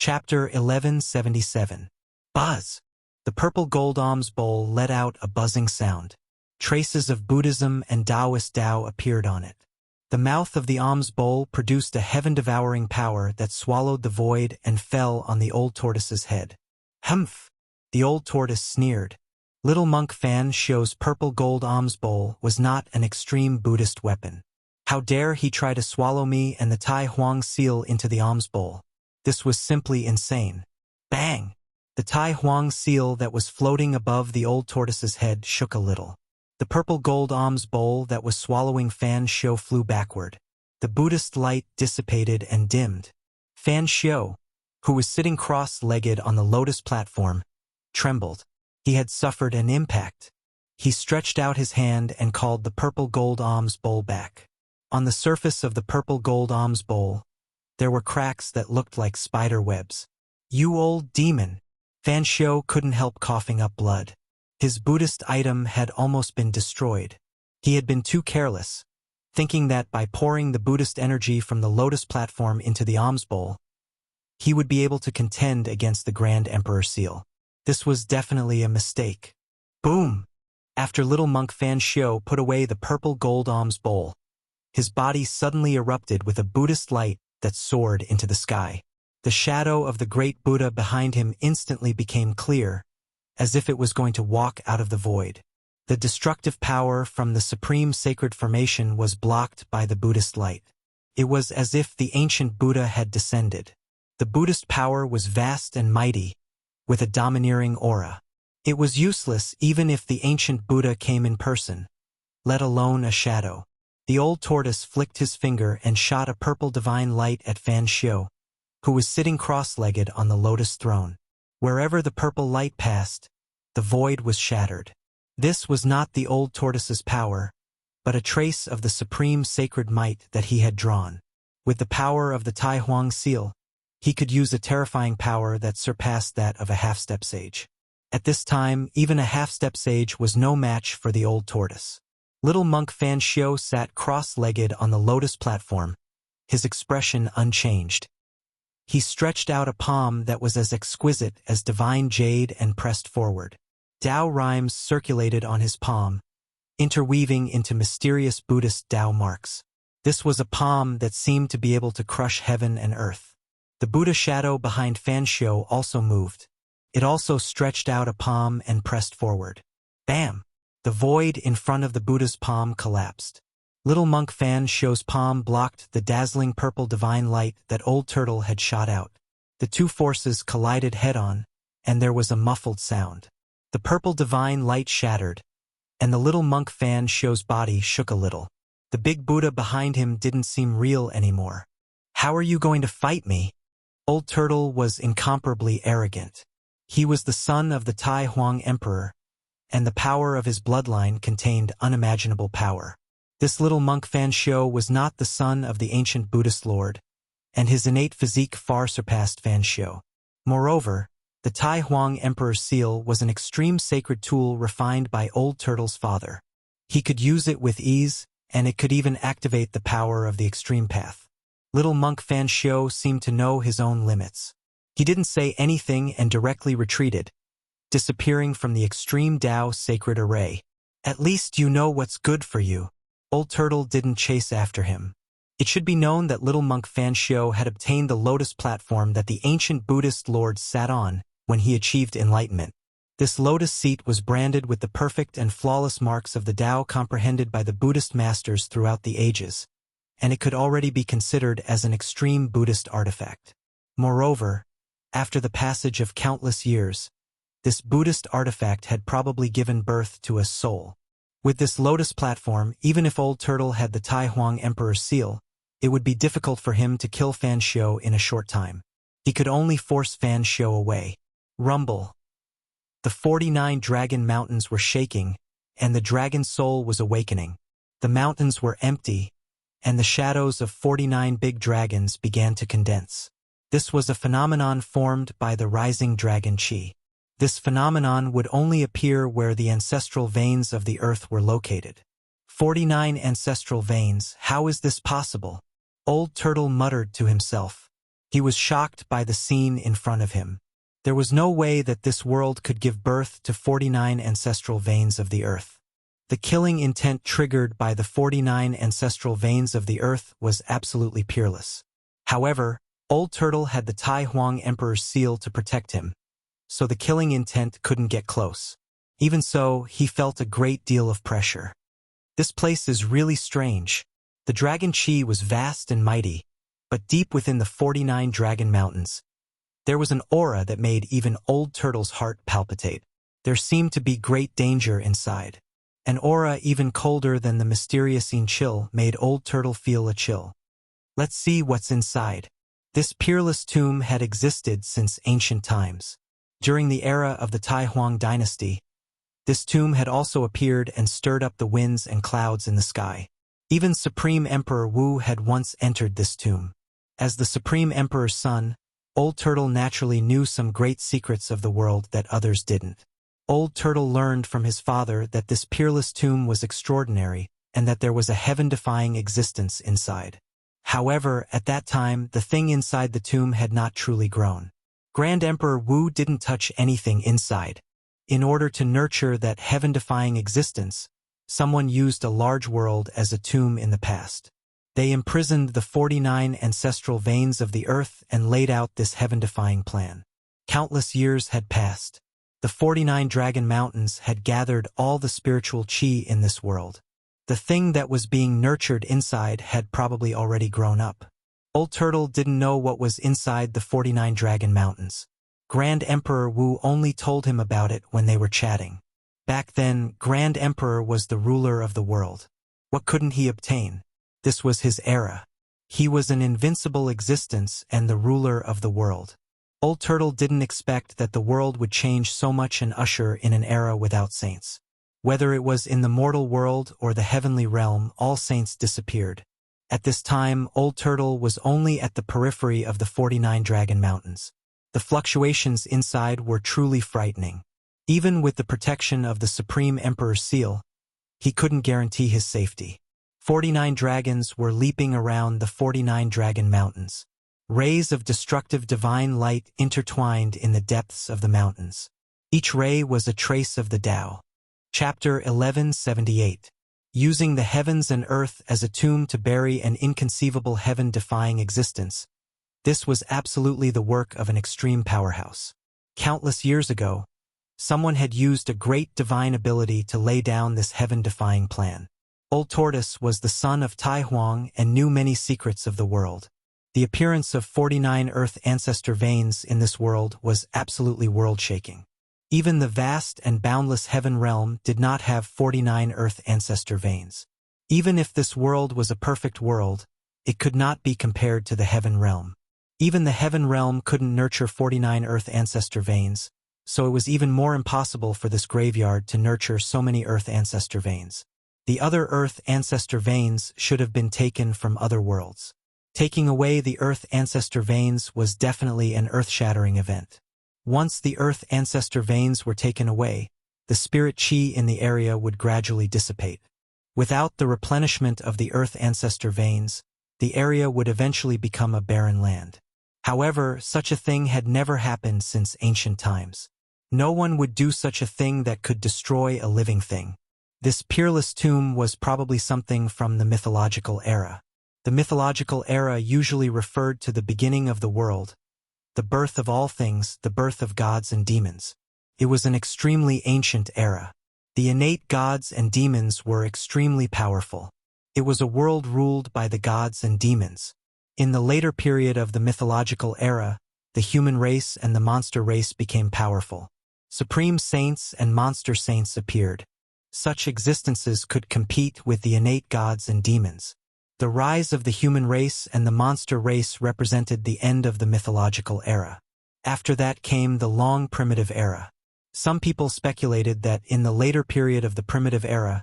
Chapter 1177. Buzz! The purple gold alms bowl let out a buzzing sound. Traces of Buddhism and Taoist Tao appeared on it. The mouth of the alms bowl produced a heaven-devouring power that swallowed the void and fell on the old tortoise's head. Humph! The old tortoise sneered. Little monk Fan Shou's purple gold alms bowl was not an extreme Buddhist weapon. How dare he try to swallow me and the Tai Huang seal into the alms bowl? This was simply insane. Bang! The Tai Huang seal that was floating above the old tortoise's head shook a little. The purple gold alms bowl that was swallowing Fan Shou flew backward. The Buddhist light dissipated and dimmed. Fan Shou, who was sitting cross-legged on the lotus platform, trembled. He had suffered an impact. He stretched out his hand and called the purple gold alms bowl back. On the surface of the purple gold alms bowl, there were cracks that looked like spider webs. "You old demon!" Fan Shou couldn't help coughing up blood. His Buddhist item had almost been destroyed. He had been too careless, thinking that by pouring the Buddhist energy from the lotus platform into the alms bowl, he would be able to contend against the Grand Emperor seal. This was definitely a mistake. Boom! After little monk Fan Shou put away the purple gold alms bowl, his body suddenly erupted with a Buddhist light that soared into the sky. The shadow of the great Buddha behind him instantly became clear, as if it was going to walk out of the void. The destructive power from the supreme sacred formation was blocked by the Buddhist light. It was as if the ancient Buddha had descended. The Buddhist power was vast and mighty, with a domineering aura. It was useless even if the ancient Buddha came in person, let alone a shadow. The old tortoise flicked his finger and shot a purple divine light at Fan Shou, who was sitting cross-legged on the lotus throne. Wherever the purple light passed, the void was shattered. This was not the old tortoise's power, but a trace of the supreme sacred might that he had drawn. With the power of the Tai Huang seal, he could use a terrifying power that surpassed that of a half-step sage. At this time, even a half-step sage was no match for the old tortoise. Little monk Fan Shou sat cross-legged on the lotus platform, his expression unchanged. He stretched out a palm that was as exquisite as divine jade and pressed forward. Tao rhymes circulated on his palm, interweaving into mysterious Buddhist Tao marks. This was a palm that seemed to be able to crush heaven and earth. The Buddha shadow behind Fan Shou also moved. It also stretched out a palm and pressed forward. Bam! The void in front of the Buddha's palm collapsed. Little monk Fan Shou's palm blocked the dazzling purple divine light that Old Turtle had shot out. The two forces collided head-on, and there was a muffled sound. The purple divine light shattered, and the little monk Fan Shou's body shook a little. The big Buddha behind him didn't seem real anymore. "How are you going to fight me?" Old Turtle was incomparably arrogant. He was the son of the Tai Huang Emperor, and the power of his bloodline contained unimaginable power. This little monk Fan Shou was not the son of the ancient Buddhist lord, and his innate physique far surpassed Fan Shou. Moreover, the Tai Huang Emperor's seal was an extreme sacred tool refined by Old Turtle's father. He could use it with ease, and it could even activate the power of the extreme path. Little monk Fan Shou seemed to know his own limits. He didn't say anything and directly retreated, disappearing from the extreme Tao sacred array. "At least you know what's good for you." Old Turtle didn't chase after him. It should be known that little monk Fan Shou had obtained the lotus platform that the ancient Buddhist lord sat on when he achieved enlightenment. This lotus seat was branded with the perfect and flawless marks of the Tao comprehended by the Buddhist masters throughout the ages, and it could already be considered as an extreme Buddhist artifact. Moreover, after the passage of countless years, this Buddhist artifact had probably given birth to a soul. With this lotus platform, even if Old Turtle had the Tai Huang Emperor's seal, it would be difficult for him to kill Fan Shou in a short time. He could only force Fan Shou away. Rumble. The 49 dragon mountains were shaking, and the dragon soul was awakening. The mountains were empty, and the shadows of 49 big dragons began to condense. This was a phenomenon formed by the rising dragon chi. This phenomenon would only appear where the ancestral veins of the earth were located. 49 ancestral veins, how is this possible? Old Turtle muttered to himself. He was shocked by the scene in front of him. There was no way that this world could give birth to 49 ancestral veins of the earth. The killing intent triggered by the 49 ancestral veins of the earth was absolutely peerless. However, Old Turtle had the Tai Huang Emperor's seal to protect him, so the killing intent couldn't get close. Even so, he felt a great deal of pressure. This place is really strange. The Dragon Chi was vast and mighty, but deep within the 49 Dragon Mountains, there was an aura that made even Old Turtle's heart palpitate. There seemed to be great danger inside. An aura even colder than the mysterious chill made Old Turtle feel a chill. Let's see what's inside. This peerless tomb had existed since ancient times. During the era of the Tai Huang dynasty, this tomb had also appeared and stirred up the winds and clouds in the sky. Even Supreme Emperor Wu had once entered this tomb. As the Supreme Emperor's son, Old Turtle naturally knew some great secrets of the world that others didn't. Old Turtle learned from his father that this peerless tomb was extraordinary and that there was a heaven-defying existence inside. However, at that time, the thing inside the tomb had not truly grown. Grand Emperor Wu didn't touch anything inside. In order to nurture that heaven-defying existence, someone used a large world as a tomb in the past. They imprisoned the 49 ancestral veins of the earth and laid out this heaven-defying plan. Countless years had passed. The 49 Dragon Mountains had gathered all the spiritual chi in this world. The thing that was being nurtured inside had probably already grown up. Old Turtle didn't know what was inside the 49 Dragon Mountains. Grand Emperor Wu only told him about it when they were chatting. Back then, Grand Emperor was the ruler of the world. What couldn't he obtain? This was his era. He was an invincible existence and the ruler of the world. Old Turtle didn't expect that the world would change so much and usher in an era without saints. Whether it was in the mortal world or the heavenly realm, all saints disappeared. At this time, Old Turtle was only at the periphery of the 49 Dragon Mountains. The fluctuations inside were truly frightening. Even with the protection of the Supreme Emperor's seal, he couldn't guarantee his safety. 49 dragons were leaping around the 49 Dragon Mountains. Rays of destructive divine light intertwined in the depths of the mountains. Each ray was a trace of the Tao. Chapter 1178. Using the heavens and earth as a tomb to bury an inconceivable heaven-defying existence. This was absolutely the work of an extreme powerhouse. Countless years ago, someone had used a great divine ability to lay down this heaven-defying plan. Old Tortoise was the son of Tai Huang and knew many secrets of the world. The appearance of 49 Earth ancestor veins in this world was absolutely world-shaking. Even the vast and boundless heaven realm did not have 49 Earth ancestor veins. Even if this world was a perfect world, it could not be compared to the heaven realm. Even the heaven realm couldn't nurture 49 Earth ancestor veins, so it was even more impossible for this graveyard to nurture so many Earth ancestor veins. The other Earth ancestor veins should have been taken from other worlds. Taking away the Earth ancestor veins was definitely an earth-shattering event. Once the Earth ancestor veins were taken away, the spirit chi in the area would gradually dissipate. Without the replenishment of the Earth ancestor veins, the area would eventually become a barren land. However, such a thing had never happened since ancient times. No one would do such a thing that could destroy a living thing. This peerless tomb was probably something from the mythological era. The mythological era usually referred to the beginning of the world, the birth of all things, the birth of gods and demons. It was an extremely ancient era. The innate gods and demons were extremely powerful. It was a world ruled by the gods and demons. In the later period of the mythological era, the human race and the monster race became powerful. Supreme saints and monster saints appeared. Such existences could compete with the innate gods and demons. The rise of the human race and the monster race represented the end of the mythological era. After that came the long primitive era. Some people speculated that in the later period of the primitive era,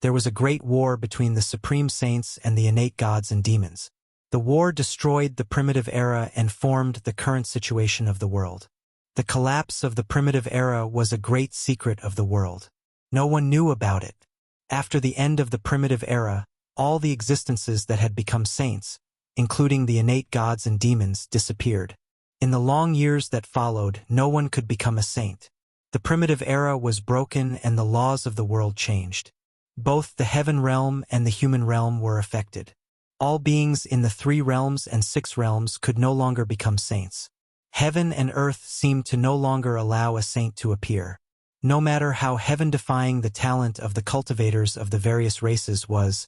there was a great war between the supreme saints and the innate gods and demons. The war destroyed the primitive era and formed the current situation of the world. The collapse of the primitive era was a great secret of the world. No one knew about it. After the end of the primitive era, all the existences that had become saints, including the innate gods and demons, disappeared. In the long years that followed, no one could become a saint. The primitive era was broken and the laws of the world changed. Both the heaven realm and the human realm were affected. All beings in the 3 realms and 6 realms could no longer become saints. Heaven and earth seemed to no longer allow a saint to appear. No matter how heaven-defying the talent of the cultivators of the various races was,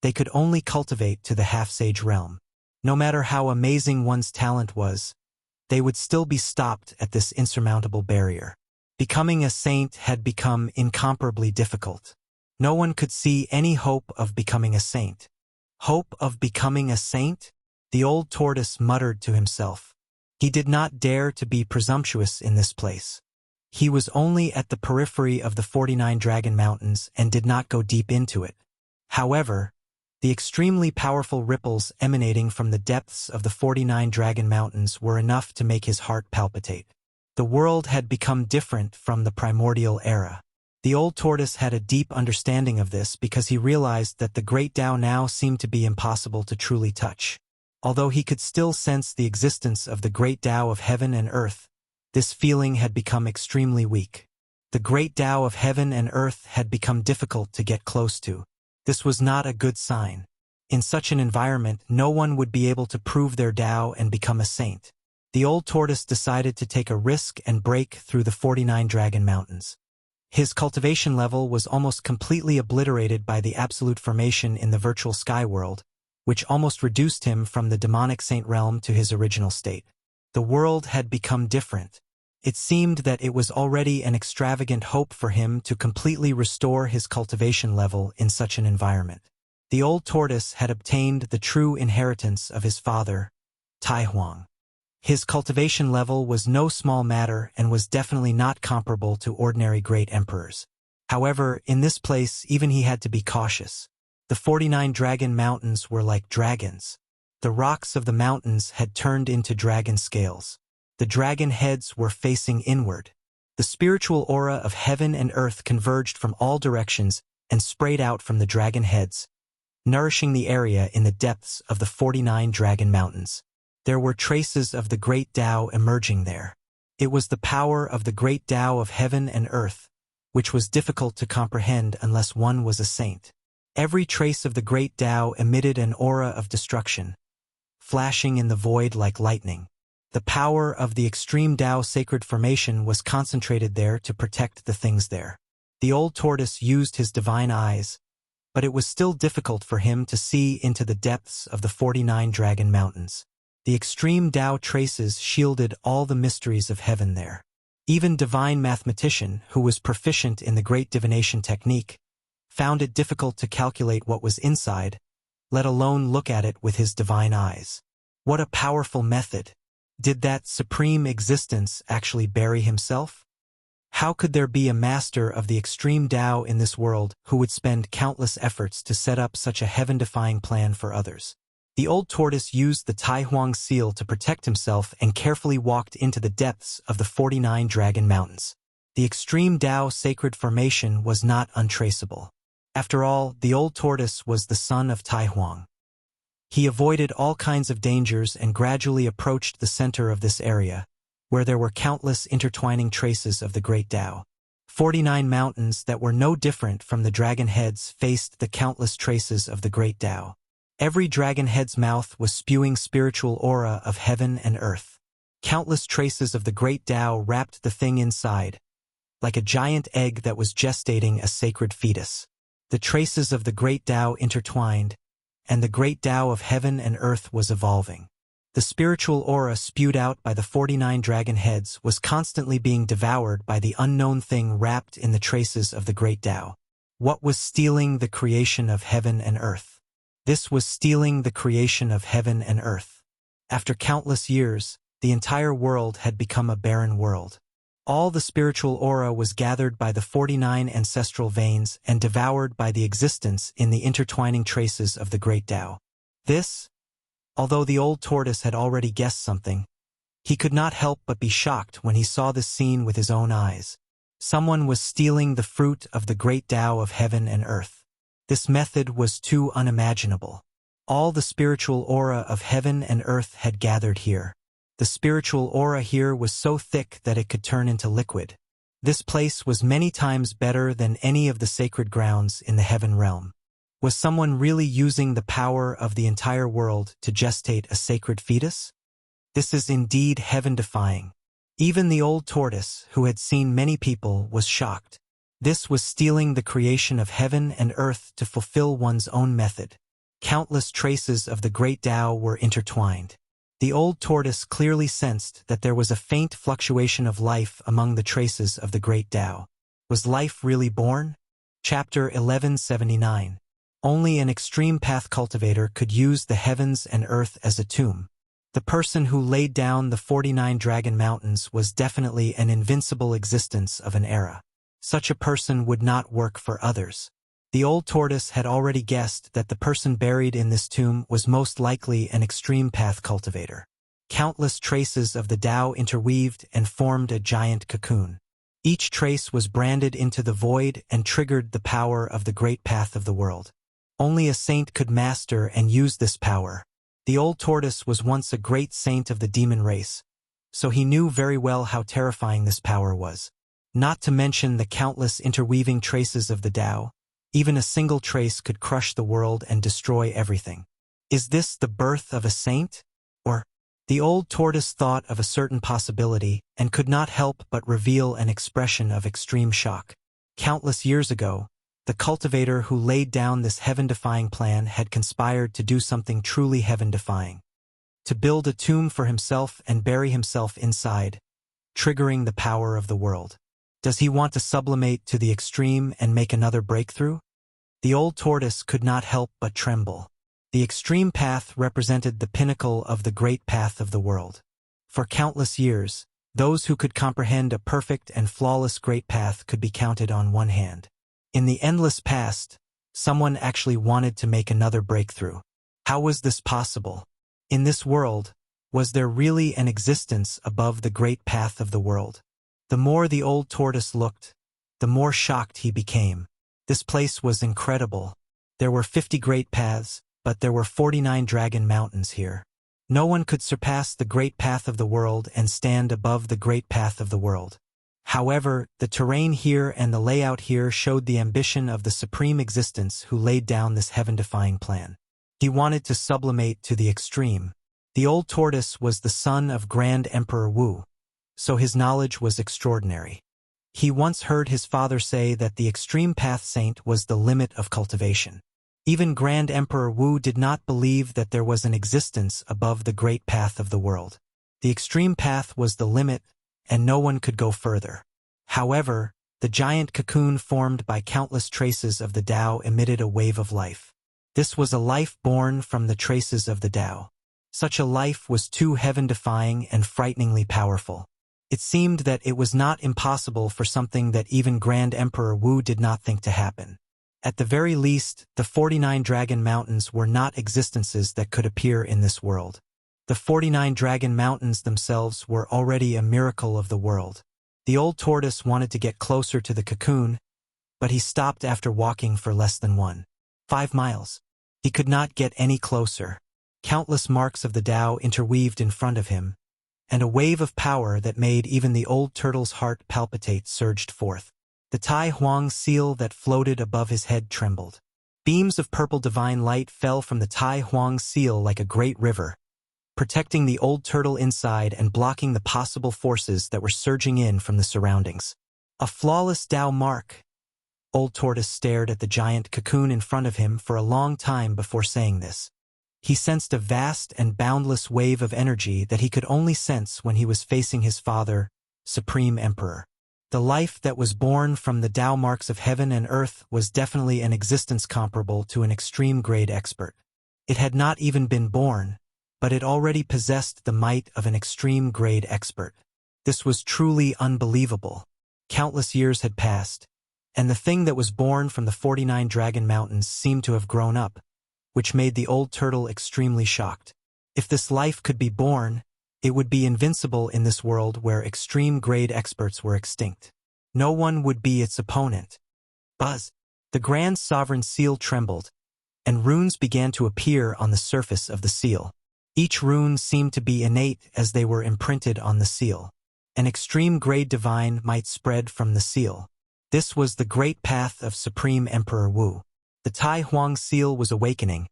they could only cultivate to the half-sage realm. No matter how amazing one's talent was, they would still be stopped at this insurmountable barrier. Becoming a saint had become incomparably difficult. No one could see any hope of becoming a saint. Hope of becoming a saint? The old tortoise muttered to himself. He did not dare to be presumptuous in this place. He was only at the periphery of the 49 Dragon Mountains and did not go deep into it. However, the extremely powerful ripples emanating from the depths of the 49 Dragon Mountains were enough to make his heart palpitate. The world had become different from the primordial era. The old tortoise had a deep understanding of this because he realized that the great Tao now seemed to be impossible to truly touch. Although he could still sense the existence of the great Tao of heaven and earth, this feeling had become extremely weak. The great Tao of heaven and earth had become difficult to get close to. This was not a good sign. In such an environment, no one would be able to prove their Tao and become a saint. The old tortoise decided to take a risk and break through the 49 Dragon Mountains. His cultivation level was almost completely obliterated by the absolute formation in the virtual sky world, which almost reduced him from the demonic saint realm to his original state. The world had become different. It seemed that it was already an extravagant hope for him to completely restore his cultivation level in such an environment. The old tortoise had obtained the true inheritance of his father, Tai Huang. His cultivation level was no small matter and was definitely not comparable to ordinary great emperors. However, in this place even he had to be cautious. The 49 Dragon Mountains were like dragons. The rocks of the mountains had turned into dragon scales. The dragon heads were facing inward. The spiritual aura of heaven and earth converged from all directions and sprayed out from the dragon heads, nourishing the area in the depths of the 49 Dragon Mountains. There were traces of the great Tao emerging there. It was the power of the great Tao of heaven and earth, which was difficult to comprehend unless one was a saint. Every trace of the great Tao emitted an aura of destruction, flashing in the void like lightning. The power of the extreme Tao sacred formation was concentrated there to protect the things there. The old tortoise used his divine eyes, but it was still difficult for him to see into the depths of the 49 Dragon Mountains. The extreme Tao traces shielded all the mysteries of heaven there. Even divine mathematician, who was proficient in the great divination technique, found it difficult to calculate what was inside, let alone look at it with his divine eyes. What a powerful method! Did that supreme existence actually bury himself? How could there be a master of the extreme Tao in this world who would spend countless efforts to set up such a heaven-defying plan for others? The old tortoise used the Tai Huang seal to protect himself and carefully walked into the depths of the 49 Dragon Mountains. The extreme Tao sacred formation was not untraceable. After all, the old tortoise was the son of Tai Huang. He avoided all kinds of dangers and gradually approached the center of this area, where there were countless intertwining traces of the great Tao. 49 mountains that were no different from the dragon heads faced the countless traces of the great Tao. Every dragon head's mouth was spewing spiritual aura of heaven and earth. Countless traces of the great Tao wrapped the thing inside, like a giant egg that was gestating a sacred fetus. The traces of the great Tao intertwined, and the great Tao of heaven and earth was evolving. The spiritual aura spewed out by the 49 dragon heads was constantly being devoured by the unknown thing wrapped in the traces of the great Tao. What was stealing the creation of heaven and earth? This was stealing the creation of heaven and earth. After countless years, the entire world had become a barren world. All the spiritual aura was gathered by the 49 ancestral veins and devoured by the existence in the intertwining traces of the great Tao. This, although the old tortoise had already guessed something, he could not help but be shocked when he saw this scene with his own eyes. Someone was stealing the fruit of the great Tao of heaven and earth. This method was too unimaginable. All the spiritual aura of heaven and earth had gathered here. The spiritual aura here was so thick that it could turn into liquid. This place was many times better than any of the sacred grounds in the heaven realm. Was someone really using the power of the entire world to gestate a sacred fetus? This is indeed heaven-defying. Even the old tortoise, who had seen many people, was shocked. This was stealing the creation of heaven and earth to fulfill one's own method. Countless traces of the great Tao were intertwined. The old tortoise clearly sensed that there was a faint fluctuation of life among the traces of the great Tao. Was life really born? Chapter 1179. Only an extreme path cultivator could use the heavens and earth as a tomb. The person who laid down the 49 Dragon Mountains was definitely an invincible existence of an era. Such a person would not work for others. The old tortoise had already guessed that the person buried in this tomb was most likely an extreme path cultivator. Countless traces of the Tao interweaved and formed a giant cocoon. Each trace was branded into the void and triggered the power of the great path of the world. Only a saint could master and use this power. The old tortoise was once a great saint of the demon race, so he knew very well how terrifying this power was. Not to mention the countless interweaving traces of the Tao. Even a single trace could crush the world and destroy everything. Is this the birth of a saint? Or, the old tortoise thought of a certain possibility and could not help but reveal an expression of extreme shock. Countless years ago, the cultivator who laid down this heaven-defying plan had conspired to do something truly heaven-defying. To build a tomb for himself and bury himself inside, triggering the power of the world. Does he want to sublimate to the extreme and make another breakthrough? The old tortoise could not help but tremble. The extreme path represented the pinnacle of the great path of the world. For countless years, those who could comprehend a perfect and flawless great path could be counted on one hand. In the endless past, someone actually wanted to make another breakthrough. How was this possible? In this world, was there really an existence above the great path of the world? The more the old tortoise looked, the more shocked he became. This place was incredible. There were 50 great paths, but there were 49 dragon mountains here. No one could surpass the great path of the world and stand above the great path of the world. However, the terrain here and the layout here showed the ambition of the supreme existence who laid down this heaven-defying plan. He wanted to sublimate to the extreme. The old tortoise was the son of Grand Emperor Wu, so his knowledge was extraordinary. He once heard his father say that the extreme path saint was the limit of cultivation. Even Grand Emperor Wu did not believe that there was an existence above the great path of the world. The extreme path was the limit, and no one could go further. However, the giant cocoon formed by countless traces of the Tao emitted a wave of life. This was a life born from the traces of the Tao. Such a life was too heaven-defying and frighteningly powerful. It seemed that it was not impossible for something that even Grand Emperor Wu did not think to happen. At the very least, the 49 Dragon Mountains were not existences that could appear in this world. The 49 Dragon Mountains themselves were already a miracle of the world. The old tortoise wanted to get closer to the cocoon, but he stopped after walking for less than 1.5 miles. He could not get any closer. Countless marks of the Tao interweaved in front of him, and a wave of power that made even the old turtle's heart palpitate surged forth. The Tai Huang seal that floated above his head trembled. Beams of purple divine light fell from the Tai Huang seal like a great river, protecting the old turtle inside and blocking the possible forces that were surging in from the surroundings. A flawless Tao mark. Old tortoise stared at the giant cocoon in front of him for a long time before saying this. He sensed a vast and boundless wave of energy that he could only sense when he was facing his father, Supreme Emperor. The life that was born from the Tao marks of heaven and earth was definitely an existence comparable to an extreme grade expert. It had not even been born, but it already possessed the might of an extreme grade expert. This was truly unbelievable. Countless years had passed, and the thing that was born from the 49 Dragon Mountains seemed to have grown up, which made the old turtle extremely shocked. If this life could be born, it would be invincible in this world where extreme-grade experts were extinct. No one would be its opponent. Buzz! The Grand Sovereign Seal trembled, and runes began to appear on the surface of the seal. Each rune seemed to be innate as they were imprinted on the seal. An extreme grade divine might spread from the seal. This was the great path of Supreme Emperor Wu. The Tai Huang seal was awakening,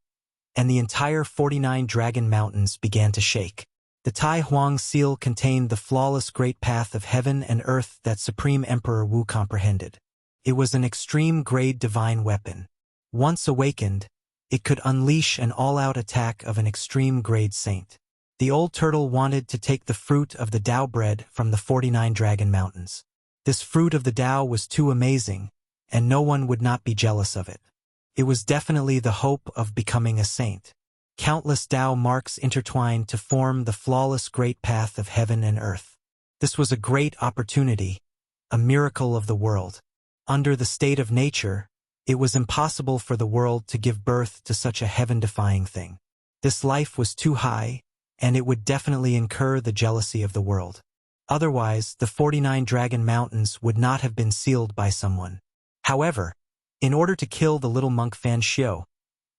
and the entire 49 Dragon Mountains began to shake. The Tai Huang seal contained the flawless great path of heaven and earth that Supreme Emperor Wu comprehended. It was an extreme grade divine weapon. Once awakened, it could unleash an all-out attack of an extreme grade saint. The old turtle wanted to take the fruit of the Tao bread from the 49 Dragon Mountains. This fruit of the Tao was too amazing, and no one would not be jealous of it. It was definitely the hope of becoming a saint. Countless Tao marks intertwined to form the flawless great path of heaven and earth. This was a great opportunity, a miracle of the world. Under the state of nature, it was impossible for the world to give birth to such a heaven-defying thing. This life was too high, and it would definitely incur the jealousy of the world. Otherwise, the 49 Dragon Mountains would not have been sealed by someone. However, in order to kill the little monk Fan Xiu,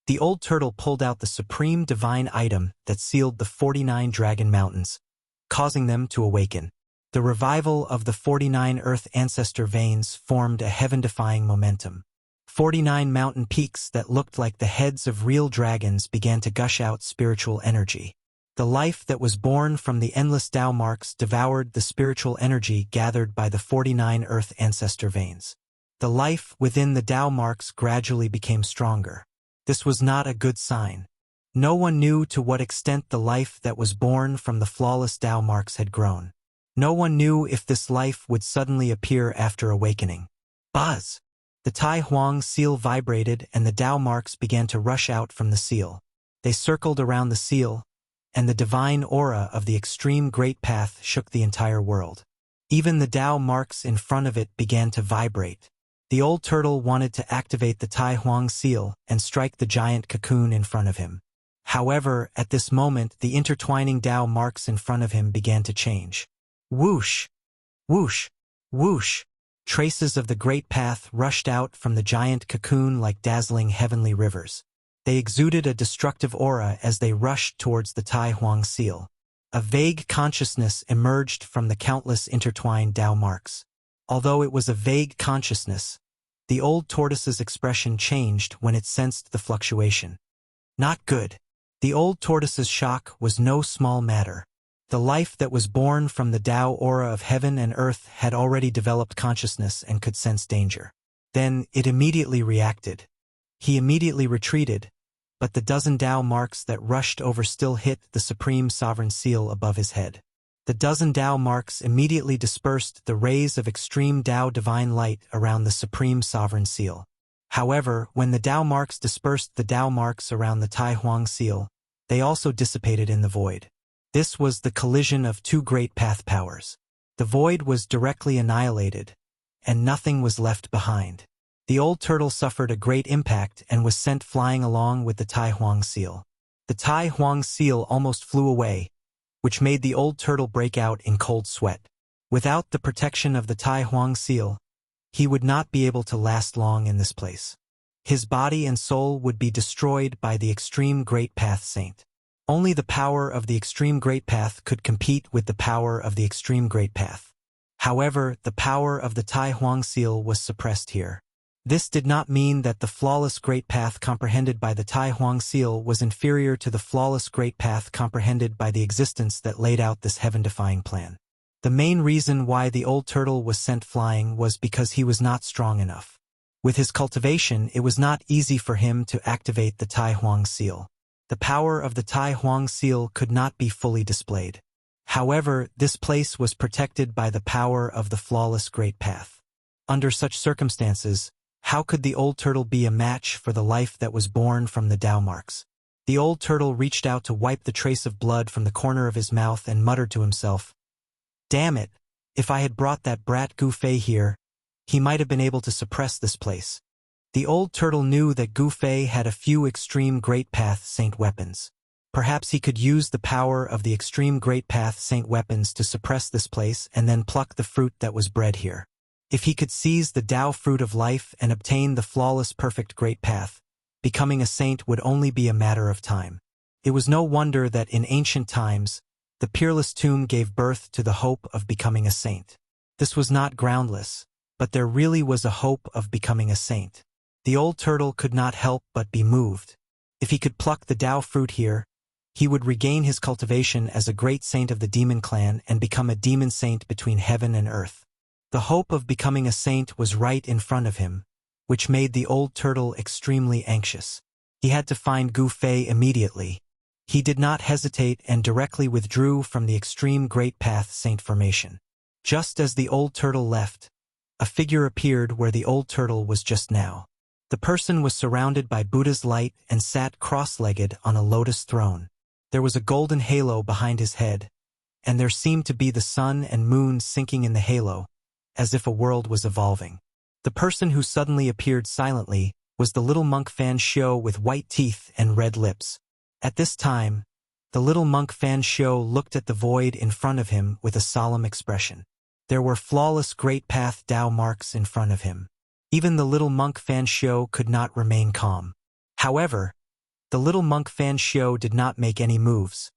the old turtle pulled out the supreme divine item that sealed the 49 Dragon Mountains, causing them to awaken. The revival of the 49 Earth ancestor veins formed a heaven-defying momentum. 49 mountain peaks that looked like the heads of real dragons began to gush out spiritual energy. The life that was born from the endless Tao marks devoured the spiritual energy gathered by the 49 Earth ancestor veins. The life within the Tao marks gradually became stronger. This was not a good sign. No one knew to what extent the life that was born from the flawless Tao marks had grown. No one knew if this life would suddenly appear after awakening. Buzz! The Tai Huang seal vibrated and the Tao marks began to rush out from the seal. They circled around the seal, and the divine aura of the extreme great path shook the entire world. Even the Tao marks in front of it began to vibrate. The old turtle wanted to activate the Tai Huang seal and strike the giant cocoon in front of him. However, at this moment the intertwining Tao marks in front of him began to change. Whoosh! Whoosh! Whoosh! Traces of the great path rushed out from the giant cocoon like dazzling heavenly rivers. They exuded a destructive aura as they rushed towards the Tai Huang seal. A vague consciousness emerged from the countless intertwined Tao marks. Although it was a vague consciousness, the old tortoise's expression changed when it sensed the fluctuation. Not good. The old tortoise's shock was no small matter. The life that was born from the Tao aura of heaven and earth had already developed consciousness and could sense danger. Then it immediately reacted. He immediately retreated, but the dozen Tao marks that rushed over still hit the supreme sovereign seal above his head. The dozen Tao marks immediately dispersed the rays of extreme Tao divine light around the supreme sovereign seal. However, when the Tao marks dispersed the Tao marks around the Tai Huang seal, they also dissipated in the void. This was the collision of two great path powers. The void was directly annihilated, and nothing was left behind. The old turtle suffered a great impact and was sent flying along with the Tai Huang seal. The Tai Huang seal almost flew away, which made the old turtle break out in cold sweat. Without the protection of the Tai Huang seal, he would not be able to last long in this place. His body and soul would be destroyed by the extreme great path saint. Only the power of the extreme great path could compete with the power of the extreme great path. However, the power of the Tai Huang seal was suppressed here. This did not mean that the flawless great path comprehended by the Tai Huang seal was inferior to the flawless great path comprehended by the existence that laid out this heaven-defying plan. The main reason why the old turtle was sent flying was because he was not strong enough. With his cultivation, it was not easy for him to activate the Tai Huang seal. The power of the Tai Huang seal could not be fully displayed. However, this place was protected by the power of the flawless great path. Under such circumstances, how could the old turtle be a match for the life that was born from the Tao marks? The old turtle reached out to wipe the trace of blood from the corner of his mouth and muttered to himself, "Damn it, if I had brought that brat Gu Fei here, he might have been able to suppress this place." The old turtle knew that Gu Fei had a few extreme great path saint weapons. Perhaps he could use the power of the extreme great path saint weapons to suppress this place and then pluck the fruit that was bred here. If he could seize the Tao fruit of life and obtain the flawless perfect great path, becoming a saint would only be a matter of time. It was no wonder that in ancient times, the peerless tomb gave birth to the hope of becoming a saint. This was not groundless, but there really was a hope of becoming a saint. The old turtle could not help but be moved. If he could pluck the Tao fruit here, he would regain his cultivation as a great saint of the demon clan and become a demon saint between heaven and earth. The hope of becoming a saint was right in front of him, which made the old turtle extremely anxious. He had to find Gu Fei immediately. He did not hesitate and directly withdrew from the extreme Great Path Saint formation. Just as the old turtle left, a figure appeared where the old turtle was just now. The person was surrounded by Buddha's light and sat cross-legged on a lotus throne. There was a golden halo behind his head, and there seemed to be the sun and moon sinking in the halo, as if a world was evolving. The person who suddenly appeared silently was the little monk Fan Xiu with white teeth and red lips. At this time, the little monk Fan Xiu looked at the void in front of him with a solemn expression. There were flawless Great Path Tao marks in front of him. Even the little monk Fan Xiu could not remain calm. However, the little monk Fan Xiu did not make any moves,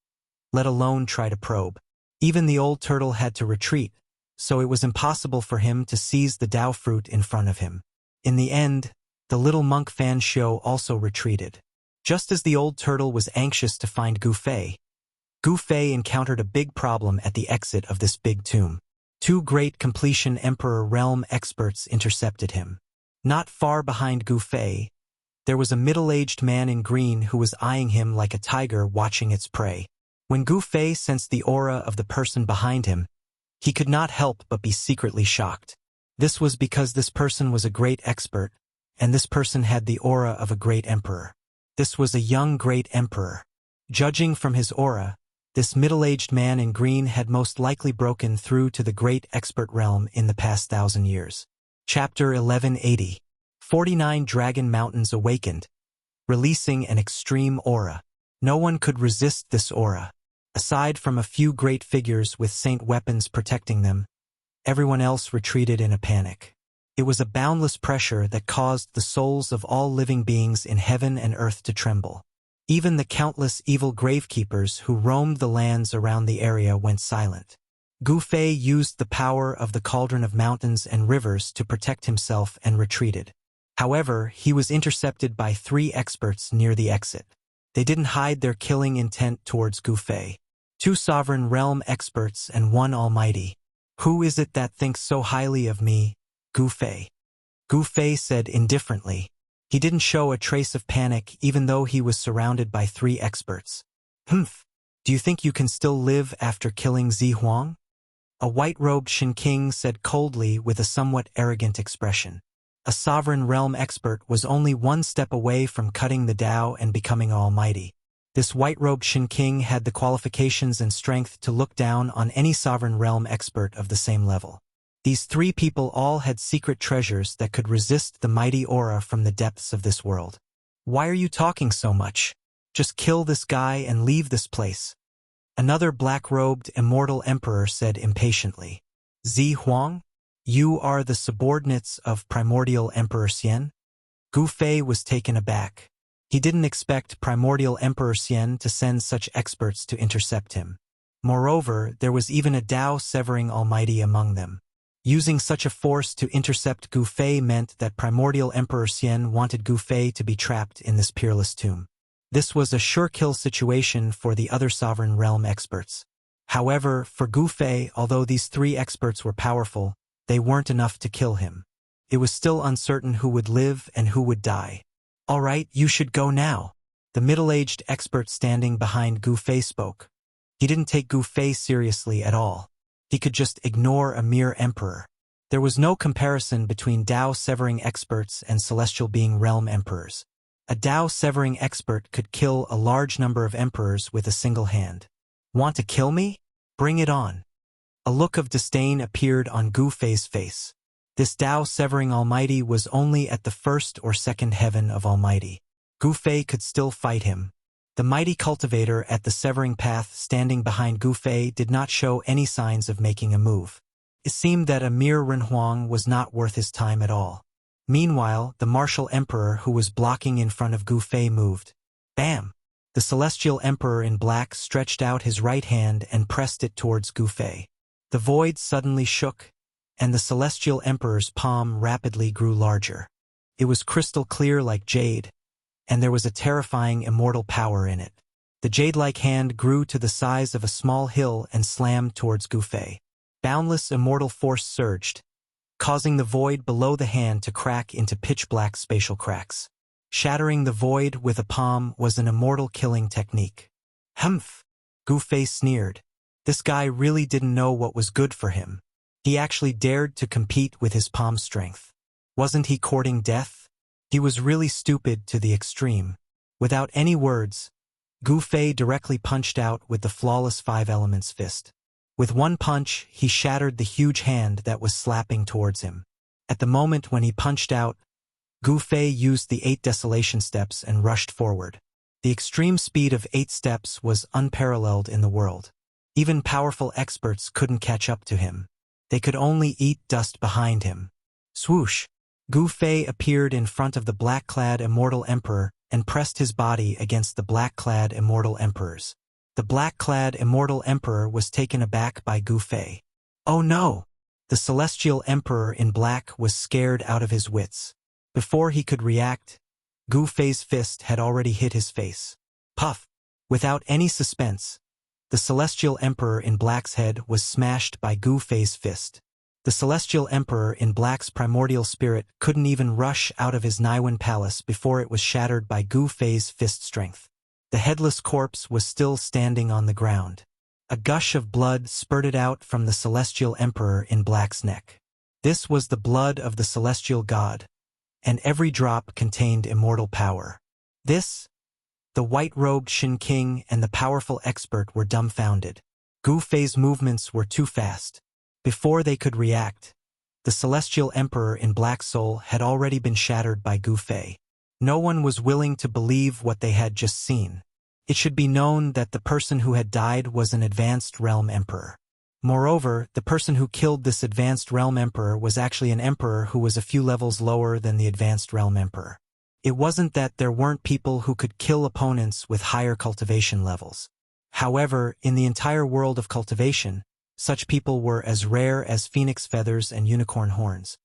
let alone try to probe. Even the old turtle had to retreat, so it was impossible for him to seize the Tao fruit in front of him. In the end, the little monk Fan Xiu also retreated. Just as the old turtle was anxious to find Gu Fei encountered a big problem at the exit of this big tomb. Two great completion Emperor realm experts intercepted him. Not far behind Gu Fei, there was a middle-aged man in green who was eyeing him like a tiger watching its prey. When Gu Fei sensed the aura of the person behind him, he could not help but be secretly shocked. This was because this person was a great expert, and this person had the aura of a great emperor. This was a young great emperor. Judging from his aura, this middle-aged man in green had most likely broken through to the great expert realm in the past 1,000 years. Chapter 1180. 49 Dragon Mountains awakened, releasing an extreme aura. No one could resist this aura. Aside from a few great figures with saint weapons protecting them, everyone else retreated in a panic. It was a boundless pressure that caused the souls of all living beings in heaven and earth to tremble. Even the countless evil gravekeepers who roamed the lands around the area went silent. Gu Fei used the power of the cauldron of mountains and rivers to protect himself and retreated. However, he was intercepted by 3 experts near the exit. They didn't hide their killing intent towards Gu Fei. 2 sovereign realm experts and 1 almighty. Who is it that thinks so highly of me, Gu Fei? Gu Fei said indifferently. He didn't show a trace of panic even though he was surrounded by 3 experts. Humph. Do you think you can still live after killing Zi Huang? A white-robed Shen King said coldly with a somewhat arrogant expression. A sovereign realm expert was only 1 step away from cutting the Tao and becoming almighty. This white-robed Shen King had the qualifications and strength to look down on any sovereign realm expert of the same level. These 3 people all had secret treasures that could resist the mighty aura from the depths of this world. Why are you talking so much? Just kill this guy and leave this place. Another black-robed immortal emperor said impatiently. Zi Huang? You are the subordinates of primordial Emperor Xian? Gu Fei was taken aback. He didn't expect primordial Emperor Xian to send such experts to intercept him. Moreover, there was even a Tao-severing almighty among them. Using such a force to intercept Gu Fei meant that primordial Emperor Xian wanted Gu Fei to be trapped in this peerless tomb. This was a sure-kill situation for the other sovereign realm experts. However, for Gu Fei, although these 3 experts were powerful, they weren't enough to kill him. It was still uncertain who would live and who would die. All right, you should go now. The middle-aged expert standing behind Gu Fei spoke. He didn't take Gu Fei seriously at all. He could just ignore a mere emperor. There was no comparison between Tao-severing experts and celestial being realm emperors. A Tao-severing expert could kill a large number of emperors with a single hand. Want to kill me? Bring it on. A look of disdain appeared on Gu Fei's face. This Tao-severing almighty was only at the 1st or 2nd heaven of almighty. Gu Fei could still fight him. The mighty cultivator at the severing path standing behind Gu Fei did not show any signs of making a move. It seemed that a mere Renhuang was not worth his time at all. Meanwhile, the martial emperor who was blocking in front of Gu Fei moved. Bam! The celestial emperor in black stretched out his right hand and pressed it towards Gu Fei. The void suddenly shook, and the celestial emperor's palm rapidly grew larger. It was crystal clear like jade, and there was a terrifying immortal power in it. The jade-like hand grew to the size of a small hill and slammed towards Gu Fei. Boundless immortal force surged, causing the void below the hand to crack into pitch-black spatial cracks. Shattering the void with a palm was an immortal killing technique. Humph! Gu Fei sneered. This guy really didn't know what was good for him. He actually dared to compete with his palm strength. Wasn't he courting death? He was really stupid to the extreme. Without any words, Gu Fei directly punched out with the flawless Five Elements fist. With one punch, he shattered the huge hand that was slapping towards him. At the moment when he punched out, Gu Fei used the 8 desolation steps and rushed forward. The extreme speed of 8 steps was unparalleled in the world. Even powerful experts couldn't catch up to him. They could only eat dust behind him. Swoosh! Gu Fei appeared in front of the black-clad immortal emperor and pressed his body against the black-clad immortal emperors. The black-clad immortal emperor was taken aback by Gu Fei. Oh no! The celestial emperor in black was scared out of his wits. Before he could react, Gu Fei's fist had already hit his face. Puff! Without any suspense, the celestial emperor in black's head was smashed by Gu Fei's fist. The celestial emperor in black's primordial spirit couldn't even rush out of his Naiwan palace before it was shattered by Gu Fei's fist strength. The headless corpse was still standing on the ground. A gush of blood spurted out from the celestial emperor in black's neck. This was the blood of the celestial god, and every drop contained immortal power. The white-robed Shin King and the powerful expert were dumbfounded. Gu Fei's movements were too fast. Before they could react, the celestial emperor in black soul had already been shattered by Gu Fei. No one was willing to believe what they had just seen. It should be known that the person who had died was an advanced realm emperor. Moreover, the person who killed this advanced realm emperor was actually an emperor who was a few levels lower than the advanced realm emperor. It wasn't that there weren't people who could kill opponents with higher cultivation levels. However, in the entire world of cultivation, such people were as rare as phoenix feathers and unicorn horns.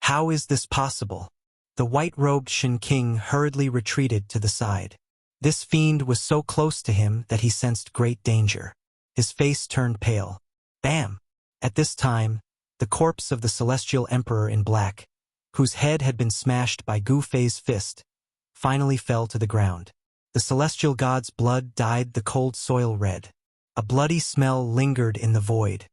How is this possible? The white-robed Shin King hurriedly retreated to the side. This fiend was so close to him that he sensed great danger. His face turned pale. Bam! At this time, the corpse of the celestial emperor in black, whose head had been smashed by Gu Fei's fist, finally fell to the ground. The celestial god's blood dyed the cold soil red. A bloody smell lingered in the void.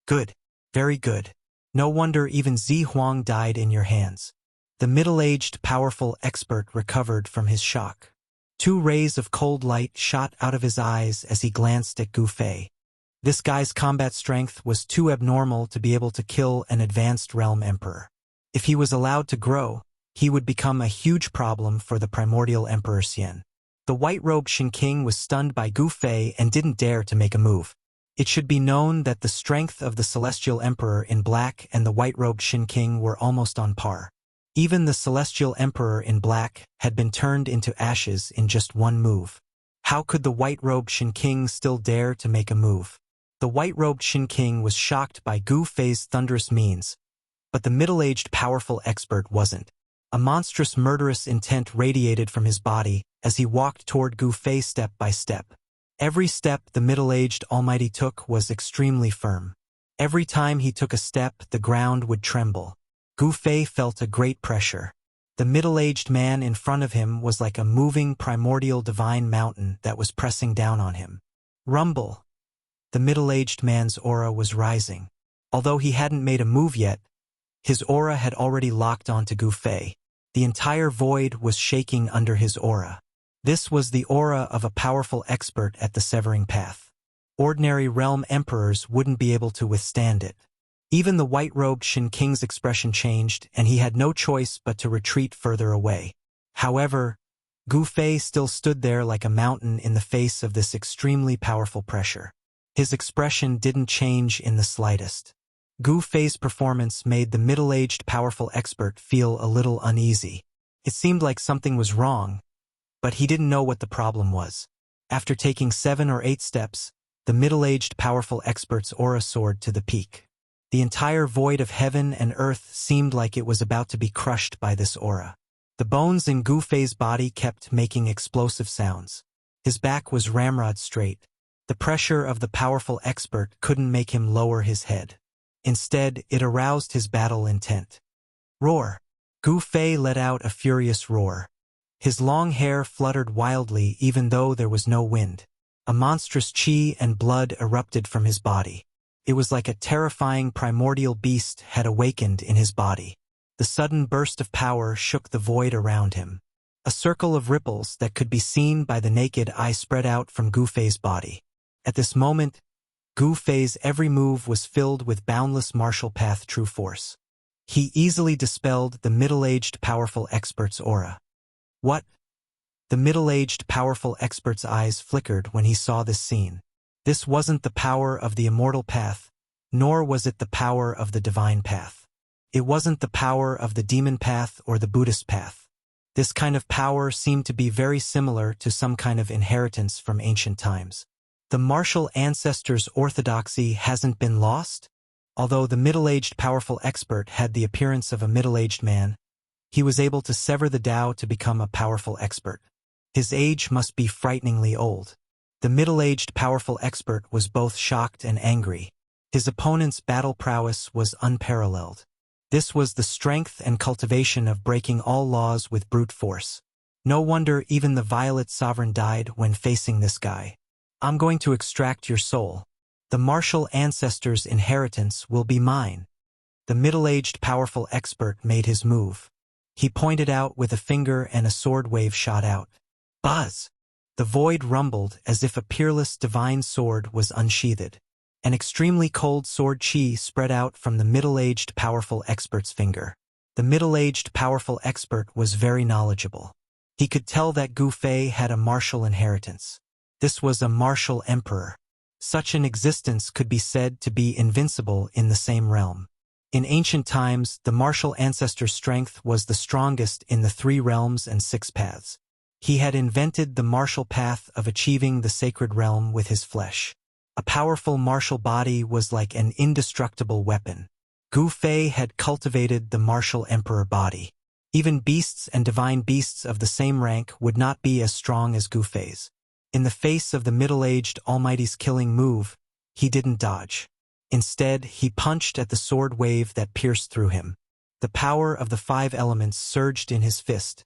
Good. Very good. No wonder even Zi Huang died in your hands. The middle-aged, powerful expert recovered from his shock. 2 rays of cold light shot out of his eyes as he glanced at Gu Fei. This guy's combat strength was too abnormal to be able to kill an advanced realm emperor. If he was allowed to grow, he would become a huge problem for the primordial emperor Xian. The white-robed Shin King was stunned by Gu Fei and didn't dare to make a move. It should be known that the strength of the celestial emperor in black and the white-robed Shin King were almost on par. Even the celestial emperor in black had been turned into ashes in just one move. How could the white-robed Shin King still dare to make a move? The white-robed Shin King was shocked by Gu Fei's thunderous means, but the middle-aged powerful expert wasn't. A monstrous murderous intent radiated from his body as he walked toward Gu Fei step by step. Every step the middle-aged almighty took was extremely firm. Every time he took a step, the ground would tremble. Gu Fei felt a great pressure. The middle-aged man in front of him was like a moving primordial divine mountain that was pressing down on him. Rumble! The middle-aged man's aura was rising. Although he hadn't made a move yet, his aura had already locked onto Gu Fei. The entire void was shaking under his aura. This was the aura of a powerful expert at the severing path. Ordinary realm emperors wouldn't be able to withstand it. Even the white-robed Shin King's expression changed, and he had no choice but to retreat further away. However, Gu Fei still stood there like a mountain in the face of this extremely powerful pressure. His expression didn't change in the slightest. Gu Fei's performance made the middle-aged powerful expert feel a little uneasy. It seemed like something was wrong, but he didn't know what the problem was. After taking 7 or 8 steps, the middle-aged powerful expert's aura soared to the peak. The entire void of heaven and earth seemed like it was about to be crushed by this aura. The bones in Gu Fei's body kept making explosive sounds. His back was ramrod straight. The pressure of the powerful expert couldn't make him lower his head. Instead, it aroused his battle intent. Roar! Gu Fei let out a furious roar. His long hair fluttered wildly even though there was no wind. A monstrous qi and blood erupted from his body. It was like a terrifying primordial beast had awakened in his body. The sudden burst of power shook the void around him. A circle of ripples that could be seen by the naked eye spread out from Gu Fei's body. At this moment, Gu Fei's every move was filled with boundless martial path true force. He easily dispelled the middle-aged powerful expert's aura. What? The middle-aged powerful expert's eyes flickered when he saw this scene. This wasn't the power of the immortal path, nor was it the power of the divine path. It wasn't the power of the demon path or the Buddhist path. This kind of power seemed to be very similar to some kind of inheritance from ancient times. The martial ancestor's orthodoxy hasn't been lost? Although the middle-aged powerful expert had the appearance of a middle-aged man, he was able to sever the Tao to become a powerful expert. His age must be frighteningly old. The middle-aged powerful expert was both shocked and angry. His opponent's battle prowess was unparalleled. This was the strength and cultivation of breaking all laws with brute force. No wonder even the Violet Sovereign died when facing this guy. I'm going to extract your soul. The martial ancestor's inheritance will be mine. The middle-aged powerful expert made his move. He pointed out with a finger and a sword wave shot out. Buzz! The void rumbled as if a peerless divine sword was unsheathed. An extremely cold sword qi spread out from the middle-aged powerful expert's finger. The middle-aged powerful expert was very knowledgeable. He could tell that Gu Fei had a martial inheritance. This was a martial emperor. Such an existence could be said to be invincible in the same realm. In ancient times, the martial ancestor's strength was the strongest in the 3 realms and 6 paths. He had invented the martial path of achieving the sacred realm with his flesh. A powerful martial body was like an indestructible weapon. Gu Fei had cultivated the martial emperor body. Even beasts and divine beasts of the same rank would not be as strong as Gu Fei's. In the face of the middle-aged Almighty's killing move, he didn't dodge. Instead, he punched at the sword wave that pierced through him. The power of the 5 elements surged in his fist,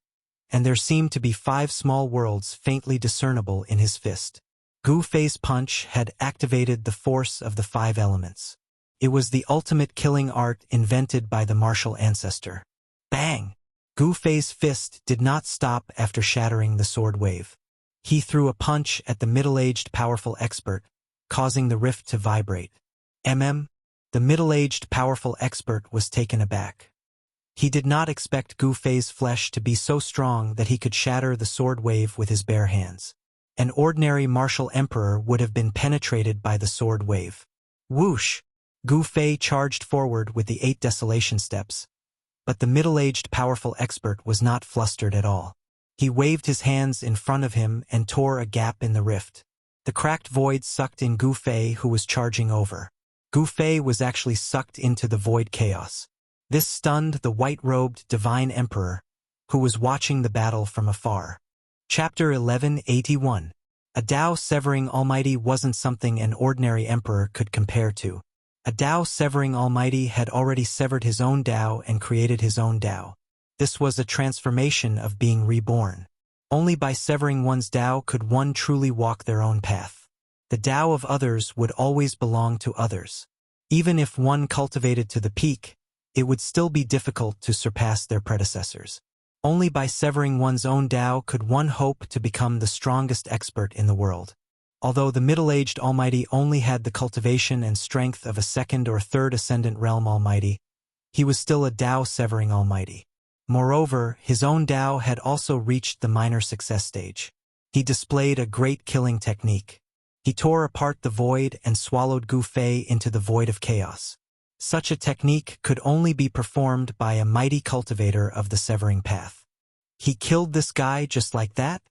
and there seemed to be 5 small worlds faintly discernible in his fist. Gu Fei's punch had activated the force of the 5 elements. It was the ultimate killing art invented by the martial ancestor. Bang! Gu Fei's fist did not stop after shattering the sword wave. He threw a punch at the middle-aged powerful expert, causing the rift to vibrate. The middle-aged powerful expert was taken aback. He did not expect Gu Fei's flesh to be so strong that he could shatter the sword wave with his bare hands. An ordinary martial emperor would have been penetrated by the sword wave. Whoosh! Gu Fei charged forward with the 8 desolation steps, but the middle-aged powerful expert was not flustered at all. He waved his hands in front of him and tore a gap in the rift. The cracked void sucked in Gu Fei, who was charging over. Gu Fei was actually sucked into the void chaos. This stunned the white-robed divine emperor, who was watching the battle from afar. Chapter 1181. A Tao-severing Almighty wasn't something an ordinary emperor could compare to. A Tao-severing Almighty had already severed his own Tao and created his own Tao. This was a transformation of being reborn. Only by severing one's Tao could one truly walk their own path. The Tao of others would always belong to others. Even if one cultivated to the peak, it would still be difficult to surpass their predecessors. Only by severing one's own Tao could one hope to become the strongest expert in the world. Although the middle-aged Almighty only had the cultivation and strength of a 2nd or 3rd Ascendant Realm Almighty, he was still a Tao-severing Almighty. Moreover, his own Tao had also reached the minor success stage. He displayed a great killing technique. He tore apart the void and swallowed Gu Fei into the void of chaos. Such a technique could only be performed by a mighty cultivator of the severing path. He killed this guy just like that?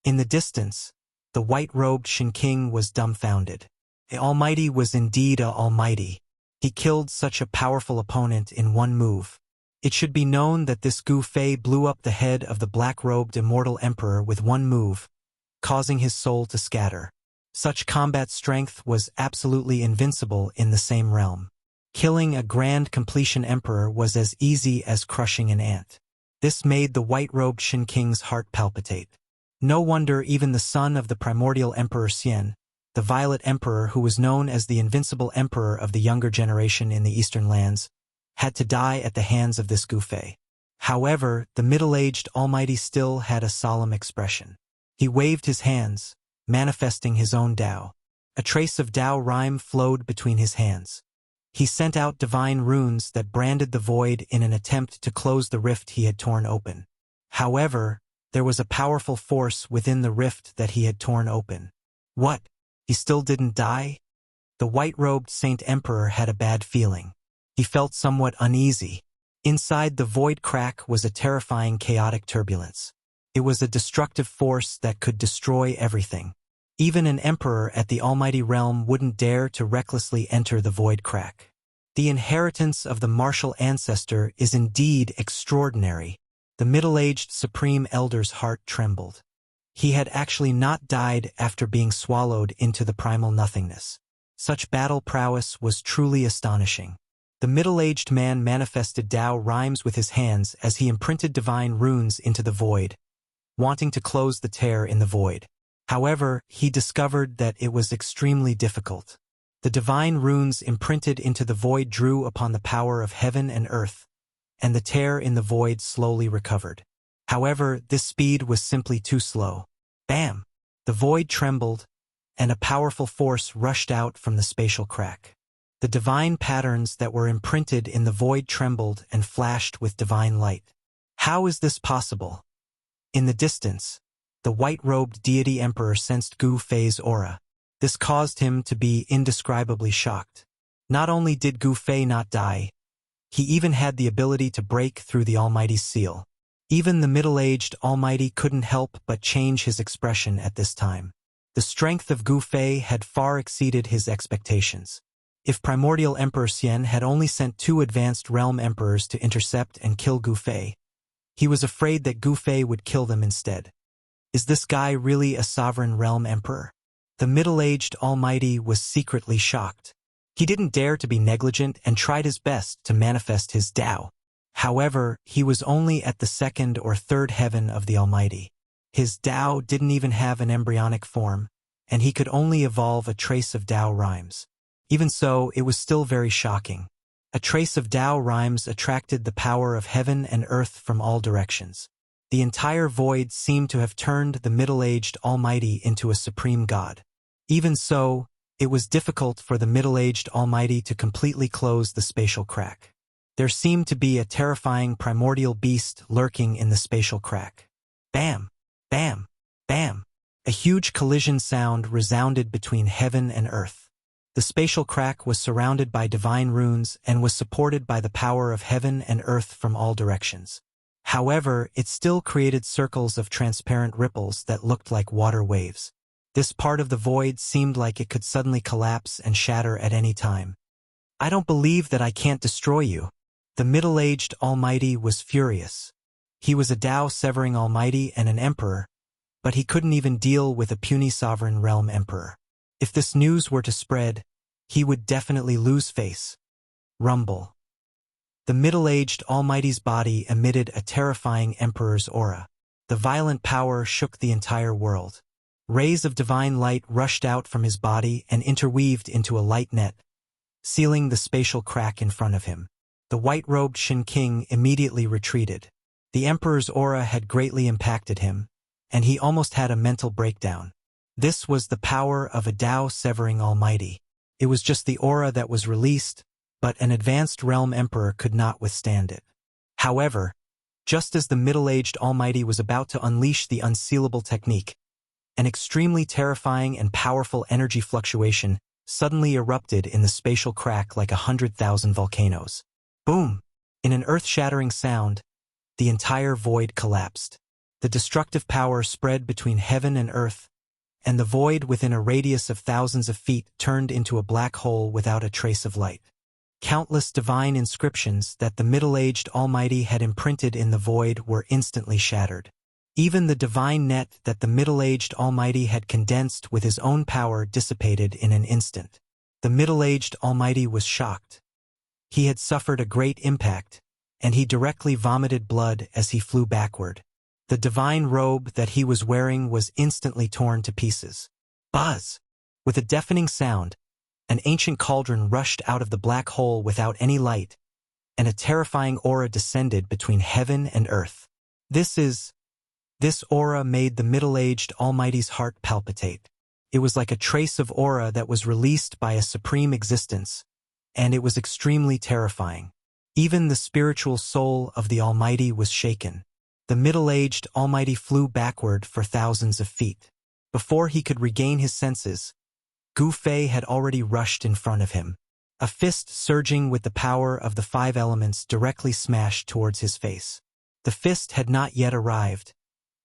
In the distance, the white-robed Shin King was dumbfounded. The Almighty was indeed a Almighty. He killed such a powerful opponent in one move. It should be known that this Gu Fei blew up the head of the black-robed Immortal Emperor with one move, causing his soul to scatter. Such combat strength was absolutely invincible in the same realm. Killing a Grand Completion Emperor was as easy as crushing an ant. This made the white-robed Shin King's heart palpitate. No wonder even the son of the primordial Emperor Xian, the Violet Emperor who was known as the invincible emperor of the younger generation in the eastern lands, had to die at the hands of this Gu Fei. However, the middle-aged Almighty still had a solemn expression. He waved his hands, manifesting his own Tao. A trace of Tao rhyme flowed between his hands. He sent out divine runes that branded the void in an attempt to close the rift he had torn open. However, there was a powerful force within the rift that he had torn open. What? He still didn't die? The white-robed Saint Emperor had a bad feeling. He felt somewhat uneasy. Inside the void crack was a terrifying chaotic turbulence. It was a destructive force that could destroy everything. Even an emperor at the Almighty Realm wouldn't dare to recklessly enter the void crack. The inheritance of the martial ancestor is indeed extraordinary. The middle-aged Supreme Elder's heart trembled. He had actually not died after being swallowed into the primal nothingness. Such battle prowess was truly astonishing. The middle-aged man manifested Tao rhymes with his hands as he imprinted divine runes into the void, wanting to close the tear in the void. However, he discovered that it was extremely difficult. The divine runes imprinted into the void drew upon the power of heaven and earth, and the tear in the void slowly recovered. However, this speed was simply too slow. Bam! The void trembled, and a powerful force rushed out from the spatial crack. The divine patterns that were imprinted in the void trembled and flashed with divine light. How is this possible? In the distance, the white-robed deity emperor sensed Gu Fei's aura. This caused him to be indescribably shocked. Not only did Gu Fei not die, he even had the ability to break through the Almighty's seal. Even the middle-aged Almighty couldn't help but change his expression at this time. The strength of Gu Fei had far exceeded his expectations. If primordial Emperor Xian had only sent 2 advanced realm emperors to intercept and kill Gu Fei, he was afraid that Gu Fei would kill them instead. Is this guy really a sovereign realm emperor? The middle-aged Almighty was secretly shocked. He didn't dare to be negligent and tried his best to manifest his Tao. However, he was only at the 2nd or 3rd heaven of the Almighty. His Tao didn't even have an embryonic form, and he could only evolve a trace of Tao rhymes. Even so, it was still very shocking. A trace of Tao rhymes attracted the power of heaven and earth from all directions. The entire void seemed to have turned the middle-aged Almighty into a supreme god. Even so, it was difficult for the middle-aged Almighty to completely close the spatial crack. There seemed to be a terrifying primordial beast lurking in the spatial crack. Bam! Bam! Bam! A huge collision sound resounded between heaven and earth. The spatial crack was surrounded by divine runes and was supported by the power of heaven and earth from all directions. However, it still created circles of transparent ripples that looked like water waves. This part of the void seemed like it could suddenly collapse and shatter at any time. I don't believe that I can't destroy you. The middle-aged Almighty was furious. He was a Tao-severing Almighty and an emperor, but he couldn't even deal with a puny sovereign realm emperor. If this news were to spread, he would definitely lose face. Rumble. The middle-aged Almighty's body emitted a terrifying emperor's aura. The violent power shook the entire world. Rays of divine light rushed out from his body and interweaved into a light net, sealing the spatial crack in front of him. The white-robed Shin King immediately retreated. The emperor's aura had greatly impacted him, and he almost had a mental breakdown. This was the power of a Tao-severing Almighty. It was just the aura that was released, but an advanced realm emperor could not withstand it. However, just as the middle-aged Almighty was about to unleash the unsealable technique, an extremely terrifying and powerful energy fluctuation suddenly erupted in the spatial crack like 100,000 volcanoes. Boom! In an earth-shattering sound, the entire void collapsed. The destructive power spread between heaven and earth, and the void within a radius of thousands of feet turned into a black hole without a trace of light. Countless divine inscriptions that the middle-aged Almighty had imprinted in the void were instantly shattered. Even the divine net that the middle-aged Almighty had condensed with his own power dissipated in an instant. The middle-aged Almighty was shocked. He had suffered a great impact, and he directly vomited blood as he flew backward. The divine robe that he was wearing was instantly torn to pieces. Buzz! With a deafening sound, an ancient cauldron rushed out of the black hole without any light, and a terrifying aura descended between heaven and earth. This aura made the middle-aged Almighty's heart palpitate. It was like a trace of aura that was released by a supreme existence, and it was extremely terrifying. Even the spiritual soul of the Almighty was shaken. The middle-aged Almighty flew backward for thousands of feet. Before he could regain his senses, Gu Fei had already rushed in front of him. A fist surging with the power of the 5 elements directly smashed towards his face. The fist had not yet arrived,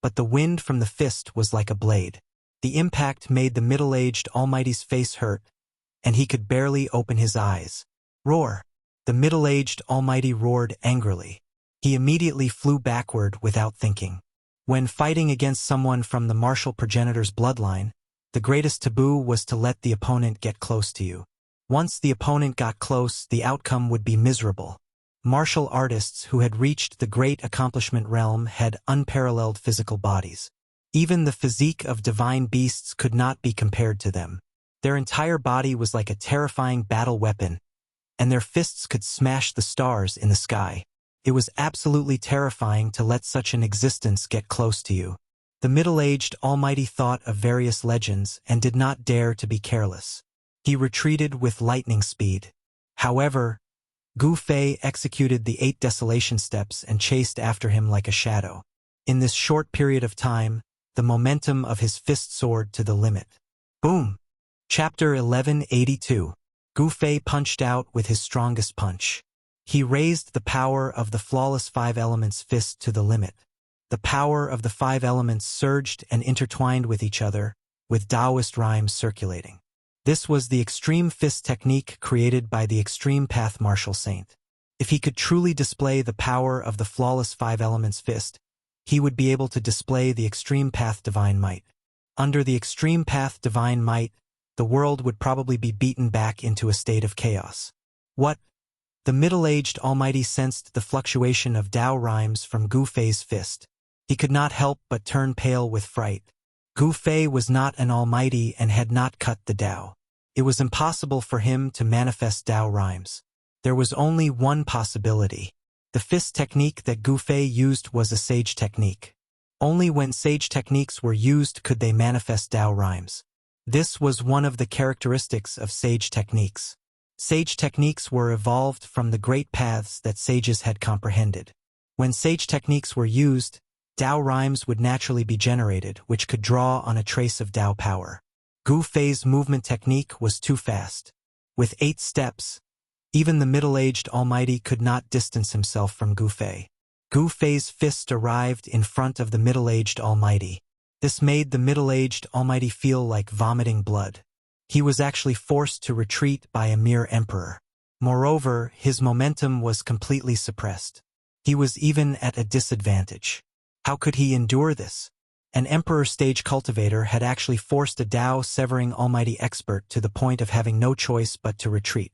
but the wind from the fist was like a blade. The impact made the middle-aged Almighty's face hurt, and he could barely open his eyes. Roar! The middle-aged Almighty roared angrily. He immediately flew backward without thinking. When fighting against someone from the martial progenitor's bloodline, the greatest taboo was to let the opponent get close to you. Once the opponent got close, the outcome would be miserable. Martial artists who had reached the great accomplishment realm had unparalleled physical bodies. Even the physique of divine beasts could not be compared to them. Their entire body was like a terrifying battle weapon, and their fists could smash the stars in the sky. It was absolutely terrifying to let such an existence get close to you. The middle-aged Almighty thought of various legends and did not dare to be careless. He retreated with lightning speed. However, Gu Fei executed the 8 desolation steps and chased after him like a shadow. In this short period of time, the momentum of his fist soared to the limit. Boom! Chapter 1182. Gu Fei punched out with his strongest punch. He raised the power of the flawless 5 elements fist to the limit. The power of the 5 elements surged and intertwined with each other, with Taoist rhymes circulating. This was the extreme fist technique created by the extreme path martial saint. If he could truly display the power of the flawless 5 elements fist, he would be able to display the extreme path divine might. Under the extreme path divine might, the world would probably be beaten back into a state of chaos. What? The middle-aged Almighty sensed the fluctuation of Tao rhymes from Gu Fei's fist. He could not help but turn pale with fright. Gu Fei was not an Almighty and had not cut the Tao. It was impossible for him to manifest Tao rhymes. There was only one possibility. The fist technique that Gu Fei used was a sage technique. Only when sage techniques were used could they manifest Tao rhymes. This was one of the characteristics of sage techniques. Sage techniques were evolved from the great paths that sages had comprehended. When sage techniques were used, Tao rhymes would naturally be generated, which could draw on a trace of Tao power. Gu Fei's movement technique was too fast. With 8 steps, even the middle-aged Almighty could not distance himself from Gu Fei. Gu Fei's fist arrived in front of the middle-aged Almighty. This made the middle-aged Almighty feel like vomiting blood. He was actually forced to retreat by a mere emperor. Moreover, his momentum was completely suppressed. He was even at a disadvantage. How could he endure this? An emperor stage cultivator had actually forced a Tao-severing Almighty expert to the point of having no choice but to retreat.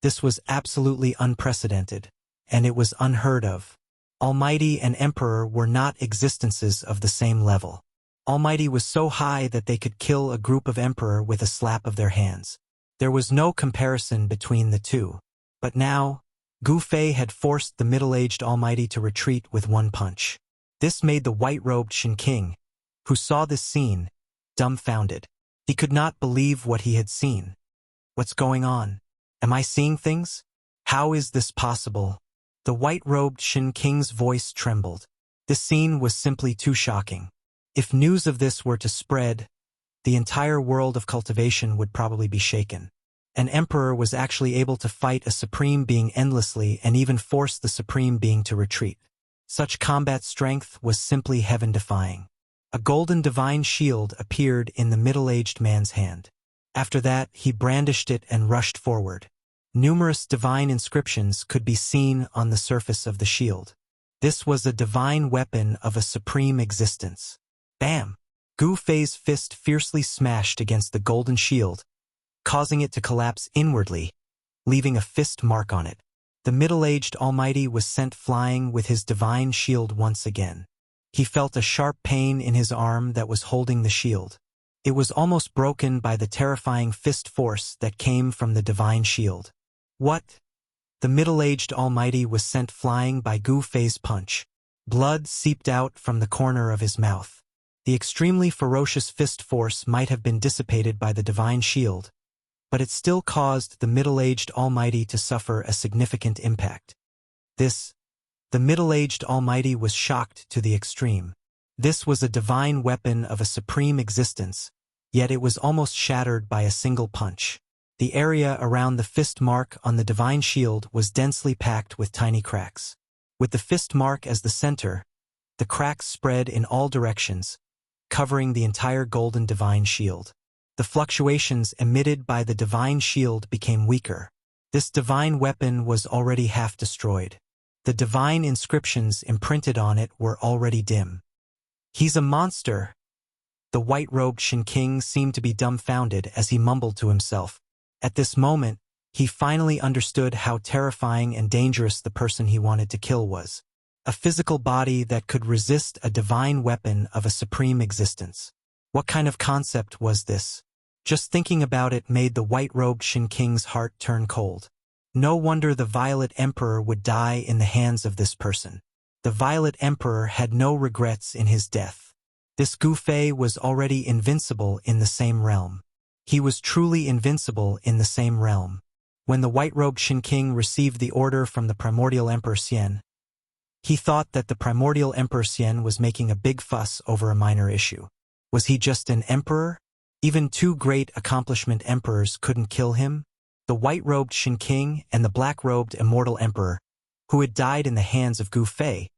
This was absolutely unprecedented, and it was unheard of. Almighty and Emperor were not existences of the same level. Almighty was so high that they could kill a group of Emperor with a slap of their hands. There was no comparison between the two. But now, Gu Fei had forced the middle-aged Almighty to retreat with one punch. This made the white-robed Shin King, who saw this scene, dumbfounded. He could not believe what he had seen. What's going on? Am I seeing things? How is this possible? The white-robed Shin King's voice trembled. This scene was simply too shocking. If news of this were to spread, the entire world of cultivation would probably be shaken. An emperor was actually able to fight a supreme being endlessly and even force the supreme being to retreat. Such combat strength was simply heaven-defying. A golden divine shield appeared in the middle-aged man's hand. After that, he brandished it and rushed forward. Numerous divine inscriptions could be seen on the surface of the shield. This was a divine weapon of a supreme existence. Bam! Gu Fei's fist fiercely smashed against the golden shield, causing it to collapse inwardly, leaving a fist mark on it. The middle-aged Almighty was sent flying with his divine shield once again. He felt a sharp pain in his arm that was holding the shield. It was almost broken by the terrifying fist force that came from the divine shield. What? The middle-aged Almighty was sent flying by Gu Fei's punch. Blood seeped out from the corner of his mouth. The extremely ferocious fist force might have been dissipated by the divine shield, but it still caused the middle-aged Almighty to suffer a significant impact. The middle-aged Almighty was shocked to the extreme. This was a divine weapon of a supreme existence, yet it was almost shattered by a single punch. The area around the fist mark on the divine shield was densely packed with tiny cracks. With the fist mark as the center, the cracks spread in all directions, covering the entire golden divine shield. The fluctuations emitted by the divine shield became weaker. This divine weapon was already half destroyed. The divine inscriptions imprinted on it were already dim. "He's a monster." The white-robed Shin King seemed to be dumbfounded as he mumbled to himself. At this moment, he finally understood how terrifying and dangerous the person he wanted to kill was. A physical body that could resist a divine weapon of a supreme existence. What kind of concept was this? Just thinking about it made the white-robed Shin King's heart turn cold. No wonder the Violet Emperor would die in the hands of this person. The Violet Emperor had no regrets in his death. This Gu Fei was already invincible in the same realm. He was truly invincible in the same realm. When the white-robed Shin King received the order from the primordial Emperor Xian, he thought that the primordial Emperor Xian was making a big fuss over a minor issue. Was he just an emperor? Even two great accomplishment emperors couldn't kill him? The white-robed Shin King and the black-robed Immortal Emperor, who had died in the hands of Gu Fei,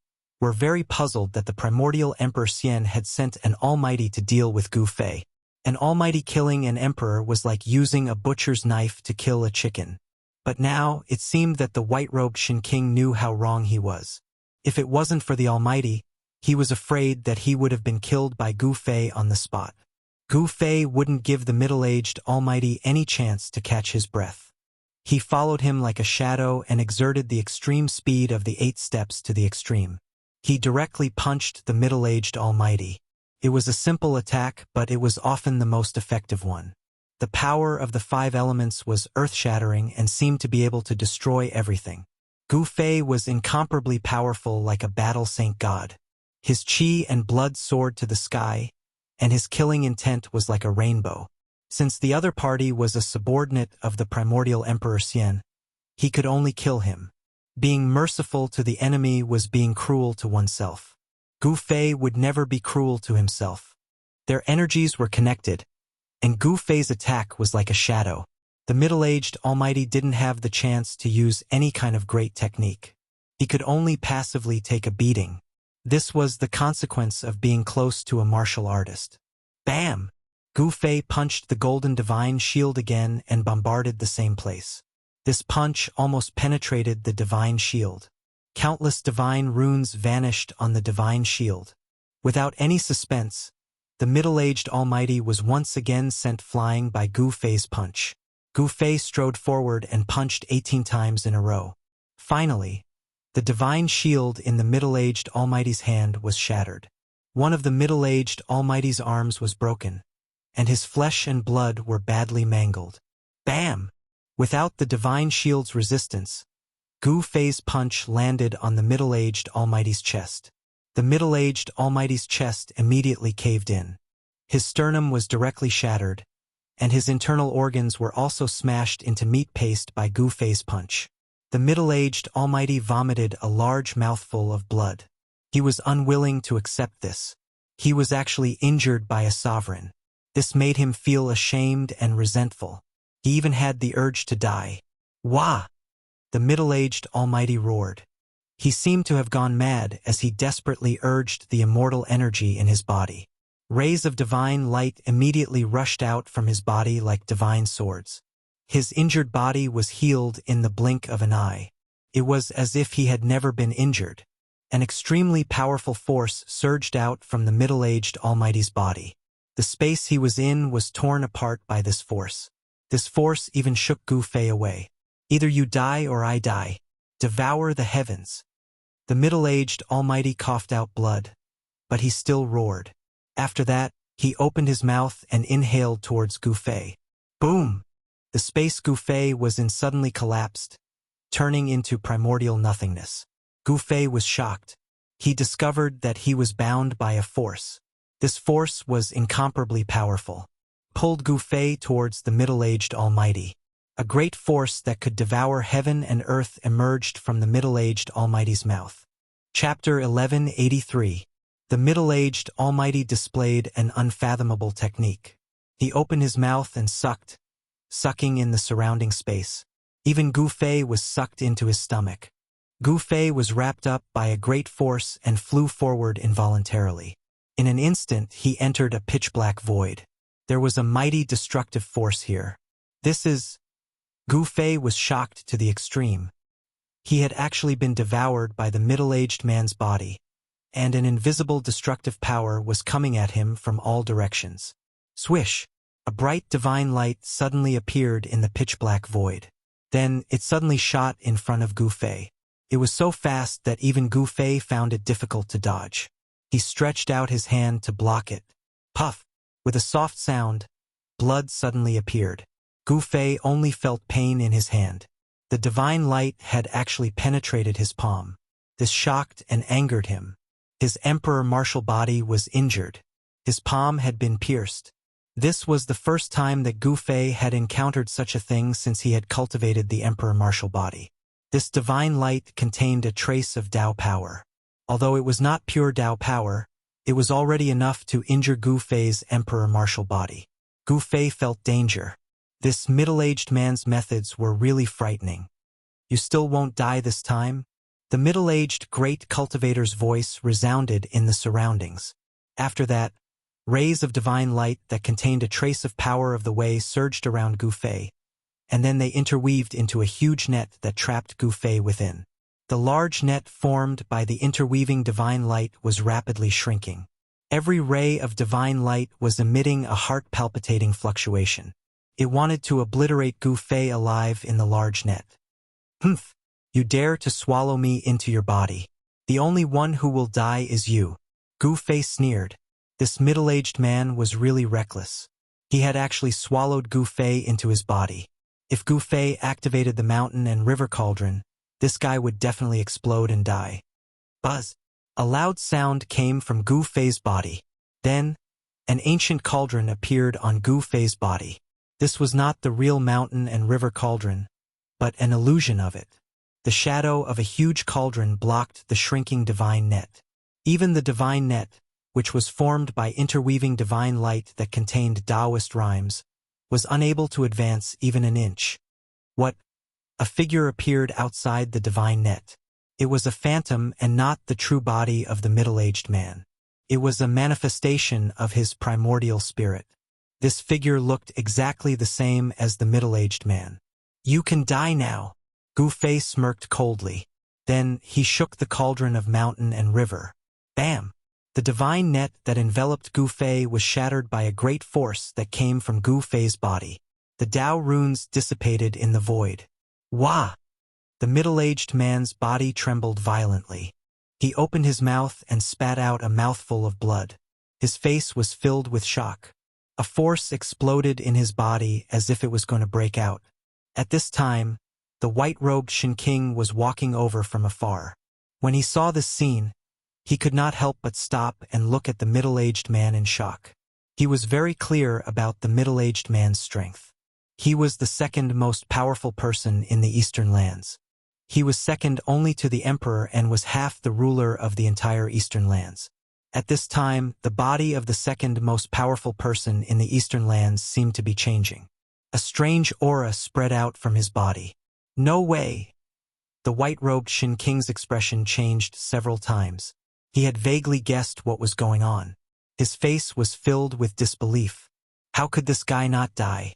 were very puzzled that the primordial Emperor Xian had sent an almighty to deal with Gu Fei. An almighty killing an emperor was like using a butcher's knife to kill a chicken. But now, it seemed that the white-robed Shin King knew how wrong he was. If it wasn't for the almighty, he was afraid that he would have been killed by Gu Fei on the spot. Gu Fei wouldn't give the middle-aged almighty any chance to catch his breath. He followed him like a shadow and exerted the extreme speed of the 8 steps to the extreme. He directly punched the middle-aged almighty. It was a simple attack, but it was often the most effective one. The power of the 5 elements was earth-shattering and seemed to be able to destroy everything. Gu Fei was incomparably powerful like a battle-saint god. His chi and blood soared to the sky, and his killing intent was like a rainbow. Since the other party was a subordinate of the primordial Emperor Xian, he could only kill him. Being merciful to the enemy was being cruel to oneself. Gu Fei would never be cruel to himself. Their energies were connected, and Gu Fei's attack was like a shadow. The middle-aged almighty didn't have the chance to use any kind of great technique. He could only passively take a beating. This was the consequence of being close to a martial artist. Bam! Gu Fei punched the golden divine shield again and bombarded the same place. This punch almost penetrated the divine shield. Countless divine runes vanished on the divine shield. Without any suspense, the middle-aged almighty was once again sent flying by Gu Fei's punch. Gu Fei strode forward and punched 18 times in a row. Finally, the divine shield in the middle-aged almighty's hand was shattered. One of the middle-aged almighty's arms was broken, and his flesh and blood were badly mangled. Bam! Without the divine shield's resistance, Gu Fei's punch landed on the middle-aged almighty's chest. The middle-aged almighty's chest immediately caved in. His sternum was directly shattered, and his internal organs were also smashed into meat paste by Gu Fei's punch. The middle-aged almighty vomited a large mouthful of blood. He was unwilling to accept this. He was actually injured by a sovereign. This made him feel ashamed and resentful. He even had the urge to die. Wah! The middle-aged Almighty roared. He seemed to have gone mad as he desperately urged the immortal energy in his body. Rays of divine light immediately rushed out from his body like divine swords. His injured body was healed in the blink of an eye. It was as if he had never been injured. An extremely powerful force surged out from the middle-aged Almighty's body. The space he was in was torn apart by this force. This force even shook Gu Fei away. Either you die or I die. Devour the heavens. The middle-aged Almighty coughed out blood, but he still roared. After that, he opened his mouth and inhaled towards Gu Fei. Boom! The space Gu Fei was in suddenly collapsed, turning into primordial nothingness. Gu Fei was shocked. He discovered that he was bound by a force. This force was incomparably powerful. Pulled Gu Fei towards the middle-aged Almighty. A great force that could devour heaven and earth emerged from the middle-aged Almighty's mouth. Chapter 1183. The middle-aged Almighty displayed an unfathomable technique. He opened his mouth and sucked, sucking in the surrounding space. Even Gu Fei was sucked into his stomach. Gu Fei was wrapped up by a great force and flew forward involuntarily. In an instant, he entered a pitch-black void. There was a mighty destructive force here. Gu Fei was shocked to the extreme. He had actually been devoured by the middle-aged man's body, and an invisible destructive power was coming at him from all directions. Swish! A bright divine light suddenly appeared in the pitch-black void. Then, it suddenly shot in front of Gu Fei. It was so fast that even Gu Fei found it difficult to dodge. He stretched out his hand to block it. Puff! With a soft sound, blood suddenly appeared. Gu Fei only felt pain in his hand. The divine light had actually penetrated his palm. This shocked and angered him. His emperor martial body was injured. His palm had been pierced. This was the first time that Gu Fei had encountered such a thing since he had cultivated the emperor martial body. This divine light contained a trace of Tao power. Although it was not pure Tao power, it was already enough to injure Gu Fei's emperor martial body. Gu Fei felt danger. This middle-aged man's methods were really frightening. You still won't die this time? The middle-aged great cultivator's voice resounded in the surroundings. After that, rays of divine light that contained a trace of power of the way surged around Gu Fei, and then they interweaved into a huge net that trapped Gu Fei within. The large net formed by the interweaving divine light was rapidly shrinking. Every ray of divine light was emitting a heart-palpitating fluctuation. It wanted to obliterate Gu Fei alive in the large net. Humph! You dare to swallow me into your body. The only one who will die is you. Gu Fei sneered. This middle-aged man was really reckless. He had actually swallowed Gu Fei into his body. If Gu Fei activated the mountain and river cauldron, this guy would definitely explode and die. Buzz! A loud sound came from Gu Fei's body. Then, an ancient cauldron appeared on Gu Fei's body. This was not the real mountain and river cauldron, but an illusion of it. The shadow of a huge cauldron blocked the shrinking divine net. Even the divine net, which was formed by interweaving divine light that contained Taoist rhymes, was unable to advance even an inch. What? A figure appeared outside the divine net. It was a phantom and not the true body of the middle-aged man. It was a manifestation of his primordial spirit. This figure looked exactly the same as the middle-aged man. You can die now. Gu Fei smirked coldly. Then he shook the cauldron of mountain and river. Bam! The divine net that enveloped Gu Fei was shattered by a great force that came from Gu Fei's body. The Tao runes dissipated in the void. Wah! The middle-aged man's body trembled violently. He opened his mouth and spat out a mouthful of blood. His face was filled with shock. A force exploded in his body as if it was going to break out. At this time, the white-robed Shin King was walking over from afar. When he saw this scene, he could not help but stop and look at the middle-aged man in shock. He was very clear about the middle-aged man's strength. He was the second most powerful person in the Eastern lands. He was second only to the emperor and was half the ruler of the entire Eastern lands. At this time, the body of the second most powerful person in the Eastern lands seemed to be changing. A strange aura spread out from his body. No way! The white-robed Shin King's expression changed several times. He had vaguely guessed what was going on. His face was filled with disbelief. How could this guy not die?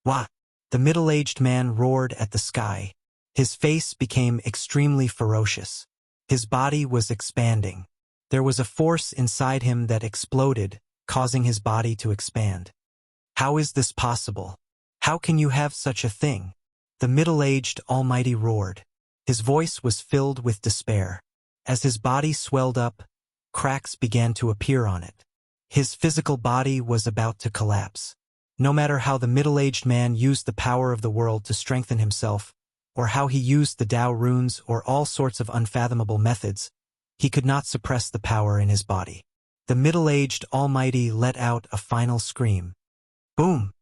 What? The middle-aged man roared at the sky. His face became extremely ferocious. His body was expanding. There was a force inside him that exploded, causing his body to expand. How is this possible? How can you have such a thing? The middle-aged Almighty roared. His voice was filled with despair. As his body swelled up, cracks began to appear on it. His physical body was about to collapse. No matter how the middle-aged man used the power of the world to strengthen himself, or how he used the Tao runes or all sorts of unfathomable methods, he could not suppress the power in his body. The middle-aged Almighty let out a final scream. Boom!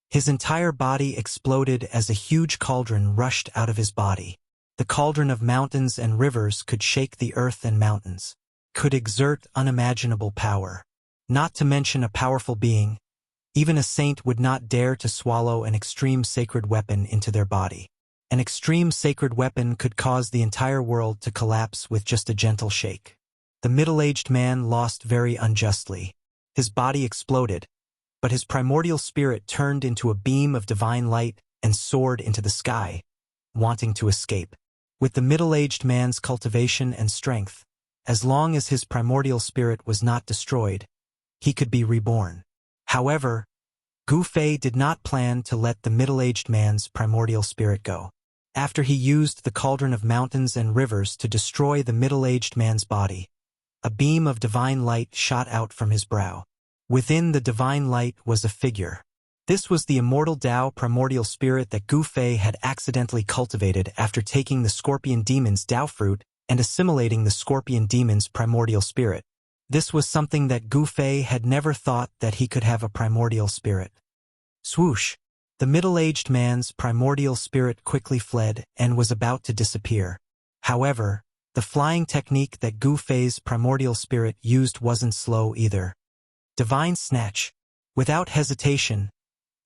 His entire body exploded as a huge cauldron rushed out of his body. The cauldron of mountains and rivers could shake the earth and mountains, could exert unimaginable power. Not to mention a powerful being, even a saint would not dare to swallow an extreme sacred weapon into their body. An extreme sacred weapon could cause the entire world to collapse with just a gentle shake. The middle-aged man lost very unjustly. His body exploded, but his primordial spirit turned into a beam of divine light and soared into the sky, wanting to escape. With the middle-aged man's cultivation and strength, as long as his primordial spirit was not destroyed, he could be reborn. However, Gu Fei did not plan to let the middle-aged man's primordial spirit go. After he used the cauldron of mountains and rivers to destroy the middle-aged man's body, a beam of divine light shot out from his brow. Within the divine light was a figure. This was the immortal Tao primordial spirit that Gu Fei had accidentally cultivated after taking the scorpion demon's Tao fruit and assimilating the scorpion demon's primordial spirit. This was something that Gu Fei had never thought that he could have a primordial spirit. Swoosh! The middle-aged man's primordial spirit quickly fled and was about to disappear. However, the flying technique that Gu Fei's primordial spirit used wasn't slow either. Divine Snatch. Without hesitation,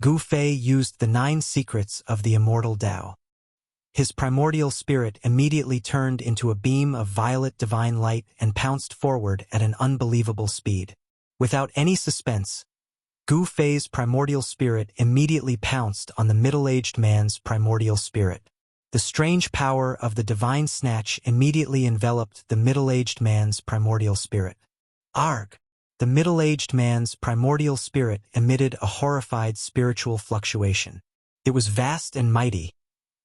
Gu Fei used the 9 secrets of the immortal Tao. His primordial spirit immediately turned into a beam of violet divine light and pounced forward at an unbelievable speed. Without any suspense, Gu Fei's primordial spirit immediately pounced on the middle-aged man's primordial spirit. The strange power of the divine snatch immediately enveloped the middle-aged man's primordial spirit. Arg! The middle-aged man's primordial spirit emitted a horrified spiritual fluctuation. It was vast and mighty,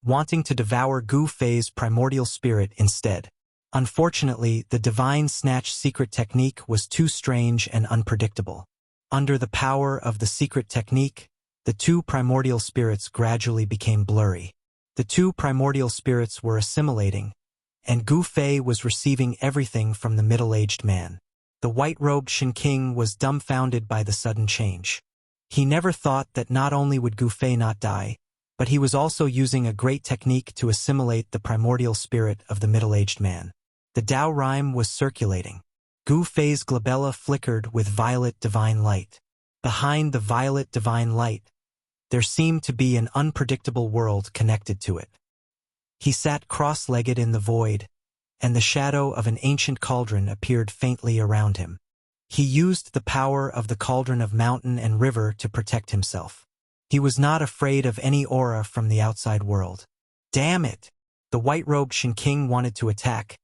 wanting to devour Gu Fei's primordial spirit instead. Unfortunately, the divine snatch secret technique was too strange and unpredictable. Under the power of the secret technique, the 2 primordial spirits gradually became blurry. The 2 primordial spirits were assimilating, and Gu Fei was receiving everything from the middle-aged man. The white-robed Shin King was dumbfounded by the sudden change. He never thought that not only would Gu Fei not die, but he was also using a great technique to assimilate the primordial spirit of the middle-aged man. The Tao rhyme was circulating. Gu Fei's glabella flickered with violet divine light. Behind the violet divine light, there seemed to be an unpredictable world connected to it. He sat cross-legged in the void, and the shadow of an ancient cauldron appeared faintly around him. He used the power of the cauldron of mountain and river to protect himself. He was not afraid of any aura from the outside world. Damn it! The white-robed Shin King wanted to attack,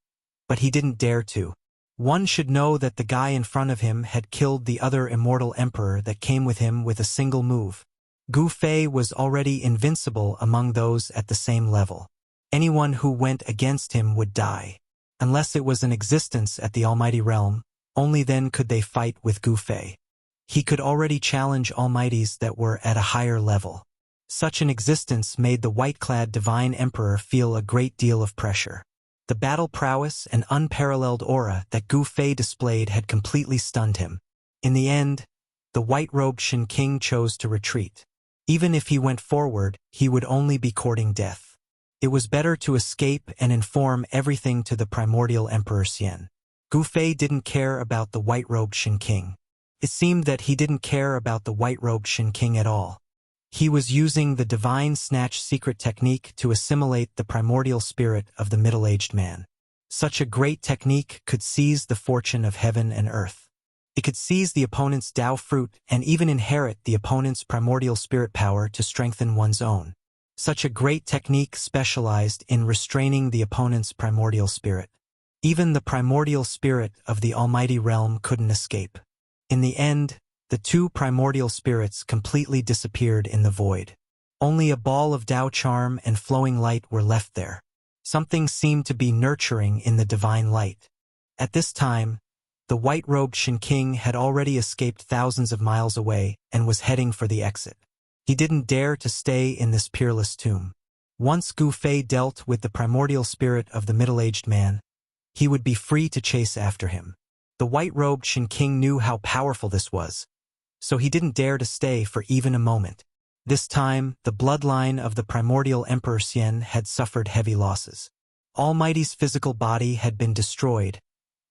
but he didn't dare to. One should know that the guy in front of him had killed the other immortal emperor that came with him with a single move. Gu Fei was already invincible among those at the same level. Anyone who went against him would die. Unless it was an existence at the Almighty Realm, only then could they fight with Gu Fei. He could already challenge Almighties that were at a higher level. Such an existence made the white-clad Divine Emperor feel a great deal of pressure. The battle prowess and unparalleled aura that Gu Fei displayed had completely stunned him. In the end, the white-robed Shin King chose to retreat. Even if he went forward, he would only be courting death. It was better to escape and inform everything to the primordial Emperor Xian. Gu Fei didn't care about the white-robed Shin King. It seemed that he didn't care about the white-robed Shin King at all. He was using the divine snatch secret technique to assimilate the primordial spirit of the middle-aged man. Such a great technique could seize the fortune of heaven and earth. It could seize the opponent's Tao fruit and even inherit the opponent's primordial spirit power to strengthen one's own. Such a great technique specialized in restraining the opponent's primordial spirit. Even the primordial spirit of the almighty realm couldn't escape. In the end, the two primordial spirits completely disappeared in the void. Only a ball of Tao charm and flowing light were left there. Something seemed to be nurturing in the divine light. At this time, the white-robed Shin King had already escaped thousands of miles away and was heading for the exit. He didn't dare to stay in this peerless tomb. Once Gu Fei dealt with the primordial spirit of the middle-aged man, he would be free to chase after him. The white-robed Shin King knew how powerful this was, so he didn't dare to stay for even a moment. This time, the bloodline of the primordial Emperor Xian had suffered heavy losses. Almighty's physical body had been destroyed,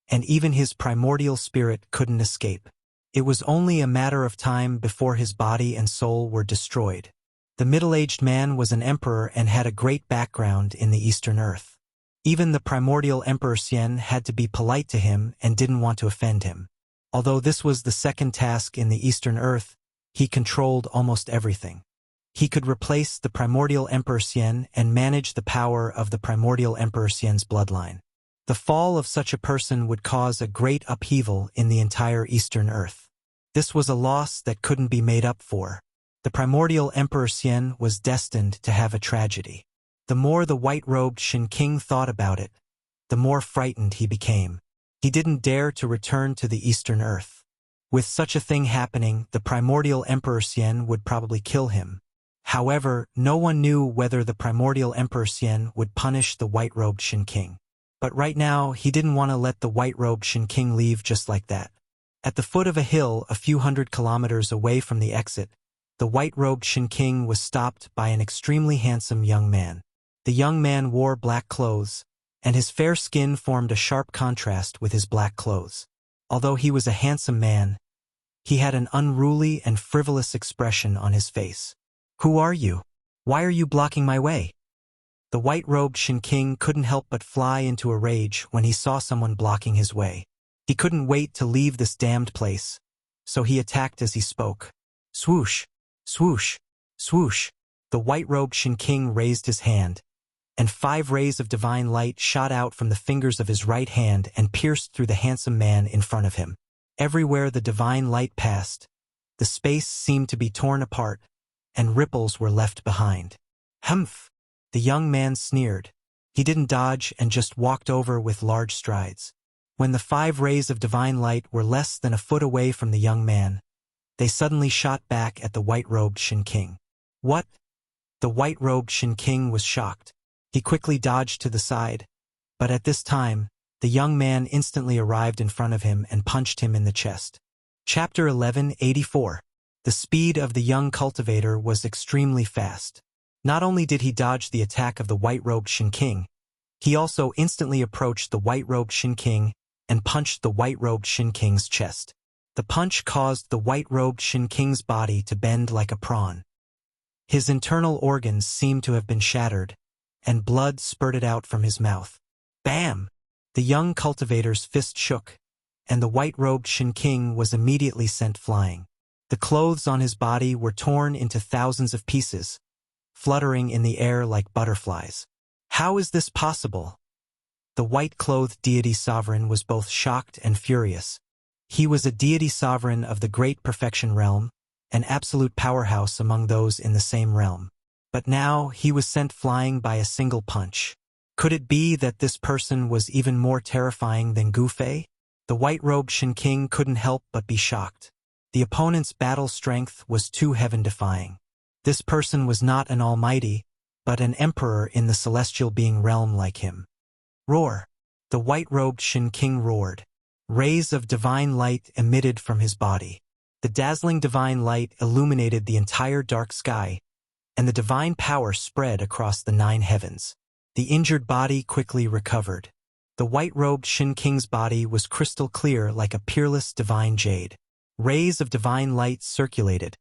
and even his primordial spirit couldn't escape. It was only a matter of time before his body and soul were destroyed. The middle-aged man was an emperor and had a great background in the Eastern Earth. Even the primordial Emperor Xian had to be polite to him and didn't want to offend him. Although this was the second task in the Eastern Earth, he controlled almost everything. He could replace the primordial Emperor Xian and manage the power of the primordial Emperor Xian's bloodline. The fall of such a person would cause a great upheaval in the entire Eastern Earth. This was a loss that couldn't be made up for. The primordial Emperor Xian was destined to have a tragedy. The more the white-robed Shin King thought about it, the more frightened he became. He didn't dare to return to the Eastern Earth. With such a thing happening, the primordial Emperor Xian would probably kill him. However, no one knew whether the primordial Emperor Xian would punish the white-robed Shin King. But right now, he didn't want to let the white-robed Shin King leave just like that. At the foot of a hill a few hundred kilometers away from the exit, the white-robed Shin King was stopped by an extremely handsome young man. The young man wore black clothes, and his fair skin formed a sharp contrast with his black clothes. Although he was a handsome man, he had an unruly and frivolous expression on his face. "Who are you? Why are you blocking my way?" The white-robed Shin King couldn't help but fly into a rage when he saw someone blocking his way. He couldn't wait to leave this damned place, so he attacked as he spoke. Swoosh, swoosh, swoosh. The white-robed Shin King raised his hand, and 5 rays of divine light shot out from the fingers of his right hand and pierced through the handsome man in front of him. Everywhere the divine light passed, the space seemed to be torn apart, and ripples were left behind. Humph! The young man sneered. He didn't dodge and just walked over with large strides. When the 5 rays of divine light were less than a foot away from the young man, they suddenly shot back at the white-robed Shin King. What? The white-robed Shin King was shocked. He quickly dodged to the side, but at this time, the young man instantly arrived in front of him and punched him in the chest. Chapter 1184. The speed of the young cultivator was extremely fast. Not only did he dodge the attack of the white-robed Shin King, he also instantly approached the white-robed Shin King and punched the white-robed Shin King's chest. The punch caused the white-robed Shin King's body to bend like a prawn. His internal organs seemed to have been shattered, and blood spurted out from his mouth. Bam! The young cultivator's fist shook, and the white-robed Shin King was immediately sent flying. The clothes on his body were torn into thousands of pieces, fluttering in the air like butterflies. How is this possible? The white-clothed deity sovereign was both shocked and furious. He was a deity sovereign of the Great Perfection Realm, an absolute powerhouse among those in the same realm. But now he was sent flying by a single punch. Could it be that this person was even more terrifying than Gu Fei? The white-robed Shin King couldn't help but be shocked. The opponent's battle strength was too heaven-defying. This person was not an almighty, but an emperor in the celestial being realm like him. Roar! The white-robed Shin King roared. Rays of divine light emitted from his body. The dazzling divine light illuminated the entire dark sky, and the divine power spread across the 9 heavens. The injured body quickly recovered. The white-robed Shin King's body was crystal clear like a peerless divine jade. Rays of divine light circulated,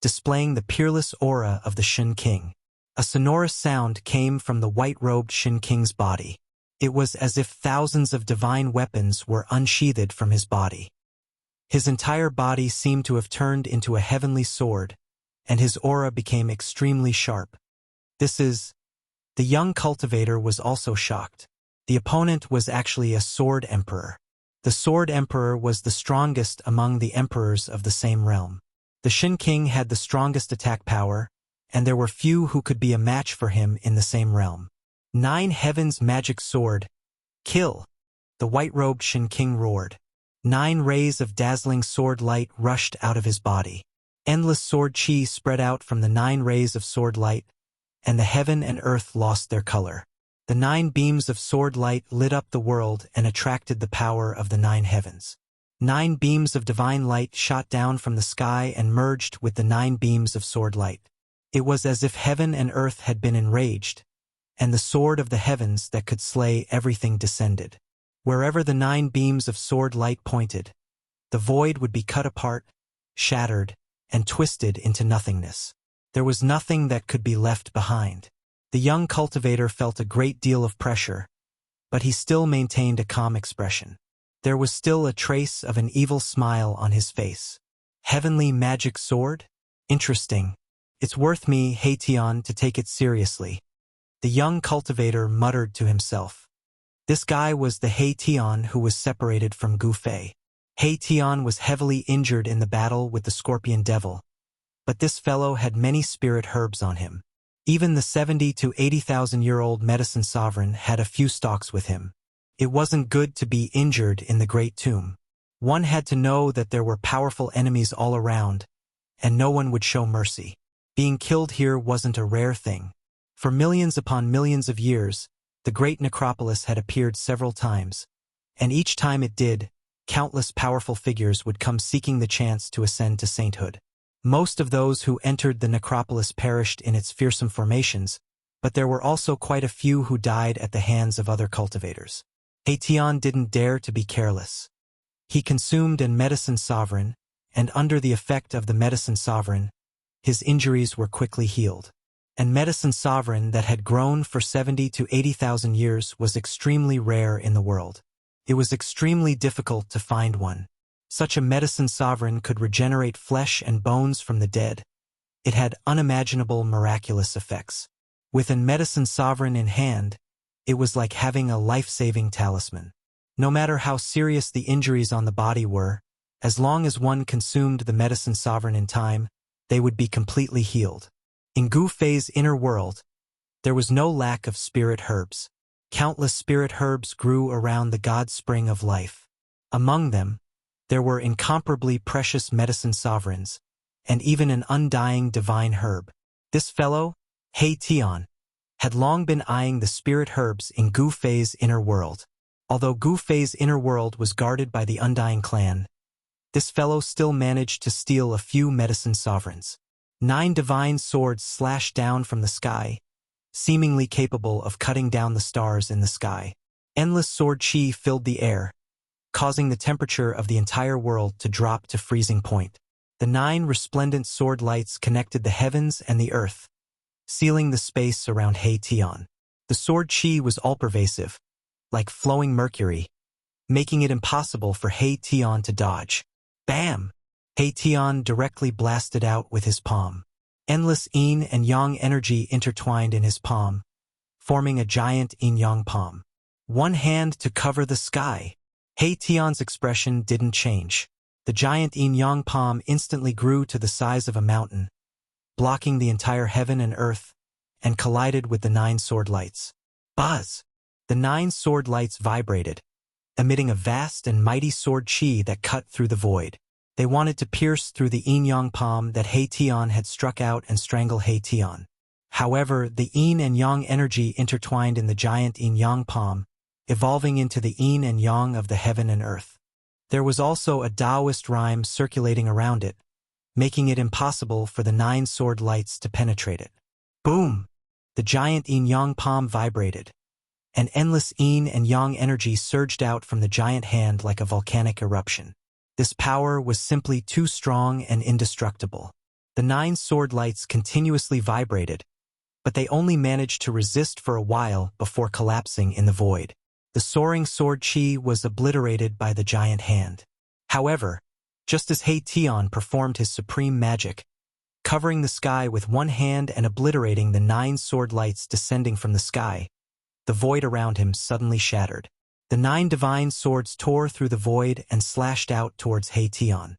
displaying the peerless aura of the Shin King. A sonorous sound came from the white-robed Shin King's body. It was as if thousands of divine weapons were unsheathed from his body. His entire body seemed to have turned into a heavenly sword, and his aura became extremely sharp. The young cultivator was also shocked. The opponent was actually a sword emperor. The sword emperor was the strongest among the emperors of the same realm. The Shin King had the strongest attack power, and there were few who could be a match for him in the same realm. 9 Heaven's magic sword. Kill! The white-robed Shin King roared. 9 rays of dazzling sword light rushed out of his body. Endless sword chi spread out from the 9 rays of sword light, and the heaven and earth lost their color. The 9 beams of sword light lit up the world and attracted the power of the 9 heavens. 9 beams of divine light shot down from the sky and merged with the 9 beams of sword light. It was as if heaven and earth had been enraged, and the sword of the heavens that could slay everything descended. Wherever the 9 beams of sword light pointed, the void would be cut apart, shattered, and twisted into nothingness. There was nothing that could be left behind. The young cultivator felt a great deal of pressure, but he still maintained a calm expression. There was still a trace of an evil smile on his face. Heavenly magic sword? Interesting. It's worth me, Haitian, to take it seriously. The young cultivator muttered to himself. This guy was the Haitian who was separated from Gu Fei. Haitian was heavily injured in the battle with the Scorpion Devil, but this fellow had many spirit herbs on him. Even the 70 to 80,000-year-old medicine sovereign had a few stocks with him. It wasn't good to be injured in the Great Tomb. One had to know that there were powerful enemies all around, and no one would show mercy. Being killed here wasn't a rare thing. For millions upon millions of years, the great necropolis had appeared several times, and each time it did, countless powerful figures would come seeking the chance to ascend to sainthood. Most of those who entered the necropolis perished in its fearsome formations, but there were also quite a few who died at the hands of other cultivators. Haitian didn't dare to be careless. He consumed a medicine sovereign, and under the effect of the medicine sovereign, his injuries were quickly healed. And medicine sovereign that had grown for 70 to 80,000 years was extremely rare in the world. It was extremely difficult to find one. Such a medicine sovereign could regenerate flesh and bones from the dead. It had unimaginable miraculous effects. With a medicine sovereign in hand, it was like having a life-saving talisman. No matter how serious the injuries on the body were, as long as one consumed the medicine sovereign in time, they would be completely healed. In Gu Fei's inner world, there was no lack of spirit herbs. Countless spirit herbs grew around the god spring of life. Among them, there were incomparably precious medicine sovereigns, and even an undying divine herb. This fellow, Haitian, had long been eyeing the spirit herbs in Gu Fei's inner world. Although Gu Fei's inner world was guarded by the Undying clan, this fellow still managed to steal a few medicine sovereigns. 9 divine swords slashed down from the sky, seemingly capable of cutting down the stars in the sky. Endless sword chi filled the air, causing the temperature of the entire world to drop to freezing point. The 9 resplendent sword lights connected the heavens and the earth, sealing the space around Haitian. The sword chi was all-pervasive, like flowing mercury, making it impossible for Haitian to dodge. Bam! Haitian directly blasted out with his palm. Endless yin and yang energy intertwined in his palm, forming a giant yin-yang palm. One hand to cover the sky. Haitian's expression didn't change. The giant yin-yang palm instantly grew to the size of a mountain, blocking the entire heaven and earth, and collided with the 9 sword lights. Buzz! The 9 sword lights vibrated, emitting a vast and mighty sword chi that cut through the void. They wanted to pierce through the yin-yang palm that Haitian had struck out and strangle Haitian. However, the yin and yang energy intertwined in the giant yin-yang palm, evolving into the yin and yang of the heaven and earth. There was also a Taoist rhyme circulating around it, making it impossible for the 9 sword lights to penetrate it. Boom! The giant yin-yang palm vibrated. An endless yin and yang energy surged out from the giant hand like a volcanic eruption. This power was simply too strong and indestructible. The 9 sword lights continuously vibrated, but they only managed to resist for a while before collapsing in the void. The soaring sword chi was obliterated by the giant hand. However, just as He-Tion performed his supreme magic, covering the sky with one hand and obliterating the 9 sword lights descending from the sky, the void around him suddenly shattered. The 9 divine swords tore through the void and slashed out towards He-Tion.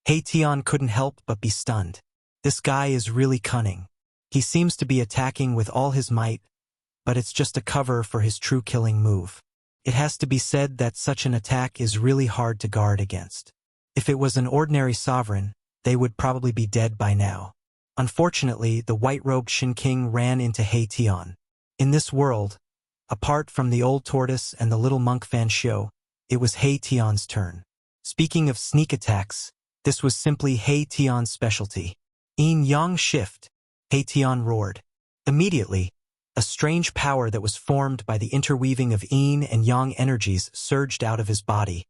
He-Tion couldn't help but be stunned. This guy is really cunning. He seems to be attacking with all his might, but it's just a cover for his true killing move. It has to be said that such an attack is really hard to guard against. If it was an ordinary sovereign, they would probably be dead by now. Unfortunately, the white-robed Shin King ran into He-Tion. In this world, apart from the old tortoise and the little monk Fan Xiu, it was He-Tion's turn. Speaking of sneak attacks, this was simply He-Tion's specialty. Yin-yang shift, He-Tion roared. Immediately, a strange power that was formed by the interweaving of yin and yang energies surged out of his body,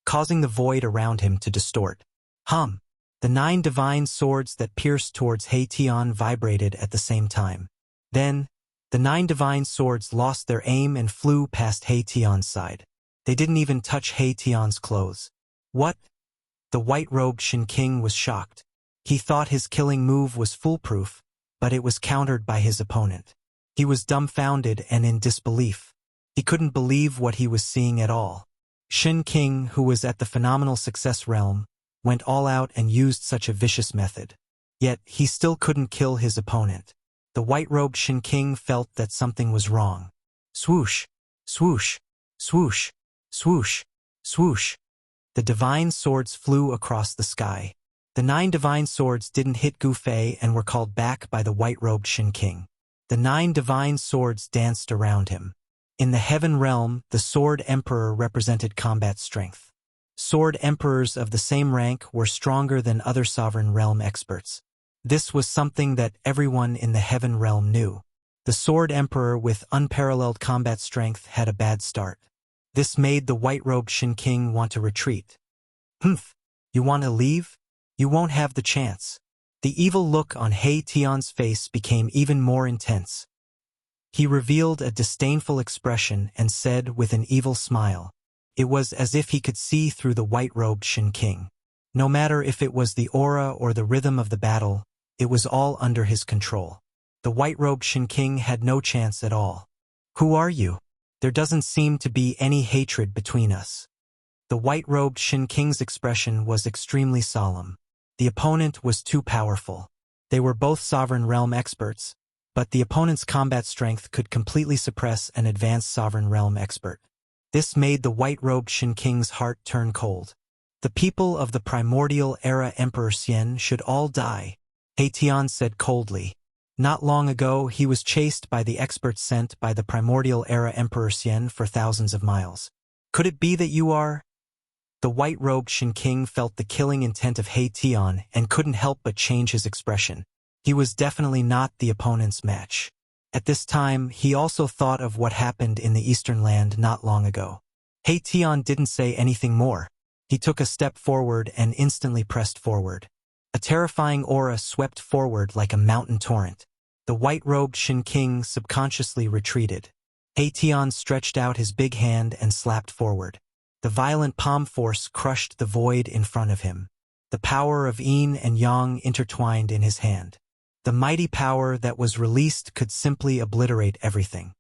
causing the void around him to distort. The 9 divine swords that pierced towards He-Tion vibrated at the same time. Then, the 9 divine swords lost their aim and flew past He-Tion's side. They didn't even touch He-Tion's clothes. What? The white-robed Shin King was shocked. He thought his killing move was foolproof, but it was countered by his opponent. He was dumbfounded and in disbelief. He couldn't believe what he was seeing at all. Shin King, who was at the phenomenal success realm, went all out and used such a vicious method. Yet, he still couldn't kill his opponent. The white-robed Shin King felt that something was wrong. Swoosh, swoosh, swoosh, swoosh, swoosh. The divine swords flew across the sky. The 9 divine swords didn't hit Gu Fei and were called back by the white-robed Shin King. The 9 divine swords danced around him. In the heaven realm, the Sword Emperor represented combat strength. Sword Emperors of the same rank were stronger than other sovereign realm experts. This was something that everyone in the heaven realm knew. The Sword Emperor with unparalleled combat strength had a bad start. This made the white-robed Shin King want to retreat. You want to leave? You won't have the chance. The evil look on He-Tion's face became even more intense. He revealed a disdainful expression and said with an evil smile. It was as if he could see through the white-robed Shin King. No matter if it was the aura or the rhythm of the battle, it was all under his control. The white-robed Shin King had no chance at all. Who are you? There doesn't seem to be any hatred between us. The white-robed Shin King's expression was extremely solemn. The opponent was too powerful. They were both sovereign realm experts, but the opponent's combat strength could completely suppress an advanced sovereign realm expert. This made the white-robed Shin King's heart turn cold. The people of the primordial era Emperor Xian should all die, He-Tion said coldly. Not long ago, he was chased by the experts sent by the primordial era Emperor Xian for thousands of miles. Could it be that you are? The white-robed Shin King felt the killing intent of He-Tion and couldn't help but change his expression. He was definitely not the opponent's match. At this time, he also thought of what happened in the Eastern Land not long ago. He-Tion didn't say anything more. He took a step forward and instantly pressed forward. A terrifying aura swept forward like a mountain torrent. The white-robed Shin King subconsciously retreated. He-Tion stretched out his big hand and slapped forward. The violent palm force crushed the void in front of him. The power of yin and yang intertwined in his hand. The mighty power that was released could simply obliterate everything.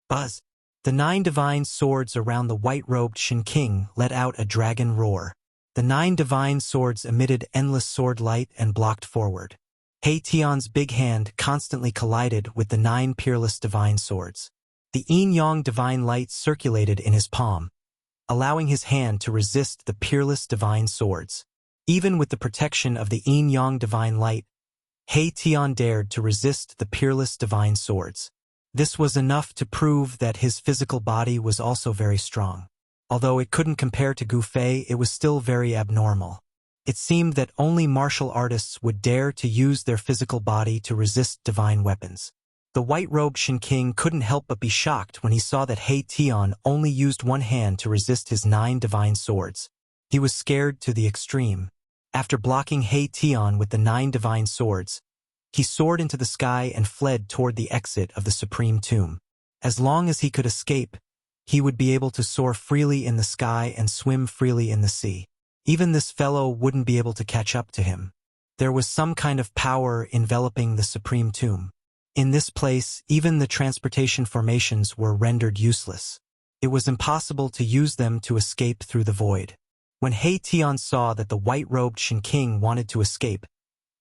Buzz! The 9 divine swords around the white-robed Shin King let out a dragon roar. The 9 divine swords emitted endless sword light and blocked forward. He-Tion's big hand constantly collided with the 9 peerless divine swords. The yin-yang divine light circulated in his palm, allowing his hand to resist the peerless divine swords. Even with the protection of the yin-yang divine light, He-Tion dared to resist the peerless divine swords. This was enough to prove that his physical body was also very strong. Although it couldn't compare to Gu Fei, it was still very abnormal. It seemed that only martial artists would dare to use their physical body to resist divine weapons. The white-robed Shin King couldn't help but be shocked when he saw that He-Tion only used one hand to resist his 9 divine swords. He was scared to the extreme. After blocking He Tian with the 9 divine swords, he soared into the sky and fled toward the exit of the Supreme Tomb. As long as he could escape, he would be able to soar freely in the sky and swim freely in the sea. Even this fellow wouldn't be able to catch up to him. There was some kind of power enveloping the Supreme Tomb. In this place, even the transportation formations were rendered useless. It was impossible to use them to escape through the void. When He Tian saw that the white-robed Shen King wanted to escape,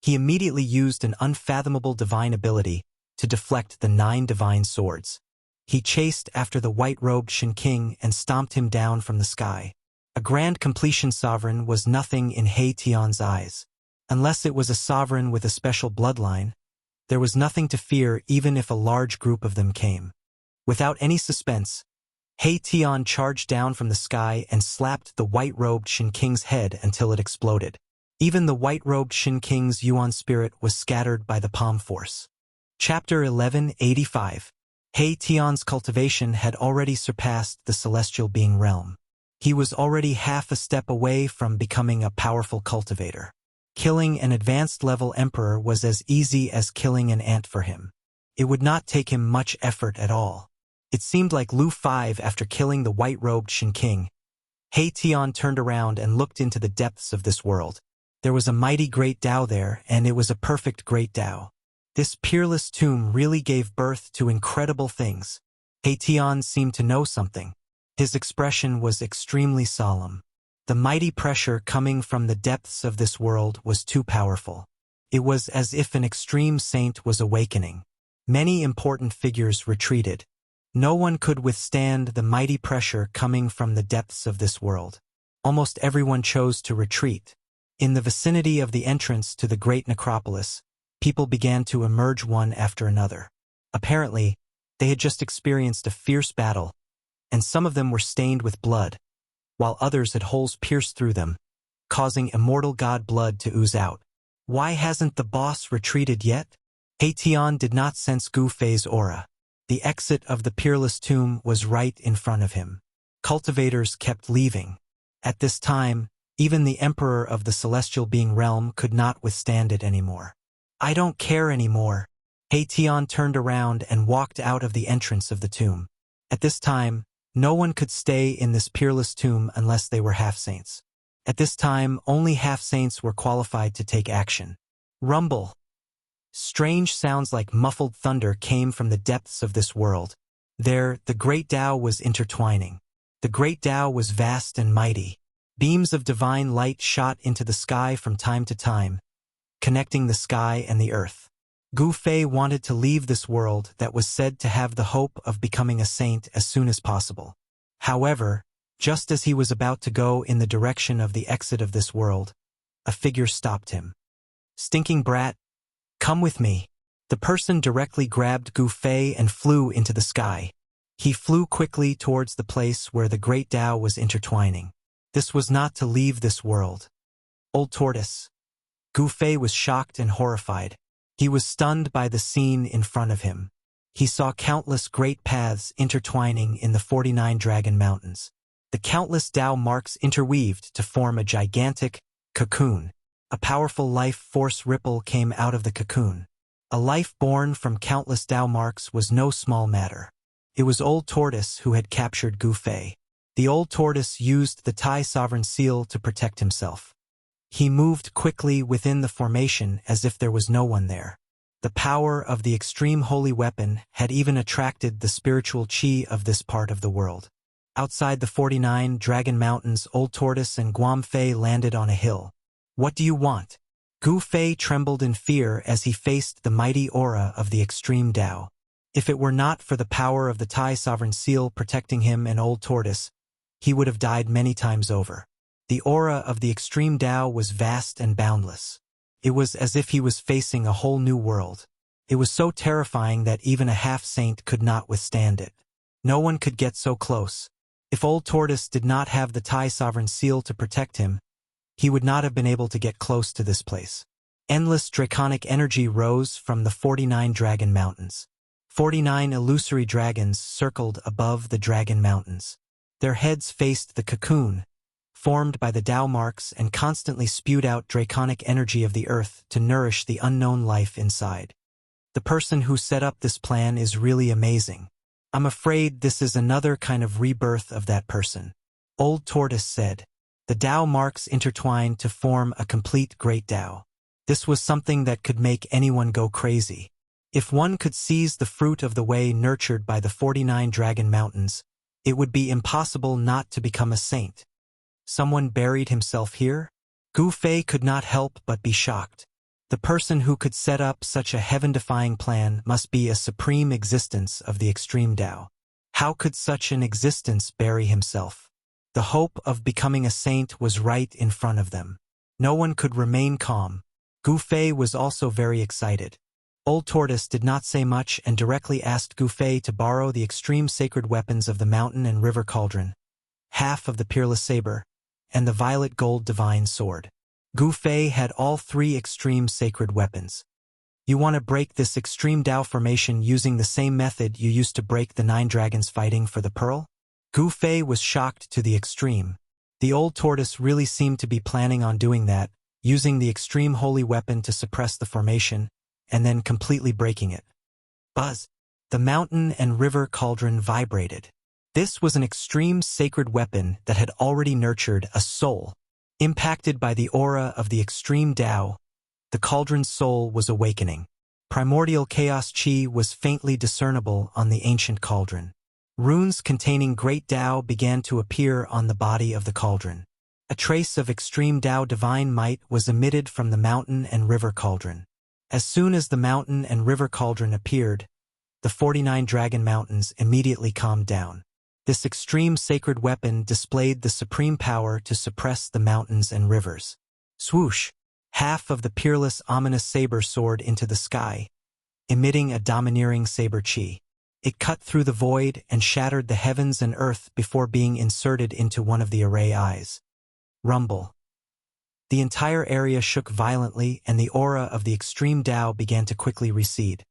he immediately used an unfathomable divine ability to deflect the 9 divine swords. He chased after the white-robed Shen King and stomped him down from the sky. A grand completion sovereign was nothing in He Tian's eyes. Unless it was a sovereign with a special bloodline, there was nothing to fear even if a large group of them came. Without any suspense, He Tian charged down from the sky and slapped the white-robed Shen King's head until it exploded. Even the white-robed Shen King's Yuan spirit was scattered by the palm force. Chapter 1185. He Tian's cultivation had already surpassed the celestial being realm. He was already half a step away from becoming a powerful cultivator. Killing an advanced-level emperor was as easy as killing an ant for him. It would not take him much effort at all. It seemed like Lu 5 after killing the white-robed Shen King. He Tian turned around and looked into the depths of this world. There was a mighty great Tao there, and it was a perfect great Tao. This peerless tomb really gave birth to incredible things. He Tian seemed to know something. His expression was extremely solemn. The mighty pressure coming from the depths of this world was too powerful. It was as if an extreme saint was awakening. Many important figures retreated. No one could withstand the mighty pressure coming from the depths of this world. Almost everyone chose to retreat. In the vicinity of the entrance to the great necropolis, people began to emerge one after another. Apparently, they had just experienced a fierce battle, and some of them were stained with blood, while others had holes pierced through them, causing immortal god blood to ooze out. Why hasn't the boss retreated yet? He Tian did not sense Gu Fei's aura. The exit of the peerless tomb was right in front of him. Cultivators kept leaving. At this time, even the emperor of the celestial being realm could not withstand it anymore. I don't care anymore. He Tian turned around and walked out of the entrance of the tomb. At this time, no one could stay in this peerless tomb unless they were half-saints. At this time, only half-saints were qualified to take action. Rumble. Strange sounds like muffled thunder came from the depths of this world. There, the great Tao was intertwining. The great Tao was vast and mighty. Beams of divine light shot into the sky from time to time, connecting the sky and the earth. Gu Fei wanted to leave this world that was said to have the hope of becoming a saint as soon as possible. However, just as he was about to go in the direction of the exit of this world, a figure stopped him. Stinking brat, come with me. The person directly grabbed Gu Fei and flew into the sky. He flew quickly towards the place where the great Tao was intertwining. This was not to leave this world. Old Tortoise. Gu Fei was shocked and horrified. He was stunned by the scene in front of him. He saw countless great paths intertwining in the 49 Dragon Mountains. The countless Tao marks interweaved to form a gigantic cocoon. A powerful life force ripple came out of the cocoon. A life born from countless Tao marks was no small matter. It was Old Tortoise who had captured Gu Fei. The Old Tortoise used the Tai Sovereign Seal to protect himself. He moved quickly within the formation as if there was no one there. The power of the extreme holy weapon had even attracted the spiritual chi of this part of the world. Outside the 49 Dragon Mountains, Old Tortoise and Guam Fei landed on a hill. What do you want? Gu Fei trembled in fear as he faced the mighty aura of the extreme Tao. If it were not for the power of the Tai Sovereign Seal protecting him and Old Tortoise, he would have died many times over. The aura of the extreme Tao was vast and boundless. It was as if he was facing a whole new world. It was so terrifying that even a half-saint could not withstand it. No one could get so close. If Old Tortoise did not have the Tai Sovereign Seal to protect him, he would not have been able to get close to this place. Endless draconic energy rose from the 49 Dragon Mountains. 49 illusory dragons circled above the Dragon Mountains. Their heads faced the cocoon, formed by the Tao marks and constantly spewed out draconic energy of the earth to nourish the unknown life inside. The person who set up this plan is really amazing. I'm afraid this is another kind of rebirth of that person. Old Tortoise said. The Tao marks intertwined to form a complete great Tao. This was something that could make anyone go crazy. If one could seize the fruit of the way nurtured by the 49 Dragon Mountains, it would be impossible not to become a saint. Someone buried himself here? Gu Fei could not help but be shocked. The person who could set up such a heaven-defying plan must be a supreme existence of the extreme Tao. How could such an existence bury himself? The hope of becoming a saint was right in front of them. No one could remain calm. Gu Fei was also very excited. Old Tortoise did not say much and directly asked Gu Fei to borrow the extreme sacred weapons of the mountain and river cauldron, half of the peerless saber, and the violet gold divine sword. Gu Fei had all three extreme sacred weapons. You want to break this extreme Tao formation using the same method you used to break the 9 dragons fighting for the pearl? Gu Fei was shocked to the extreme. The old tortoise really seemed to be planning on doing that, using the extreme holy weapon to suppress the formation, and then completely breaking it. Buzz! The mountain and river cauldron vibrated. This was an extreme sacred weapon that had already nurtured a soul. Impacted by the aura of the extreme Tao, the cauldron's soul was awakening. Primordial chaos chi was faintly discernible on the ancient cauldron. Runes containing great Tao began to appear on the body of the cauldron. A trace of extreme Tao divine might was emitted from the mountain and river cauldron. As soon as the mountain and river cauldron appeared, the 49 Dragon Mountains immediately calmed down. This extreme sacred weapon displayed the supreme power to suppress the mountains and rivers. Swoosh! Half of the peerless ominous saber soared into the sky, emitting a domineering saber chi. It cut through the void and shattered the heavens and earth before being inserted into one of the array eyes. Rumble. The entire area shook violently and the aura of the extreme Tao began to quickly recede.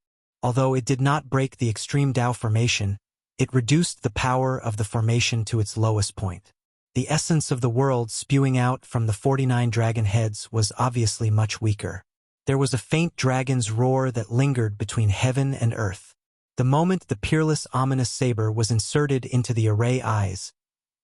Although it did not break the extreme Tao formation, it reduced the power of the formation to its lowest point. The essence of the world spewing out from the 49 dragon heads was obviously much weaker. There was a faint dragon's roar that lingered between heaven and earth. The moment the peerless ominous saber was inserted into the array eyes,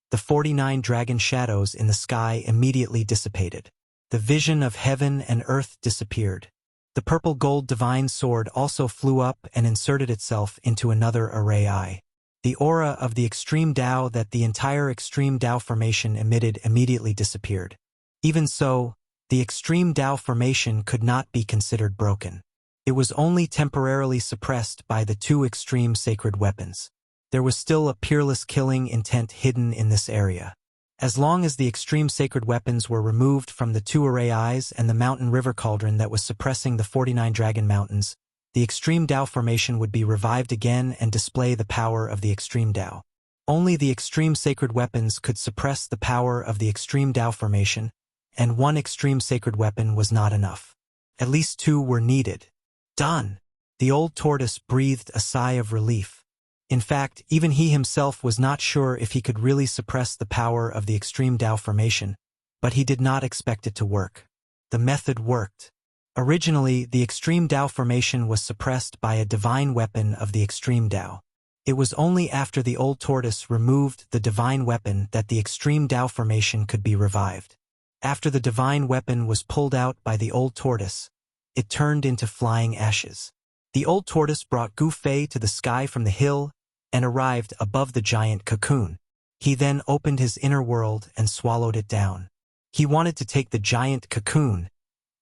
the 49 dragon shadows in the sky immediately dissipated. The vision of heaven and earth disappeared. The purple gold divine sword also flew up and inserted itself into another array eye. The aura of the extreme Tao that the entire extreme Tao formation emitted immediately disappeared. Even so, the extreme Tao formation could not be considered broken. It was only temporarily suppressed by the 2 extreme sacred weapons. There was still a peerless killing intent hidden in this area. As long as the extreme sacred weapons were removed from the 2 array eyes and the mountain river cauldron that was suppressing the 49 Dragon Mountains, the extreme Tao formation would be revived again and display the power of the extreme Tao. Only the extreme sacred weapons could suppress the power of the extreme Tao formation, and 1 extreme sacred weapon was not enough. At least 2 were needed. Done! The old tortoise breathed a sigh of relief. In fact, even he himself was not sure if he could really suppress the power of the extreme Tao formation, but he did not expect it to work. The method worked. Originally, the extreme Tao formation was suppressed by a divine weapon of the extreme Tao. It was only after the old tortoise removed the divine weapon that the extreme Tao formation could be revived. After the divine weapon was pulled out by the old tortoise, it turned into flying ashes. The old tortoise brought Gu Fei to the sky from the hill and arrived above the giant cocoon. He then opened his inner world and swallowed it down. He wanted to take the giant cocoon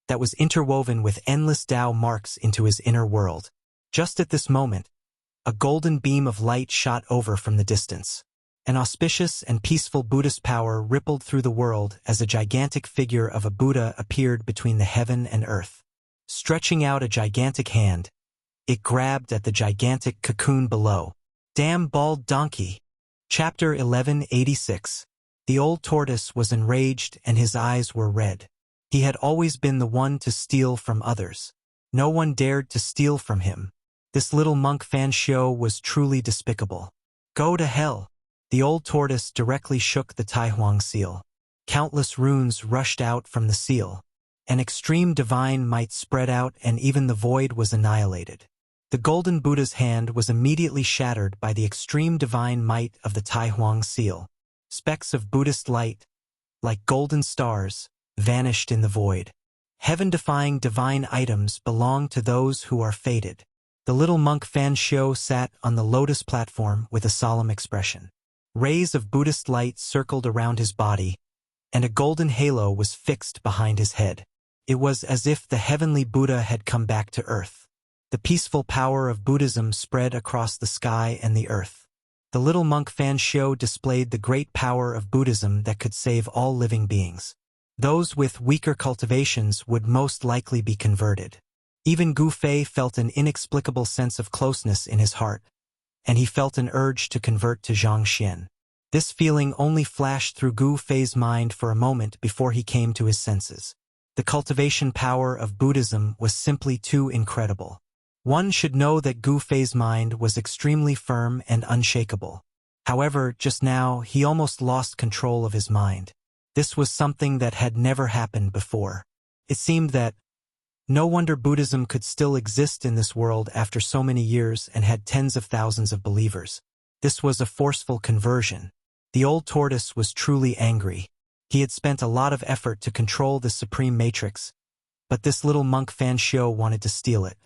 that was interwoven with endless Tao marks into his inner world. Just at this moment, a golden beam of light shot over from the distance. An auspicious and peaceful Buddhist power rippled through the world as a gigantic figure of a Buddha appeared between the heaven and earth. Stretching out a gigantic hand, it grabbed at the gigantic cocoon below. Damn bald donkey! Chapter 1186. The old tortoise was enraged and his eyes were red. He had always been the one to steal from others. No one dared to steal from him. This little monk Fan Xiao was truly despicable. Go to hell! The old tortoise directly shook the Tai Huang seal. Countless runes rushed out from the seal. An extreme divine might spread out, and even the void was annihilated. The golden Buddha's hand was immediately shattered by the extreme divine might of the Tai Huang seal. Specks of Buddhist light, like golden stars, vanished in the void. Heaven-defying divine items belong to those who are fated. The little monk Fan Xiu sat on the lotus platform with a solemn expression. Rays of Buddhist light circled around his body, and a golden halo was fixed behind his head. It was as if the heavenly Buddha had come back to earth. The peaceful power of Buddhism spread across the sky and the earth. The little monk Fan Xiu displayed the great power of Buddhism that could save all living beings. Those with weaker cultivations would most likely be converted. Even Gu Fei felt an inexplicable sense of closeness in his heart, and he felt an urge to convert to Zhang Xian. This feeling only flashed through Gu Fei's mind for a moment before he came to his senses. The cultivation power of Buddhism was simply too incredible. One should know that Gu Fei's mind was extremely firm and unshakable. However, just now, he almost lost control of his mind. This was something that had never happened before. It seemed that no wonder Buddhism could still exist in this world after so many years and had tens of thousands of believers. This was a forceful conversion. The old tortoise was truly angry. He had spent a lot of effort to control the supreme matrix, but this little monk Fan Xiu wanted to steal it.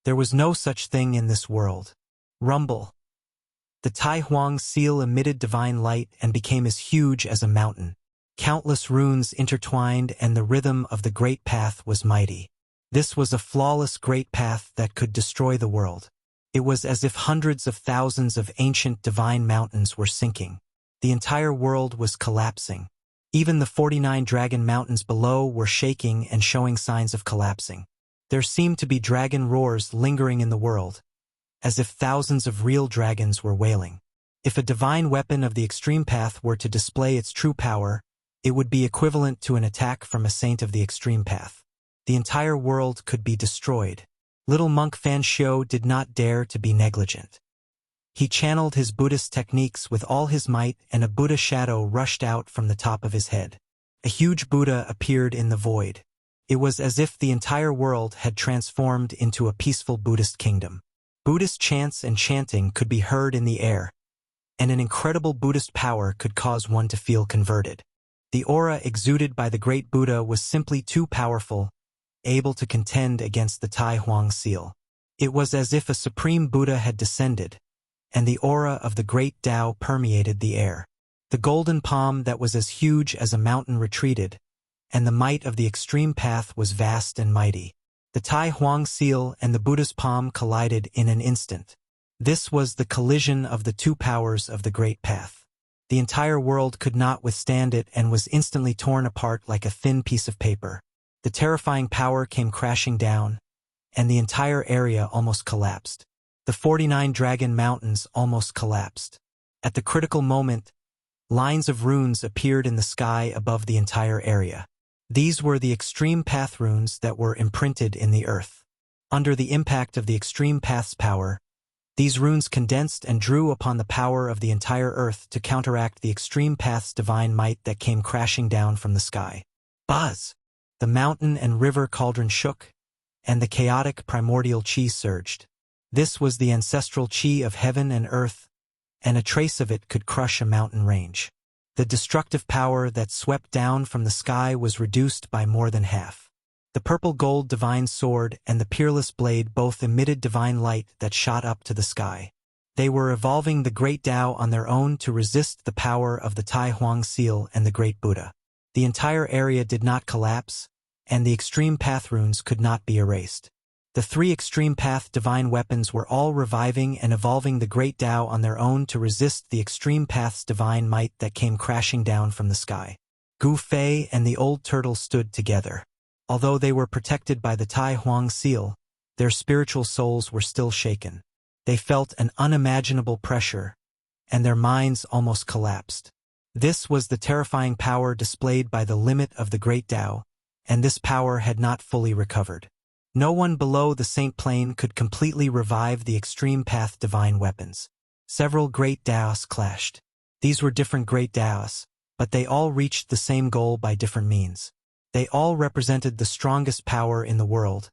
There was no such thing in this world. Rumble. The Tai Huang seal emitted divine light and became as huge as a mountain. Countless runes intertwined, and the rhythm of the great path was mighty. This was a flawless great path that could destroy the world. It was as if hundreds of thousands of ancient divine mountains were sinking. The entire world was collapsing. Even the 49 dragon mountains below were shaking and showing signs of collapsing. There seemed to be dragon roars lingering in the world, as if thousands of real dragons were wailing. If a divine weapon of the extreme path were to display its true power, it would be equivalent to an attack from a saint of the extreme path. The entire world could be destroyed. Little monk Fan Xiu did not dare to be negligent. He channeled his Buddhist techniques with all his might, and a Buddha shadow rushed out from the top of his head. A huge Buddha appeared in the void. It was as if the entire world had transformed into a peaceful Buddhist kingdom. Buddhist chants and chanting could be heard in the air, and an incredible Buddhist power could cause one to feel converted. The aura exuded by the great Buddha was simply too powerful, able to contend against the Tai Huang seal. It was as if a supreme Buddha had descended, and the aura of the great Tao permeated the air. The golden palm that was as huge as a mountain retreated, and the might of the extreme path was vast and mighty. The Tai Huang seal and the Buddha's palm collided in an instant. This was the collision of the two powers of the great path. The entire world could not withstand it and was instantly torn apart like a thin piece of paper. The terrifying power came crashing down, and the entire area almost collapsed. The 49 dragon mountains almost collapsed. At the critical moment, lines of runes appeared in the sky above the entire area. These were the extreme path runes that were imprinted in the earth. Under the impact of the extreme path's power, these runes condensed and drew upon the power of the entire earth to counteract the extreme path's divine might that came crashing down from the sky. Buzz! The mountain and river cauldron shook, and the chaotic primordial chi surged. This was the ancestral chi of heaven and earth, and a trace of it could crush a mountain range. The destructive power that swept down from the sky was reduced by more than half. The purple gold divine sword and the peerless blade both emitted divine light that shot up to the sky. They were evolving the great Tao on their own to resist the power of the Tai Huang seal and the great Buddha. The entire area did not collapse, and the extreme path runes could not be erased. The three extreme path divine weapons were all reviving and evolving the great Tao on their own to resist the extreme path's divine might that came crashing down from the sky. Gu Fei and the old turtle stood together. Although they were protected by the Tai Huang seal, their spiritual souls were still shaken. They felt an unimaginable pressure, and their minds almost collapsed. This was the terrifying power displayed by the limit of the great Tao, and this power had not fully recovered. No one below the Saint Plane could completely revive the extreme path divine weapons. Several great Taos clashed. These were different great Taos, but they all reached the same goal by different means. They all represented the strongest power in the world,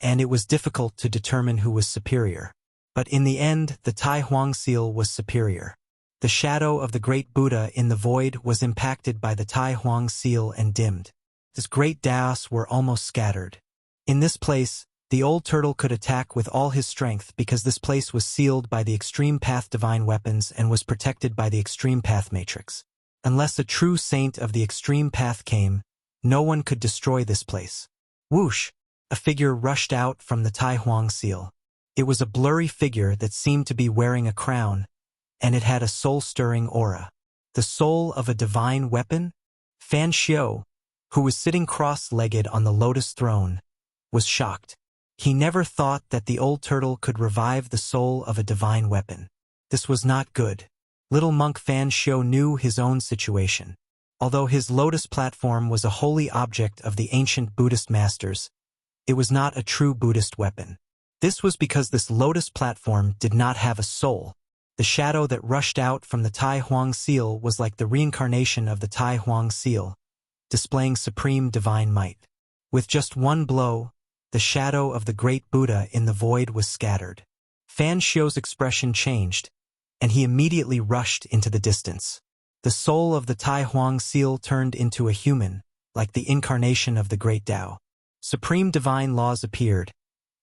and it was difficult to determine who was superior. But in the end, the Tai Huang seal was superior. The shadow of the great Buddha in the void was impacted by the Tai Huang seal and dimmed. His great Taoists were almost scattered. In this place, the old turtle could attack with all his strength because this place was sealed by the extreme path divine weapons and was protected by the extreme path matrix. Unless a true saint of the extreme path came, no one could destroy this place. Whoosh! A figure rushed out from the Tai Huang seal. It was a blurry figure that seemed to be wearing a crown, and it had a soul-stirring aura. The soul of a divine weapon? Fan Xiao, who was sitting cross-legged on the lotus throne, was shocked. He never thought that the old turtle could revive the soul of a divine weapon. This was not good. Little monk Fan Xiao knew his own situation. Although his lotus platform was a holy object of the ancient Buddhist masters, it was not a true Buddhist weapon. This was because this lotus platform did not have a soul. The shadow that rushed out from the Tai Huang seal was like the reincarnation of the Tai Huang seal, displaying supreme divine might. With just one blow, the shadow of the great Buddha in the void was scattered. Fan Xiao's expression changed, and he immediately rushed into the distance. The soul of the Tai Huang seal turned into a human, like the incarnation of the great Tao. Supreme divine laws appeared,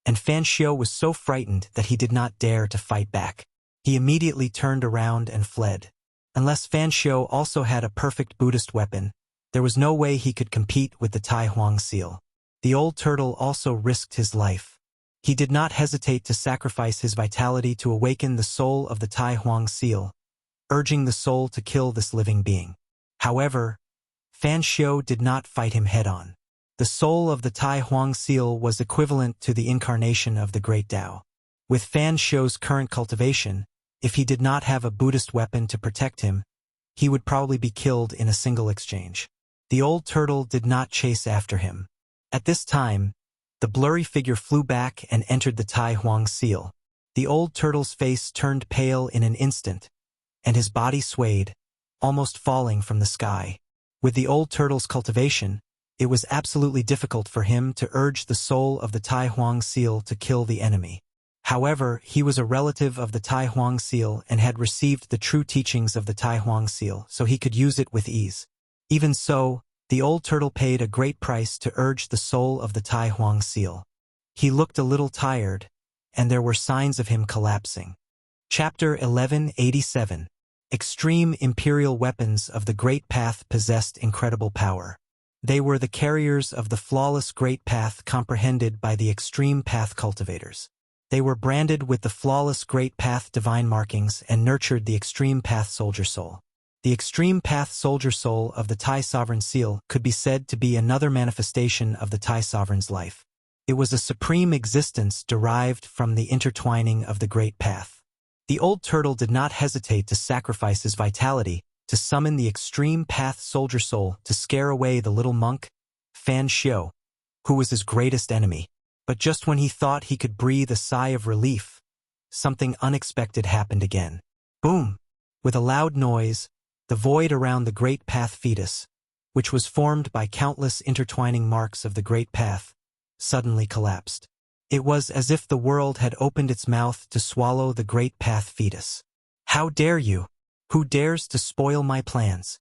and Fan Xiao was so frightened that he did not dare to fight back. He immediately turned around and fled. Unless Fan Xiao also had a perfect Buddhist weapon, there was no way he could compete with the Tai Huang seal. The old turtle also risked his life. He did not hesitate to sacrifice his vitality to awaken the soul of the Tai Huang seal, urging the soul to kill this living being. However, Fan Xiao did not fight him head-on. The soul of the Tai Huang seal was equivalent to the incarnation of the great Tao. With Fan Xiao's current cultivation, if he did not have a Buddhist weapon to protect him, he would probably be killed in a single exchange. The old turtle did not chase after him. At this time, the blurry figure flew back and entered the Tai Huang seal. The old turtle's face turned pale in an instant, and his body swayed, almost falling from the sky. With the old turtle's cultivation, it was absolutely difficult for him to urge the soul of the Tai Huang seal to kill the enemy. However, he was a relative of the Tai Huang seal and had received the true teachings of the Tai Huang seal, so he could use it with ease. Even so, the old turtle paid a great price to urge the soul of the Tai Huang seal. He looked a little tired, and there were signs of him collapsing. Chapter 1187. Extreme imperial weapons of the Great Path possessed incredible power. They were the carriers of the flawless Great Path comprehended by the extreme path cultivators. They were branded with the flawless Great Path divine markings and nurtured the extreme path soldier soul. The extreme path soldier soul of the Tai Sovereign seal could be said to be another manifestation of the Tai Sovereign's life. It was a supreme existence derived from the intertwining of the Great Path. The old turtle did not hesitate to sacrifice his vitality to summon the extreme path soldier soul to scare away the little monk, Fan Xiao, who was his greatest enemy. But just when he thought he could breathe a sigh of relief, something unexpected happened again. Boom! With a loud noise, the void around the Great Path fetus, which was formed by countless intertwining marks of the Great Path, suddenly collapsed. It was as if the world had opened its mouth to swallow the Great Path fetus. How dare you? Who dares to spoil my plans?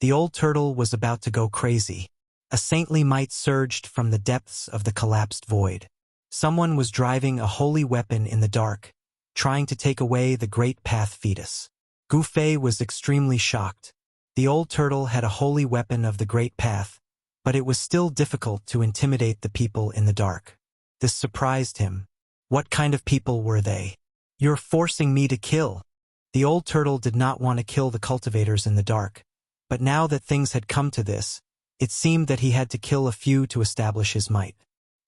The old turtle was about to go crazy. A saintly might surged from the depths of the collapsed void. Someone was driving a holy weapon in the dark, trying to take away the Great Path fetus. Gu Fei was extremely shocked. The old turtle had a holy weapon of the Great Path, but it was still difficult to intimidate the people in the dark. This surprised him. What kind of people were they? You're forcing me to kill. The old turtle did not want to kill the cultivators in the dark, but now that things had come to this, it seemed that he had to kill a few to establish his might.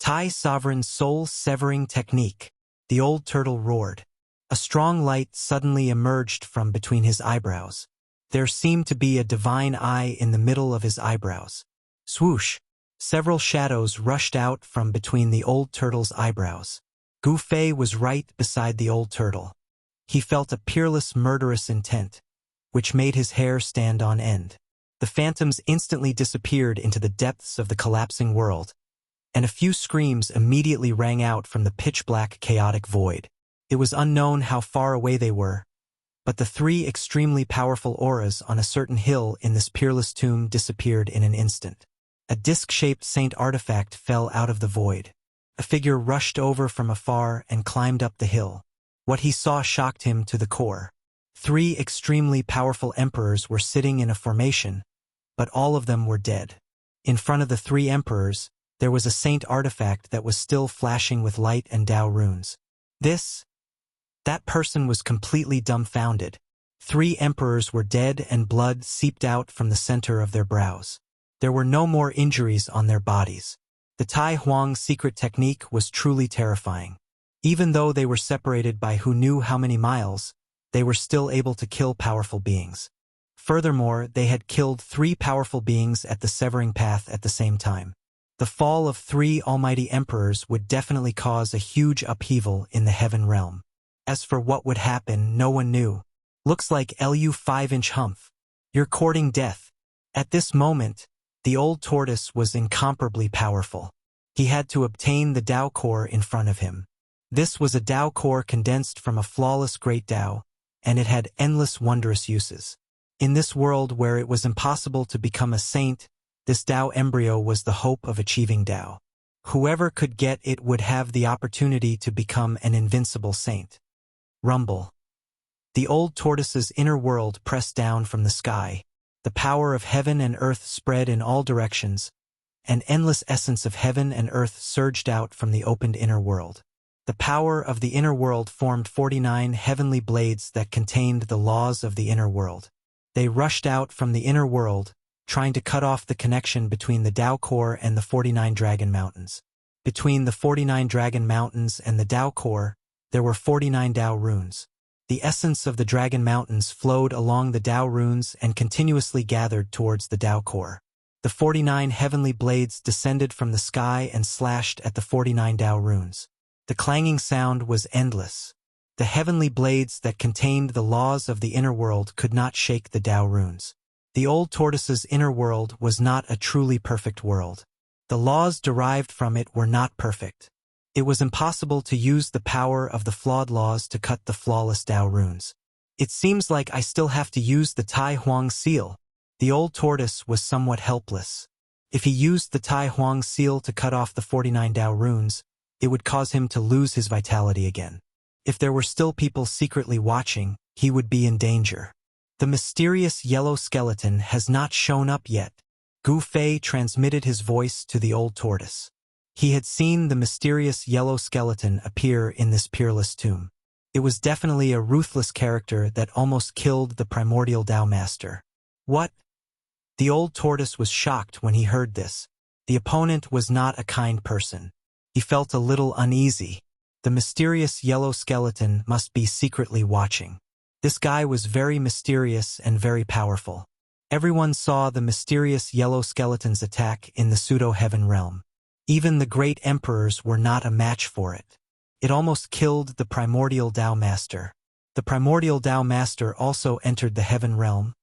Tai Sovereign's soul-severing technique. The old turtle roared. A strong light suddenly emerged from between his eyebrows. There seemed to be a divine eye in the middle of his eyebrows. Swoosh! Several shadows rushed out from between the old turtle's eyebrows. Gu Fei was right beside the old turtle. He felt a peerless murderous intent, which made his hair stand on end. The phantoms instantly disappeared into the depths of the collapsing world, and a few screams immediately rang out from the pitch-black chaotic void. It was unknown how far away they were, but the three extremely powerful auras on a certain hill in this peerless tomb disappeared in an instant. A disc-shaped saint artifact fell out of the void. A figure rushed over from afar and climbed up the hill. What he saw shocked him to the core. Three extremely powerful emperors were sitting in a formation, but all of them were dead. In front of the three emperors, there was a saint artifact that was still flashing with light and Tao runes. That person was completely dumbfounded. Three emperors were dead and blood seeped out from the center of their brows. There were no more injuries on their bodies. The Tai Huang's secret technique was truly terrifying. Even though they were separated by who knew how many miles, they were still able to kill powerful beings. Furthermore, they had killed three powerful beings at the severing path at the same time. The fall of three almighty emperors would definitely cause a huge upheaval in the heaven realm. As for what would happen, no one knew. Looks like Lu 5-inch humph. You're courting death. At this moment, the old tortoise was incomparably powerful. He had to obtain the Tao core in front of him. This was a Tao core condensed from a flawless great Tao, and it had endless wondrous uses. In this world where it was impossible to become a saint, this Tao embryo was the hope of achieving Tao. Whoever could get it would have the opportunity to become an invincible saint. Rumble. The old tortoise's inner world pressed down from the sky. The power of heaven and earth spread in all directions. An endless essence of heaven and earth surged out from the opened inner world. The power of the inner world formed 49 heavenly blades that contained the laws of the inner world. They rushed out from the inner world, trying to cut off the connection between the Tao core and the 49 Dragon Mountains. Between the 49 Dragon Mountains and the Tao core, there were 49 Tao runes. The essence of the Dragon Mountains flowed along the Tao runes and continuously gathered towards the Tao core. The 49 heavenly blades descended from the sky and slashed at the 49 Tao runes. The clanging sound was endless. The heavenly blades that contained the laws of the inner world could not shake the Tao runes. The old tortoise's inner world was not a truly perfect world. The laws derived from it were not perfect. It was impossible to use the power of the flawed laws to cut the flawless Tao runes. It seems like I still have to use the Tai Huang seal. The old tortoise was somewhat helpless. If he used the Tai Huang seal to cut off the 49 Tao runes, it would cause him to lose his vitality again. If there were still people secretly watching, he would be in danger. The mysterious yellow skeleton has not shown up yet. Gu Fei transmitted his voice to the old tortoise. He had seen the mysterious yellow skeleton appear in this peerless tomb. It was definitely a ruthless character that almost killed the primordial Tao master. What? The old tortoise was shocked when he heard this. The opponent was not a kind person. He felt a little uneasy. The mysterious yellow skeleton must be secretly watching. This guy was very mysterious and very powerful. Everyone saw the mysterious yellow skeleton's attack in the pseudo-heaven realm. Even the great emperors were not a match for it. It almost killed the primordial Tao master. The primordial Tao master also entered the heaven realm,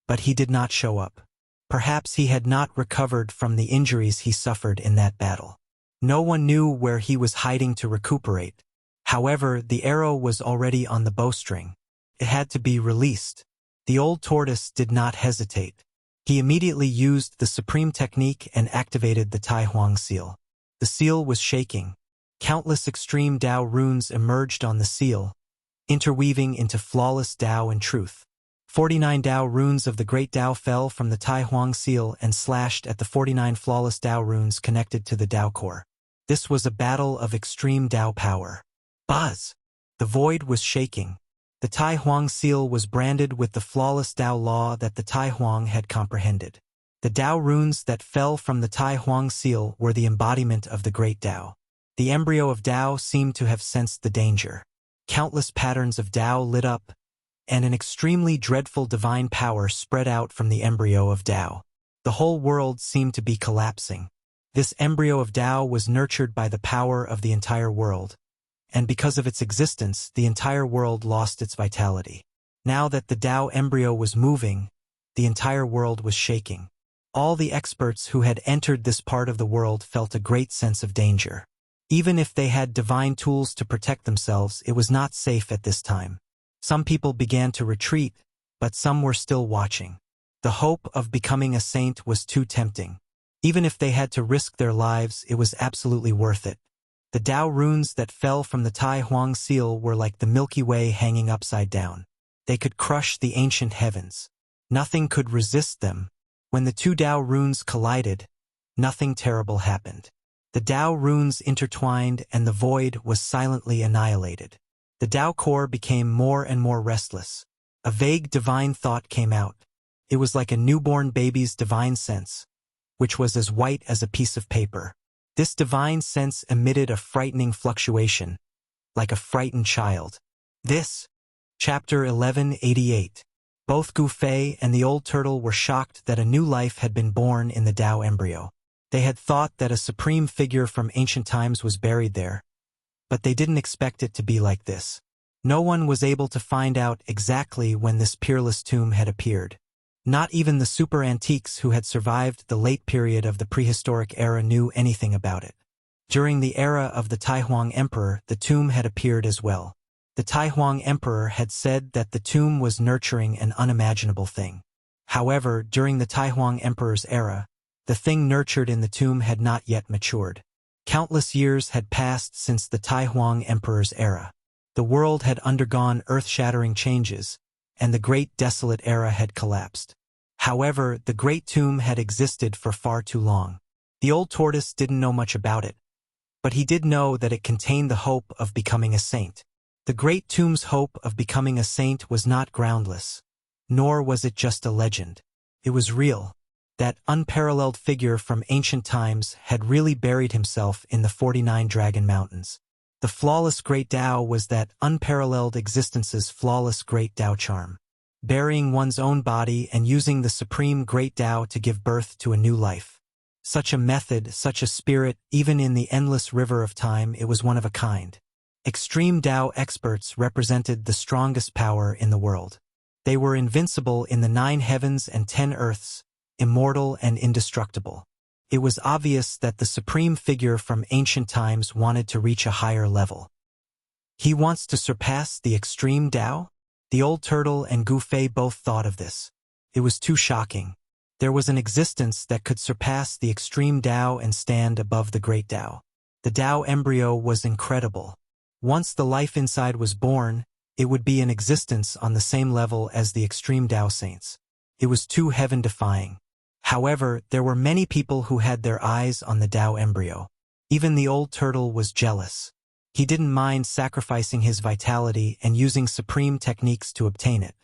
but he did not show up. Perhaps he had not recovered from the injuries he suffered in that battle. No one knew where he was hiding to recuperate. However, the arrow was already on the bowstring. It had to be released. The old tortoise did not hesitate. He immediately used the supreme technique and activated the Tai Huang seal. The seal was shaking. Countless extreme Tao runes emerged on the seal, interweaving into flawless Tao and truth. 49 Tao runes of the great Tao fell from the Tai Huang seal and slashed at the 49 flawless Tao runes connected to the Tao core. This was a battle of extreme Tao power. Buzz! The void was shaking. The Tai Huang seal was branded with the flawless Tao law that the Tai Huang had comprehended. The Tao runes that fell from the Tai Huang seal were the embodiment of the great Tao. The embryo of Tao seemed to have sensed the danger. Countless patterns of Tao lit up, and an extremely dreadful divine power spread out from the embryo of Tao. The whole world seemed to be collapsing. This embryo of Tao was nurtured by the power of the entire world, and because of its existence, the entire world lost its vitality. Now that the Tao embryo was moving, the entire world was shaking. All the experts who had entered this part of the world felt a great sense of danger. Even if they had divine tools to protect themselves, it was not safe at this time. Some people began to retreat, but some were still watching. The hope of becoming a saint was too tempting. Even if they had to risk their lives, it was absolutely worth it. The Tao runes that fell from the Tai Huang seal were like the Milky Way hanging upside down. They could crush the ancient heavens. Nothing could resist them. When the two Tao runes collided, nothing terrible happened. The Tao runes intertwined and the void was silently annihilated. The Tao core became more and more restless. A vague divine thought came out. It was like a newborn baby's divine sense, which was as white as a piece of paper. This divine sense emitted a frightening fluctuation, like a frightened child. This, Chapter 1188. Both Gu Fei and the old turtle were shocked that a new life had been born in the Tao embryo. They had thought that a supreme figure from ancient times was buried there, but they didn't expect it to be like this. No one was able to find out exactly when this peerless tomb had appeared. Not even the super antiques who had survived the late period of the prehistoric era knew anything about it. During the era of the Taihuang Emperor, the tomb had appeared as well. The Taihuang Emperor had said that the tomb was nurturing an unimaginable thing. However, during the Taihuang Emperor's era, the thing nurtured in the tomb had not yet matured. Countless years had passed since the Taihuang Emperor's era. The world had undergone earth-shattering changes, and the Great Desolate Era had collapsed. However, the Great Tomb had existed for far too long. The old tortoise didn't know much about it, but he did know that it contained the hope of becoming a saint. The Great Tomb's hope of becoming a saint was not groundless, nor was it just a legend. It was real. That unparalleled figure from ancient times had really buried himself in the 49 Dragon Mountains. The flawless Great Tao was that unparalleled existence's flawless Great Tao charm. Burying one's own body and using the supreme Great Tao to give birth to a new life. Such a method, such a spirit, even in the endless river of time, it was one of a kind. Extreme Tao experts represented the strongest power in the world. They were invincible in the 9 heavens and 10 earths, immortal and indestructible. It was obvious that the supreme figure from ancient times wanted to reach a higher level. He wants to surpass the extreme Tao? The old turtle and Gu Fei both thought of this. It was too shocking. There was an existence that could surpass the extreme Tao and stand above the great Tao. The Tao embryo was incredible. Once the life inside was born, it would be in existence on the same level as the extreme Tao saints. It was too heaven-defying. However, there were many people who had their eyes on the Tao embryo. Even the old turtle was jealous. He didn't mind sacrificing his vitality and using supreme techniques to obtain it.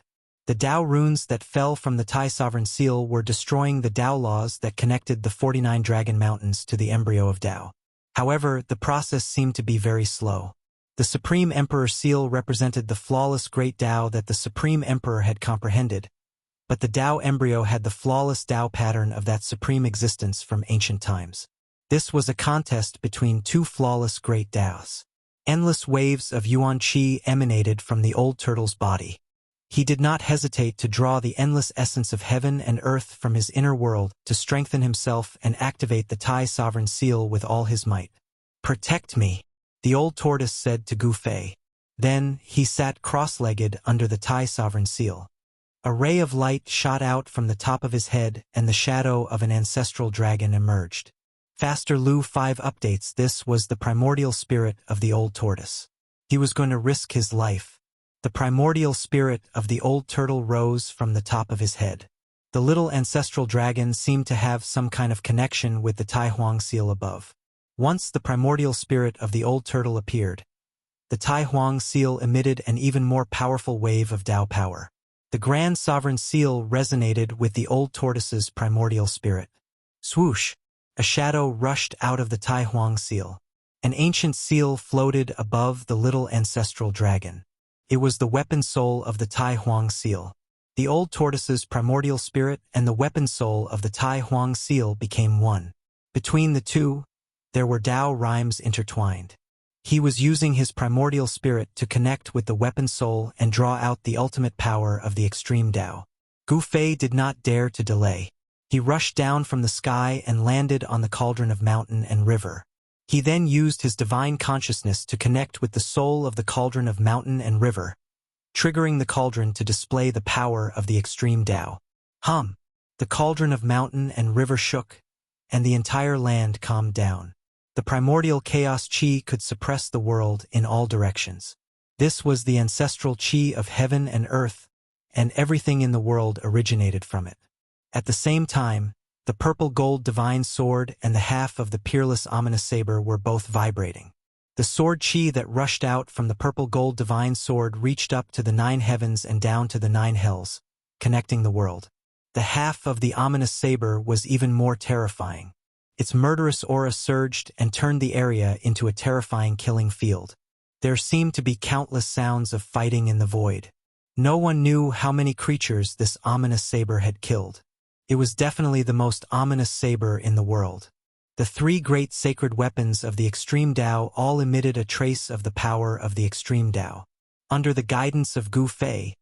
The Tao runes that fell from the Tai Sovereign Seal were destroying the Tao laws that connected the 49 Dragon Mountains to the embryo of Tao. However, the process seemed to be very slow. The Supreme Emperor Seal represented the flawless Great Tao that the Supreme Emperor had comprehended, but the Tao embryo had the flawless Tao pattern of that supreme existence from ancient times. This was a contest between two flawless Great Taos. Endless waves of Yuan Qi emanated from the old turtle's body. He did not hesitate to draw the endless essence of heaven and earth from his inner world to strengthen himself and activate the Tai Sovereign Seal with all his might. "Protect me," the old tortoise said to Gu Fei. Then he sat cross-legged under the Tai Sovereign Seal. A ray of light shot out from the top of his head and the shadow of an ancestral dragon emerged. Faster Lu 5 updates. This was the primordial spirit of the old tortoise. He was going to risk his life. The primordial spirit of the old turtle rose from the top of his head. The little ancestral dragon seemed to have some kind of connection with the Taihuang seal above. Once the primordial spirit of the old turtle appeared, the Taihuang seal emitted an even more powerful wave of Tao power. The Grand Sovereign Seal resonated with the old tortoise's primordial spirit. Swoosh! A shadow rushed out of the Taihuang seal. An ancient seal floated above the little ancestral dragon. It was the weapon soul of the Taihuang seal. The old tortoise's primordial spirit and the weapon soul of the Taihuang seal became one. Between the two, there were Tao rhymes intertwined. He was using his primordial spirit to connect with the weapon soul and draw out the ultimate power of the extreme Tao. Gu Fei did not dare to delay. He rushed down from the sky and landed on the cauldron of mountain and river. He then used his divine consciousness to connect with the soul of the cauldron of mountain and river, triggering the cauldron to display the power of the extreme Tao. The cauldron of mountain and river shook, and the entire land calmed down. The primordial chaos chi could suppress the world in all directions. This was the ancestral chi of heaven and earth, and everything in the world originated from it. At the same time, the purple gold divine sword and the half of the peerless ominous saber were both vibrating. The sword chi that rushed out from the purple gold divine sword reached up to the 9 heavens and down to the 9 hells, connecting the world. The half of the ominous saber was even more terrifying. Its murderous aura surged and turned the area into a terrifying killing field. There seemed to be countless sounds of fighting in the void. No one knew how many creatures this ominous saber had killed. It was definitely the most ominous saber in the world. The 3 great sacred weapons of the extreme Tao all emitted a trace of the power of the extreme Tao. Under the guidance of Gu Fei,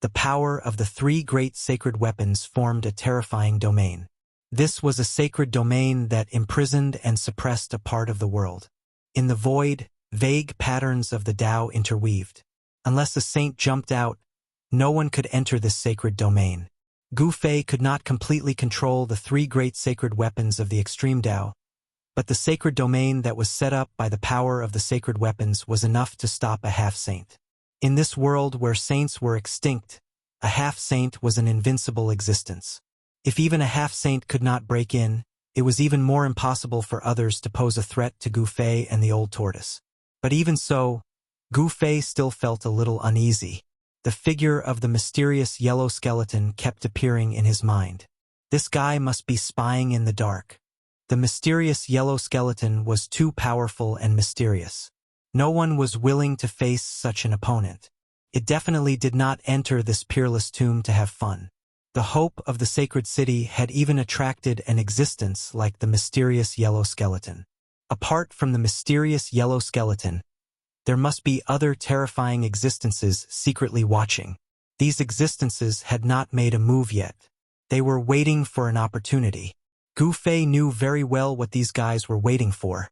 the power of the 3 great sacred weapons formed a terrifying domain. This was a sacred domain that imprisoned and suppressed a part of the world. In the void, vague patterns of the Tao interweaved. Unless a saint jumped out, no one could enter this sacred domain. Gu Fei could not completely control the 3 great sacred weapons of the extreme Tao, but the sacred domain that was set up by the power of the sacred weapons was enough to stop a half-saint. In this world where saints were extinct, a half-saint was an invincible existence. If even a half-saint could not break in, it was even more impossible for others to pose a threat to Gu Fei and the old tortoise. But even so, Gu Fei still felt a little uneasy. The figure of the mysterious yellow skeleton kept appearing in his mind. This guy must be spying in the dark. The mysterious yellow skeleton was too powerful and mysterious. No one was willing to face such an opponent. It definitely did not enter this peerless tomb to have fun. The hope of the sacred city had even attracted an existence like the mysterious yellow skeleton. Apart from the mysterious yellow skeleton, there must be other terrifying existences secretly watching. These existences had not made a move yet. They were waiting for an opportunity. Gu Fei knew very well what these guys were waiting for,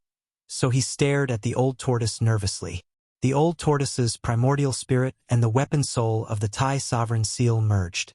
so he stared at the old tortoise nervously. The old tortoise's primordial spirit and the weapon soul of the Tai sovereign seal merged.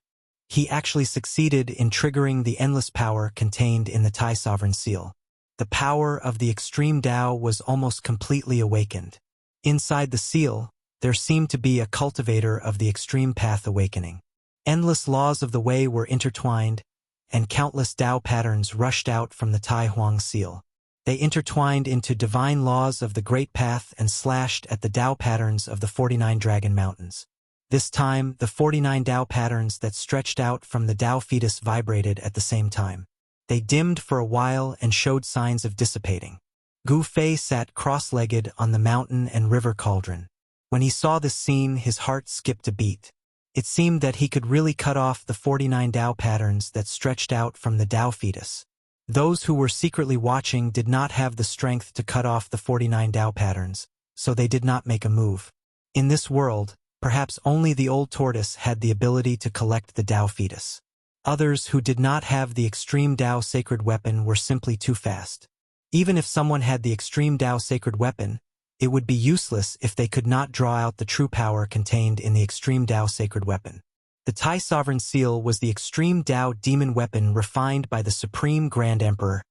He actually succeeded in triggering the endless power contained in the Tai sovereign seal. The power of the extreme Tao was almost completely awakened. Inside the seal, there seemed to be a cultivator of the extreme path awakening. Endless laws of the way were intertwined, and countless Tao patterns rushed out from the Tai Huang seal. They intertwined into divine laws of the Great Path and slashed at the Tao patterns of the 49 Dragon Mountains. This time, the 49 Tao patterns that stretched out from the Tao fetus vibrated at the same time. They dimmed for a while and showed signs of dissipating. Gu Fei sat cross-legged on the mountain and river cauldron. When he saw this scene, his heart skipped a beat. It seemed that he could really cut off the 49 Tao patterns that stretched out from the Tao fetus. Those who were secretly watching did not have the strength to cut off the 49 Tao patterns, so they did not make a move. In this world, perhaps only the old tortoise had the ability to collect the Tao fetus. Others who did not have the extreme Tao sacred weapon were simply too fast. Even if someone had the extreme Tao sacred weapon, it would be useless if they could not draw out the true power contained in the extreme Tao sacred weapon. The Tai Sovereign Seal was the extreme Tao demon weapon refined by the Supreme Grand Emperor,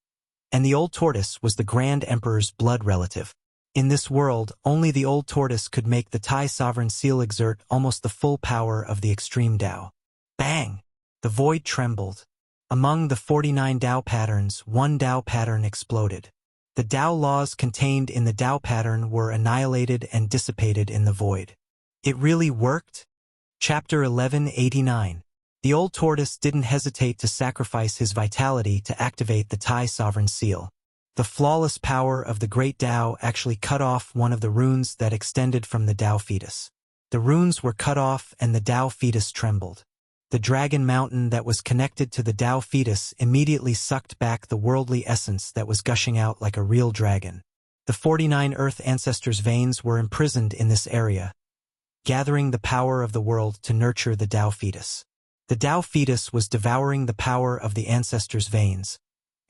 and the old tortoise was the Grand Emperor's blood relative. In this world, only the old tortoise could make the Tai Sovereign Seal exert almost the full power of the extreme Tao. Bang! The void trembled. Among the 49 Tao patterns, one Tao pattern exploded. The Tao laws contained in the Tao pattern were annihilated and dissipated in the void. It really worked? Chapter 1189. The old tortoise didn't hesitate to sacrifice his vitality to activate the Tai Sovereign Seal. The flawless power of the great Tao actually cut off one of the runes that extended from the Tao fetus. The runes were cut off and the Tao fetus trembled. The dragon mountain that was connected to the Tao fetus immediately sucked back the worldly essence that was gushing out like a real dragon. The 49 Earth Ancestors' veins were imprisoned in this area, gathering the power of the world to nurture the Tao fetus. The Tao fetus was devouring the power of the ancestors' veins,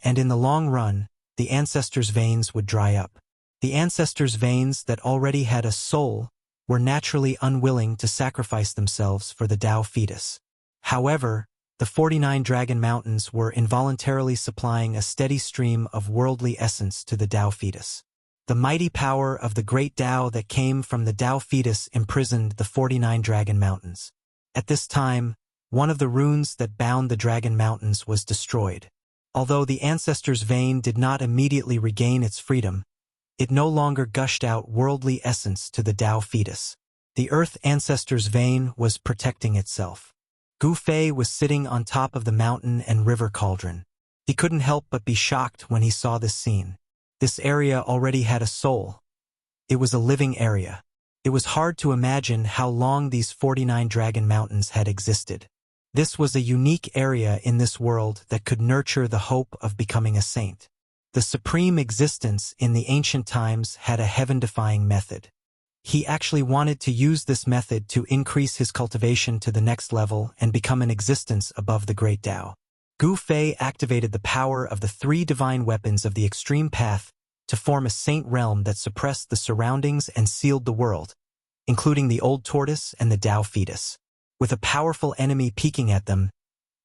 and in the long run, the ancestors' veins would dry up. The ancestors' veins that already had a soul were naturally unwilling to sacrifice themselves for the Tao fetus. However, the 49 Dragon Mountains were involuntarily supplying a steady stream of worldly essence to the Tao fetus. The mighty power of the great Tao that came from the Tao fetus imprisoned the 49 Dragon Mountains. At this time, one of the runes that bound the Dragon Mountains was destroyed. Although the ancestor's vein did not immediately regain its freedom, it no longer gushed out worldly essence to the Tao fetus. The Earth ancestor's vein was protecting itself. Gu Fei was sitting on top of the mountain and river cauldron. He couldn't help but be shocked when he saw this scene. This area already had a soul. It was a living area. It was hard to imagine how long these 49 Dragon Mountains had existed. This was a unique area in this world that could nurture the hope of becoming a saint. The supreme existence in the ancient times had a heaven-defying method. He actually wanted to use this method to increase his cultivation to the next level and become an existence above the great Tao. Gu Fei activated the power of the 3 divine weapons of the extreme path to form a saint realm that suppressed the surroundings and sealed the world, including the old tortoise and the Tao fetus. With a powerful enemy peeking at them,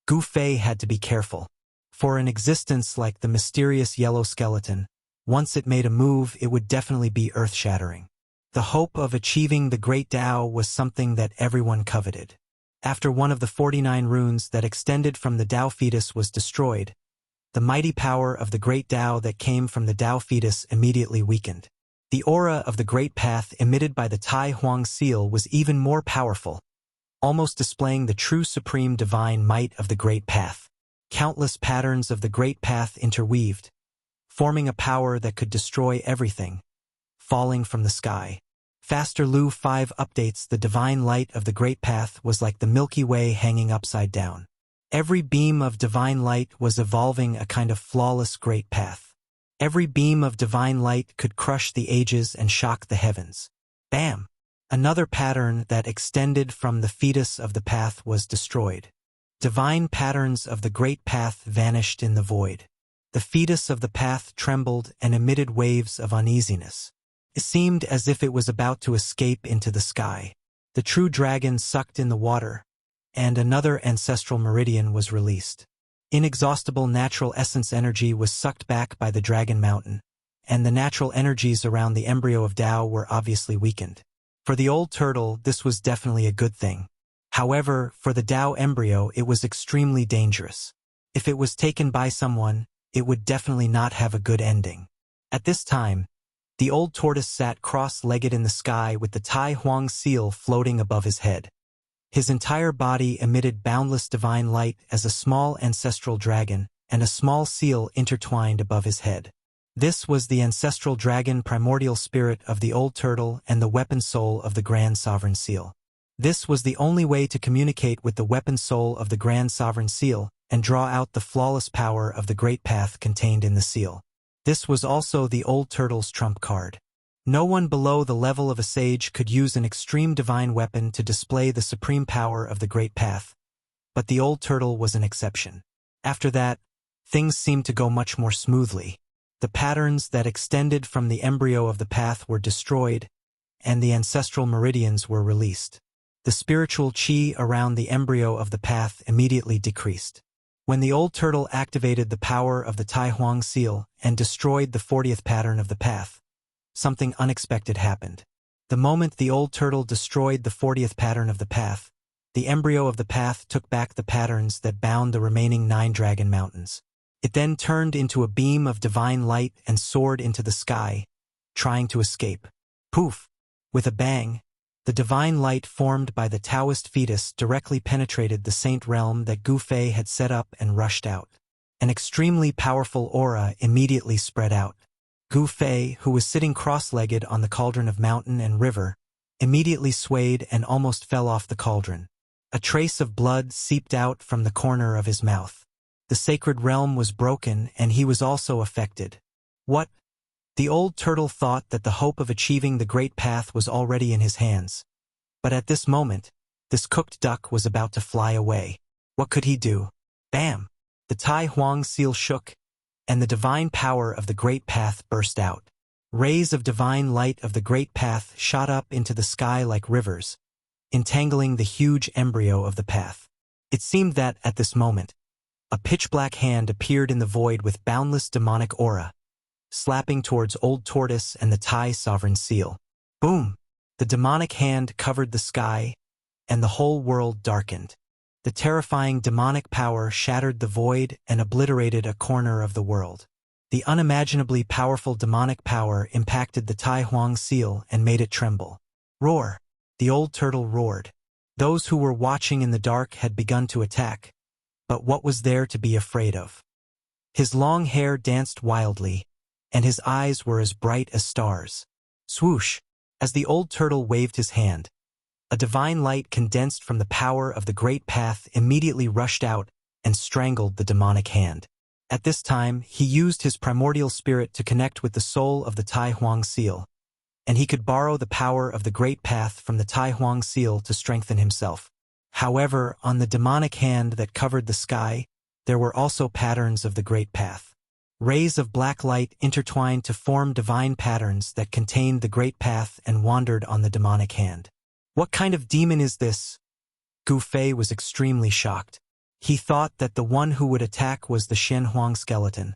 Gu Fei had to be careful. For an existence like the mysterious yellow skeleton, once it made a move, it would definitely be earth-shattering. The hope of achieving the great Tao was something that everyone coveted. After one of the 49 runes that extended from the Tao fetus was destroyed, the mighty power of the great Tao that came from the Tao fetus immediately weakened. The aura of the great path emitted by the Tai Huang seal was even more powerful, almost displaying the true supreme divine might of the great path. Countless patterns of the great path interweaved, forming a power that could destroy everything, falling from the sky. Faster Lu 5 updates: the divine light of the great path was like the Milky Way hanging upside down. Every beam of divine light was evolving a kind of flawless great path. Every beam of divine light could crush the ages and shock the heavens. Bam! Another pattern that extended from the fetus of the path was destroyed. Divine patterns of the great path vanished in the void. The fetus of the path trembled and emitted waves of uneasiness. It seemed as if it was about to escape into the sky. The true dragon sucked in the water, and another ancestral meridian was released. Inexhaustible natural essence energy was sucked back by the Dragon Mountain, and the natural energies around the embryo of Tao were obviously weakened. For the old turtle, this was definitely a good thing. However, for the Tao embryo, it was extremely dangerous. If it was taken by someone, it would definitely not have a good ending. At this time, the old tortoise sat cross-legged in the sky with the Tai Huang seal floating above his head. His entire body emitted boundless divine light as a small ancestral dragon and a small seal intertwined above his head. This was the ancestral dragon primordial spirit of the old turtle and the weapon soul of the Grand Sovereign Seal. This was the only way to communicate with the weapon soul of the Grand Sovereign Seal and draw out the flawless power of the great path contained in the seal. This was also the old turtle's trump card. No one below the level of a sage could use an extreme divine weapon to display the supreme power of the great path, but the old turtle was an exception. After that, things seemed to go much more smoothly. The patterns that extended from the embryo of the path were destroyed, and the ancestral meridians were released. The spiritual chi around the embryo of the path immediately decreased. When the old turtle activated the power of the Tai Huang seal and destroyed the 40th pattern of the path, something unexpected happened. The moment the old turtle destroyed the 40th pattern of the path, the embryo of the path took back the patterns that bound the remaining 9 Dragon Mountains. It then turned into a beam of divine light and soared into the sky, trying to escape. Poof! With a bang, the divine light formed by the Taoist fetus directly penetrated the saint realm that Gu Fei had set up and rushed out. An extremely powerful aura immediately spread out. Gu Fei, who was sitting cross-legged on the cauldron of mountain and river, immediately swayed and almost fell off the cauldron. A trace of blood seeped out from the corner of his mouth. The sacred realm was broken and he was also affected. What? The old turtle thought that the hope of achieving the great path was already in his hands. But at this moment, this cooked duck was about to fly away. What could he do? Bam! The Tai Huang seal shook, and the divine power of the Great Path burst out. Rays of divine light of the Great Path shot up into the sky like rivers, entangling the huge embryo of the path. It seemed that, at this moment, a pitch-black hand appeared in the void with boundless demonic aura, slapping towards Old Tortoise and the Tai Sovereign Seal. Boom! The demonic hand covered the sky, and the whole world darkened. The terrifying demonic power shattered the void and obliterated a corner of the world. The unimaginably powerful demonic power impacted the Tai Huang seal and made it tremble. Roar! The old turtle roared. Those who were watching in the dark had begun to attack, but what was there to be afraid of? His long hair danced wildly, and his eyes were as bright as stars. Swoosh! As the old turtle waved his hand, a divine light condensed from the power of the Great Path immediately rushed out and strangled the demonic hand. At this time, he used his primordial spirit to connect with the soul of the Tai Huang seal, and he could borrow the power of the Great Path from the Tai Huang seal to strengthen himself. However, on the demonic hand that covered the sky, there were also patterns of the Great Path. Rays of black light intertwined to form divine patterns that contained the Great Path and wandered on the demonic hand. What kind of demon is this? Gu Fei was extremely shocked. He thought that the one who would attack was the Shen Huang skeleton,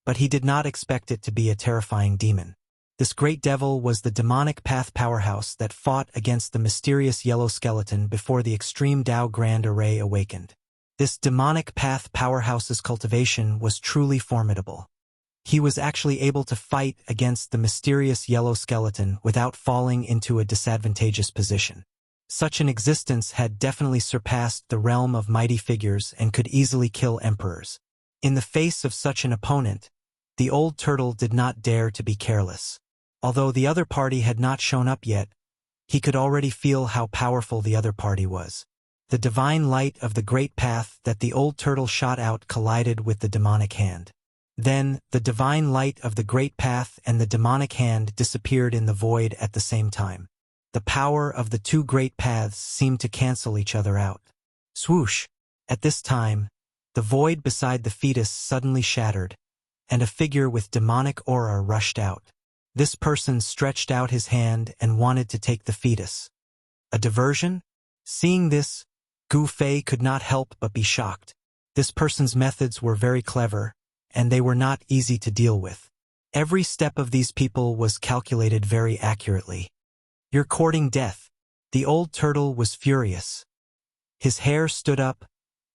but he did not expect it to be a terrifying demon. This great devil was the demonic path powerhouse that fought against the mysterious yellow skeleton before the extreme Dao Grand Array awakened. This demonic path powerhouse's cultivation was truly formidable. He was actually able to fight against the mysterious yellow skeleton without falling into a disadvantageous position. Such an existence had definitely surpassed the realm of mighty figures and could easily kill emperors. In the face of such an opponent, the old turtle did not dare to be careless. Although the other party had not shown up yet, he could already feel how powerful the other party was. The divine light of the Great Path that the old turtle shot out collided with the demonic hand. Then, the divine light of the Great Path and the demonic hand disappeared in the void at the same time. The power of the two great paths seemed to cancel each other out. Swoosh! At this time, the void beside the fetus suddenly shattered, and a figure with demonic aura rushed out. This person stretched out his hand and wanted to take the fetus. A diversion? Seeing this, Gu Fei could not help but be shocked. This person's methods were very clever, and they were not easy to deal with. Every step of these people was calculated very accurately. You're courting death. The old turtle was furious. His hair stood up,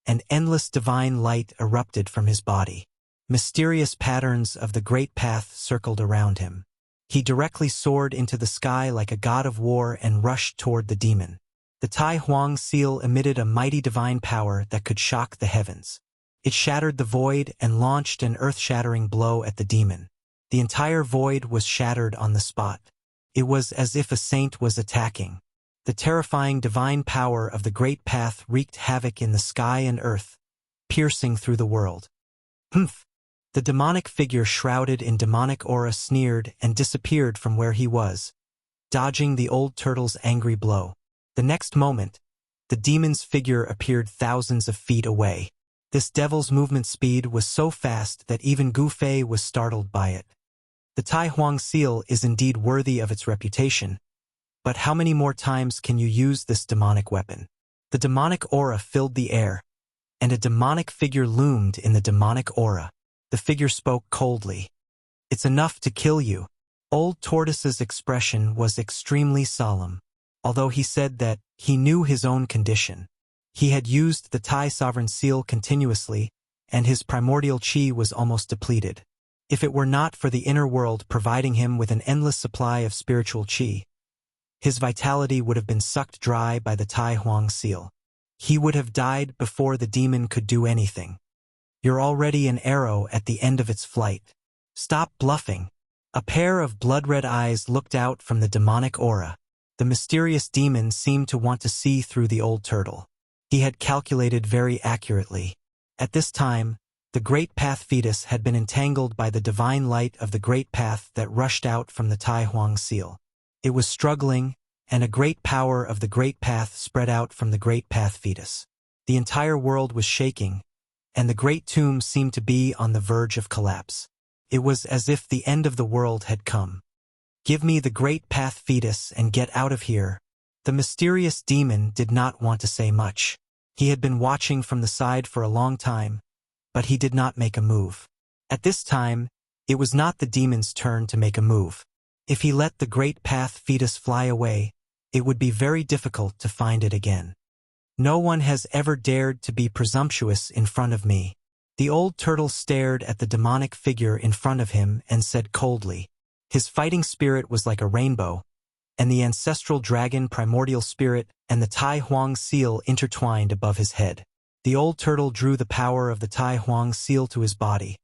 and endless divine light erupted from his body. Mysterious patterns of the Great Path circled around him. He directly soared into the sky like a god of war and rushed toward the demon. The Tai Huang seal emitted a mighty divine power that could shock the heavens. It shattered the void and launched an earth-shattering blow at the demon. The entire void was shattered on the spot. It was as if a saint was attacking. The terrifying divine power of the Great Path wreaked havoc in the sky and earth, piercing through the world. Humph! The demonic figure shrouded in demonic aura sneered and disappeared from where he was, dodging the old turtle's angry blow. The next moment, the demon's figure appeared thousands of feet away. This devil's movement speed was so fast that even Gu Fei was startled by it. The Tai Huang seal is indeed worthy of its reputation, but how many more times can you use this demonic weapon? The demonic aura filled the air, and a demonic figure loomed in the demonic aura. The figure spoke coldly. It's enough to kill you. Old Tortoise's expression was extremely solemn, although he said that he knew his own condition. He had used the Tai Sovereign Seal continuously, and his primordial chi was almost depleted. If it were not for the inner world providing him with an endless supply of spiritual chi, his vitality would have been sucked dry by the Tai Huang Seal. He would have died before the demon could do anything. You're already an arrow at the end of its flight. Stop bluffing. A pair of blood-red eyes looked out from the demonic aura. The mysterious demon seemed to want to see through the old turtle. He had calculated very accurately. At this time, the Great Path fetus had been entangled by the divine light of the Great Path that rushed out from the Tai Huang Seal. It was struggling, and a great power of the Great Path spread out from the Great Path fetus. The entire world was shaking, and the great tomb seemed to be on the verge of collapse. It was as if the end of the world had come. "Give me the great path fetus and get out of here." The mysterious demon did not want to say much. He had been watching from the side for a long time, but he did not make a move. At this time, it was not the demon's turn to make a move. If he let the great path fetus fly away, it would be very difficult to find it again. "No one has ever dared to be presumptuous in front of me." The old turtle stared at the demonic figure in front of him and said coldly. His fighting spirit was like a rainbow, and the ancestral dragon primordial spirit and the Tai Huang seal intertwined above his head. The old turtle drew the power of the Tai Huang seal to his body,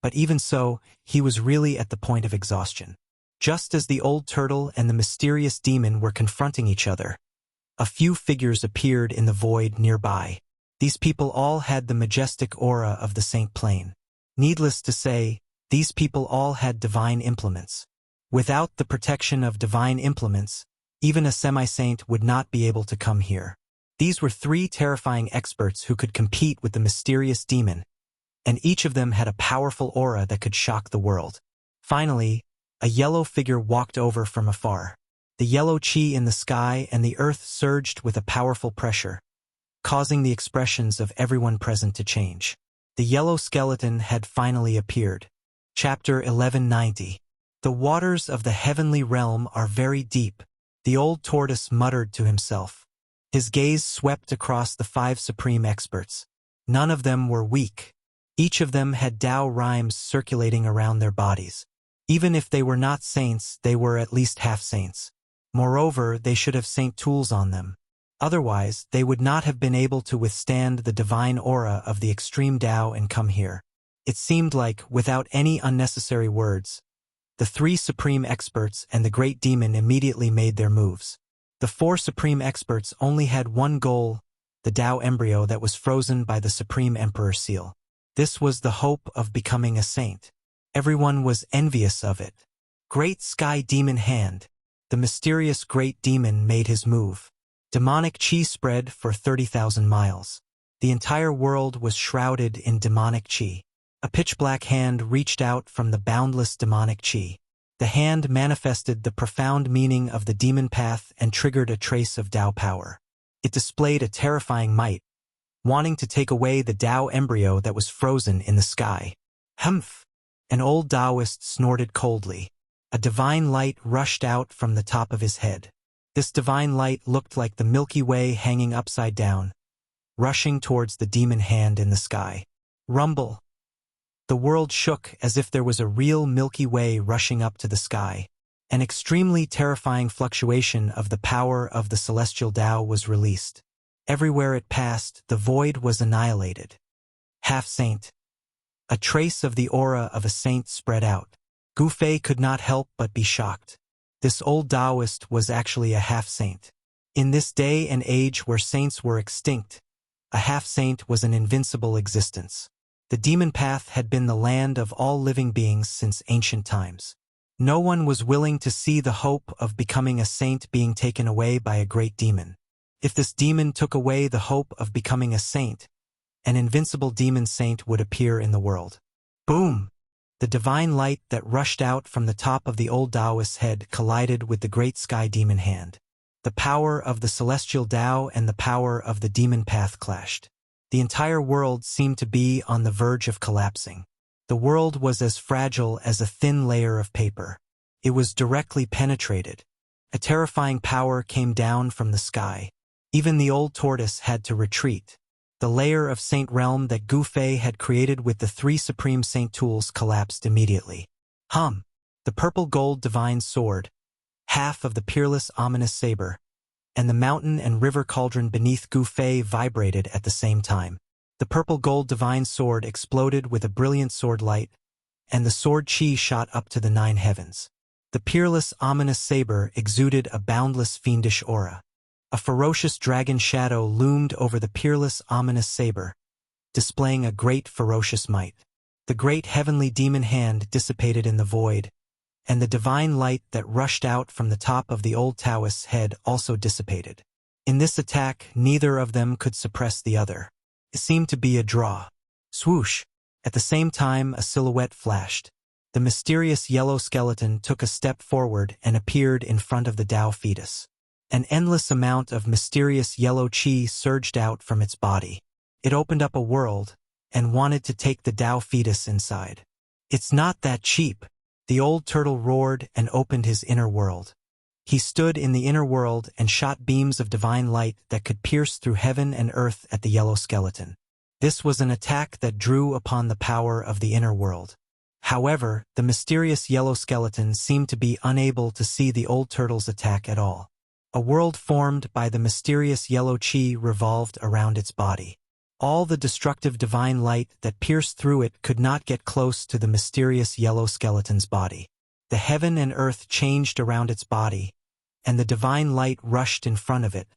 but even so, he was really at the point of exhaustion. Just as the old turtle and the mysterious demon were confronting each other, a few figures appeared in the void nearby. These people all had the majestic aura of the Saint Plane. Needless to say, these people all had divine implements. Without the protection of divine implements, even a semi-saint would not be able to come here. These were three terrifying experts who could compete with the mysterious demon, and each of them had a powerful aura that could shock the world. Finally, a yellow figure walked over from afar. The yellow chi in the sky and the earth surged with a powerful pressure, causing the expressions of everyone present to change. The yellow skeleton had finally appeared. Chapter 1190. The waters of the heavenly realm are very deep, the old tortoise muttered to himself. His gaze swept across the 5 supreme experts. None of them were weak. Each of them had Tao rhymes circulating around their bodies. Even if they were not saints, they were at least half-saints. Moreover, they should have saint tools on them. Otherwise, they would not have been able to withstand the divine aura of the extreme Tao and come here. It seemed like, without any unnecessary words, the 3 supreme experts and the great demon immediately made their moves. The 4 supreme experts only had one goal, the Tao embryo that was frozen by the supreme emperor seal. This was the hope of becoming a saint. Everyone was envious of it. Great sky demon hand. The mysterious great demon made his move. Demonic chi spread for 30,000 miles. The entire world was shrouded in demonic chi. A pitch-black hand reached out from the boundless demonic chi. The hand manifested the profound meaning of the demon path and triggered a trace of Tao power. It displayed a terrifying might, wanting to take away the Tao embryo that was frozen in the sky. Humph! An old Taoist snorted coldly. A divine light rushed out from the top of his head. This divine light looked like the Milky Way hanging upside down, rushing towards the demon hand in the sky. Rumble! The world shook as if there was a real Milky Way rushing up to the sky. An extremely terrifying fluctuation of the power of the celestial Tao was released. Everywhere it passed, the void was annihilated. Half-saint. A trace of the aura of a saint spread out. Gu Fei could not help but be shocked. This old Taoist was actually a half-saint. In this day and age where saints were extinct, a half-saint was an invincible existence. The demon path had been the land of all living beings since ancient times. No one was willing to see the hope of becoming a saint being taken away by a great demon. If this demon took away the hope of becoming a saint, an invincible demon saint would appear in the world. Boom! The divine light that rushed out from the top of the old Taoist's head collided with the great sky demon hand. The power of the celestial Tao and the power of the demon path clashed. The entire world seemed to be on the verge of collapsing. The world was as fragile as a thin layer of paper. It was directly penetrated. A terrifying power came down from the sky. Even the old tortoise had to retreat. The layer of saint realm that Gu Fei had created with the 3 supreme saint tools collapsed immediately. The purple gold divine sword, half of the peerless ominous saber, and the mountain and river cauldron beneath Gu Fei vibrated at the same time. The purple gold divine sword exploded with a brilliant sword light, and the sword chi shot up to the 9 heavens. The peerless ominous saber exuded a boundless fiendish aura. A ferocious dragon shadow loomed over the peerless ominous saber, displaying a great ferocious might. The great heavenly demon hand dissipated in the void, and the divine light that rushed out from the top of the old Taoist's head also dissipated. In this attack, neither of them could suppress the other. It seemed to be a draw. Swoosh! At the same time, a silhouette flashed. The mysterious yellow skeleton took a step forward and appeared in front of the Tao fetus. An endless amount of mysterious yellow chi surged out from its body. It opened up a world and wanted to take the Tao fetus inside. "It's not that cheap," the old turtle roared and opened his inner world. He stood in the inner world and shot beams of divine light that could pierce through heaven and earth at the yellow skeleton. This was an attack that drew upon the power of the inner world. However, the mysterious yellow skeleton seemed to be unable to see the old turtle's attack at all. A world formed by the mysterious yellow chi revolved around its body. All the destructive divine light that pierced through it could not get close to the mysterious yellow skeleton's body. The heaven and earth changed around its body, and the divine light rushed in front of it,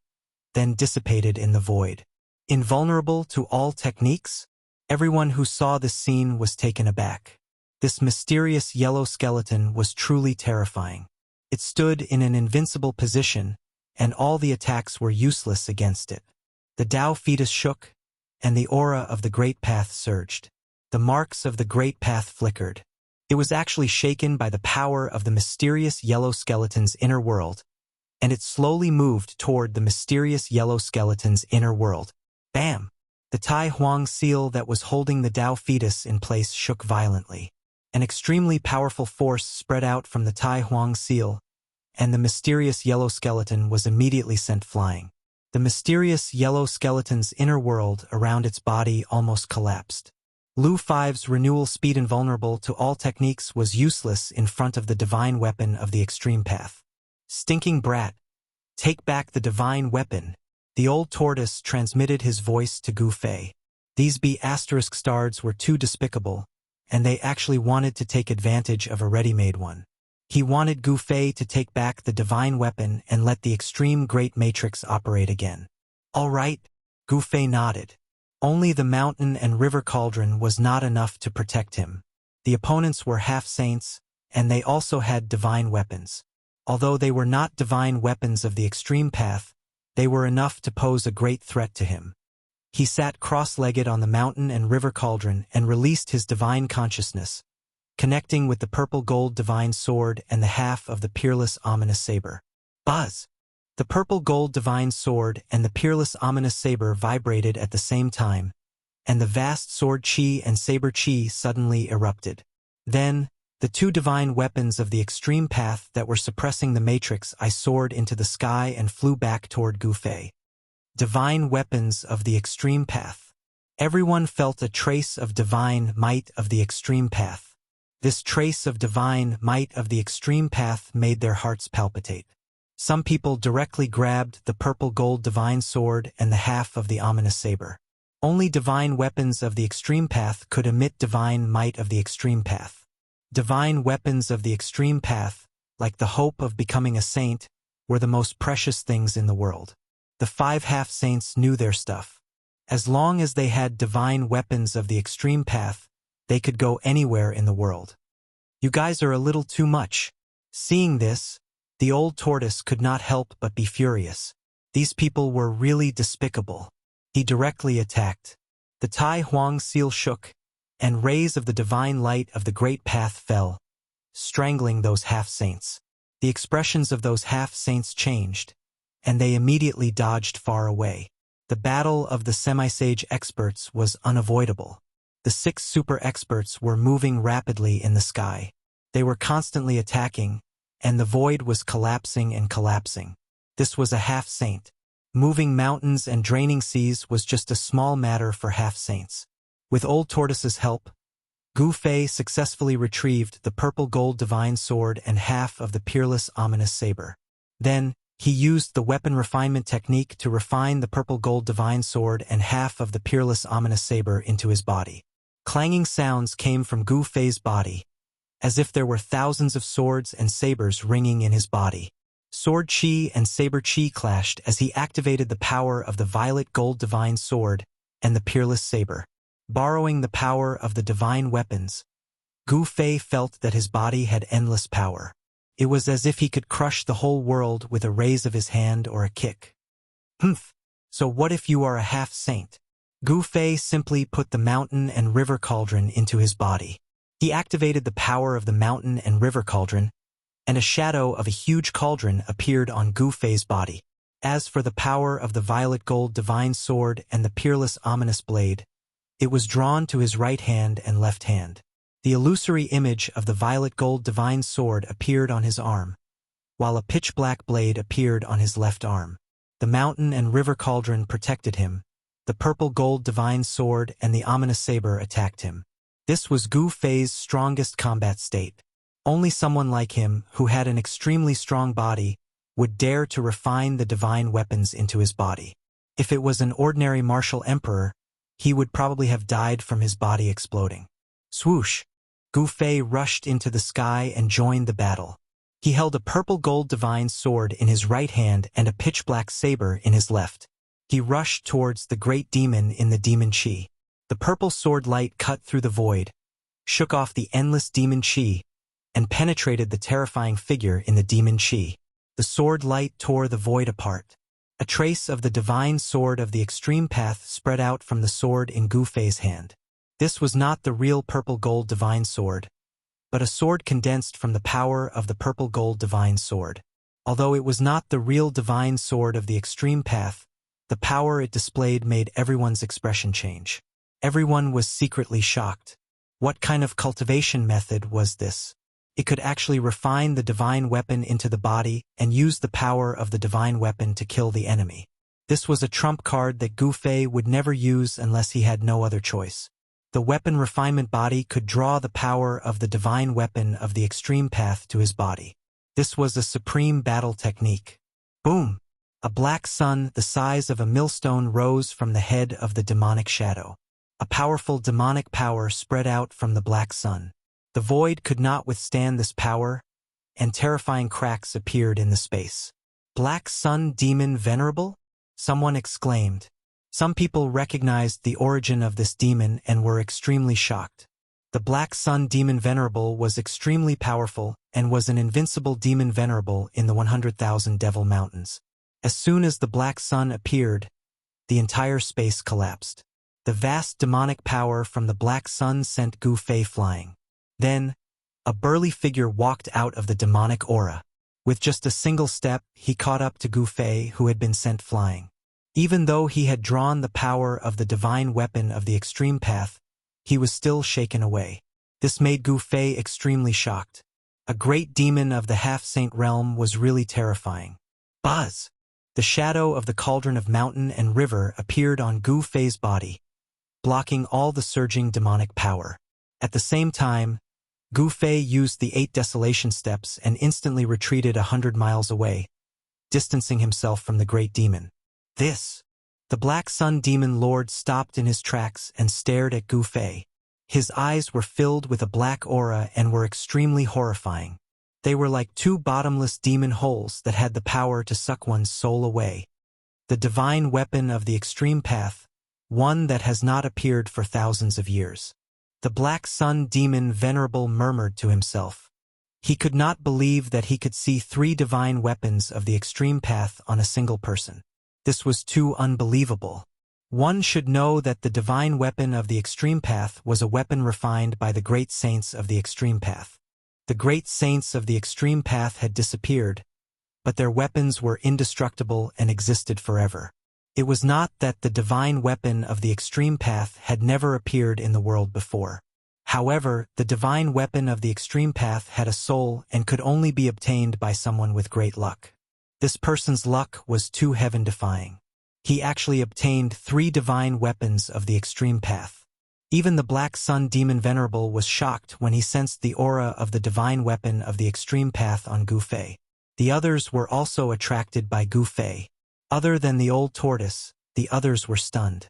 then dissipated in the void. Invulnerable to all techniques? Everyone who saw this scene was taken aback. This mysterious yellow skeleton was truly terrifying. It stood in an invincible position, and all the attacks were useless against it. The Tao fetus shook, and the aura of the Great Path surged. The marks of the Great Path flickered. It was actually shaken by the power of the mysterious yellow skeleton's inner world, and it slowly moved toward the mysterious yellow skeleton's inner world. Bam! The Tai Huang seal that was holding the Tao fetus in place shook violently. An extremely powerful force spread out from the Tai Huang seal, and the mysterious yellow skeleton was immediately sent flying. The mysterious yellow skeleton's inner world around its body almost collapsed. Lu Five's renewal speed invulnerable to all techniques was useless in front of the divine weapon of the extreme path. "Stinking brat! Take back the divine weapon!" The old tortoise transmitted his voice to Gu Fei. These B** stards were too despicable, and they actually wanted to take advantage of a ready-made one. He wanted Gu Fei to take back the divine weapon and let the extreme great matrix operate again. "All right," Gu Fei nodded. Only the mountain and river cauldron was not enough to protect him. The opponents were half-saints, and they also had divine weapons. Although they were not divine weapons of the extreme path, they were enough to pose a great threat to him. He sat cross-legged on the mountain and river cauldron and released his divine consciousness, connecting with the purple gold divine sword and the half of the peerless ominous saber. Buzz! The purple gold divine sword and the peerless ominous saber vibrated at the same time, and the vast sword chi and saber chi suddenly erupted. Then, the two divine weapons of the extreme path that were suppressing the matrix soared into the sky and flew back toward Gu Fei. Divine weapons of the extreme path. Everyone felt a trace of divine might of the extreme path. This trace of divine might of the extreme path made their hearts palpitate. Some people directly grabbed the purple gold divine sword and the half of the ominous saber. Only divine weapons of the extreme path could emit divine might of the extreme path. Divine weapons of the extreme path, like the hope of becoming a saint, were the most precious things in the world. The 5 half-saints knew their stuff. As long as they had divine weapons of the extreme path, they could go anywhere in the world. "You guys are a little too much." Seeing this, the old tortoise could not help but be furious. These people were really despicable. He directly attacked. The Tai Huang seal shook, and rays of the divine light of the great path fell, strangling those half-saints. The expressions of those half-saints changed, and they immediately dodged far away. The battle of the semi-sage experts was unavoidable. The 6 super experts were moving rapidly in the sky. They were constantly attacking, and the void was collapsing and collapsing. This was a half-saint. Moving mountains and draining seas was just a small matter for half-saints. With Old Tortoise's help, Gu Fei successfully retrieved the purple gold divine sword and half of the peerless ominous saber. Then, he used the weapon refinement technique to refine the purple gold divine sword and half of the peerless ominous saber into his body. Clanging sounds came from Gu Fei's body, as if there were thousands of swords and sabers ringing in his body. Sword chi and saber chi clashed as he activated the power of the violet gold divine sword and the peerless saber. Borrowing the power of the divine weapons, Gu Fei felt that his body had endless power. It was as if he could crush the whole world with a raise of his hand or a kick. Humph. So what if you are a half-saint? Gu Fei simply put the mountain and river cauldron into his body. He activated the power of the mountain and river cauldron, and a shadow of a huge cauldron appeared on Gu Fei's body. As for the power of the violet gold divine sword and the peerless ominous blade, it was drawn to his right hand and left hand. The illusory image of the violet gold divine sword appeared on his arm, while a pitch-black blade appeared on his left arm. The mountain and river cauldron protected him. The purple gold divine sword and the ominous saber attacked him. This was Gu Fei's strongest combat state. Only someone like him, who had an extremely strong body, would dare to refine the divine weapons into his body. If it was an ordinary martial emperor, he would probably have died from his body exploding. Swoosh! Gu Fei rushed into the sky and joined the battle. He held a purple gold divine sword in his right hand and a pitch-black saber in his left. He rushed towards the great demon in the demon chi. The purple sword light cut through the void, shook off the endless demon chi, and penetrated the terrifying figure in the demon chi. The sword light tore the void apart. A trace of the divine sword of the extreme path spread out from the sword in Gu Fei's hand. This was not the real purple gold divine sword, but a sword condensed from the power of the purple gold divine sword. Although it was not the real divine sword of the extreme path, the power it displayed made everyone's expression change. Everyone was secretly shocked. What kind of cultivation method was this? It could actually refine the divine weapon into the body and use the power of the divine weapon to kill the enemy. This was a trump card that Gu Fei would never use unless he had no other choice. The weapon refinement body could draw the power of the divine weapon of the extreme path to his body. This was a supreme battle technique. Boom! A black sun the size of a millstone rose from the head of the demonic shadow. A powerful demonic power spread out from the black sun. The void could not withstand this power, and terrifying cracks appeared in the space. Black Sun Demon Venerable? Someone exclaimed. Some people recognized the origin of this demon and were extremely shocked. The Black Sun Demon Venerable was extremely powerful and was an invincible demon venerable in the 100,000 Devil Mountains. As soon as the Black Sun appeared, the entire space collapsed. The vast demonic power from the Black Sun sent Gu Fei flying. Then, a burly figure walked out of the demonic aura. With just a single step, he caught up to Gu Fei, who had been sent flying. Even though he had drawn the power of the divine weapon of the extreme path, he was still shaken away. This made Gu Fei extremely shocked. A great demon of the half-saint realm was really terrifying. Buzz! The shadow of the cauldron of mountain and river appeared on Gu Fei's body, blocking all the surging demonic power. At the same time, Gu Fei used the 8 desolation steps and instantly retreated 100 miles away, distancing himself from the great demon. The Black Sun Demon Lord stopped in his tracks and stared at Gu Fei. His eyes were filled with a black aura and were extremely horrifying. They were like 2 bottomless demon holes that had the power to suck one's soul away. The divine weapon of the extreme path, one that has not appeared for thousands of years. The Black Sun Demon Venerable murmured to himself. He could not believe that he could see 3 divine weapons of the extreme path on a single person. This was too unbelievable. One should know that the divine weapon of the extreme path was a weapon refined by the great saints of the extreme path. The great saints of the extreme path had disappeared, but their weapons were indestructible and existed forever. It was not that the divine weapon of the extreme path had never appeared in the world before. However, the divine weapon of the extreme path had a soul and could only be obtained by someone with great luck. This person's luck was too heaven-defying. He actually obtained 3 divine weapons of the extreme path. Even the Black Sun Demon Venerable was shocked when he sensed the aura of the divine weapon of the extreme path on Gu Fei. The others were also attracted by Gu Fei. Other than the old tortoise, the others were stunned.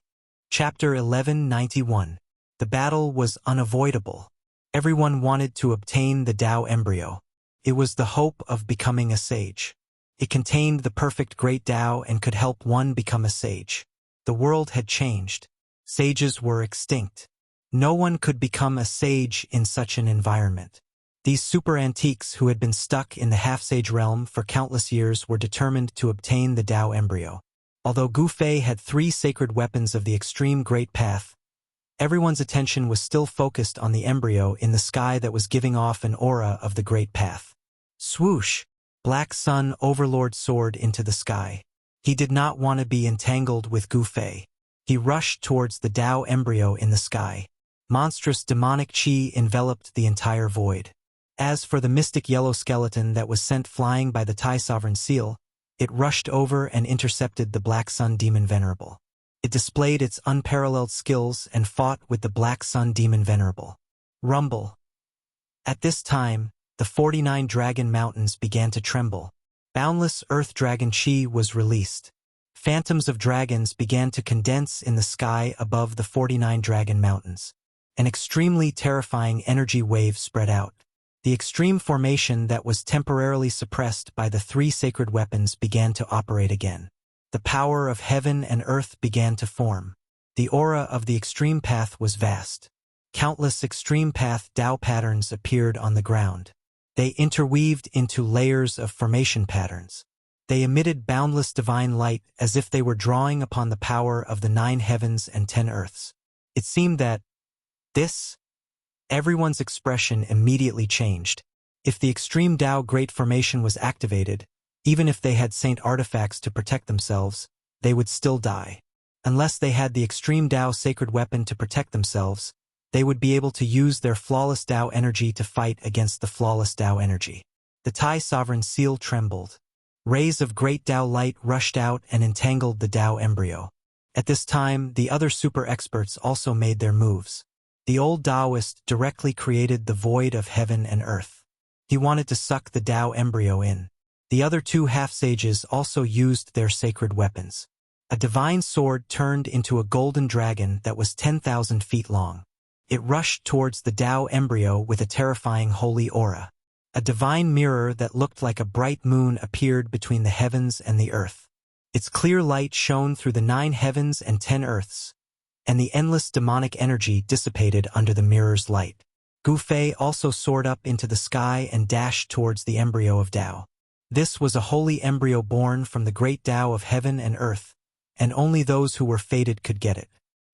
Chapter 1191. The battle was unavoidable. Everyone wanted to obtain the Tao embryo. It was the hope of becoming a sage. It contained the perfect great Tao and could help one become a sage. The world had changed. Sages were extinct. No one could become a sage in such an environment. These super antiques who had been stuck in the half-sage realm for countless years were determined to obtain the Tao embryo. Although Gu Fei had 3 sacred weapons of the extreme Great Path, everyone's attention was still focused on the embryo in the sky that was giving off an aura of the Great Path. Swoosh! Black Sun Overlord soared into the sky. He did not want to be entangled with Gu Fei. He rushed towards the Tao embryo in the sky. Monstrous demonic chi enveloped the entire void. As for the mystic yellow skeleton that was sent flying by the Tai Sovereign Seal, it rushed over and intercepted the Black Sun Demon Venerable. It displayed its unparalleled skills and fought with the Black Sun Demon Venerable. Rumble. At this time, the 49 Dragon Mountains began to tremble. Boundless Earth Dragon Chi was released. Phantoms of dragons began to condense in the sky above the 49 Dragon Mountains. An extremely terrifying energy wave spread out. The extreme formation that was temporarily suppressed by the 3 sacred weapons began to operate again. The power of heaven and earth began to form. The aura of the extreme path was vast. Countless extreme path Tao patterns appeared on the ground. They interweaved into layers of formation patterns. They emitted boundless divine light as if they were drawing upon the power of the 9 heavens and 10 earths. It seemed that everyone's expression immediately changed. If the extreme Tao Great Formation was activated, even if they had saint artifacts to protect themselves, they would still die. Unless they had the extreme Tao sacred weapon to protect themselves, they would be able to use their flawless Tao energy to fight against the flawless Tao energy. The Tai Sovereign Seal trembled. Rays of great Tao light rushed out and entangled the Tao embryo. At this time, the other super experts also made their moves. The old Taoist directly created the void of heaven and earth. He wanted to suck the Tao embryo in. The other 2 half-sages also used their sacred weapons. A divine sword turned into a golden dragon that was 10,000 feet long. It rushed towards the Tao embryo with a terrifying holy aura. A divine mirror that looked like a bright moon appeared between the heavens and the earth. Its clear light shone through the 9 heavens and 10 earths, and the endless demonic energy dissipated under the mirror's light. Gu Fei also soared up into the sky and dashed towards the embryo of Tao. This was a holy embryo born from the great Tao of heaven and earth, and only those who were fated could get it.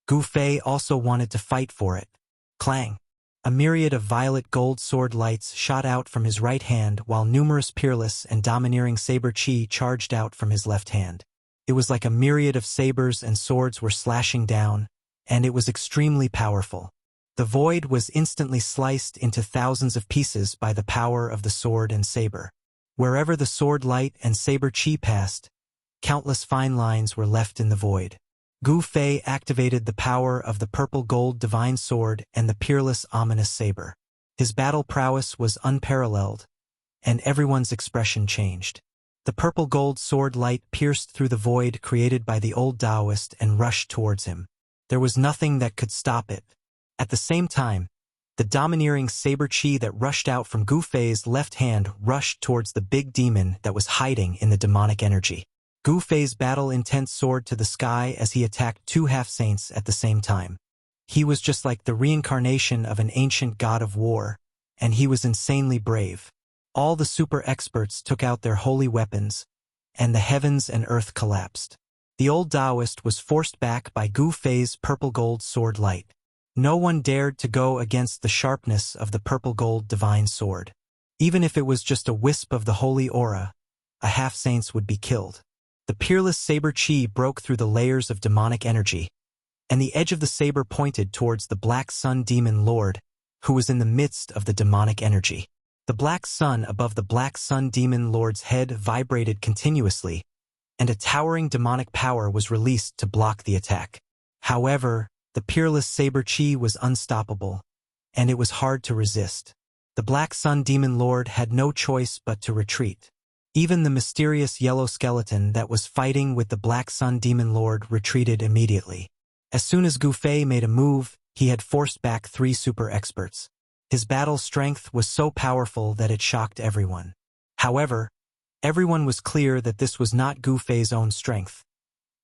Gu Fei also wanted to fight for it. Clang! A myriad of violet gold sword lights shot out from his right hand while numerous peerless and domineering saber chi charged out from his left hand. It was like a myriad of sabers and swords were slashing down, and it was extremely powerful. The void was instantly sliced into thousands of pieces by the power of the sword and saber. Wherever the sword light and saber chi passed, countless fine lines were left in the void. Gu Fei activated the power of the purple gold divine sword and the peerless ominous saber. His battle prowess was unparalleled, and everyone's expression changed. The purple gold sword light pierced through the void created by the old Taoist and rushed towards him. There was nothing that could stop it. At the same time, the domineering saber chi that rushed out from Gu Fei's left hand rushed towards the big demon that was hiding in the demonic energy. Gu Fei's battle-intent soared to the sky as he attacked 2 half-saints at the same time. He was just like the reincarnation of an ancient god of war, and he was insanely brave. All the super experts took out their holy weapons, and the heavens and earth collapsed. The old Taoist was forced back by Gu Fei's purple gold sword light. No one dared to go against the sharpness of the purple gold divine sword. Even if it was just a wisp of the holy aura, a half-saints would be killed. The peerless saber chi broke through the layers of demonic energy, and the edge of the saber pointed towards the Black Sun Demon Lord, who was in the midst of the demonic energy. The black sun above the Black Sun Demon Lord's head vibrated continuously, and a towering demonic power was released to block the attack. However, the peerless saber chi was unstoppable, and it was hard to resist. The Black Sun Demon Lord had no choice but to retreat. Even the mysterious yellow skeleton that was fighting with the Black Sun Demon Lord retreated immediately. As soon as Gu Fei made a move, he had forced back 3 super experts. His battle strength was so powerful that it shocked everyone. However, everyone was clear that this was not Gu Fei's own strength,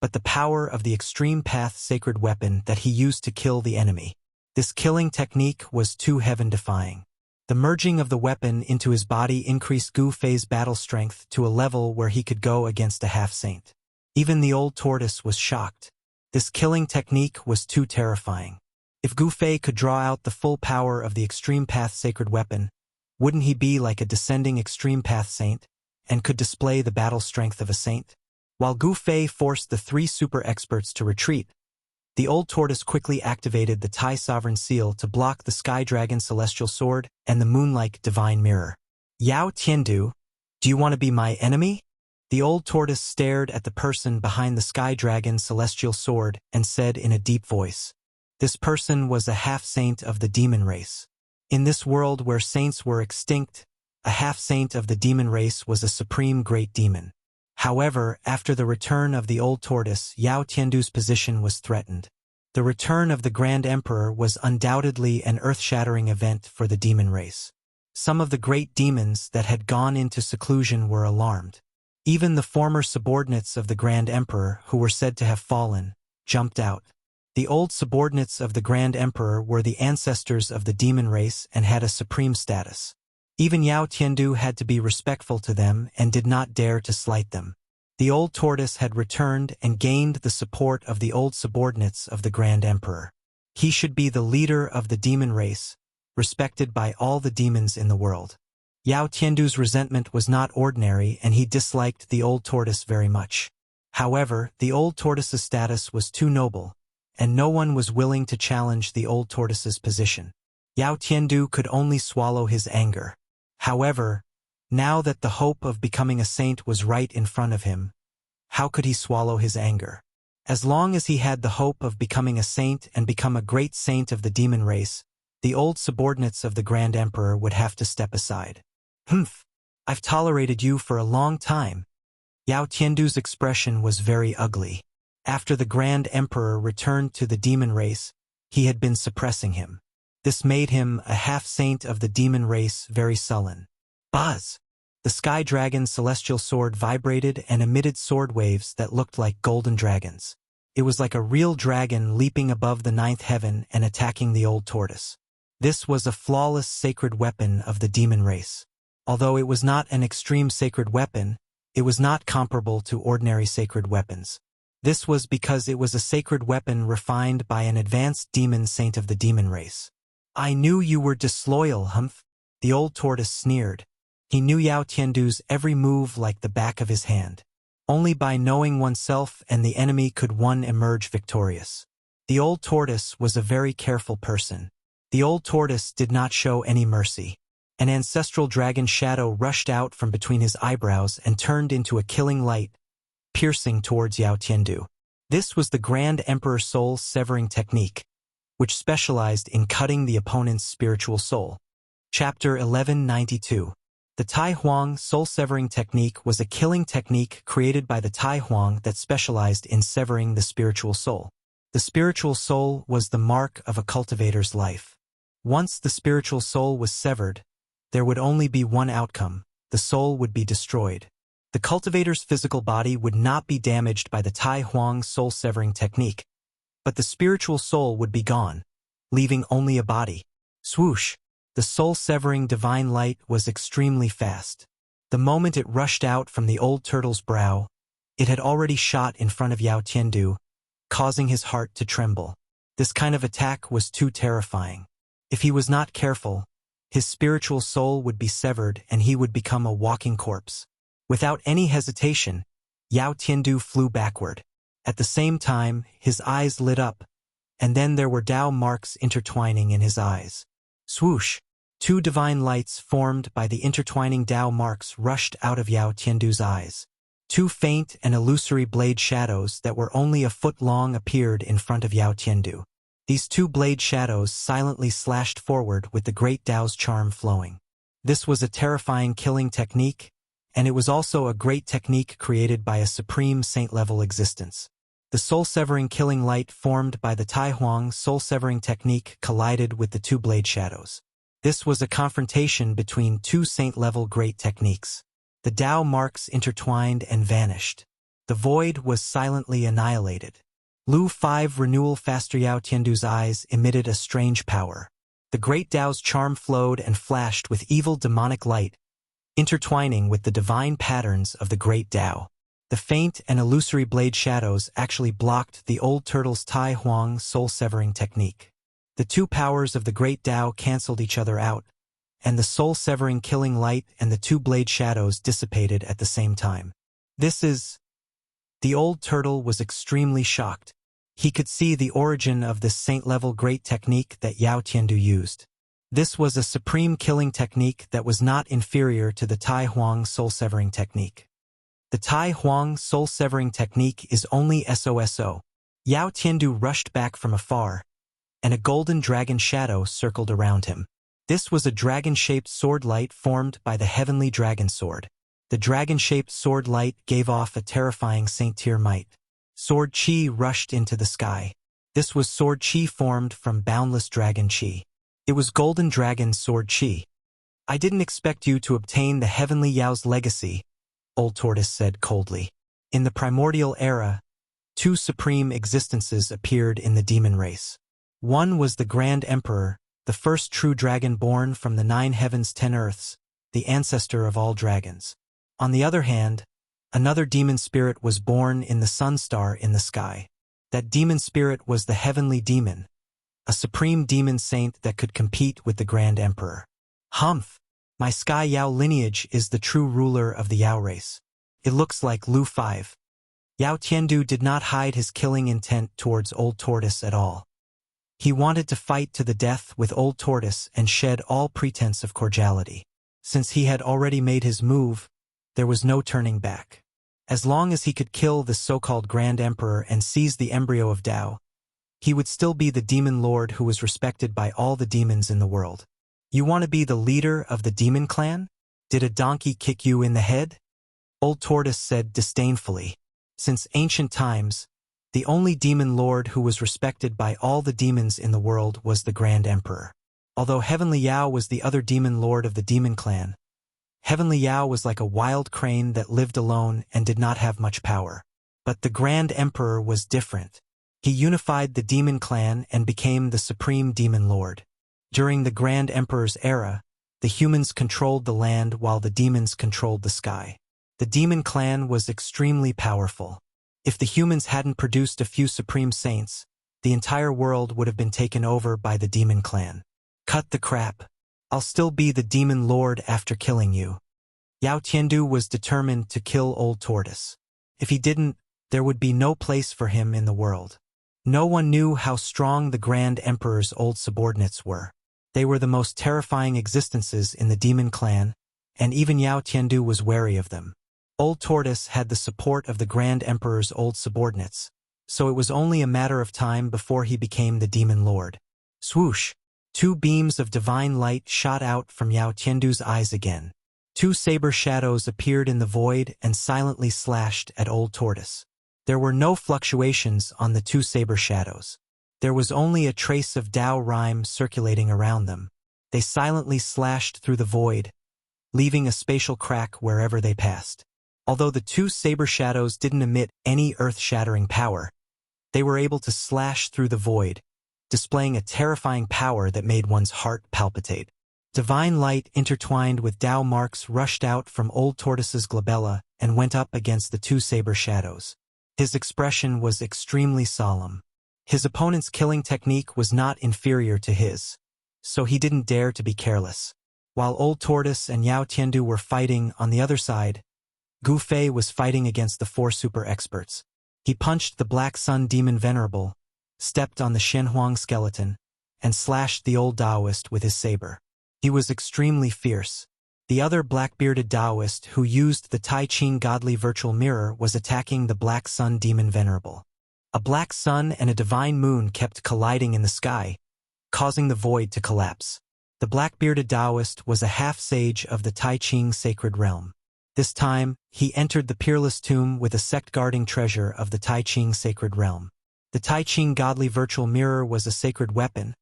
but the power of the extreme path sacred weapon that he used to kill the enemy. This killing technique was too heaven-defying. The merging of the weapon into his body increased Gu Fei's battle strength to a level where he could go against a half-saint. Even the old tortoise was shocked. This killing technique was too terrifying. If Gu Fei could draw out the full power of the Extreme Path sacred weapon, wouldn't he be like a descending Extreme Path saint, and could display the battle strength of a saint? While Gu Fei forced the three super experts to retreat, the old tortoise quickly activated the Tai Sovereign Seal to block the Sky Dragon Celestial Sword and the Moonlike Divine Mirror. Yao Tiandu, do you want to be my enemy? The old tortoise stared at the person behind the Sky Dragon Celestial Sword and said in a deep voice. This person was a half-saint of the demon race. In this world where saints were extinct, a half-saint of the demon race was a supreme great demon. However, after the return of the old tortoise, Yao Tiandu's position was threatened. The return of the Grand Emperor was undoubtedly an earth-shattering event for the demon race. Some of the great demons that had gone into seclusion were alarmed. Even the former subordinates of the Grand Emperor, who were said to have fallen, jumped out. The old subordinates of the Grand Emperor were the ancestors of the demon race and had a supreme status. Even Yao Tiandu had to be respectful to them and did not dare to slight them. The old tortoise had returned and gained the support of the old subordinates of the Grand Emperor. He should be the leader of the demon race, respected by all the demons in the world. Yao Tiandu's resentment was not ordinary and he disliked the old tortoise very much. However, the old tortoise's status was too noble, and no one was willing to challenge the old tortoise's position. Yao Tiandu could only swallow his anger. However, now that the hope of becoming a saint was right in front of him, how could he swallow his anger? As long as he had the hope of becoming a saint and become a great saint of the demon race, the old subordinates of the Grand Emperor would have to step aside. Humph! I've tolerated you for a long time. Yao Tiandu's expression was very ugly. After the Grand Emperor returned to the demon race, he had been suppressing him. This made him, a half-saint of the demon race, very sullen. Buzz! The Sky Dragon's celestial sword vibrated and emitted sword waves that looked like golden dragons. It was like a real dragon leaping above the ninth heaven and attacking the old tortoise. This was a flawless sacred weapon of the demon race. Although it was not an extreme sacred weapon, it was not comparable to ordinary sacred weapons. This was because it was a sacred weapon refined by an advanced demon saint of the demon race. I knew you were disloyal, humph. The old tortoise sneered. He knew Yao Tiandu's every move like the back of his hand. Only by knowing oneself and the enemy could one emerge victorious. The old tortoise was a very careful person. The old tortoise did not show any mercy. An ancestral dragon shadow rushed out from between his eyebrows and turned into a killing light, piercing towards Yao Tiandu. This was the Grand Emperor Soul Severing Technique, which specialized in cutting the opponent's spiritual soul. Chapter 1192. The Tai Huang Soul Severing Technique was a killing technique created by the Tai Huang that specialized in severing the spiritual soul. The spiritual soul was the mark of a cultivator's life. Once the spiritual soul was severed, there would only be one outcome: the soul would be destroyed. The cultivator's physical body would not be damaged by the Tai Huang Soul Severing Technique, but the spiritual soul would be gone, leaving only a body. Swoosh! The soul-severing divine light was extremely fast. The moment it rushed out from the old turtle's brow, it had already shot in front of Yao Tiandu, causing his heart to tremble. This kind of attack was too terrifying. If he was not careful, his spiritual soul would be severed and he would become a walking corpse. Without any hesitation, Yao Tiandu flew backward. At the same time, his eyes lit up, and then there were Tao marks intertwining in his eyes. Swoosh! Two divine lights formed by the intertwining Tao marks rushed out of Yao Tiandu's eyes. Two faint and illusory blade shadows that were only a foot long appeared in front of Yao Tiandu. These two blade shadows silently slashed forward with the great Tao's charm flowing. This was a terrifying killing technique, and it was also a great technique created by a supreme saint-level existence. The soul-severing killing light formed by the Tai Huang soul-severing technique collided with the two blade shadows. This was a confrontation between two saint-level great techniques. The Tao marks intertwined and vanished. The void was silently annihilated. Lu 5 renewal faster. Yao Tiandu's eyes emitted a strange power. The great Tao's charm flowed and flashed with evil demonic light, intertwining with the divine patterns of the great Tao. The faint and illusory blade shadows actually blocked the old turtle's Tai Huang soul-severing technique. The two powers of the great Tao canceled each other out, and the soul-severing killing light and the two blade shadows dissipated at the same time. The old turtle was extremely shocked. He could see the origin of this saint-level great technique that Yao Tiandu used. This was a supreme killing technique that was not inferior to the Tai Huang soul-severing technique. The Tai Huang soul-severing technique is only SOSO. Yao Tiandu rushed back from afar, and a golden dragon shadow circled around him. This was a dragon-shaped sword light formed by the heavenly dragon sword. The dragon-shaped sword light gave off a terrifying saint-tier might. Sword chi rushed into the sky. This was sword chi formed from boundless dragon chi. It was golden dragon sword chi. I didn't expect you to obtain the heavenly Yao's legacy, Old Tortoise said coldly. In the primordial era, two supreme existences appeared in the demon race. One was the Grand Emperor, the first true dragon born from the 9 heavens 10 earths, the ancestor of all dragons. On the other hand, another demon spirit was born in the sun star in the sky. That demon spirit was the heavenly demon, a supreme demon saint that could compete with the Grand Emperor. Humph! My Sky Yao lineage is the true ruler of the Yao race. It looks like Lu 5. Yao Tiandu did not hide his killing intent towards Old Tortoise at all. He wanted to fight to the death with Old Tortoise and shed all pretense of cordiality. Since he had already made his move, there was no turning back. As long as he could kill the so-called Grand Emperor and seize the embryo of Tao, he would still be the demon lord who was respected by all the demons in the world. You want to be the leader of the demon clan? Did a donkey kick you in the head? Old Tortoise said disdainfully. Since ancient times, the only demon lord who was respected by all the demons in the world was the Grand Emperor. Although Heavenly Yao was the other demon lord of the demon clan, Heavenly Yao was like a wild crane that lived alone and did not have much power. But the Grand Emperor was different. He unified the demon clan and became the supreme demon lord. During the Grand Emperor's era, the humans controlled the land while the demons controlled the sky. The demon clan was extremely powerful. If the humans hadn't produced a few supreme saints, the entire world would have been taken over by the demon clan. Cut the crap. I'll still be the demon lord after killing you. Yao Tiandu was determined to kill Old Tortoise. If he didn't, there would be no place for him in the world. No one knew how strong the Grand Emperor's old subordinates were. They were the most terrifying existences in the demon clan, and even Yao Tiandu was wary of them. Old Tortoise had the support of the Grand Emperor's old subordinates, so it was only a matter of time before he became the demon lord. Swoosh! 2 beams of divine light shot out from Yao Tiandu's eyes again. 2 saber shadows appeared in the void and silently slashed at Old Tortoise. There were no fluctuations on the 2 saber shadows. There was only a trace of Tao rhyme circulating around them. They silently slashed through the void, leaving a spatial crack wherever they passed. Although the 2 saber shadows didn't emit any earth-shattering power, they were able to slash through the void, displaying a terrifying power that made one's heart palpitate. Divine light intertwined with Tao marks rushed out from Old Tortoise's glabella and went up against the 2 saber shadows. His expression was extremely solemn. His opponent's killing technique was not inferior to his, so he didn't dare to be careless. While Old Tortoise and Yao Tiandu were fighting on the other side, Gu Fei was fighting against the 4 super experts. He punched the Black Sun Demon Venerable, stepped on the Shenhuang skeleton, and slashed the old Taoist with his saber. He was extremely fierce. The other black-bearded Taoist who used the Tai Ching godly virtual mirror was attacking the Black Sun Demon Venerable. A black sun and a divine moon kept colliding in the sky, causing the void to collapse. The black-bearded Taoist was a half-sage of the Tai Ching sacred realm. This time, he entered the peerless tomb with a sect-guarding treasure of the Tai Ching sacred realm. The Tai Ching godly virtual mirror was a sacred weapon,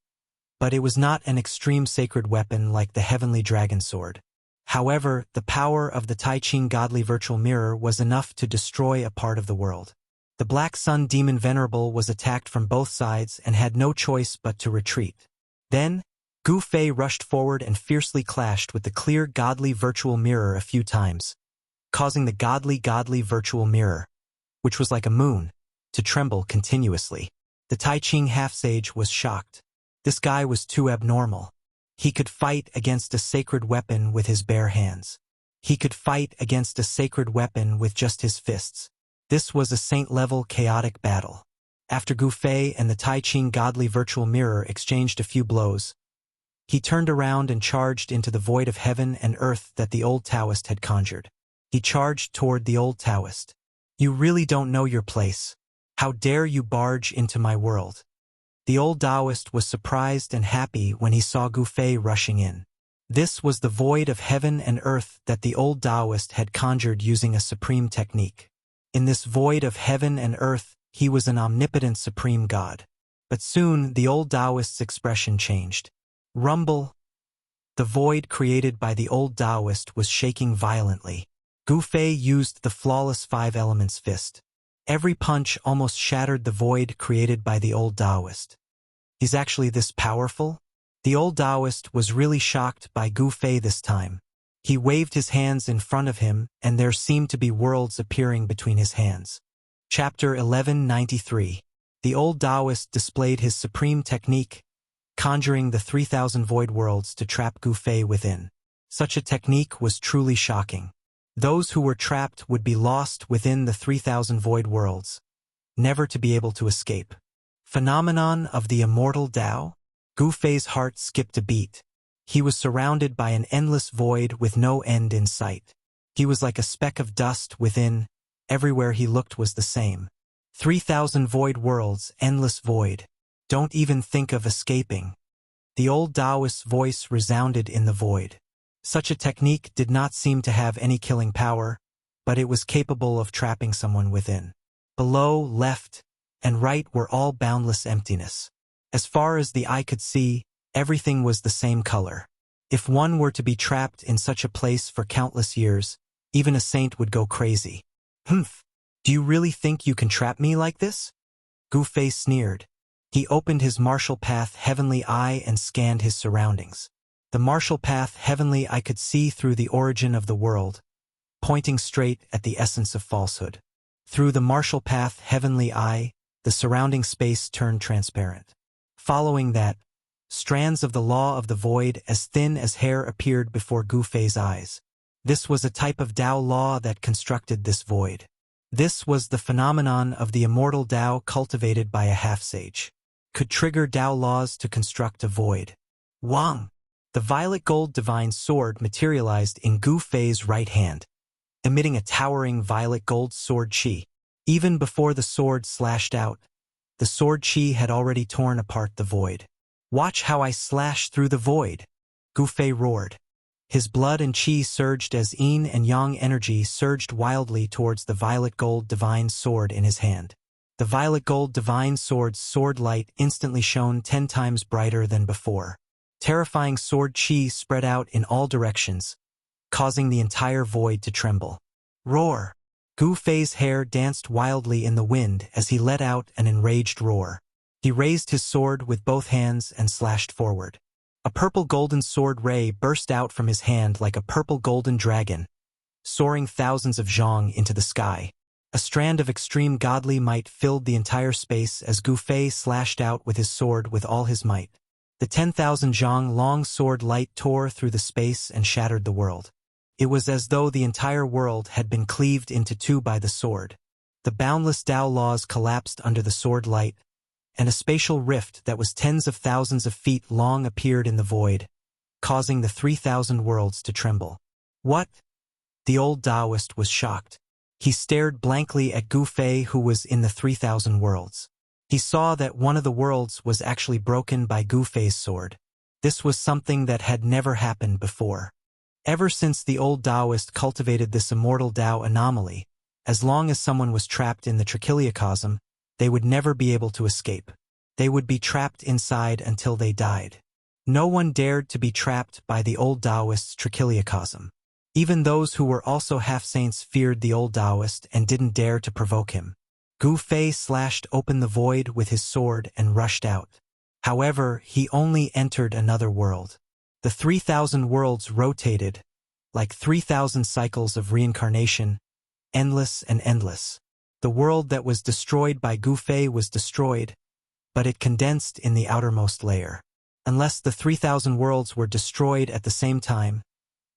but it was not an extreme sacred weapon like the heavenly dragon sword. However, the power of the Tai Ching godly virtual mirror was enough to destroy a part of the world. The Black Sun Demon Venerable was attacked from both sides and had no choice but to retreat. Then, Gu Fei rushed forward and fiercely clashed with the clear godly virtual mirror a few times, causing the godly virtual mirror, which was like a moon, to tremble continuously. The Tai Ching half-sage was shocked. This guy was too abnormal. He could fight against a sacred weapon with his bare hands. He could fight against a sacred weapon with just his fists. This was a saint-level chaotic battle. After Gu Fei and the Tai Ching godly virtual mirror exchanged a few blows, he turned around and charged into the void of heaven and earth that the old Taoist had conjured. He charged toward the old Taoist. "You really don't know your place. How dare you barge into my world?" The old Taoist was surprised and happy when he saw Gu Fei rushing in. This was the void of heaven and earth that the old Taoist had conjured using a supreme technique. In this void of heaven and earth, he was an omnipotent supreme god. But soon the old Taoist's expression changed. Rumble. The void created by the old Taoist was shaking violently. Gu Fei used the flawless five elements fist. Every punch almost shattered the void created by the old Taoist. He's actually this powerful? The old Taoist was really shocked by Gu Fei this time. He waved his hands in front of him, and there seemed to be worlds appearing between his hands. Chapter 1193. The old Taoist displayed his supreme technique, conjuring the 3,000 void worlds to trap Gu Fei within. Such a technique was truly shocking. Those who were trapped would be lost within the 3,000 void worlds, never to be able to escape. Phenomenon of the Immortal Tao? Gu Fei's heart skipped a beat. He was surrounded by an endless void with no end in sight. He was like a speck of dust within. Everywhere he looked was the same. 3,000 void worlds, endless void. Don't even think of escaping. The old Taoist's voice resounded in the void. Such a technique did not seem to have any killing power, but it was capable of trapping someone within. Below, left, and right were all boundless emptiness. As far as the eye could see, everything was the same color. If one were to be trapped in such a place for countless years, even a saint would go crazy. "Humph! Do you really think you can trap me like this?" Gu Fei sneered. He opened his martial path heavenly eye and scanned his surroundings. The martial path heavenly eye could see through the origin of the world, pointing straight at the essence of falsehood. Through the martial path heavenly eye, the surrounding space turned transparent. Following that, strands of the law of the void as thin as hair appeared before Gu Fei's eyes. This was a type of Tao law that constructed this void. This was the phenomenon of the immortal Tao cultivated by a half-sage. Could trigger Tao laws to construct a void. Wang! The violet gold divine sword materialized in Gu Fei's right hand, emitting a towering violet gold sword chi. Even before the sword slashed out, the sword chi had already torn apart the void. "Watch how I slash through the void," Gu Fei roared. His blood and chi surged as yin and yang energy surged wildly towards the violet gold divine sword in his hand. The violet gold divine sword's sword light instantly shone 10 times brighter than before. Terrifying sword chi spread out in all directions, causing the entire void to tremble. Roar! Gu Fei's hair danced wildly in the wind as he let out an enraged roar. He raised his sword with both hands and slashed forward. A purple golden sword ray burst out from his hand like a purple golden dragon, soaring thousands of zhong into the sky. A strand of extreme godly might filled the entire space as Gu Fei slashed out with his sword with all his might. The 10,000 zhang long sword light tore through the space and shattered the world. It was as though the entire world had been cleaved into two by the sword. The boundless Tao laws collapsed under the sword light, and a spatial rift that was tens of thousands of feet long appeared in the void, causing the 3,000 worlds to tremble. What? The old Taoist was shocked. He stared blankly at Gu Fei, who was in the 3,000 worlds. He saw that one of the worlds was actually broken by Gu Fei's sword. This was something that had never happened before. Ever since the old Taoist cultivated this immortal Tao anomaly, as long as someone was trapped in the trichiliocosm, they would never be able to escape. They would be trapped inside until they died. No one dared to be trapped by the old Taoist's trichiliocosm. Even those who were also half-saints feared the old Taoist and didn't dare to provoke him. Gu Fei slashed open the void with his sword and rushed out. However, he only entered another world. The 3,000 worlds rotated, like 3,000 cycles of reincarnation, endless and endless. The world that was destroyed by Gu Fei was destroyed, but it condensed in the outermost layer. Unless the 3,000 worlds were destroyed at the same time,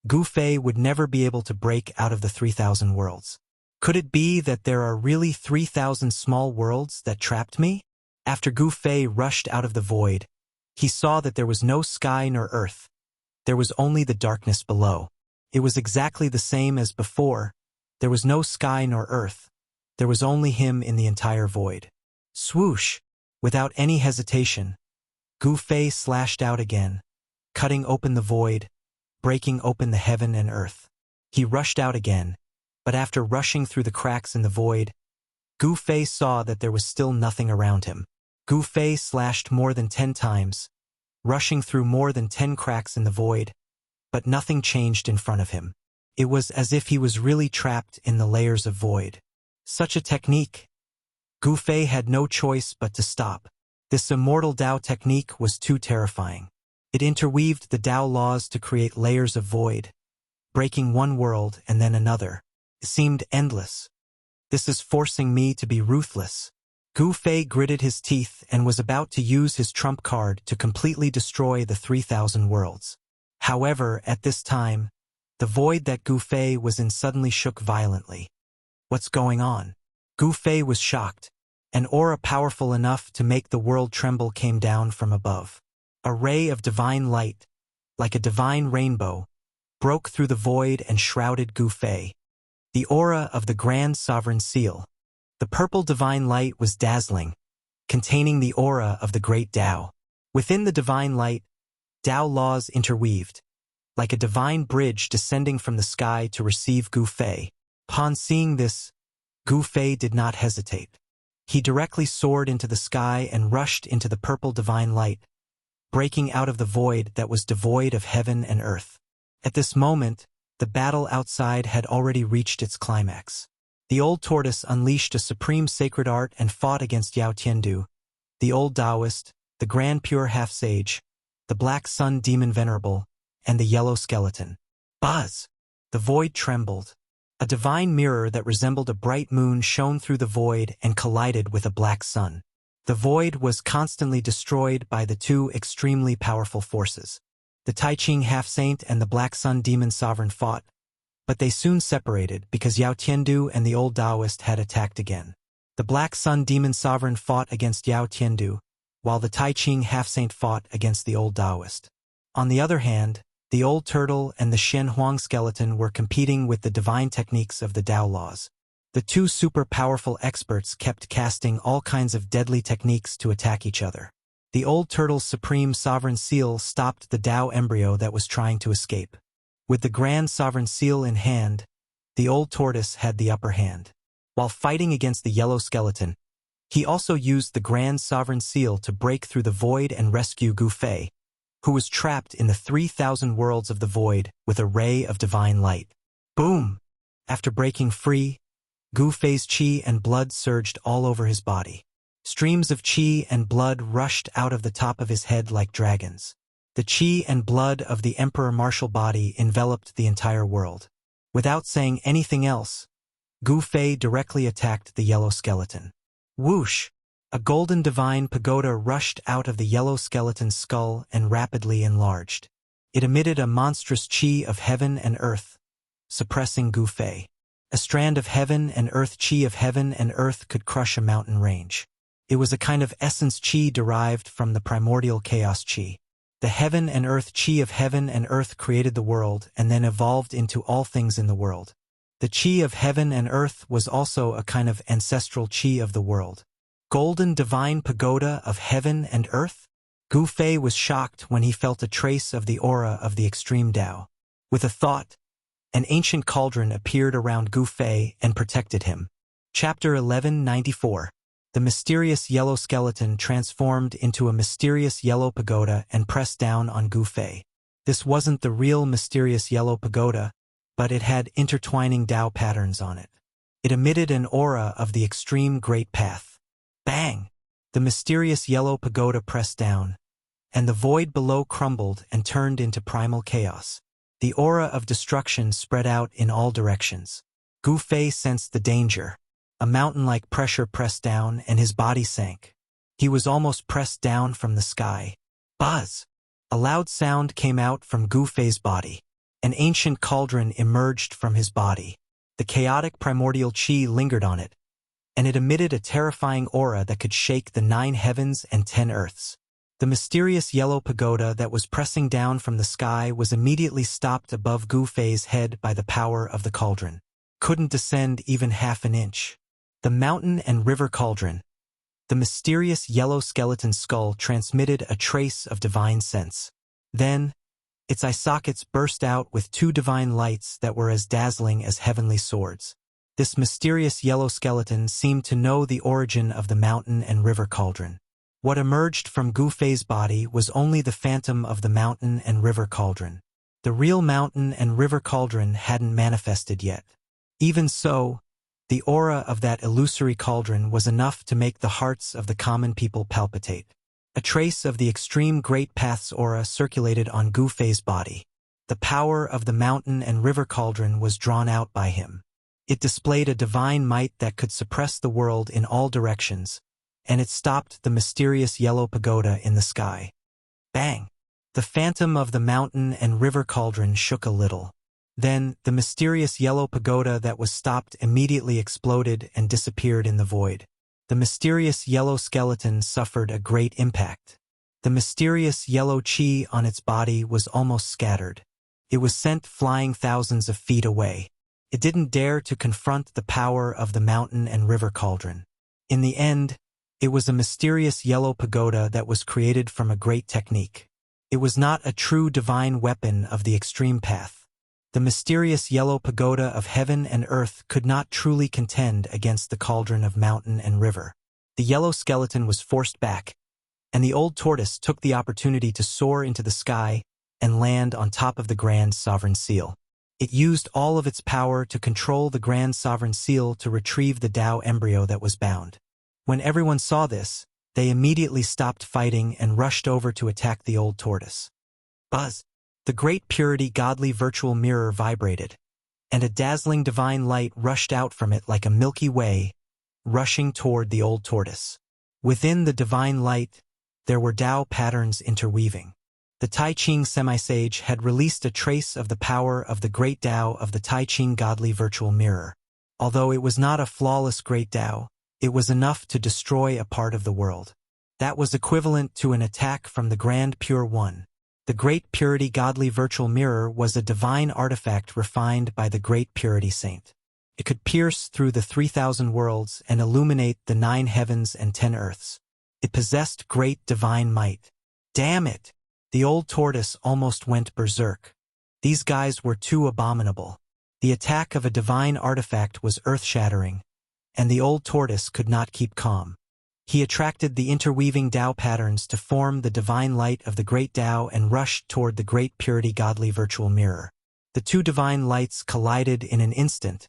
Gu Fei would never be able to break out of the 3,000 worlds. Could it be that there are really 3,000 small worlds that trapped me? After Gu Fei rushed out of the void, he saw that there was no sky nor earth. There was only the darkness below. It was exactly the same as before. There was no sky nor earth. There was only him in the entire void. Swoosh! Without any hesitation, Gu Fei slashed out again, cutting open the void, breaking open the heaven and earth. He rushed out again, but after rushing through the cracks in the void, Gu Fei saw that there was still nothing around him. Gu Fei slashed more than 10 times, rushing through more than 10 cracks in the void, but nothing changed in front of him. It was as if he was really trapped in the layers of void. Such a technique! Gu Fei had no choice but to stop. This immortal Dao technique was too terrifying. It interweaved the Dao laws to create layers of void, breaking one world and then another. It seemed endless. This is forcing me to be ruthless. Gu Fei gritted his teeth and was about to use his trump card to completely destroy the 3,000 worlds. However, at this time, the void that Gu Fei was in suddenly shook violently. What's going on? Gu Fei was shocked. An aura powerful enough to make the world tremble came down from above. A ray of divine light, like a divine rainbow, broke through the void and shrouded Gu Fei. The aura of the Grand Sovereign Seal. The purple divine light was dazzling, containing the aura of the great Tao. Within the divine light, Tao laws interweaved, like a divine bridge descending from the sky to receive Gu Fei. Upon seeing this, Gu Fei did not hesitate. He directly soared into the sky and rushed into the purple divine light, breaking out of the void that was devoid of heaven and earth. At this moment, the battle outside had already reached its climax. The old tortoise unleashed a supreme sacred art and fought against Yao Tiandu, the old Taoist, the grand pure half-sage, the black sun demon venerable, and the yellow skeleton. Buzz! The void trembled. A divine mirror that resembled a bright moon shone through the void and collided with a black sun. The void was constantly destroyed by the two extremely powerful forces. The Tai Ching half-saint and the black sun demon sovereign fought, but they soon separated because Yao Tiandu and the old Taoist had attacked again. The black sun demon sovereign fought against Yao Tiandu, while the Tai Ching half-saint fought against the old Taoist. On the other hand, the old turtle and the Shen Huang skeleton were competing with the divine techniques of the Tao laws. The two super-powerful experts kept casting all kinds of deadly techniques to attack each other. The old turtle's supreme sovereign seal stopped the Tao embryo that was trying to escape. With the grand sovereign seal in hand, the old tortoise had the upper hand. While fighting against the yellow skeleton, he also used the grand sovereign seal to break through the void and rescue Gu Fei, who was trapped in the 3,000 worlds of the void with a ray of divine light. Boom! After breaking free, Gu Fei's qi and blood surged all over his body. Streams of qi and blood rushed out of the top of his head like dragons. The qi and blood of the Emperor Martial body enveloped the entire world. Without saying anything else, Gu Fei directly attacked the yellow skeleton. Whoosh! A golden divine pagoda rushed out of the yellow skeleton's skull and rapidly enlarged. It emitted a monstrous qi of heaven and earth, suppressing Gu Fei. A strand of heaven and earth qi of heaven and earth could crush a mountain range. It was a kind of essence qi derived from the primordial chaos qi. The heaven and earth qi of heaven and earth created the world and then evolved into all things in the world. The qi of heaven and earth was also a kind of ancestral qi of the world. Golden divine pagoda of heaven and earth? Gu Fei was shocked when he felt a trace of the aura of the extreme Tao. With a thought, an ancient cauldron appeared around Gu Fei and protected him. Chapter 1194. The mysterious yellow skeleton transformed into a mysterious yellow pagoda and pressed down on Gu Fei. This wasn't the real mysterious yellow pagoda, but it had intertwining Tao patterns on it. It emitted an aura of the extreme great path. Bang! The mysterious yellow pagoda pressed down, and the void below crumbled and turned into primal chaos. The aura of destruction spread out in all directions. Gu Fei sensed the danger. A mountain-like pressure pressed down and his body sank. He was almost pressed down from the sky. Buzz! A loud sound came out from Gu Fei's body. An ancient cauldron emerged from his body. The chaotic primordial qi lingered on it, and it emitted a terrifying aura that could shake the 9 heavens and 10 earths. The mysterious yellow pagoda that was pressing down from the sky was immediately stopped above Gu Fei's head by the power of the cauldron. Couldn't descend even half an inch. The mountain and river cauldron. The mysterious yellow skeleton skull transmitted a trace of divine sense. Then, its eye sockets burst out with 2 divine lights that were as dazzling as heavenly swords. This mysterious yellow skeleton seemed to know the origin of the mountain and river cauldron. What emerged from Gu Fei's body was only the phantom of the mountain and river cauldron. The real mountain and river cauldron hadn't manifested yet. Even so, the aura of that illusory cauldron was enough to make the hearts of the common people palpitate. A trace of the extreme Great Path's aura circulated on Gu Fei's body. The power of the mountain and river cauldron was drawn out by him. It displayed a divine might that could suppress the world in all directions, and it stopped the mysterious yellow pagoda in the sky. Bang! The phantom of the mountain and river cauldron shook a little. Then, the mysterious yellow pagoda that was stopped immediately exploded and disappeared in the void. The mysterious yellow skeleton suffered a great impact. The mysterious yellow qi on its body was almost scattered. It was sent flying thousands of feet away. It didn't dare to confront the power of the mountain and river cauldron. In the end, it was a mysterious yellow pagoda that was created from a great technique. It was not a true divine weapon of the extreme path. The mysterious yellow pagoda of heaven and earth could not truly contend against the cauldron of mountain and river. The yellow skeleton was forced back, and the old tortoise took the opportunity to soar into the sky and land on top of the Grand Sovereign Seal. It used all of its power to control the Grand Sovereign Seal to retrieve the Tao embryo that was bound. When everyone saw this, they immediately stopped fighting and rushed over to attack the old tortoise. Buzz! The great purity godly virtual mirror vibrated, and a dazzling divine light rushed out from it like a Milky Way, rushing toward the old tortoise. Within the divine light, there were Tao patterns interweaving. The Tai Ching semi-sage had released a trace of the power of the great Tao of the Tai Ching godly virtual mirror. Although it was not a flawless great Tao, it was enough to destroy a part of the world. That was equivalent to an attack from the Grand Pure One. The Great Purity Godly Virtual Mirror was a divine artifact refined by the Great Purity Saint. It could pierce through the 3,000 worlds and illuminate the 9 heavens and 10 earths. It possessed great divine might. Damn it! The old tortoise almost went berserk. These guys were too abominable. The attack of a divine artifact was earth-shattering, and the old tortoise could not keep calm. He attracted the interweaving Tao patterns to form the divine light of the great Tao and rushed toward the great purity godly virtual mirror. The 2 divine lights collided in an instant,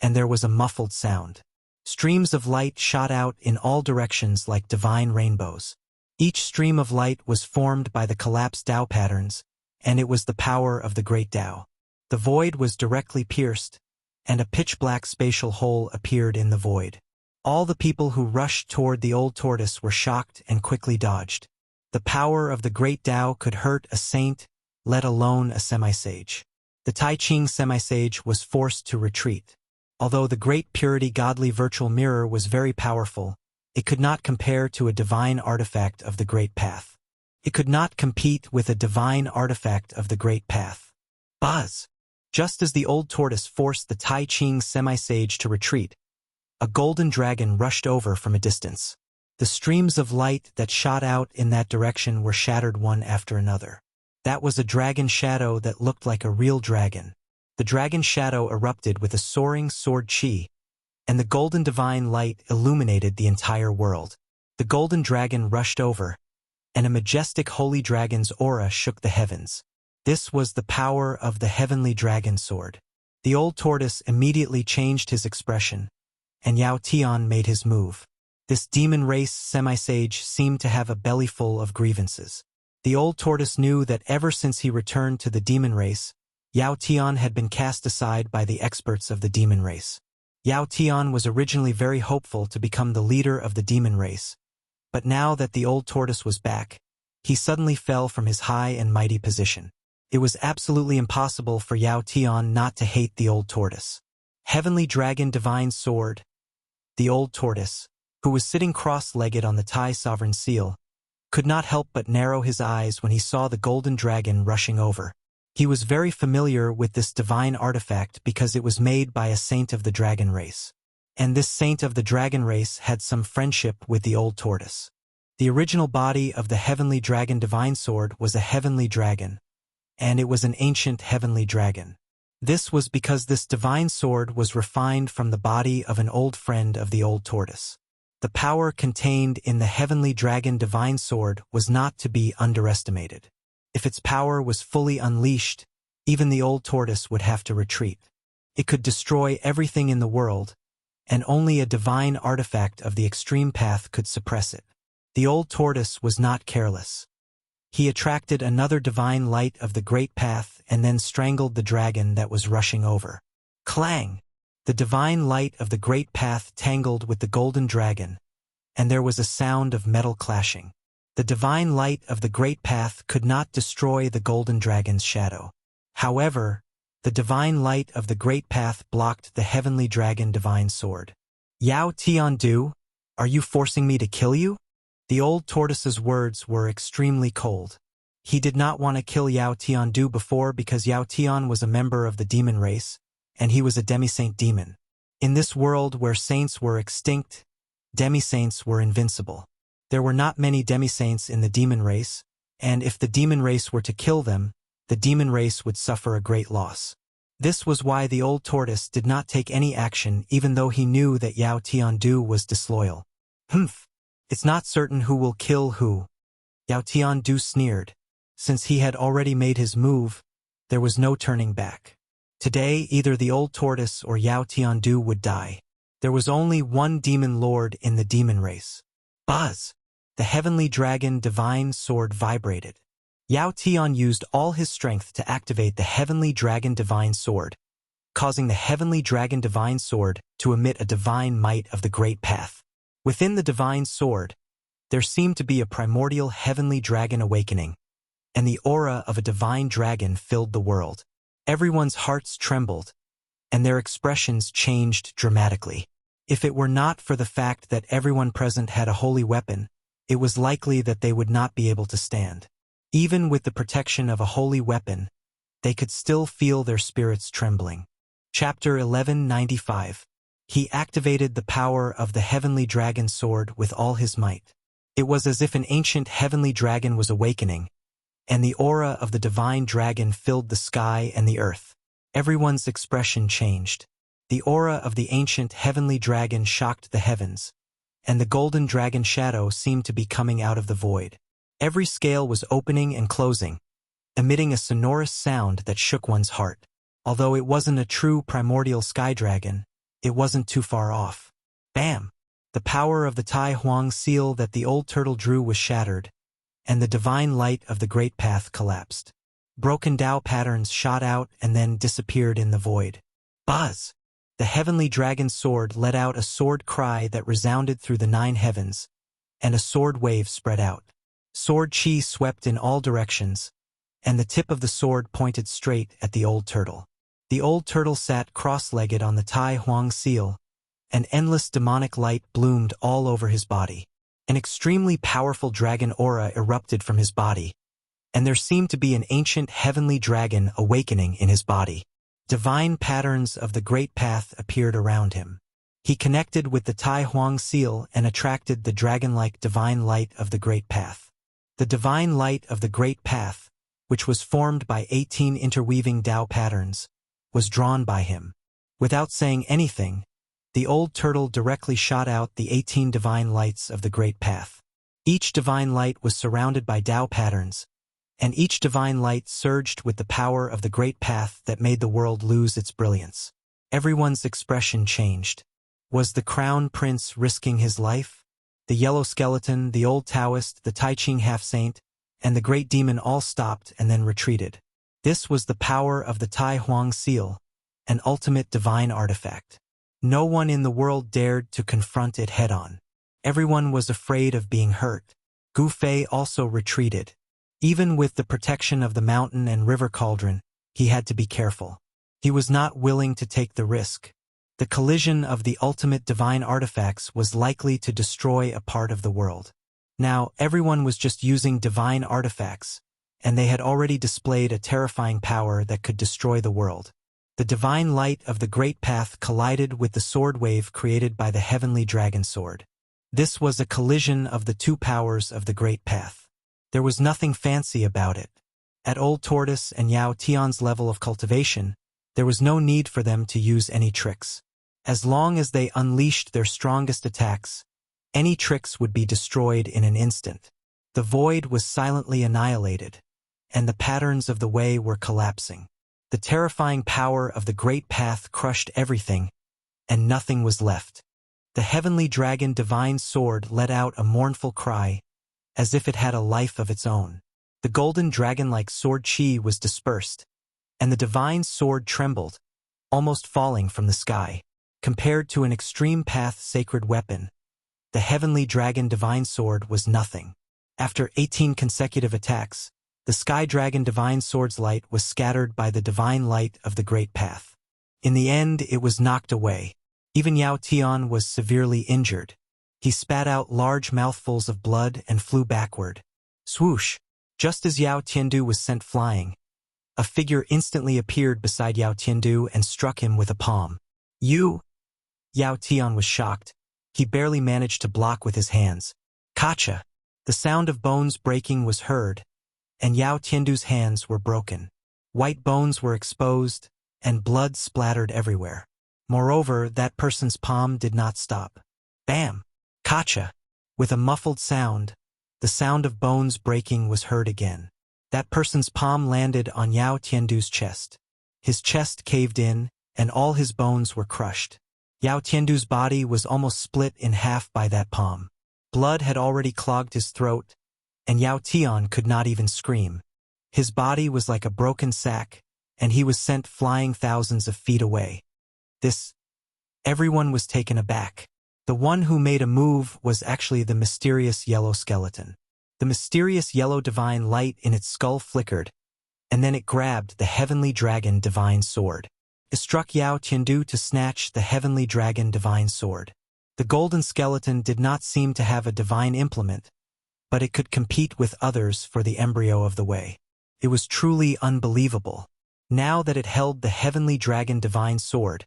and there was a muffled sound. Streams of light shot out in all directions like divine rainbows. Each stream of light was formed by the collapsed Tao patterns, and it was the power of the great Tao. The void was directly pierced, and a pitch-black spatial hole appeared in the void. All the people who rushed toward the old tortoise were shocked and quickly dodged. The power of the great Tao could hurt a saint, let alone a semi-sage. The Tai Ching semi-sage was forced to retreat. Although the great purity godly virtual mirror was very powerful, it could not compare to a divine artifact of the great path. It could not compete with a divine artifact of the great path. Buzz! Just as the old tortoise forced the Tai Ching semi-sage to retreat, a golden dragon rushed over from a distance. The streams of light that shot out in that direction were shattered one after another. That was a dragon shadow that looked like a real dragon. The dragon shadow erupted with a soaring sword chi, and the golden divine light illuminated the entire world. The golden dragon rushed over, and a majestic holy dragon's aura shook the heavens. This was the power of the heavenly dragon sword. The old tortoise immediately changed his expression, and Yao Tian made his move. This demon race semi-sage seemed to have a belly full of grievances. The old tortoise knew that ever since he returned to the demon race, Yao Tian had been cast aside by the experts of the demon race. Yao Tian was originally very hopeful to become the leader of the demon race, but now that the old tortoise was back, he suddenly fell from his high and mighty position. It was absolutely impossible for Yao Tian not to hate the old tortoise. Heavenly Dragon Divine Sword. The old tortoise, who was sitting cross-legged on the Tai Sovereign Seal, could not help but narrow his eyes when he saw the golden dragon rushing over. He was very familiar with this divine artifact because it was made by a saint of the dragon race. And this saint of the dragon race had some friendship with the old tortoise. The original body of the Heavenly Dragon Divine Sword was a heavenly dragon, and it was an ancient heavenly dragon. This was because this divine sword was refined from the body of an old friend of the old tortoise. The power contained in the Heavenly Dragon Divine Sword was not to be underestimated. If its power was fully unleashed, even the old tortoise would have to retreat. It could destroy everything in the world, and only a divine artifact of the extreme path could suppress it. The old tortoise was not careless. He attracted another divine light of the great path and then strangled the dragon that was rushing over. Clang! The divine light of the great path tangled with the golden dragon, and there was a sound of metal clashing. The divine light of the great path could not destroy the golden dragon's shadow. However, the divine light of the great path blocked the Heavenly Dragon Divine Sword. Yao Tiandu, are you forcing me to kill you? The old tortoise's words were extremely cold. He did not want to kill Yao Tiandu before because Yao Tian was a member of the demon race, and he was a demi-saint demon. In this world where saints were extinct, demi-saints were invincible. There were not many demi-saints in the demon race, and if the demon race were to kill them, the demon race would suffer a great loss. This was why the old tortoise did not take any action even though he knew that Yao Tiandu was disloyal. Humph! It's not certain who will kill who. Yao Tiandu sneered. Since he had already made his move, there was no turning back. Today, either the old tortoise or Yao Tiandu would die. There was only one demon lord in the demon race. Buzz! The Heavenly Dragon Divine Sword vibrated. Yao Tian used all his strength to activate the Heavenly Dragon Divine Sword, causing the Heavenly Dragon Divine Sword to emit a divine might of the great path. Within the divine sword, there seemed to be a primordial heavenly dragon awakening, and the aura of a divine dragon filled the world. Everyone's hearts trembled, and their expressions changed dramatically. If it were not for the fact that everyone present had a holy weapon, it was likely that they would not be able to stand. Even with the protection of a holy weapon, they could still feel their spirits trembling. Chapter 1195. He activated the power of the Heavenly Dragon Sword with all his might. It was as if an ancient heavenly dragon was awakening, and the aura of the divine dragon filled the sky and the earth. Everyone's expression changed. The aura of the ancient heavenly dragon shocked the heavens, and the golden dragon shadow seemed to be coming out of the void. Every scale was opening and closing, emitting a sonorous sound that shook one's heart. Although it wasn't a true primordial sky dragon, it wasn't too far off. Bam! The power of the Tai Huang seal that the old turtle drew was shattered, and the divine light of the great path collapsed. Broken Tao patterns shot out and then disappeared in the void. Buzz! The Heavenly Dragon Sword let out a sword cry that resounded through the 9 heavens, and a sword wave spread out. Sword chi swept in all directions, and the tip of the sword pointed straight at the old turtle. The old turtle sat cross-legged on the Tai Huang seal. An endless demonic light bloomed all over his body. An extremely powerful dragon aura erupted from his body, and there seemed to be an ancient heavenly dragon awakening in his body. Divine patterns of the great path appeared around him. He connected with the Tai Huang seal and attracted the dragon-like divine light of the great path. The divine light of the great path, which was formed by 18 interweaving Tao patterns, was drawn by him. Without saying anything, the old turtle directly shot out the 18 divine lights of the great path. Each divine light was surrounded by Tao patterns, and each divine light surged with the power of the great path that made the world lose its brilliance. Everyone's expression changed. Was the crown prince risking his life? The yellow skeleton, the old Taoist, the Tai Ching half-saint, and the great demon all stopped and then retreated. This was the power of the Tai Huang seal, an ultimate divine artifact. No one in the world dared to confront it head-on. Everyone was afraid of being hurt. Gu Fei also retreated. Even with the protection of the mountain and river cauldron, he had to be careful. He was not willing to take the risk. The collision of the ultimate divine artifacts was likely to destroy a part of the world. Now, everyone was just using divine artifacts, and they had already displayed a terrifying power that could destroy the world. The divine light of the Great Path collided with the sword wave created by the heavenly dragon sword. This was a collision of the two powers of the Great Path. There was nothing fancy about it. At Old Tortoise and Yao Tian's level of cultivation, there was no need for them to use any tricks. As long as they unleashed their strongest attacks, any tricks would be destroyed in an instant. The void was silently annihilated, and the patterns of the way were collapsing. The terrifying power of the Great Path crushed everything, and nothing was left. The heavenly dragon divine sword let out a mournful cry, as if it had a life of its own. The golden dragon-like sword chi was dispersed, and the divine sword trembled, almost falling from the sky. Compared to an extreme path sacred weapon, the heavenly dragon divine sword was nothing. After 18 consecutive attacks, the sky dragon divine sword's light was scattered by the divine light of the Great Path. In the end, it was knocked away. Even Yao Tian was severely injured. He spat out large mouthfuls of blood and flew backward. Swoosh! Just as Yao Tiandu was sent flying, a figure instantly appeared beside Yao Tiandu and struck him with a palm. You? Yao Tian was shocked. He barely managed to block with his hands. Kacha! The sound of bones breaking was heard, and Yao Tiandu's hands were broken. White bones were exposed, and blood splattered everywhere. Moreover, that person's palm did not stop. Bam! Kacha! With a muffled sound, the sound of bones breaking was heard again. That person's palm landed on Yao Tiandu's chest. His chest caved in, and all his bones were crushed. Yao Tiandu's body was almost split in half by that palm. Blood had already clogged his throat, and Yao Tian could not even scream. His body was like a broken sack, and he was sent flying thousands of feet away. Everyone was taken aback. The one who made a move was actually the mysterious yellow skeleton. The mysterious yellow divine light in its skull flickered, and then it grabbed the heavenly dragon divine sword. It struck Yao Tiandu to snatch the heavenly dragon divine sword. The golden skeleton did not seem to have a divine implement, but it could compete with others for the embryo of the way. It was truly unbelievable. Now that it held the heavenly dragon divine sword,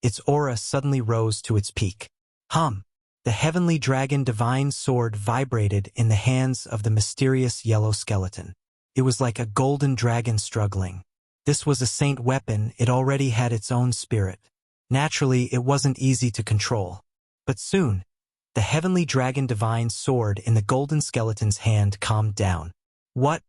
its aura suddenly rose to its peak. The heavenly dragon divine sword vibrated in the hands of the mysterious yellow skeleton. It was like a golden dragon struggling. This was a saint weapon, it already had its own spirit. Naturally, it wasn't easy to control. But soon, the heavenly dragon divine sword in the golden skeleton's hand calmed down. What?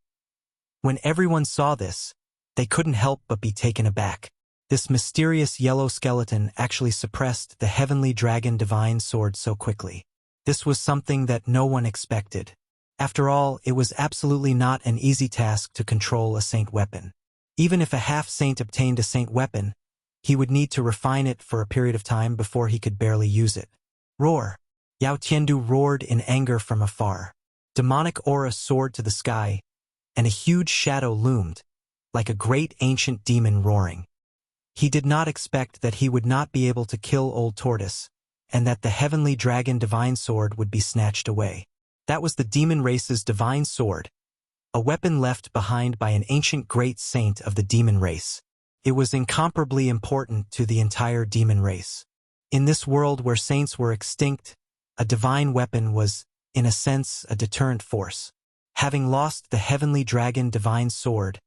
When everyone saw this, they couldn't help but be taken aback. This mysterious yellow skeleton actually suppressed the heavenly dragon divine sword so quickly. This was something that no one expected. After all, it was absolutely not an easy task to control a saint weapon. Even if a half-saint obtained a saint weapon, he would need to refine it for a period of time before he could barely use it. Roar! Yao Tiandu roared in anger from afar. Demonic aura soared to the sky, and a huge shadow loomed, like a great ancient demon roaring. He did not expect that he would not be able to kill Old Tortoise, and that the heavenly dragon divine sword would be snatched away. That was the demon race's divine sword, a weapon left behind by an ancient great saint of the demon race. It was incomparably important to the entire demon race. In this world where saints were extinct, a divine weapon was, in a sense, a deterrent force. Having lost the heavenly dragon divine sword,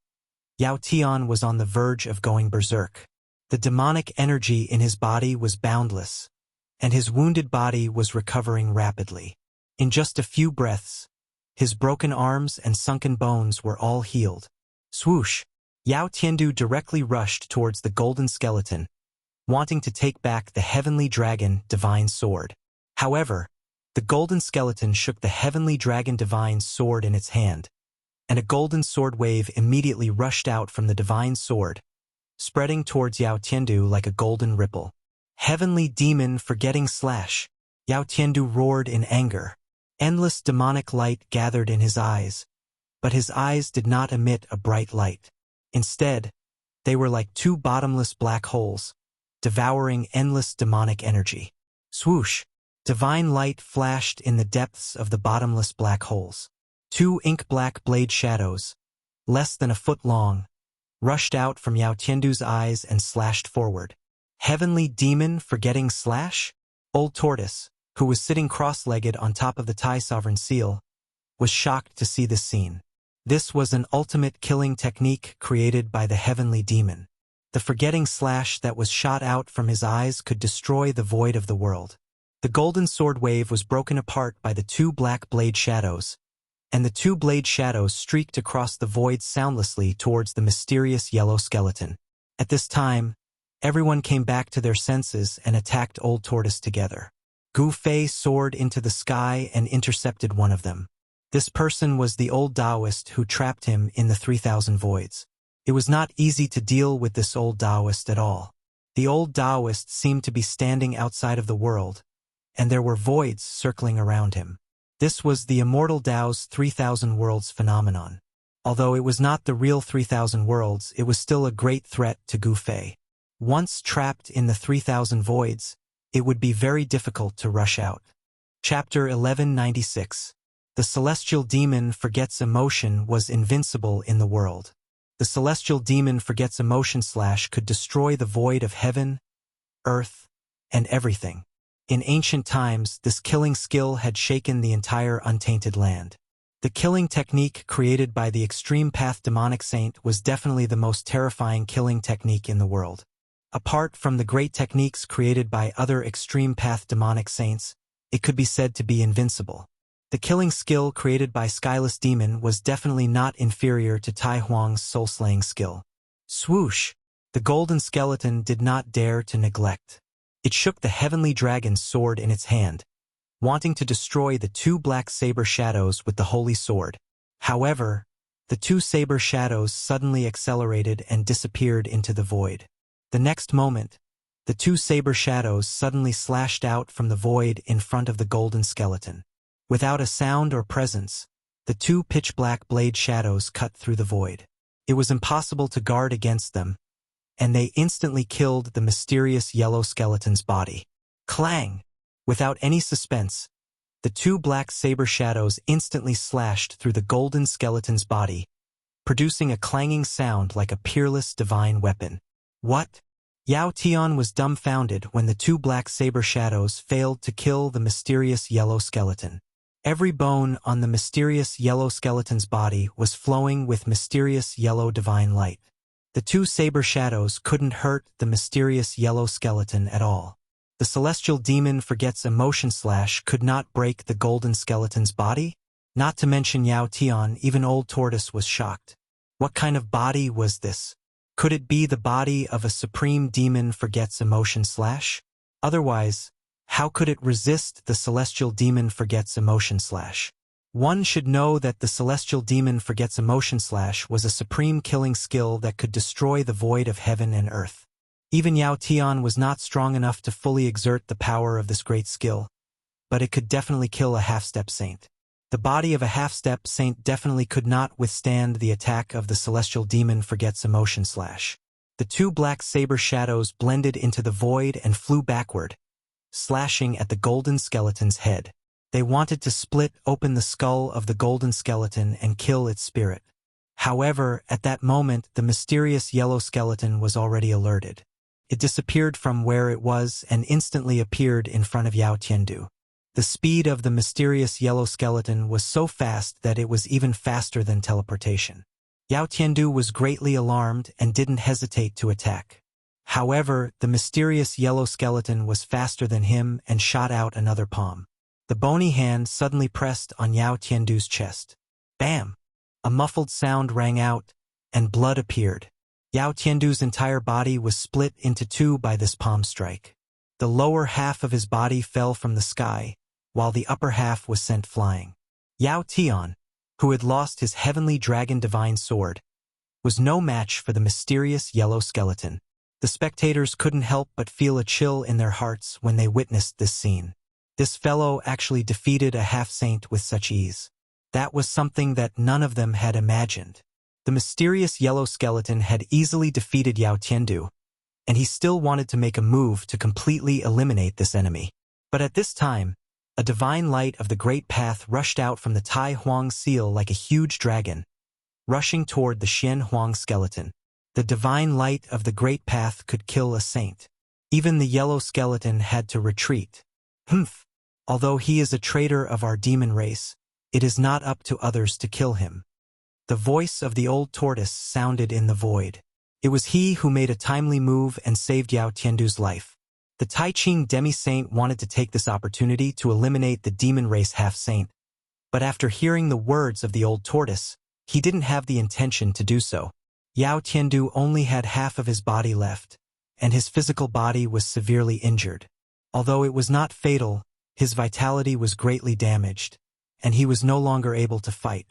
Yao Tian was on the verge of going berserk. The demonic energy in his body was boundless, and his wounded body was recovering rapidly. In just a few breaths, his broken arms and sunken bones were all healed. Swoosh! Yao Tiandu directly rushed towards the golden skeleton, wanting to take back the heavenly dragon divine sword. However, the golden skeleton shook the heavenly dragon divine sword in its hand, and a golden sword wave immediately rushed out from the divine sword, spreading towards Yao Tiandu like a golden ripple. Heavenly demon forgetting slash! Yao Tiandu roared in anger. Endless demonic light gathered in his eyes, but his eyes did not emit a bright light. Instead, they were like two bottomless black holes, devouring endless demonic energy. Swoosh! Divine light flashed in the depths of the bottomless black holes. Two ink-black blade shadows, less than a foot long, rushed out from Yao Tiandu's eyes and slashed forward. Heavenly demon forgetting slash? Old Tortoise, who was sitting cross-legged on top of the Tai Sovereign Seal, was shocked to see this scene. This was an ultimate killing technique created by the heavenly demon. The forgetting slash that was shot out from his eyes could destroy the void of the world. The golden sword wave was broken apart by the two black blade shadows, and the two blade shadows streaked across the void soundlessly towards the mysterious yellow skeleton. At this time, everyone came back to their senses and attacked Old Tortoise together. Gu Fei soared into the sky and intercepted one of them. This person was the old Taoist who trapped him in the 3,000 voids. It was not easy to deal with this old Taoist at all. The old Taoist seemed to be standing outside of the world, and there were voids circling around him. This was the Immortal Tao's 3,000 worlds phenomenon. Although it was not the real 3,000 worlds, it was still a great threat to Gu Fei. Once trapped in the 3,000 voids, it would be very difficult to rush out. Chapter 1196. The celestial demon forgets emotion was invincible in the world. The celestial demon forgets emotion slash could destroy the void of heaven, earth, and everything. In ancient times, this killing skill had shaken the entire untainted land. The killing technique created by the Extreme Path Demonic Saint was definitely the most terrifying killing technique in the world. Apart from the great techniques created by other Extreme Path Demonic Saints, it could be said to be invincible. The killing skill created by Skyless Demon was definitely not inferior to Tai Huang's soul-slaying skill. Swoosh! The golden skeleton did not dare to neglect. It shook the heavenly dragon's sword in its hand, wanting to destroy the two black saber shadows with the holy sword. However, the two saber shadows suddenly accelerated and disappeared into the void. The next moment, the two saber shadows suddenly slashed out from the void in front of the golden skeleton. Without a sound or presence, the two pitch-black blade shadows cut through the void. It was impossible to guard against them, and they instantly killed the mysterious yellow skeleton's body. Clang! Without any suspense, the two black saber shadows instantly slashed through the golden skeleton's body, producing a clanging sound like a peerless divine weapon. What? Yao Tian was dumbfounded when the two black saber shadows failed to kill the mysterious yellow skeleton. Every bone on the mysterious yellow skeleton's body was flowing with mysterious yellow divine light. The two saber shadows couldn't hurt the mysterious yellow skeleton at all. The celestial demon forgets emotion slash could not break the golden skeleton's body? Not to mention Yao Tian, even Old Tortoise was shocked. What kind of body was this? Could it be the body of a supreme demon forgets emotion slash? Otherwise, how could it resist the celestial demon forgets emotion slash? One should know that the celestial demon forgets emotion slash was a supreme killing skill that could destroy the void of heaven and earth. Even Yao Tian was not strong enough to fully exert the power of this great skill, but it could definitely kill a half-step saint. The body of a half-step saint definitely could not withstand the attack of the celestial demon forgets emotion slash. The two black saber shadows blended into the void and flew backward, slashing at the golden skeleton's head. They wanted to split open the skull of the golden skeleton and kill its spirit. However, at that moment, the mysterious yellow skeleton was already alerted. It disappeared from where it was and instantly appeared in front of Yao Tiandu. The speed of the mysterious yellow skeleton was so fast that it was even faster than teleportation. Yao Tiandu was greatly alarmed and didn't hesitate to attack. However, the mysterious yellow skeleton was faster than him and shot out another palm. The bony hand suddenly pressed on Yao Tiandu's chest. Bam! A muffled sound rang out, and blood appeared. Yao Tiandu's entire body was split into two by this palm strike. The lower half of his body fell from the sky, while the upper half was sent flying. Yao Tian, who had lost his heavenly dragon divine sword, was no match for the mysterious yellow skeleton. The spectators couldn't help but feel a chill in their hearts when they witnessed this scene. This fellow actually defeated a half-saint with such ease. That was something that none of them had imagined. The mysterious yellow skeleton had easily defeated Yao Tiandu, and he still wanted to make a move to completely eliminate this enemy. But at this time, a divine light of the Great Path rushed out from the Tai Huang seal like a huge dragon, rushing toward the Xian Huang skeleton. The divine light of the Great Path could kill a saint. Even the yellow skeleton had to retreat. Humph! Although he is a traitor of our demon race, it is not up to others to kill him. The voice of the old tortoise sounded in the void. It was he who made a timely move and saved Yao Tiandu's life. The Tai Ching demi-saint wanted to take this opportunity to eliminate the demon race half-saint, but after hearing the words of the old tortoise, he didn't have the intention to do so. Yao Tiandu only had half of his body left, and his physical body was severely injured. Although it was not fatal, his vitality was greatly damaged, and he was no longer able to fight.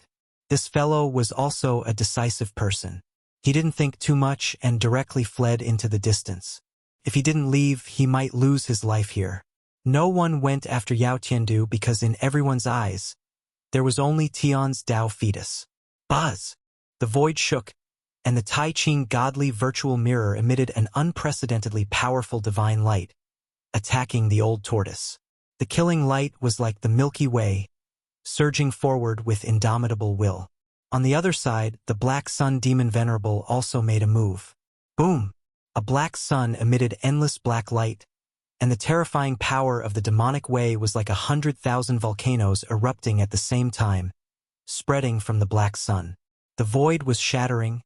This fellow was also a decisive person. He didn't think too much and directly fled into the distance. If he didn't leave, he might lose his life here. No one went after Yao Tiandu because in everyone's eyes, there was only Tian's Tao fetus. Buzz! The void shook, and the Tai Ching godly virtual mirror emitted an unprecedentedly powerful divine light, attacking the old tortoise. The killing light was like the Milky Way, surging forward with indomitable will. On the other side, the Black Sun Demon Venerable also made a move. Boom! A black sun emitted endless black light, and the terrifying power of the demonic way was like 100,000 volcanoes erupting at the same time, spreading from the black sun. The void was shattering,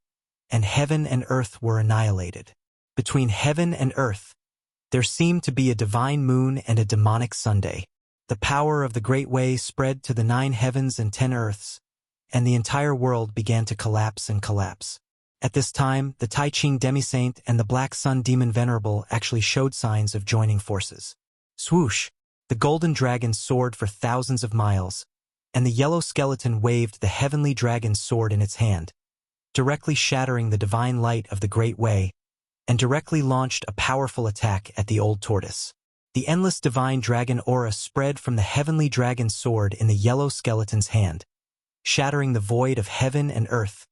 and heaven and earth were annihilated. Between heaven and earth, there seemed to be a divine moon and a demonic Sunday. The power of the Great Way spread to the 9 heavens and 10 earths, and the entire world began to collapse and collapse. At this time, the Tai Ching Demi-Saint and the Black Sun Demon Venerable actually showed signs of joining forces. Swoosh! The golden dragon soared for thousands of miles, and the yellow skeleton waved the heavenly dragon's sword in its hand, directly shattering the divine light of the Great Way, and directly launched a powerful attack at the old tortoise. The endless divine dragon aura spread from the heavenly dragon's sword in the yellow skeleton's hand, shattering the void of heaven and earth,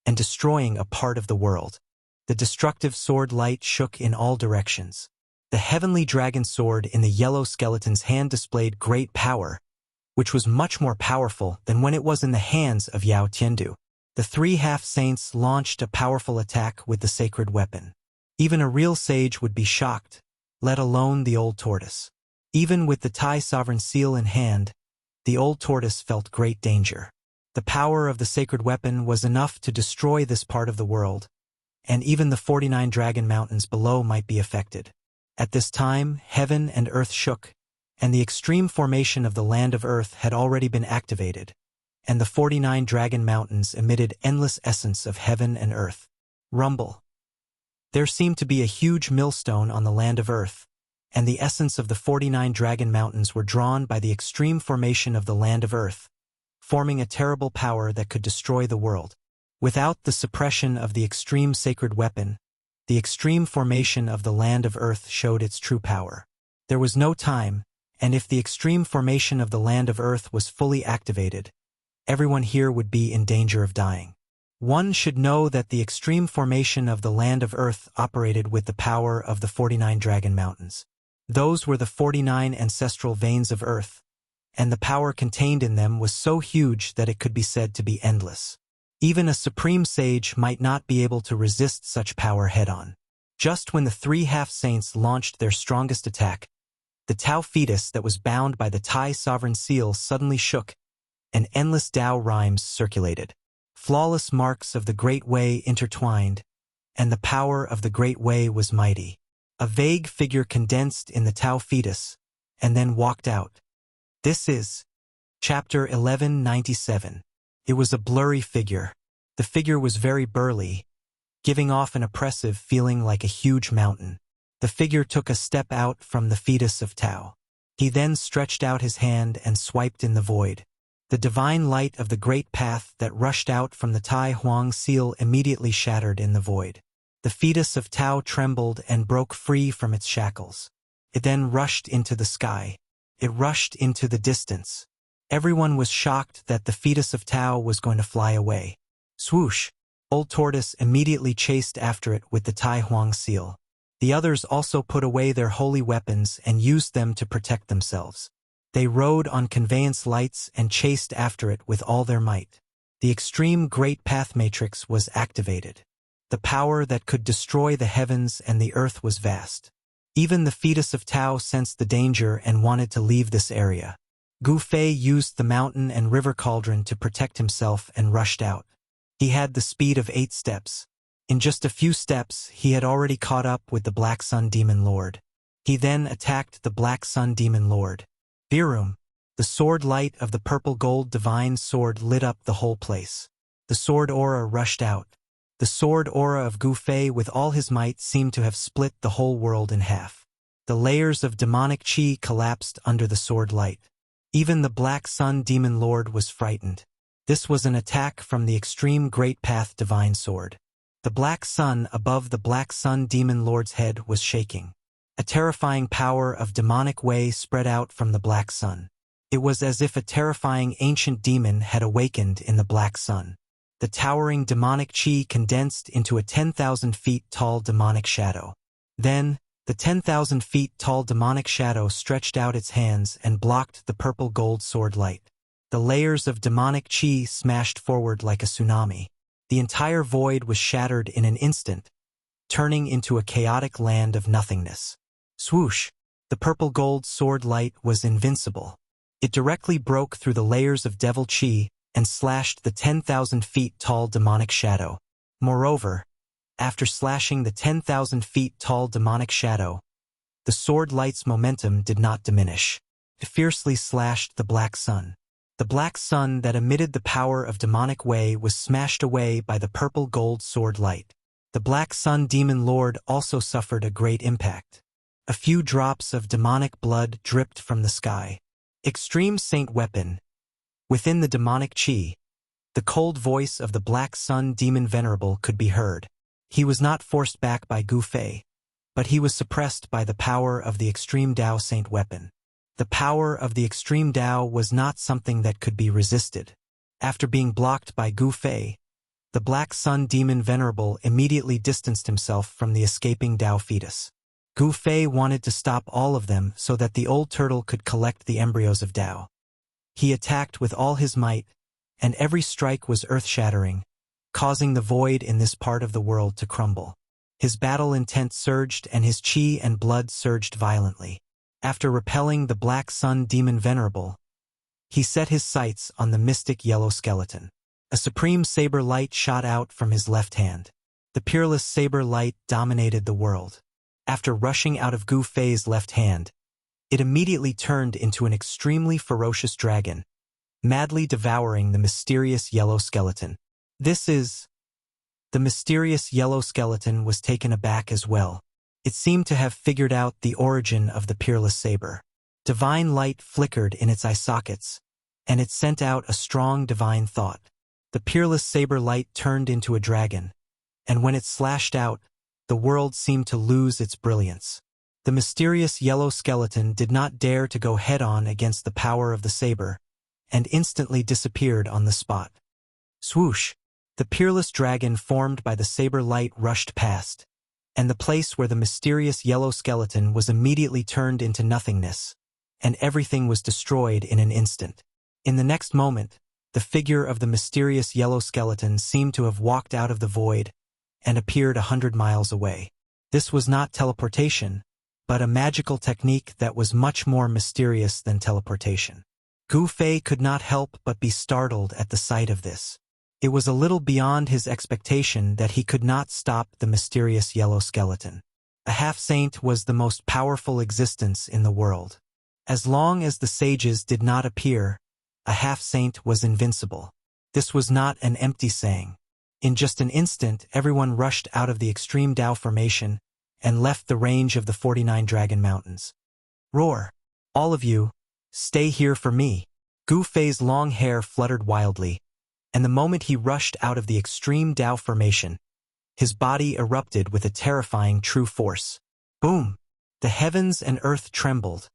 and destroying a part of the world. The destructive sword light shook in all directions. The heavenly dragon sword in the yellow skeleton's hand displayed great power, which was much more powerful than when it was in the hands of Yao Tiandu. The 3 half-saints launched a powerful attack with the sacred weapon. Even a real sage would be shocked, let alone the old tortoise. Even with the Tai sovereign seal in hand, the old tortoise felt great danger. The power of the sacred weapon was enough to destroy this part of the world, and even the 49 dragon mountains below might be affected. At this time, heaven and earth shook, and the extreme formation of the land of earth had already been activated, and the 49 dragon mountains emitted endless essence of heaven and earth. Rumble. There seemed to be a huge millstone on the land of earth, and the essence of the 49 dragon mountains were drawn by the extreme formation of the land of earth, forming a terrible power that could destroy the world. Without the suppression of the extreme sacred weapon, the extreme formation of the land of earth showed its true power. There was no time, and if the extreme formation of the land of earth was fully activated, everyone here would be in danger of dying. One should know that the extreme formation of the land of earth operated with the power of the 49 dragon mountains. Those were the 49 ancestral veins of earth, and the power contained in them was so huge that it could be said to be endless. Even a supreme sage might not be able to resist such power head-on. Just when the 3 half-saints launched their strongest attack, the Tao fetus that was bound by the Tai sovereign seal suddenly shook, and endless Tao rhymes circulated. Flawless marks of the Great Way intertwined, and the power of the Great Way was mighty. A vague figure condensed in the Tao fetus, and then walked out. This is Chapter 1197. It was a blurry figure. The figure was very burly, giving off an oppressive feeling like a huge mountain. The figure took a step out from the fetus of Tao. He then stretched out his hand and swiped in the void. The divine light of the great path that rushed out from the Tai Huang seal immediately shattered in the void. The fetus of Tao trembled and broke free from its shackles. It then rushed into the sky. It rushed into the distance. Everyone was shocked that the fetus of Tao was going to fly away. Swoosh! Old Tortoise immediately chased after it with the Tai Huang seal. The others also put away their holy weapons and used them to protect themselves. They rode on conveyance lights and chased after it with all their might. The extreme Great Path Matrix was activated. The power that could destroy the heavens and the earth was vast. Even the fetus of Tao sensed the danger and wanted to leave this area. Gu Fei used the mountain and river cauldron to protect himself and rushed out. He had the speed of 8 steps. In just a few steps, he had already caught up with the Black Sun Demon Lord. He then attacked the Black Sun Demon Lord. Virum! The sword light of the purple gold divine sword lit up the whole place. The sword aura rushed out. The sword aura of Gu Fei with all his might seemed to have split the whole world in half. The layers of demonic chi collapsed under the sword light. Even the Black Sun Demon Lord was frightened. This was an attack from the extreme Great Path Divine Sword. The Black Sun above the Black Sun Demon Lord's head was shaking. A terrifying power of demonic way spread out from the Black Sun. It was as if a terrifying ancient demon had awakened in the Black Sun. The towering demonic chi condensed into a 10,000 feet tall demonic shadow. Then, the 10,000 feet tall demonic shadow stretched out its hands and blocked the purple gold sword light. The layers of demonic chi smashed forward like a tsunami. The entire void was shattered in an instant, turning into a chaotic land of nothingness. Swoosh! The purple gold sword light was invincible. It directly broke through the layers of devil chi and slashed the 10,000 feet tall demonic shadow. Moreover, after slashing the 10,000 feet tall demonic shadow, the sword light's momentum did not diminish. It fiercely slashed the Black Sun. The Black Sun that emitted the power of demonic way was smashed away by the purple gold sword light. The Black Sun Demon Lord also suffered a great impact. A few drops of demonic blood dripped from the sky. Extreme Saint Weapon. Within the demonic chi, the cold voice of the Black Sun Demon Venerable could be heard. He was not forced back by Gu Fei, but he was suppressed by the power of the Extreme Dao Saint Weapon. The power of the Extreme Dao was not something that could be resisted. After being blocked by Gu Fei, the Black Sun Demon Venerable immediately distanced himself from the escaping Dao fetus. Gu Fei wanted to stop all of them so that the old turtle could collect the embryos of Dao. He attacked with all his might, and every strike was earth-shattering, causing the void in this part of the world to crumble. His battle intent surged and his chi and blood surged violently. After repelling the Black Sun Demon Venerable, he set his sights on the mystic yellow skeleton. A supreme saber light shot out from his left hand. The peerless saber light dominated the world. After rushing out of Gu Fei's left hand, it immediately turned into an extremely ferocious dragon, madly devouring the mysterious yellow skeleton. The mysterious yellow skeleton was taken aback as well. It seemed to have figured out the origin of the peerless saber. Divine light flickered in its eye sockets, and it sent out a strong divine thought. The peerless saber light turned into a dragon, and when it slashed out, the world seemed to lose its brilliance. The mysterious yellow skeleton did not dare to go head-on against the power of the saber, and instantly disappeared on the spot. Swoosh! The peerless dragon formed by the saber light rushed past, and the place where the mysterious yellow skeleton was immediately turned into nothingness, and everything was destroyed in an instant. In the next moment, the figure of the mysterious yellow skeleton seemed to have walked out of the void and appeared 100 miles away. This was not teleportation, but a magical technique that was much more mysterious than teleportation. Gu Fei could not help but be startled at the sight of this. It was a little beyond his expectation that he could not stop the mysterious yellow skeleton. A half-saint was the most powerful existence in the world. As long as the sages did not appear, a half-saint was invincible. This was not an empty saying. In just an instant, everyone rushed out of the extreme Dao formation and left the range of the 49 Dragon Mountains. Roar! All of you, stay here for me. Gu Fei's long hair fluttered wildly, and the moment he rushed out of the extreme Tao formation, his body erupted with a terrifying true force. Boom! The heavens and earth trembled,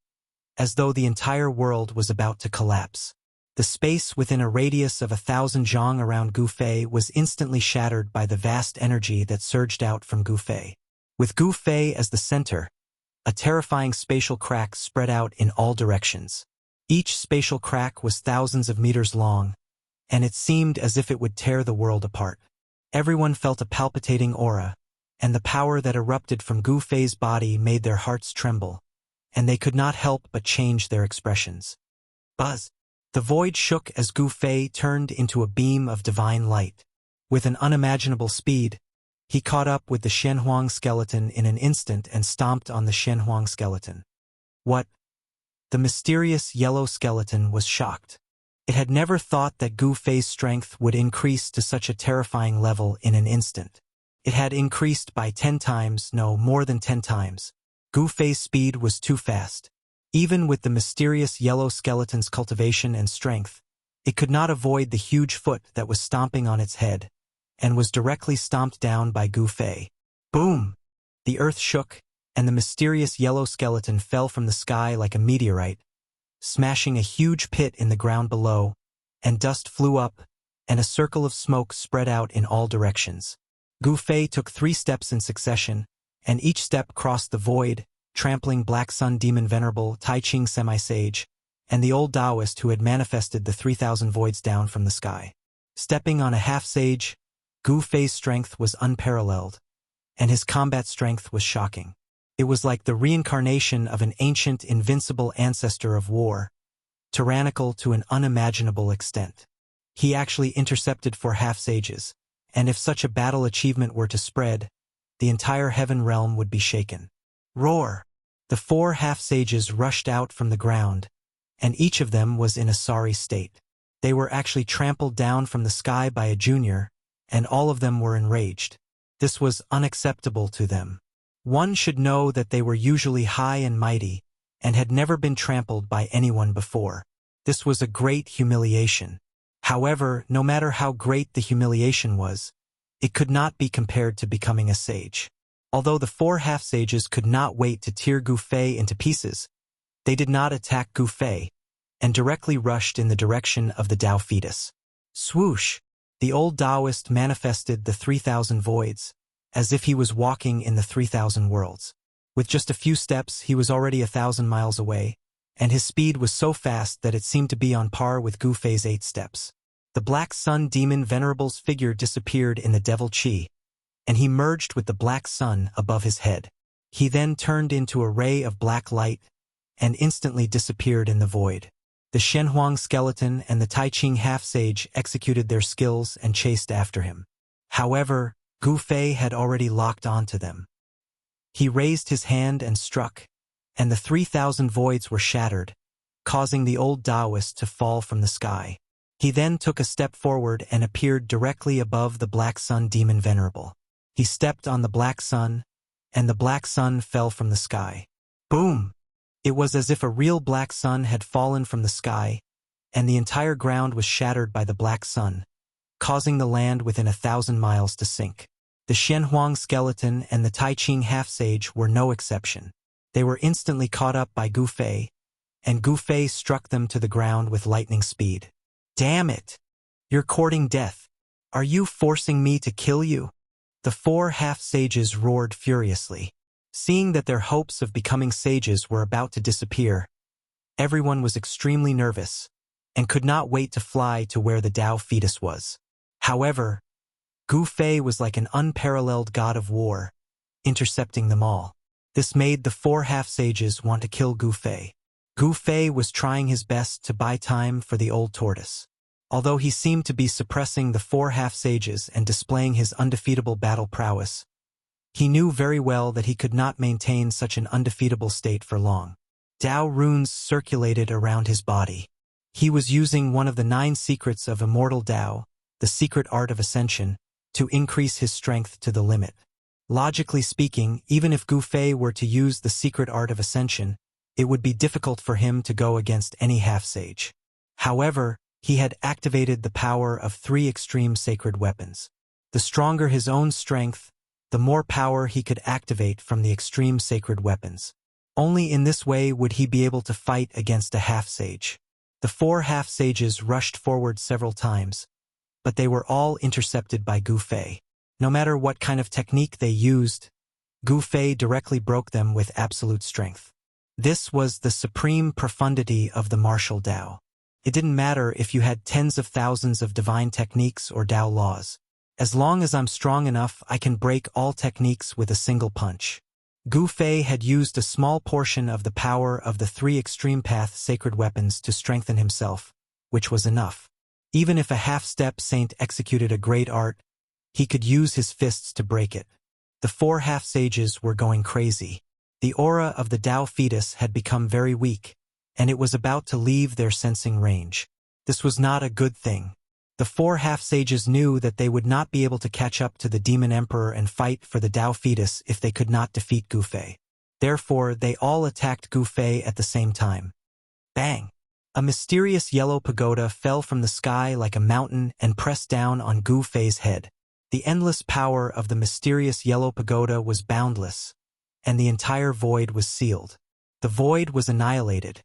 as though the entire world was about to collapse. The space within a radius of 1,000 zhang around Gu Fei was instantly shattered by the vast energy that surged out from Gu Fei. With Gu Fei as the center, a terrifying spatial crack spread out in all directions. Each spatial crack was thousands of meters long, and it seemed as if it would tear the world apart. Everyone felt a palpitating aura, and the power that erupted from Gu Fei's body made their hearts tremble, and they could not help but change their expressions. Buzz! The void shook as Gu Fei turned into a beam of divine light. With an unimaginable speed, he caught up with the Shenhuang skeleton in an instant and stomped on the Shenhuang skeleton. What? The mysterious yellow skeleton was shocked. It had never thought that Gu Fei's strength would increase to such a terrifying level in an instant. It had increased by 10 times, no, more than 10 times. Gu Fei's speed was too fast. Even with the mysterious yellow skeleton's cultivation and strength, it could not avoid the huge foot that was stomping on its head, and was directly stomped down by Gu Fei. Boom! The earth shook, and the mysterious yellow skeleton fell from the sky like a meteorite, smashing a huge pit in the ground below, and dust flew up, and a circle of smoke spread out in all directions. Gu Fei took 3 steps in succession, and each step crossed the void, trampling Black Sun Demon Venerable, Tai Ching Semi-Sage, and the old Taoist who had manifested the 3,000 voids down from the sky. Stepping on a half-sage, Gu Fei's strength was unparalleled, and his combat strength was shocking. It was like the reincarnation of an ancient, invincible ancestor of war, tyrannical to an unimaginable extent. He actually intercepted 4 half-sages, and if such a battle achievement were to spread, the entire heaven realm would be shaken. Roar! The 4 half-sages rushed out from the ground, and each of them was in a sorry state. They were actually trampled down from the sky by a junior, and all of them were enraged. This was unacceptable to them. One should know that they were usually high and mighty, and had never been trampled by anyone before. This was a great humiliation. However, no matter how great the humiliation was, it could not be compared to becoming a sage. Although the 4 half-sages could not wait to tear Gu Fei into pieces, they did not attack Gu Fei, and directly rushed in the direction of the Tao fetus. Swoosh! The old Taoist manifested the 3,000 voids, as if he was walking in the 3,000 worlds. With just a few steps, he was already 1,000 miles away, and his speed was so fast that it seemed to be on par with Gu Fei's 8 steps. The Black Sun Demon Venerable's figure disappeared in the Devil Chi, and he merged with the black sun above his head. He then turned into a ray of black light, and instantly disappeared in the void. The Shenhuang skeleton and the Tai Ching half-sage executed their skills and chased after him. However, Gu Fei had already locked onto them. He raised his hand and struck, and the 3,000 voids were shattered, causing the old Taoist to fall from the sky. He then took a step forward and appeared directly above the Black Sun Demon Venerable. He stepped on the black sun, and the black sun fell from the sky. Boom! It was as if a real black sun had fallen from the sky, and the entire ground was shattered by the black sun, causing the land within 1,000 miles to sink. The Shenhuang skeleton and the Tai Ching half-sage were no exception. They were instantly caught up by Gu Fei, and Gu Fei struck them to the ground with lightning speed. Damn it! You're courting death. Are you forcing me to kill you? The 4 half-sages roared furiously. Seeing that their hopes of becoming sages were about to disappear, everyone was extremely nervous, and could not wait to fly to where the Tao fetus was. However, Gu Fei was like an unparalleled god of war, intercepting them all. This made the 4 half-sages want to kill Gu Fei. Gu Fei was trying his best to buy time for the old tortoise. Although he seemed to be suppressing the 4 half-sages and displaying his undefeatable battle prowess, he knew very well that he could not maintain such an undefeatable state for long. Tao runes circulated around his body. He was using one of the 9 secrets of Immortal Tao, the secret art of ascension, to increase his strength to the limit. Logically speaking, even if Gu Fei were to use the secret art of ascension, it would be difficult for him to go against any half-sage. However, he had activated the power of 3 extreme sacred weapons. The stronger his own strength, the more power he could activate from the extreme sacred weapons. Only in this way would he be able to fight against a half-sage. The 4 half-sages rushed forward several times, but they were all intercepted by Gu Fei. No matter what kind of technique they used, Gu Fei directly broke them with absolute strength. This was the supreme profundity of the martial Dao. It didn't matter if you had tens of thousands of divine techniques or Dao laws. As long as I'm strong enough, I can break all techniques with a single punch. Gu Fei had used a small portion of the power of the 3 extreme path sacred weapons to strengthen himself, which was enough. Even if a half-step saint executed a great art, he could use his fists to break it. The 4 half-sages were going crazy. The aura of the Dao fetus had become very weak, and it was about to leave their sensing range. This was not a good thing. The 4 half-sages knew that they would not be able to catch up to the Demon Emperor and fight for the Dao fetus if they could not defeat Gu Fei. Therefore, they all attacked Gu Fei at the same time. Bang! A mysterious yellow pagoda fell from the sky like a mountain and pressed down on Gu Fei's head. The endless power of the mysterious yellow pagoda was boundless, and the entire void was sealed. The void was annihilated,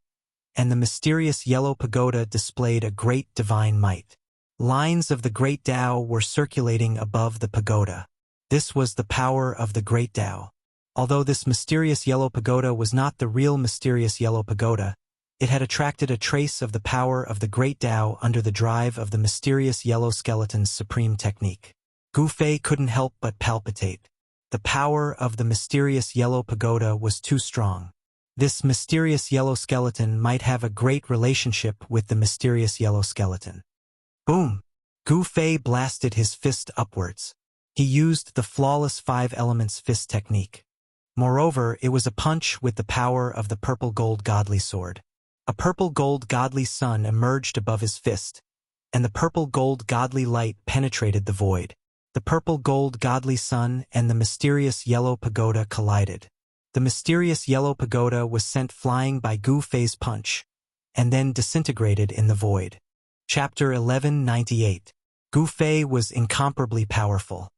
and the mysterious yellow pagoda displayed a great divine might. Lines of the great Dao were circulating above the pagoda. This was the power of the great Dao. Although this mysterious yellow pagoda was not the real mysterious yellow pagoda, it had attracted a trace of the power of the great Dao under the drive of the mysterious yellow skeleton's supreme technique. Gu Fei couldn't help but palpitate. The power of the mysterious yellow pagoda was too strong. This mysterious yellow skeleton might have a great relationship with the mysterious yellow skeleton. Boom! Gu Fei blasted his fist upwards. He used the flawless 5 elements fist technique. Moreover, it was a punch with the power of the purple gold godly sword. A purple gold godly sun emerged above his fist, and the purple gold godly light penetrated the void. The purple gold godly sun and the mysterious yellow pagoda collided. The mysterious yellow pagoda was sent flying by Gu Fei's punch, and then disintegrated in the void. Chapter 1198. Gu Fei was incomparably powerful.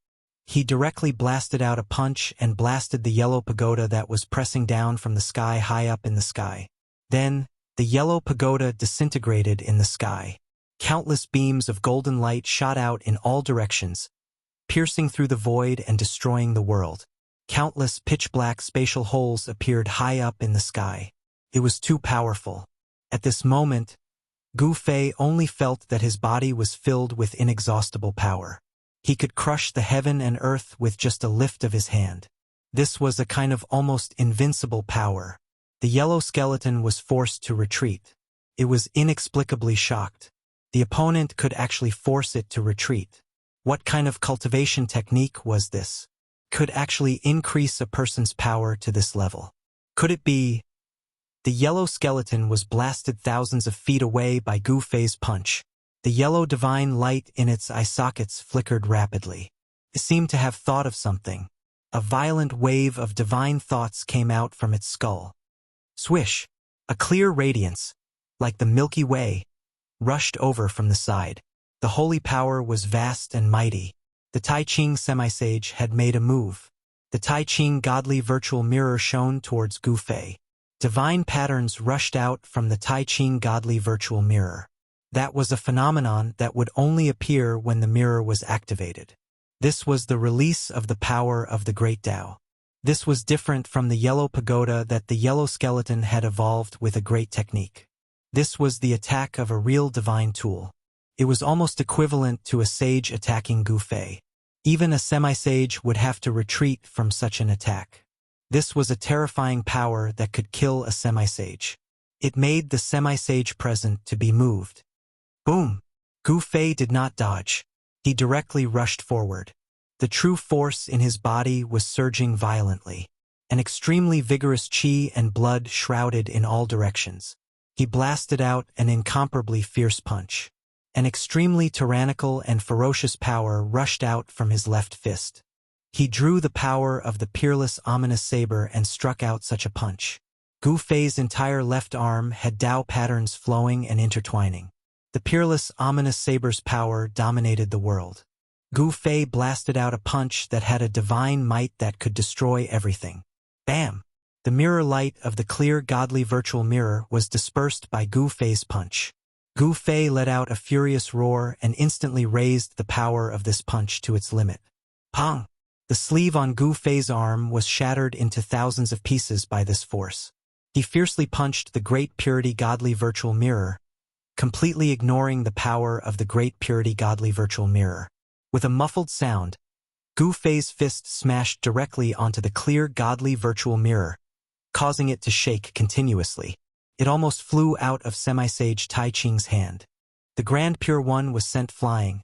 He directly blasted out a punch and blasted the yellow pagoda that was pressing down from the sky high up in the sky. Then, the yellow pagoda disintegrated in the sky. Countless beams of golden light shot out in all directions, piercing through the void and destroying the world. Countless pitch-black spatial holes appeared high up in the sky. It was too powerful. At this moment, Gu Fei only felt that his body was filled with inexhaustible power. He could crush the heaven and earth with just a lift of his hand. This was a kind of almost invincible power. The yellow skeleton was forced to retreat. It was inexplicably shocked. The opponent could actually force it to retreat. What kind of cultivation technique was this? Could actually increase a person's power to this level? Could it be? The yellow skeleton was blasted thousands of feet away by Gu Fei's punch. The yellow divine light in its eye sockets flickered rapidly. It seemed to have thought of something. A violent wave of divine thoughts came out from its skull. Swish! A clear radiance, like the Milky Way, rushed over from the side. The holy power was vast and mighty. The Tai Ching semi-sage had made a move. The Tai Ching godly virtual mirror shone towards Gu Fei. Divine patterns rushed out from the Tai Ching godly virtual mirror. That was a phenomenon that would only appear when the mirror was activated. This was the release of the power of the Great Tao. This was different from the yellow pagoda that the yellow skeleton had evolved with a great technique. This was the attack of a real divine tool. It was almost equivalent to a sage attacking Gu Fei. Even a semi-sage would have to retreat from such an attack. This was a terrifying power that could kill a semi-sage. It made the semi-sage present to be moved. Boom! Gu Fei did not dodge. He directly rushed forward. The true force in his body was surging violently. An extremely vigorous qi and blood shrouded in all directions. He blasted out an incomparably fierce punch. An extremely tyrannical and ferocious power rushed out from his left fist. He drew the power of the peerless ominous saber and struck out such a punch. Gu Fei's entire left arm had Dao patterns flowing and intertwining. The peerless, ominous saber's power dominated the world. Gu Fei blasted out a punch that had a divine might that could destroy everything. Bam! The mirror light of the clear, godly virtual mirror was dispersed by Gu Fei's punch. Gu Fei let out a furious roar and instantly raised the power of this punch to its limit. Pong! The sleeve on Gu Fei's arm was shattered into thousands of pieces by this force. He fiercely punched the Great Purity Godly Virtual Mirror, completely ignoring the power of the Great Purity Godly Virtual Mirror. With a muffled sound, Gu Fei's fist smashed directly onto the clear Godly Virtual Mirror, causing it to shake continuously. It almost flew out of Semi-Sage Tai Ching's hand. The Grand Pure One was sent flying,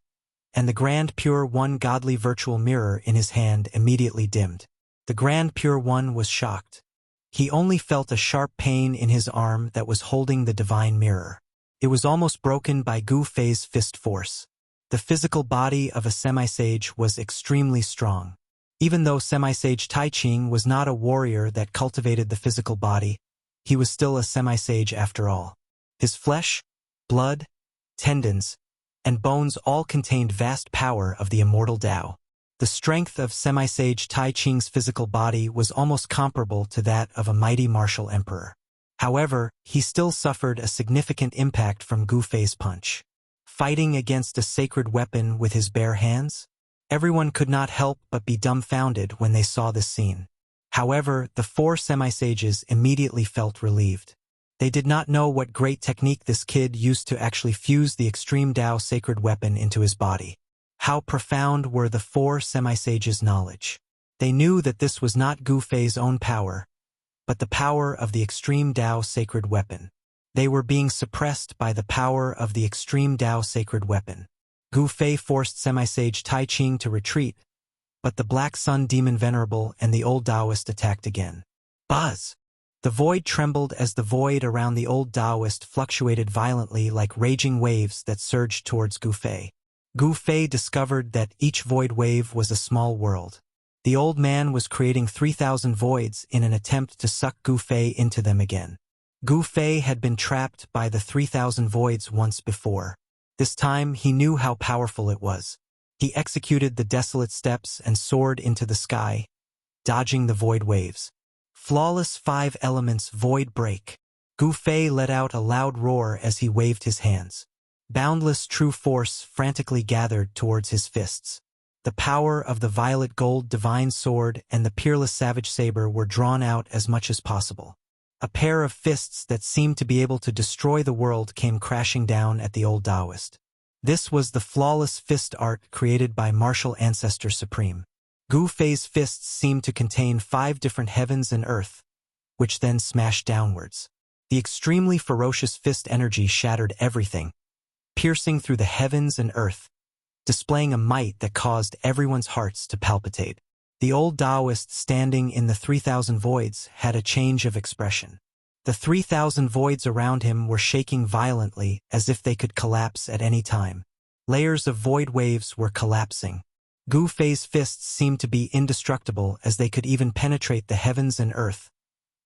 and the Grand Pure One Godly Virtual Mirror in his hand immediately dimmed. The Grand Pure One was shocked. He only felt a sharp pain in his arm that was holding the Divine Mirror. It was almost broken by Gu Fei's fist force. The physical body of a Semi-Sage was extremely strong. Even though Semi-Sage Tai Ching was not a warrior that cultivated the physical body, he was still a Semi-Sage after all. His flesh, blood, tendons, and bones all contained vast power of the immortal Tao. The strength of Semi-Sage Tai Ching's physical body was almost comparable to that of a mighty martial emperor. However, he still suffered a significant impact from Gu Fei's punch. Fighting against a sacred weapon with his bare hands? Everyone could not help but be dumbfounded when they saw this scene. However, the four Semi-Sages immediately felt relieved. They did not know what great technique this kid used to actually fuse the extreme Tao sacred weapon into his body. How profound were the four Semi-Sages' knowledge. They knew that this was not Gu Fei's own power, but the power of the extreme Tao sacred weapon. They were being suppressed by the power of the extreme Tao sacred weapon. Gu Fei forced Semi-Sage Tai Ching to retreat, but the Black Sun Demon Venerable and the old Taoist attacked again. Buzz! The void trembled as the void around the old Taoist fluctuated violently like raging waves that surged towards Gu Fei. Gu Fei discovered that each void wave was a small world. The old man was creating 3,000 voids in an attempt to suck Gu Fei into them again. Gu Fei had been trapped by the 3,000 voids once before. This time he knew how powerful it was. He executed the desolate steps and soared into the sky, dodging the void waves. Flawless 5 elements void break. Gu Fei let out a loud roar as he waved his hands. Boundless true force frantically gathered towards his fists. The power of the violet gold divine sword and the peerless savage saber were drawn out as much as possible. A pair of fists that seemed to be able to destroy the world came crashing down at the old Taoist. This was the flawless fist art created by Martial Ancestor Supreme. Gu Fei's fists seemed to contain 5 different heavens and earth, which then smashed downwards. The extremely ferocious fist energy shattered everything, piercing through the heavens and earth, displaying a might that caused everyone's hearts to palpitate. The old Taoist standing in the 3,000 voids had a change of expression. The 3,000 voids around him were shaking violently as if they could collapse at any time. Layers of void waves were collapsing. Gu Fei's fists seemed to be indestructible as they could even penetrate the heavens and earth,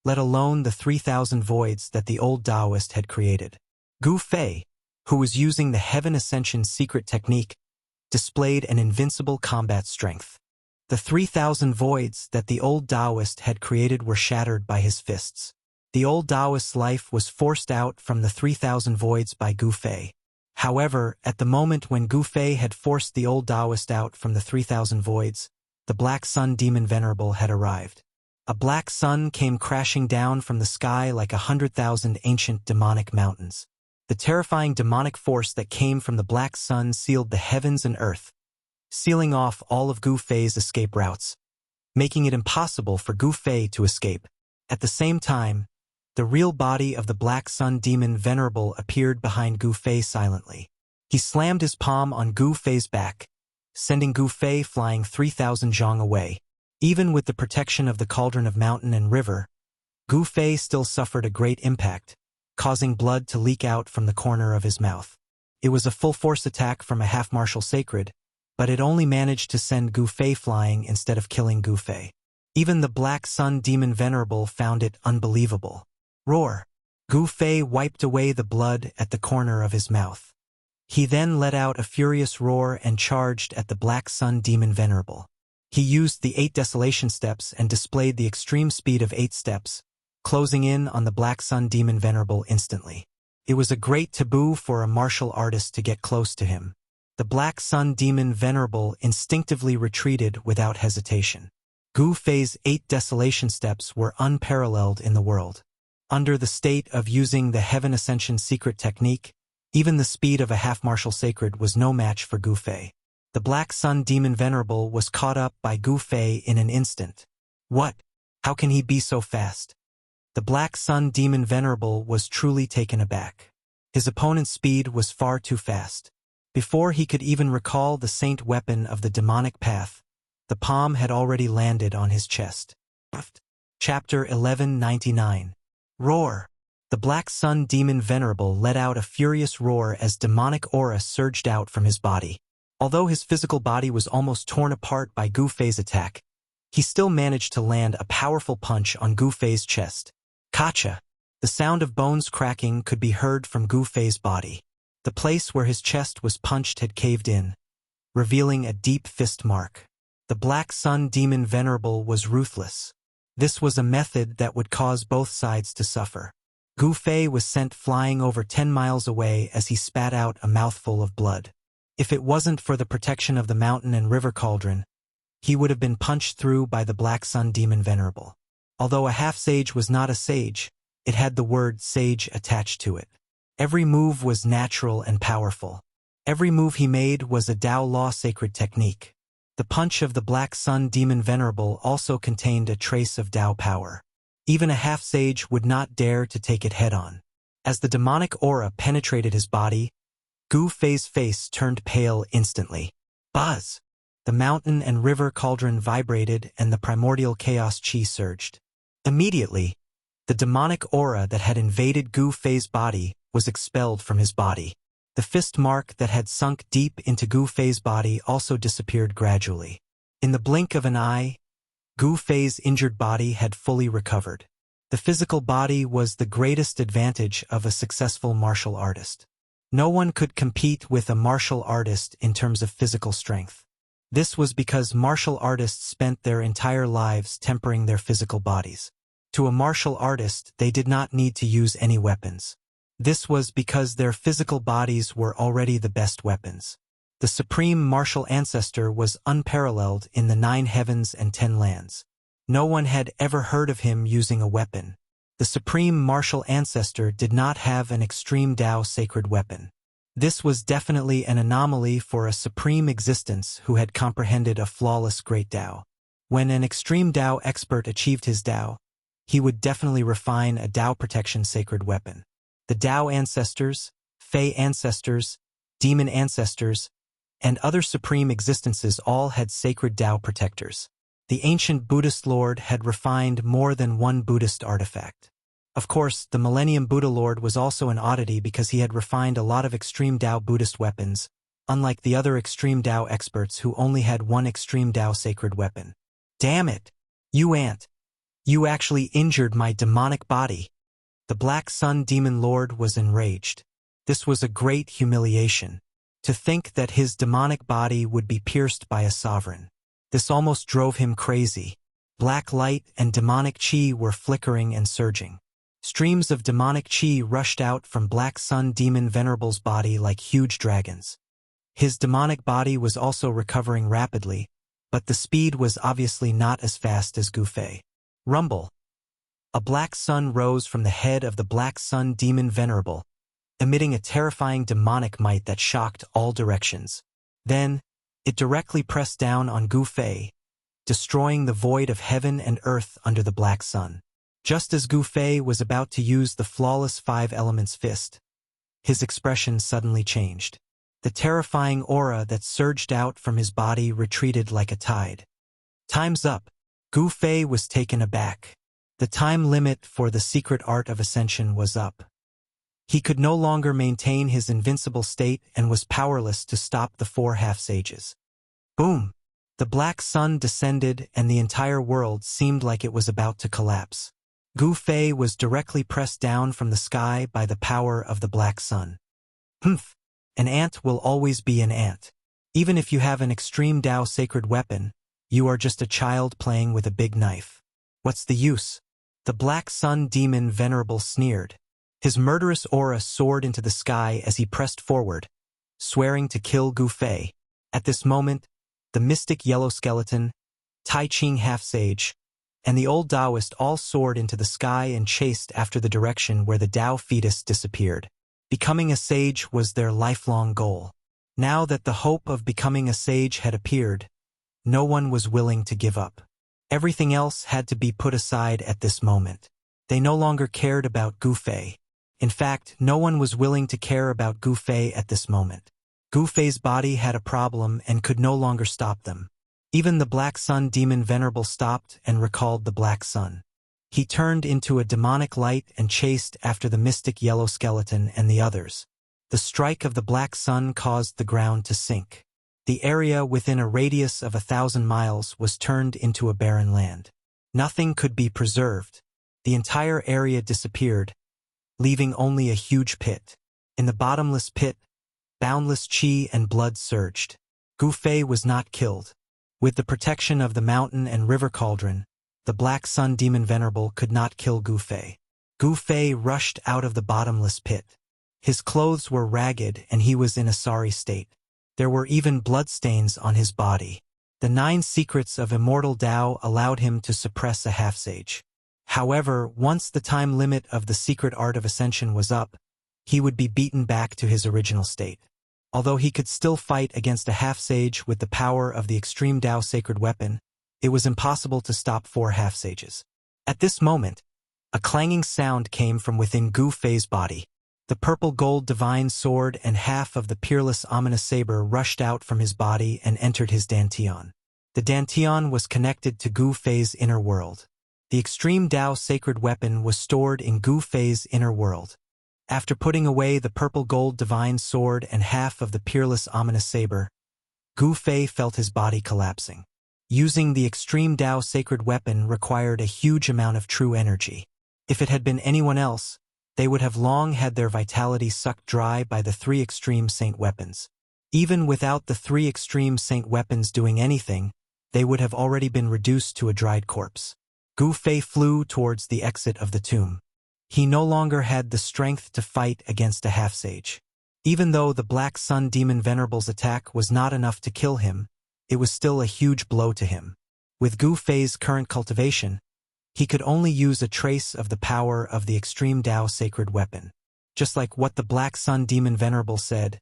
let alone the 3,000 voids that the old Taoist had created. Gu Fei, who was using the Heaven Ascension secret technique, displayed an invincible combat strength. The 3,000 voids that the old Taoist had created were shattered by his fists. The old Taoist's life was forced out from the 3,000 voids by Gu Fei. However, at the moment when Gu Fei had forced the old Taoist out from the 3,000 voids, the Black Sun Demon Venerable had arrived. A black sun came crashing down from the sky like 100,000 ancient demonic mountains. The terrifying demonic force that came from the black sun sealed the heavens and earth, sealing off all of Gu Fei's escape routes, making it impossible for Gu Fei to escape. At the same time, the real body of the Black Sun Demon Venerable appeared behind Gu Fei silently. He slammed his palm on Gu Fei's back, sending Gu Fei flying 3,000 zhang away. Even with the protection of the cauldron of mountain and river, Gu Fei still suffered a great impact, causing blood to leak out from the corner of his mouth. It was a full-force attack from a half-martial sacred, but it only managed to send Gu Fei flying instead of killing Gu Fei. Even the Black Sun Demon Venerable found it unbelievable. Roar! Gu Fei wiped away the blood at the corner of his mouth. He then let out a furious roar and charged at the Black Sun Demon Venerable. He used the 8 Desolation Steps and displayed the extreme speed of 8 steps, closing in on the Black Sun Demon Venerable instantly. It was a great taboo for a martial artist to get close to him. The Black Sun Demon Venerable instinctively retreated without hesitation. Gu Fei's 8 Desolation Steps were unparalleled in the world. Under the state of using the Heaven Ascension secret technique, even the speed of a half-martial sacred was no match for Gu Fei. The Black Sun Demon Venerable was caught up by Gu Fei in an instant. What? How can he be so fast? The Black Sun Demon Venerable was truly taken aback. His opponent's speed was far too fast. Before he could even recall the saint weapon of the demonic path, the palm had already landed on his chest. Chapter 1199. Roar. The Black Sun Demon Venerable let out a furious roar as demonic aura surged out from his body. Although his physical body was almost torn apart by Gu Fei's attack, he still managed to land a powerful punch on Gu Fei's chest. Kacha! The sound of bones cracking could be heard from Gu Fei's body. The place where his chest was punched had caved in, revealing a deep fist mark. The Black Sun Demon Venerable was ruthless. This was a method that would cause both sides to suffer. Gu Fei was sent flying over 10 miles away as he spat out a mouthful of blood. If it wasn't for the protection of the mountain and river cauldron, he would have been punched through by the Black Sun Demon Venerable. Although a half-sage was not a sage, it had the word sage attached to it. Every move was natural and powerful. Every move he made was a Dao Law sacred technique. The punch of the Black Sun Demon Venerable also contained a trace of Dao power. Even a half-sage would not dare to take it head-on. As the demonic aura penetrated his body, Gu Fei's face turned pale instantly. Buzz! The mountain and river cauldron vibrated and the primordial chaos chi surged. Immediately, the demonic aura that had invaded Gu Fei's body was expelled from his body. The fist mark that had sunk deep into Gu Fei's body also disappeared gradually. In the blink of an eye, Gu Fei's injured body had fully recovered. The physical body was the greatest advantage of a successful martial artist. No one could compete with a martial artist in terms of physical strength. This was because martial artists spent their entire lives tempering their physical bodies. To a martial artist, they did not need to use any weapons. This was because their physical bodies were already the best weapons. The supreme martial ancestor was unparalleled in the 9 heavens and 10 lands. No one had ever heard of him using a weapon. The supreme martial ancestor did not have an extreme Dao sacred weapon. This was definitely an anomaly for a supreme existence who had comprehended a flawless great Dao. When an extreme Dao expert achieved his Dao, he would definitely refine a Dao protection sacred weapon. The Dao ancestors, Fei ancestors, demon ancestors, and other supreme existences all had sacred Dao protectors. The ancient Buddhist Lord had refined more than one Buddhist artifact. Of course, the Millennium Buddha Lord was also an oddity because he had refined a lot of extreme Dao Buddhist weapons, unlike the other extreme Dao experts who only had one extreme Dao sacred weapon. Damn it! You ant! You actually injured my demonic body! The Black Sun Demon Lord was enraged. This was a great humiliation. To think that his demonic body would be pierced by a sovereign. This almost drove him crazy. Black light and demonic chi were flickering and surging. Streams of demonic chi rushed out from Black Sun Demon Venerable's body like huge dragons. His demonic body was also recovering rapidly, but the speed was obviously not as fast as Gu Fei. Rumble. A black sun rose from the head of the Black Sun Demon Venerable, emitting a terrifying demonic might that shocked all directions. Then, it directly pressed down on Gu Fei, destroying the void of heaven and earth under the black sun. Just as Gu Fei was about to use the flawless 5 elements fist, his expression suddenly changed. The terrifying aura that surged out from his body retreated like a tide. Time's up. Gu Fei was taken aback. The time limit for the secret art of ascension was up. He could no longer maintain his invincible state and was powerless to stop the 4 half-sages. Boom! The black sun descended and the entire world seemed like it was about to collapse. Gu Fei was directly pressed down from the sky by the power of the black sun. Humph! An ant will always be an ant. Even if you have an extreme Tao sacred weapon, you are just a child playing with a big knife. What's the use? The Black Sun demon Venerable sneered. His murderous aura soared into the sky as he pressed forward, swearing to kill Gu Fei. At this moment, the mystic yellow skeleton, Tai Ching half-sage, and the old Taoist all soared into the sky and chased after the direction where the Tao fetus disappeared. Becoming a sage was their lifelong goal. Now that the hope of becoming a sage had appeared, no one was willing to give up. Everything else had to be put aside at this moment. They no longer cared about Gu Fei. In fact, no one was willing to care about Gu Fei at this moment. Gu Fei's body had a problem and could no longer stop them. Even the Black Sun demon Venerable stopped and recalled the Black Sun. He turned into a demonic light and chased after the mystic yellow skeleton and the others. The strike of the Black Sun caused the ground to sink. The area within a radius of 1,000 miles was turned into a barren land. Nothing could be preserved. The entire area disappeared, leaving only a huge pit. In the bottomless pit, boundless qi and blood surged. Gu Fei was not killed. With the protection of the mountain and river cauldron, the Black Sun demon Venerable could not kill Gu Fei. Gu Fei rushed out of the bottomless pit. His clothes were ragged and he was in a sorry state. There were even bloodstains on his body. The 9 secrets of Immortal Tao allowed him to suppress a half-sage. However, once the time limit of the secret art of ascension was up, he would be beaten back to his original state. Although he could still fight against a half-sage with the power of the extreme Tao sacred weapon, it was impossible to stop 4 half-sages. At this moment, a clanging sound came from within Gu Fei's body. The purple gold divine sword and half of the peerless ominous saber rushed out from his body and entered his dantian. The dantian was connected to Gu Fei's inner world. The extreme Tao sacred weapon was stored in Gu Fei's inner world. After putting away the purple gold divine sword and half of the peerless ominous saber, Gu Fei felt his body collapsing. Using the extreme Tao sacred weapon required a huge amount of true energy. If it had been anyone else, they would have long had their vitality sucked dry by the 3 extreme saint weapons. Even without the 3 extreme saint weapons doing anything, they would have already been reduced to a dried corpse. Gu Fei flew towards the exit of the tomb. He no longer had the strength to fight against a half-sage. Even though the Black Sun demon Venerable's attack was not enough to kill him, it was still a huge blow to him. With Gu Fei's current cultivation, he could only use a trace of the power of the extreme Tao sacred weapon. Just like what the Black Sun demon Venerable said,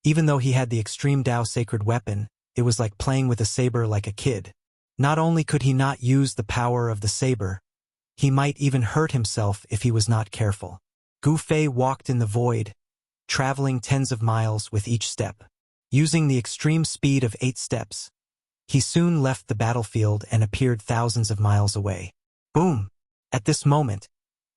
even though he had the extreme Tao sacred weapon, it was like playing with a saber like a kid. Not only could he not use the power of the saber, he might even hurt himself if he was not careful. Gu Fei walked in the void, traveling tens of miles with each step. Using the extreme speed of 8 steps, he soon left the battlefield and appeared thousands of miles away. Boom! At this moment,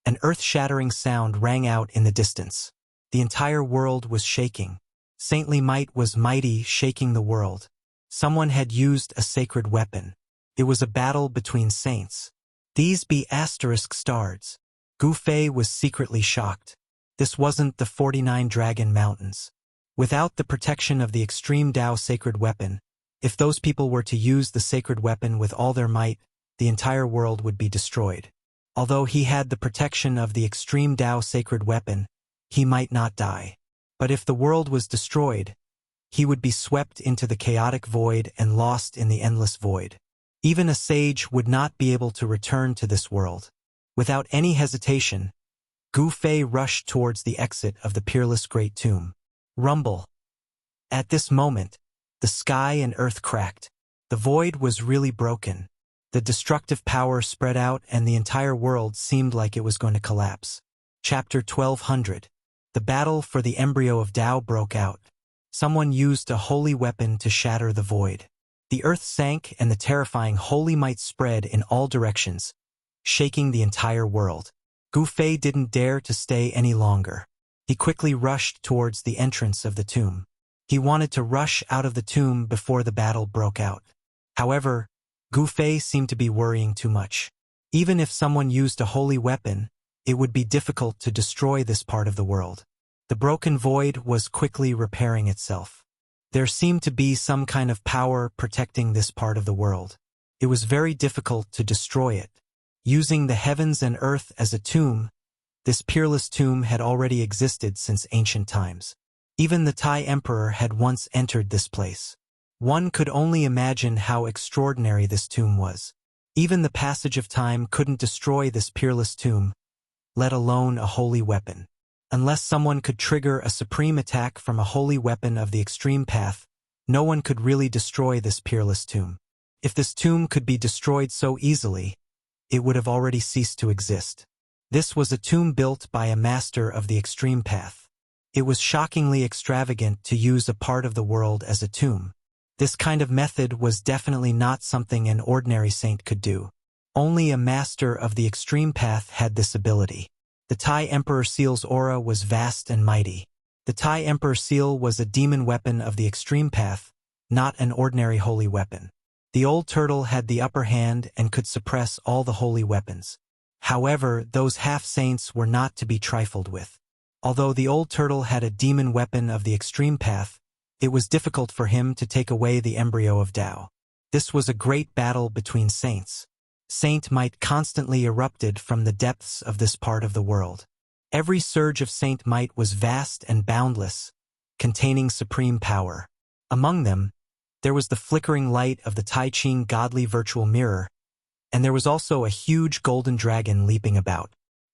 an earth-shattering sound rang out in the distance. The entire world was shaking. Saintly might was mighty, shaking the world. Someone had used a sacred weapon. It was a battle between saints. These be asterisk stars. Gu Fei was secretly shocked. This wasn't the 49 Dragon Mountains. Without the protection of the extreme Tao sacred weapon, if those people were to use the sacred weapon with all their might, the entire world would be destroyed. Although he had the protection of the extreme Tao sacred weapon, he might not die. But if the world was destroyed, he would be swept into the chaotic void and lost in the endless void. Even a sage would not be able to return to this world. Without any hesitation, Gu Fei rushed towards the exit of the peerless great tomb. Rumble. At this moment, the sky and earth cracked. The void was really broken. The destructive power spread out and the entire world seemed like it was going to collapse. Chapter 1200. The battle for the embryo of Tao broke out. Someone used a holy weapon to shatter the void. The earth sank and the terrifying holy might spread in all directions, shaking the entire world. Gu Fei didn't dare to stay any longer. He quickly rushed towards the entrance of the tomb. He wanted to rush out of the tomb before the battle broke out. However, Gu Fei seemed to be worrying too much. Even if someone used a holy weapon, it would be difficult to destroy this part of the world. The broken void was quickly repairing itself. There seemed to be some kind of power protecting this part of the world. It was very difficult to destroy it. Using the heavens and earth as a tomb, this peerless tomb had already existed since ancient times. Even the Thai emperor had once entered this place. One could only imagine how extraordinary this tomb was. Even the passage of time couldn't destroy this peerless tomb, let alone a holy weapon. Unless someone could trigger a supreme attack from a holy weapon of the extreme path, no one could really destroy this peerless tomb. If this tomb could be destroyed so easily, it would have already ceased to exist. This was a tomb built by a master of the extreme path. It was shockingly extravagant to use a part of the world as a tomb. This kind of method was definitely not something an ordinary saint could do. Only a master of the extreme path had this ability. The Thai Emperor Seal's aura was vast and mighty. The Thai Emperor Seal was a demon weapon of the extreme path, not an ordinary holy weapon. The old turtle had the upper hand and could suppress all the holy weapons. However, those half-saints were not to be trifled with. Although the old turtle had a demon weapon of the extreme path, it was difficult for him to take away the embryo of Tao. This was a great battle between saints. Saint might constantly erupted from the depths of this part of the world. Every surge of saint might was vast and boundless, containing supreme power. Among them, there was the flickering light of the Tai Ching godly virtual mirror, and there was also a huge golden dragon leaping about.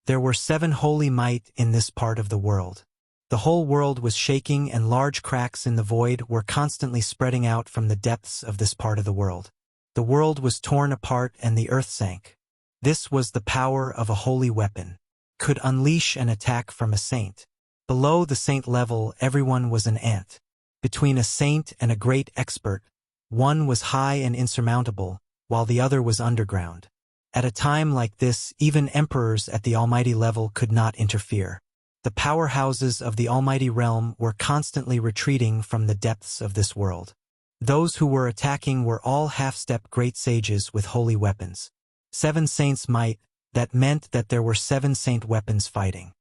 There were 7 holy might in this part of the world. The whole world was shaking and large cracks in the void were constantly spreading out from the depths of this part of the world. The world was torn apart and the earth sank. This was the power of a holy weapon. Could unleash an attack from a saint. Below the saint level, everyone was an ant. Between a saint and a great expert, one was high and insurmountable, while the other was underground. At a time like this, even emperors at the almighty level could not interfere. The powerhouses of the almighty realm were constantly retreating from the depths of this world. Those who were attacking were all half-step great sages with holy weapons. 7 saints might, that meant that there were 7 saint weapons fighting.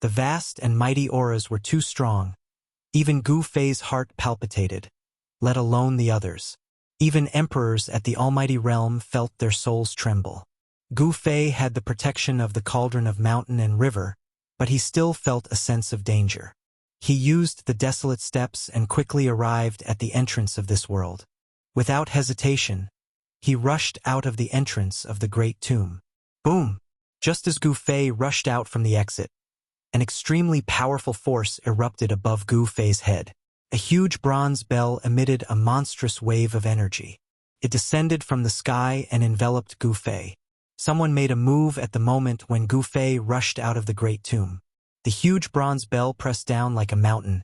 The vast and mighty auras were too strong. Even Gu Fei's heart palpitated, let alone the others. Even emperors at the almighty realm felt their souls tremble. Gu Fei had the protection of the cauldron of mountain and river, but he still felt a sense of danger. He used the desolate steps and quickly arrived at the entrance of this world. Without hesitation, he rushed out of the entrance of the great tomb. Boom! Just as Gu Fei rushed out from the exit, an extremely powerful force erupted above Gu Fei's head. A huge bronze bell emitted a monstrous wave of energy. It descended from the sky and enveloped Gu Fei. Someone made a move at the moment when Gu Fei rushed out of the great tomb. The huge bronze bell pressed down like a mountain,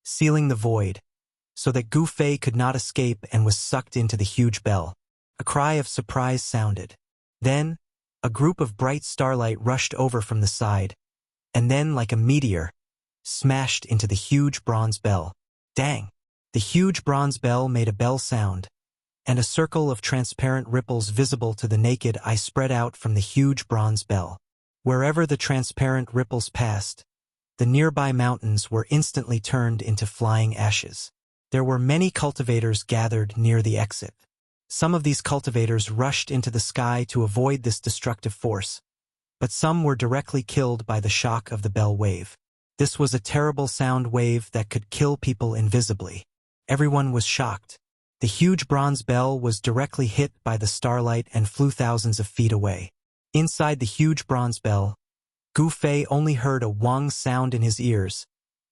sealing the void, so that Gu Fei could not escape and was sucked into the huge bell. A cry of surprise sounded. Then, a group of bright starlight rushed over from the side, and then, like a meteor, smashed into the huge bronze bell. Dang! The huge bronze bell made a bell sound, and a circle of transparent ripples visible to the naked eye spread out from the huge bronze bell. Wherever the transparent ripples passed, the nearby mountains were instantly turned into flying ashes. There were many cultivators gathered near the exit. Some of these cultivators rushed into the sky to avoid this destructive force, but some were directly killed by the shock of the bell wave. This was a terrible sound wave that could kill people invisibly. Everyone was shocked. The huge bronze bell was directly hit by the starlight and flew thousands of feet away. Inside the huge bronze bell, Gu Fei only heard a wang sound in his ears,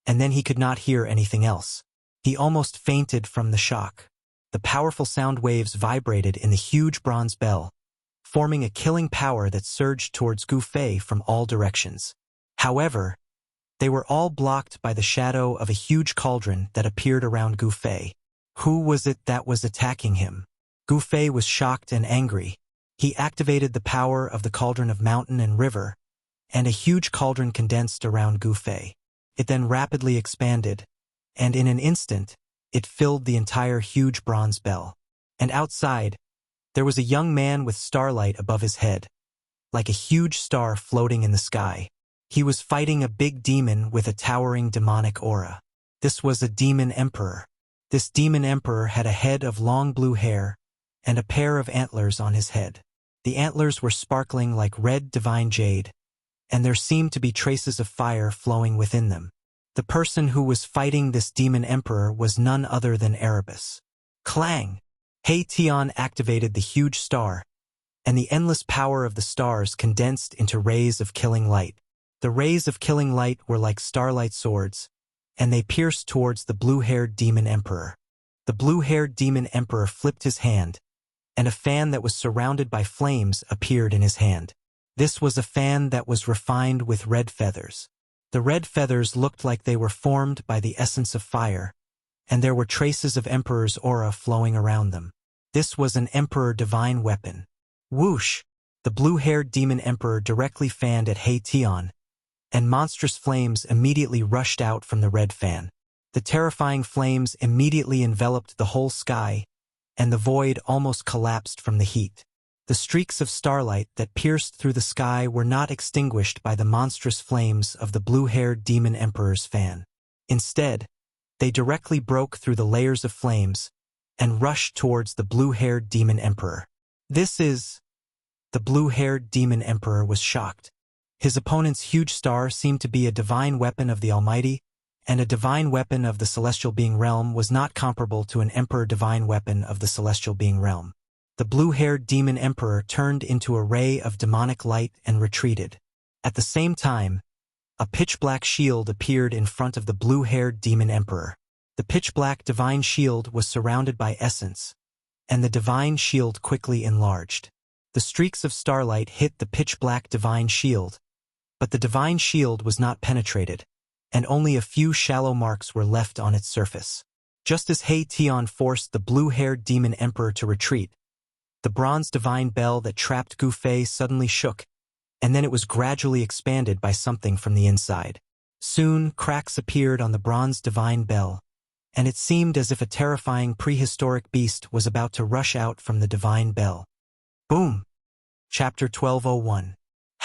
and then he could not hear anything else. He almost fainted from the shock. The powerful sound waves vibrated in the huge bronze bell, forming a killing power that surged towards Gu Fei from all directions. However, they were all blocked by the shadow of a huge cauldron that appeared around Gu Fei. Who was it that was attacking him? Gu Fei was shocked and angry. He activated the power of the cauldron of mountain and river, and a huge cauldron condensed around Gu Fei. It then rapidly expanded, and in an instant, it filled the entire huge bronze bell. And outside, there was a young man with starlight above his head, like a huge star floating in the sky. He was fighting a big demon with a towering demonic aura. This was a demon emperor. This demon emperor had a head of long blue hair and a pair of antlers on his head. The antlers were sparkling like red divine jade, and there seemed to be traces of fire flowing within them. The person who was fighting this demon emperor was none other than Erebus. Clang! Hei-Tian activated the huge star, and the endless power of the stars condensed into rays of killing light. The rays of killing light were like starlight swords, and they pierced towards the blue-haired demon emperor. The blue-haired demon emperor flipped his hand, and a fan that was surrounded by flames appeared in his hand. This was a fan that was refined with red feathers. The red feathers looked like they were formed by the essence of fire, and there were traces of Emperor's aura flowing around them. This was an Emperor divine weapon. Whoosh! The blue-haired demon emperor directly fanned at Hei-Tian, and monstrous flames immediately rushed out from the red fan. The terrifying flames immediately enveloped the whole sky, and the void almost collapsed from the heat. The streaks of starlight that pierced through the sky were not extinguished by the monstrous flames of the blue-haired demon emperor's fan. Instead, they directly broke through the layers of flames and rushed towards the blue-haired demon emperor. The blue-haired demon emperor was shocked. His opponent's huge star seemed to be a divine weapon of the Almighty, and a divine weapon of the celestial being realm was not comparable to an emperor divine weapon of the celestial being realm. The blue-haired demon emperor turned into a ray of demonic light and retreated. At the same time, a pitch-black shield appeared in front of the blue-haired demon emperor. The pitch-black divine shield was surrounded by essence, and the divine shield quickly enlarged. The streaks of starlight hit the pitch-black divine shield, but the divine shield was not penetrated, and only a few shallow marks were left on its surface. Just as Hei-Tian forced the blue-haired demon emperor to retreat, the bronze divine bell that trapped Gu Fei suddenly shook, and then it was gradually expanded by something from the inside. Soon, cracks appeared on the bronze divine bell, and it seemed as if a terrifying prehistoric beast was about to rush out from the divine bell. Boom! Chapter 1201.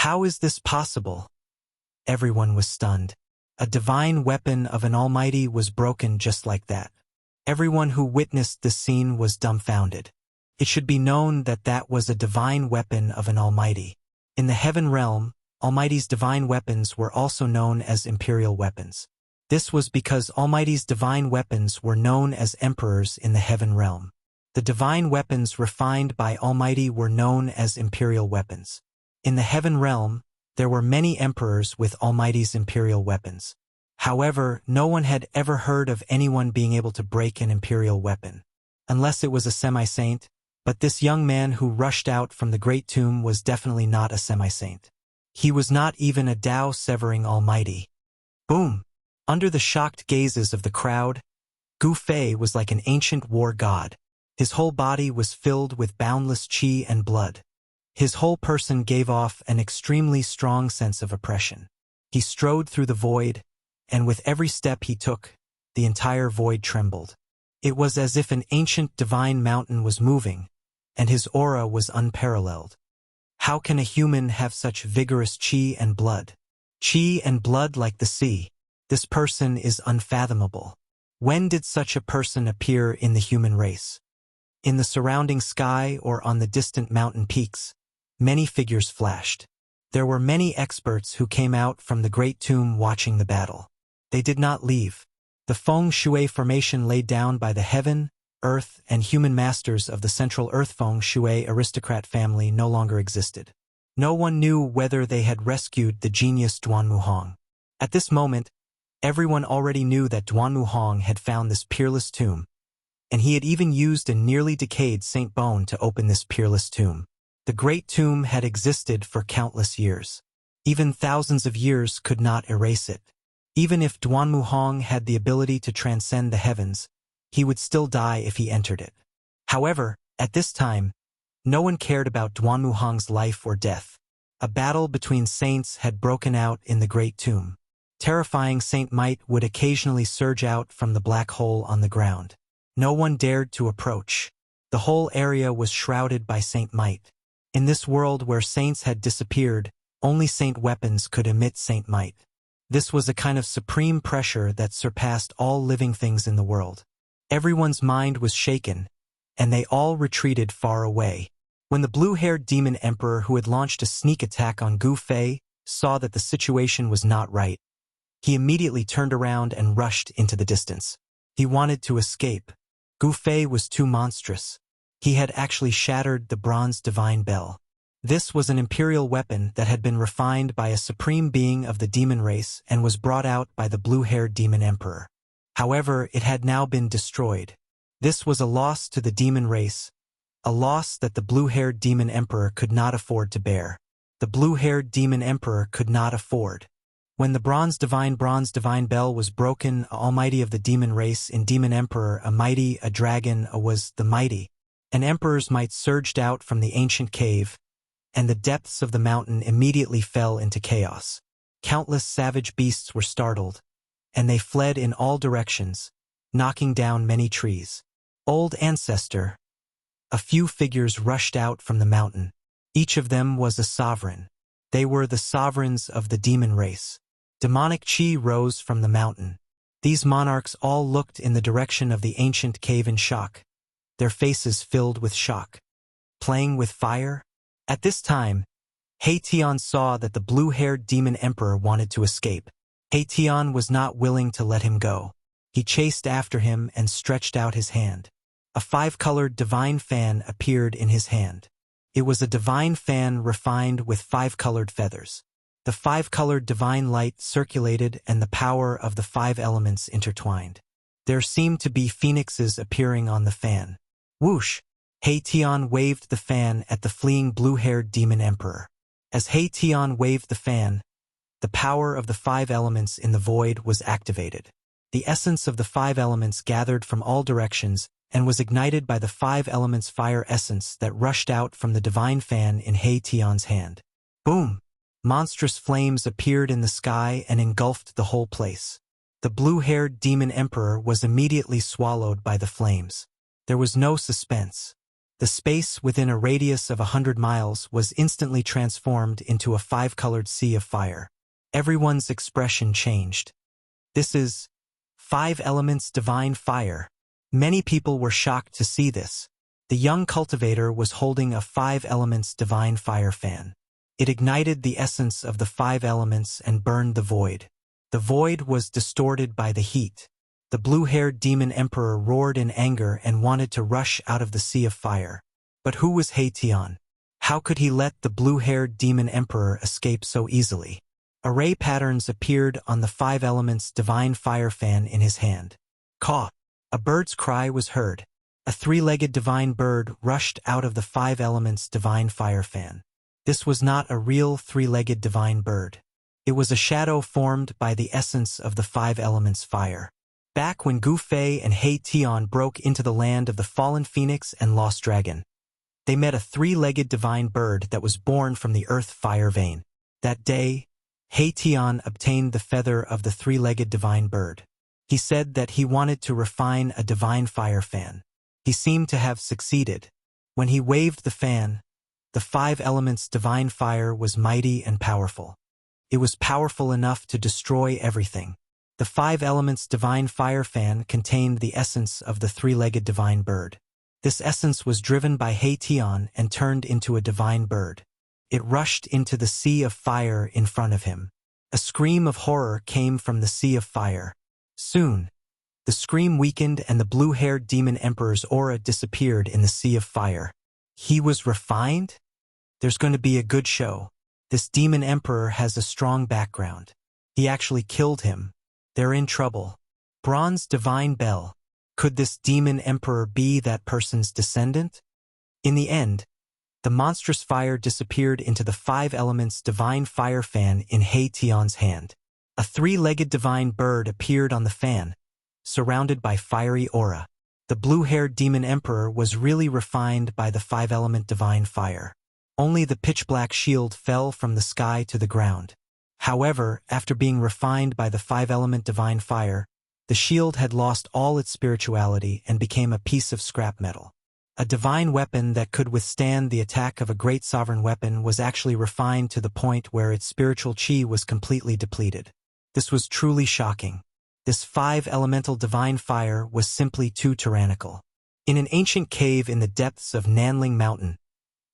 How is this possible? Everyone was stunned. A divine weapon of an almighty was broken just like that. Everyone who witnessed this scene was dumbfounded. It should be known that that was a divine weapon of an almighty. In the heaven realm, Almighty's divine weapons were also known as imperial weapons. This was because Almighty's divine weapons were known as emperors in the heaven realm. The divine weapons refined by Almighty were known as imperial weapons. In the heaven realm, there were many emperors with Almighty's imperial weapons. However, no one had ever heard of anyone being able to break an imperial weapon. Unless it was a semi-saint, but this young man who rushed out from the great tomb was definitely not a semi-saint. He was not even a Tao-severing almighty. Boom! Under the shocked gazes of the crowd, Gu Fei was like an ancient war god. His whole body was filled with boundless qi and blood. His whole person gave off an extremely strong sense of oppression. He strode through the void, and with every step he took, the entire void trembled. It was as if an ancient divine mountain was moving, and his aura was unparalleled. How can a human have such vigorous qi and blood? Qi and blood like the sea. This person is unfathomable. When did such a person appear in the human race? In the surrounding sky or on the distant mountain peaks, many figures flashed. There were many experts who came out from the great tomb watching the battle. They did not leave. The feng shui formation laid down by the heaven, earth, and human masters of the central earth feng shui aristocrat family no longer existed. No one knew whether they had rescued the genius Duanmu Hong. At this moment, everyone already knew that Duanmu Hong had found this peerless tomb, and he had even used a nearly decayed Saint Bone to open this peerless tomb. The great tomb had existed for countless years. Even thousands of years could not erase it. Even if Duanmu Hong had the ability to transcend the heavens, he would still die if he entered it. However, at this time, no one cared about Duanmu Hong's life or death. A battle between saints had broken out in the great tomb. Terrifying Saint Might would occasionally surge out from the black hole on the ground. No one dared to approach. The whole area was shrouded by Saint Might. In this world where saints had disappeared, Only saint weapons could emit saint might. This was a kind of supreme pressure that surpassed all living things in the world. Everyone's mind was shaken, and they all retreated far away. When the blue-haired demon emperor who had launched a sneak attack on Gu Fei saw that the situation was not right, he immediately turned around and rushed into the distance. He wanted to escape. Gu Fei was too monstrous. He had actually shattered the bronze divine bell. This was an imperial weapon that had been refined by a supreme being of the demon race and was brought out by the blue-haired demon emperor. However, it had now been destroyed. This was a loss to the demon race, a loss that the blue-haired demon emperor could not afford to bear. The blue-haired demon emperor could not afford. When the bronze divine bell was broken, almighty of the demon race in demon emperor, a dragon was the mighty. An emperor's might surged out from the ancient cave, and the depths of the mountain immediately fell into chaos. Countless savage beasts were startled, and they fled in all directions, knocking down many trees. Old ancestor. A few figures rushed out from the mountain. Each of them was a sovereign. They were the sovereigns of the demon race. Demonic chi rose from the mountain. These monarchs all looked in the direction of the ancient cave in shock, their faces filled with shock. Playing with fire? At this time, He Tian saw that the blue-haired demon emperor wanted to escape. He Tian was not willing to let him go. He chased after him and stretched out his hand. A five-colored divine fan appeared in his hand. It was a divine fan refined with five-colored feathers. The five-colored divine light circulated and the power of the five elements intertwined. There seemed to be phoenixes appearing on the fan. Whoosh! He Tian waved the fan at the fleeing blue-haired demon emperor. As He Tian waved the fan, the power of the five elements in the void was activated. The essence of the five elements gathered from all directions and was ignited by the five elements fire essence that rushed out from the divine fan in He Tian's hand. Boom! Monstrous flames appeared in the sky and engulfed the whole place. The blue-haired demon emperor was immediately swallowed by the flames. There was no suspense. The space within a radius of 100 miles was instantly transformed into a five-colored sea of fire. Everyone's expression changed. This is five elements divine fire. Many people were shocked to see this. The young cultivator was holding a five elements divine fire fan. It ignited the essence of the five elements and burned the void. The void was distorted by the heat. The blue-haired demon emperor roared in anger and wanted to rush out of the sea of fire. But who was He Tian? How could he let the blue-haired demon emperor escape so easily? Array patterns appeared on the five elements divine fire fan in his hand. Caw! A bird's cry was heard. A three-legged divine bird rushed out of the five elements divine fire fan. This was not a real three-legged divine bird. It was a shadow formed by the essence of the five elements fire. Back when Gu Fei and He Tian broke into the land of the fallen phoenix and lost dragon, they met a three-legged divine bird that was born from the earth fire vein. That day, He Tian obtained the feather of the three-legged divine bird. He said that he wanted to refine a divine fire fan. He seemed to have succeeded. When he waved the fan, the five elements divine fire was mighty and powerful. It was powerful enough to destroy everything. The five elements divine fire fan contained the essence of the three-legged divine bird. This essence was driven by He Tian and turned into a divine bird. It rushed into the sea of fire in front of him. A scream of horror came from the sea of fire. Soon, the scream weakened and the blue-haired demon emperor's aura disappeared in the sea of fire. He was refined? There's going to be a good show. This demon emperor has a strong background. He actually killed him. They're in trouble. Bronze divine bell. Could this demon emperor be that person's descendant? In the end, the monstrous fire disappeared into the five elements divine fire fan in He Tian's hand. A three-legged divine bird appeared on the fan, surrounded by fiery aura. The blue-haired demon emperor was really refined by the five-element divine fire. Only the pitch-black shield fell from the sky to the ground. However, after being refined by the five-element divine fire, the shield had lost all its spirituality and became a piece of scrap metal. A divine weapon that could withstand the attack of a great sovereign weapon was actually refined to the point where its spiritual chi was completely depleted. This was truly shocking. This five-elemental divine fire was simply too tyrannical. In an ancient cave in the depths of Nanling Mountain,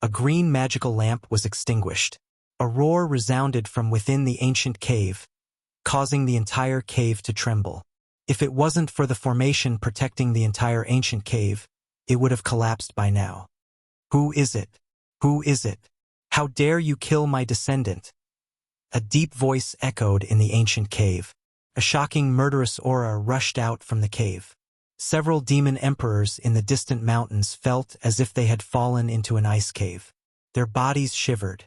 a green magical lamp was extinguished. A roar resounded from within the ancient cave, causing the entire cave to tremble. If it wasn't for the formation protecting the entire ancient cave, it would have collapsed by now. Who is it? Who is it? How dare you kill my descendant? A deep voice echoed in the ancient cave. A shocking murderous aura rushed out from the cave. Several demon emperors in the distant mountains felt as if they had fallen into an ice cave. Their bodies shivered.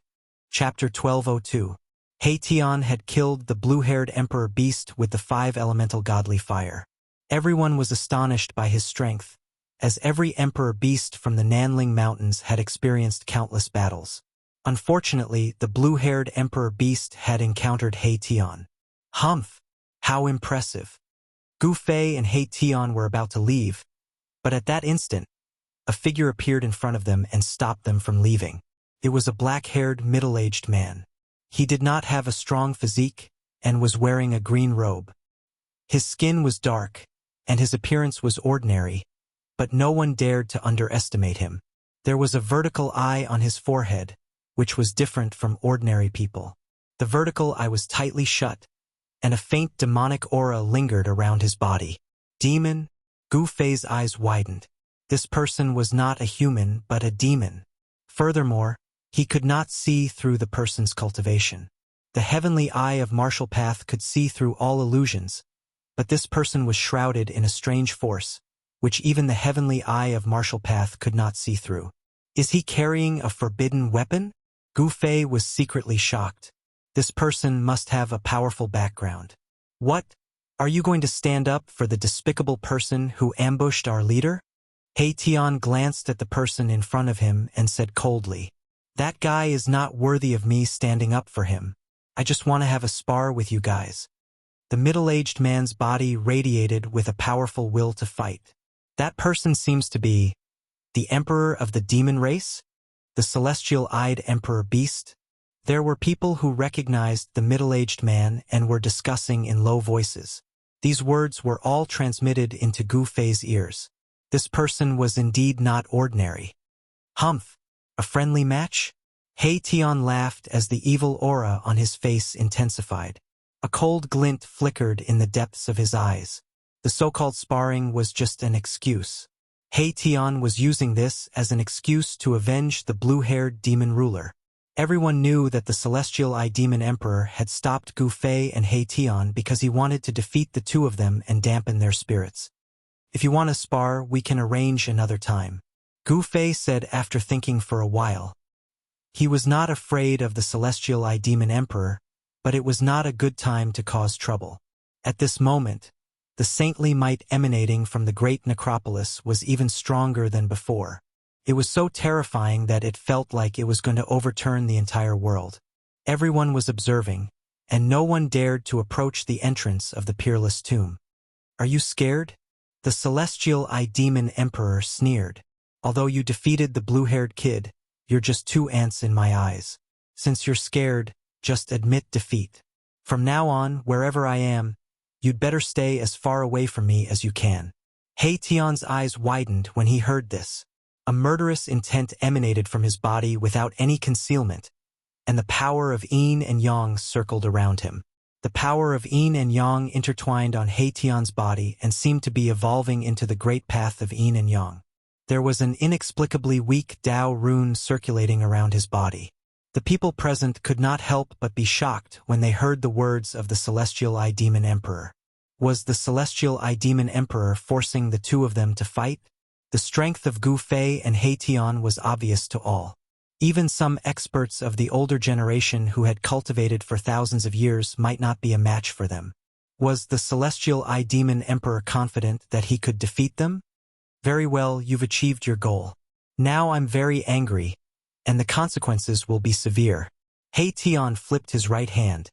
Chapter 1202. Haitian had killed the blue-haired emperor beast with the five-elemental godly fire. Everyone was astonished by his strength, as every emperor beast from the Nanling Mountains had experienced countless battles. Unfortunately, the blue-haired emperor beast had encountered Haitian. Humph! How impressive! Gu Fei and Haitian were about to leave, but at that instant, a figure appeared in front of them and stopped them from leaving. It was a black-haired, middle-aged man. He did not have a strong physique and was wearing a green robe. His skin was dark, and his appearance was ordinary, but no one dared to underestimate him. There was a vertical eye on his forehead, which was different from ordinary people. The vertical eye was tightly shut, and a faint demonic aura lingered around his body. Demon? Gu Fei's eyes widened. This person was not a human, but a demon. Furthermore, he could not see through the person's cultivation. The heavenly eye of Martial Path could see through all illusions, but this person was shrouded in a strange force, which even the heavenly eye of Martial Path could not see through. Is he carrying a forbidden weapon? Gu Fei was secretly shocked. This person must have a powerful background. What? Are you going to stand up for the despicable person who ambushed our leader? Haitian glanced at the person in front of him and said coldly, "That guy is not worthy of me standing up for him. I just want to have a spar with you guys." The middle-aged man's body radiated with a powerful will to fight. That person seems to be the emperor of the demon race? The celestial-eyed emperor beast? There were people who recognized the middle-aged man and were discussing in low voices. These words were all transmitted into Gu Fei's ears. This person was indeed not ordinary. Humph! A friendly match? Haitian laughed as the evil aura on his face intensified. A cold glint flickered in the depths of his eyes. The so-called sparring was just an excuse. Haitian was using this as an excuse to avenge the blue-haired demon ruler. Everyone knew that the Celestial Eye Demon Emperor had stopped Gu Fei and Haitian because he wanted to defeat the two of them and dampen their spirits. "If you want to spar, we can arrange another time," Gu Fei said after thinking for a while. He was not afraid of the Celestial Eye Demon Emperor, but it was not a good time to cause trouble. At this moment, the saintly might emanating from the great necropolis was even stronger than before. It was so terrifying that it felt like it was going to overturn the entire world. Everyone was observing, and no one dared to approach the entrance of the peerless tomb. "Are you scared?" The Celestial Eye Demon Emperor sneered. "Although you defeated the blue-haired kid, you're just two ants in my eyes. Since you're scared, just admit defeat. From now on, wherever I am, you'd better stay as far away from me as you can." Haitian's eyes widened when he heard this. A murderous intent emanated from his body without any concealment, and the power of yin and yang circled around him. The power of yin and yang intertwined on Haitian's body and seemed to be evolving into the great path of yin and yang. There was an inexplicably weak Tao rune circulating around his body. The people present could not help but be shocked when they heard the words of the Celestial Eye Demon Emperor. Was the Celestial Eye Demon Emperor forcing the two of them to fight? The strength of Gu Fei and Haitian was obvious to all. Even some experts of the older generation who had cultivated for thousands of years might not be a match for them. Was the Celestial Eye Demon Emperor confident that he could defeat them? "Very well, you've achieved your goal. Now I'm very angry, and the consequences will be severe." Haitian flipped his right hand,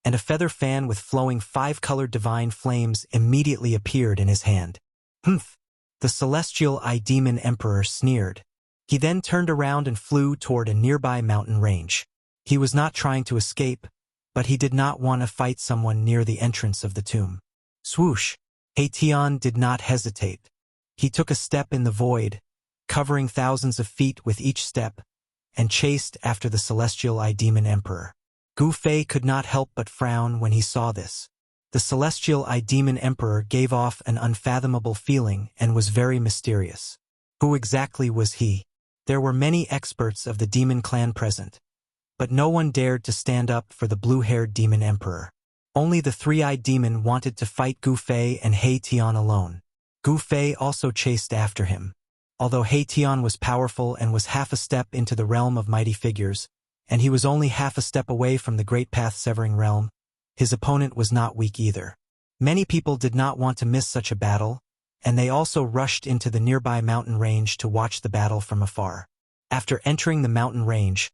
and a feather fan with flowing five-colored divine flames immediately appeared in his hand. "Humph! The celestial demon emperor sneered. He then turned around and flew toward a nearby mountain range. He was not trying to escape, but he did not want to fight someone near the entrance of the tomb. Swoosh! Tian did not hesitate. He took a step in the void, covering thousands of feet with each step, and chased after the celestial demon emperor. Gu Fei could not help but frown when he saw this. The celestial demon emperor gave off an unfathomable feeling and was very mysterious. Who exactly was he? There were many experts of the demon clan present, but no one dared to stand up for the blue-haired demon emperor. Only the three-eyed demon wanted to fight Gu Fei and Tian alone. Gu Fei also chased after him. Although Tian was powerful and was half a step into the realm of mighty figures, and he was only half a step away from the great path-severing realm, his opponent was not weak either. Many people did not want to miss such a battle, and they also rushed into the nearby mountain range to watch the battle from afar. After entering the mountain range,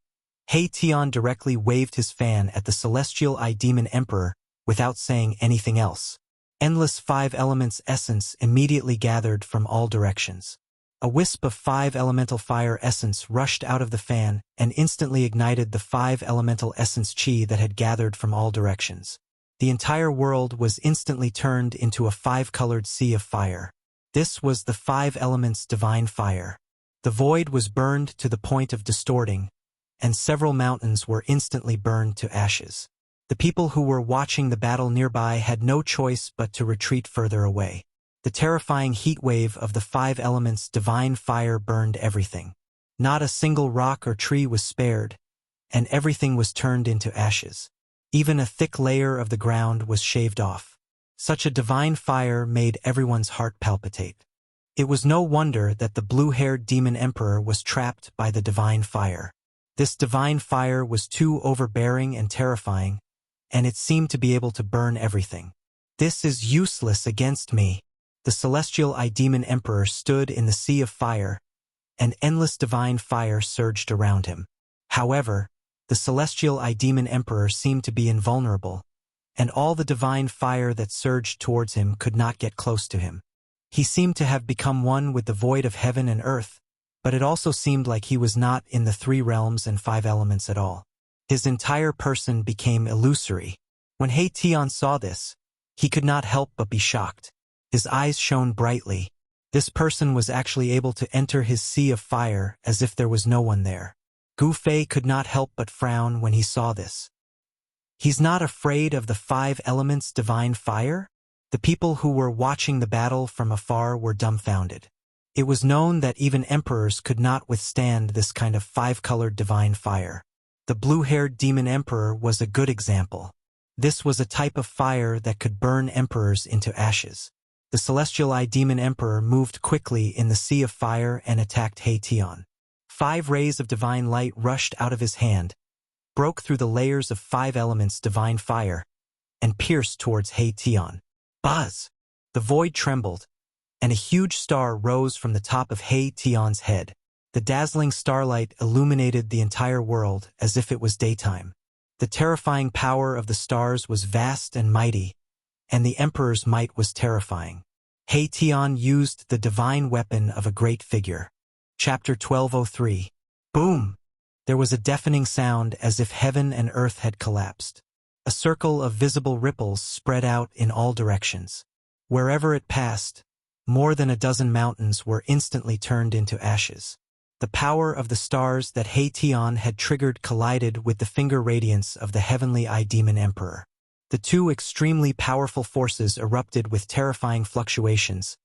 Tian directly waved his fan at the celestial demon emperor without saying anything else. Endless 5 elements essence immediately gathered from all directions. A wisp of 5 elemental fire essence rushed out of the fan and instantly ignited the 5 elemental essence chi that had gathered from all directions. The entire world was instantly turned into a 5-colored sea of fire. This was the 5 elements divine fire. The void was burned to the point of distorting, and several mountains were instantly burned to ashes. The people who were watching the battle nearby had no choice but to retreat further away. The terrifying heat wave of the 5 elements divine fire burned everything. Not a single rock or tree was spared, and everything was turned into ashes. Even a thick layer of the ground was shaved off. Such a divine fire made everyone's heart palpitate. It was no wonder that the blue-haired demon emperor was trapped by the divine fire. This divine fire was too overbearing and terrifying, and it seemed to be able to burn everything. This is useless against me. The celestial demon emperor stood in the sea of fire, and endless divine fire surged around him. However, the celestial demon emperor seemed to be invulnerable, and all the divine fire that surged towards him could not get close to him. He seemed to have become one with the void of heaven and earth, but it also seemed like he was not in the 3 realms and 5 elements at all. His entire person became illusory. When Tian saw this, he could not help but be shocked. His eyes shone brightly. This person was actually able to enter his sea of fire as if there was no one there. Gu Fei could not help but frown when he saw this. He's not afraid of the 5 elements divine fire? The people who were watching the battle from afar were dumbfounded. It was known that even emperors could not withstand this kind of 5-colored divine fire. The blue-haired demon emperor was a good example. This was a type of fire that could burn emperors into ashes. The celestial demon emperor moved quickly in the sea of fire and attacked Tian. 5 rays of divine light rushed out of his hand, broke through the layers of 5 elements divine fire, and pierced towards Tian. Buzz! The void trembled, and a huge star rose from the top of Tian's head. The dazzling starlight illuminated the entire world as if it was daytime. The terrifying power of the stars was vast and mighty, and the emperor's might was terrifying. Tian used the divine weapon of a great figure. Chapter 1203. Boom! There was a deafening sound as if heaven and earth had collapsed. A circle of visible ripples spread out in all directions. Wherever it passed, more than a dozen mountains were instantly turned into ashes. The power of the stars that Tian had triggered collided with the finger radiance of the heavenly demon emperor. The 2 extremely powerful forces erupted with terrifying fluctuations,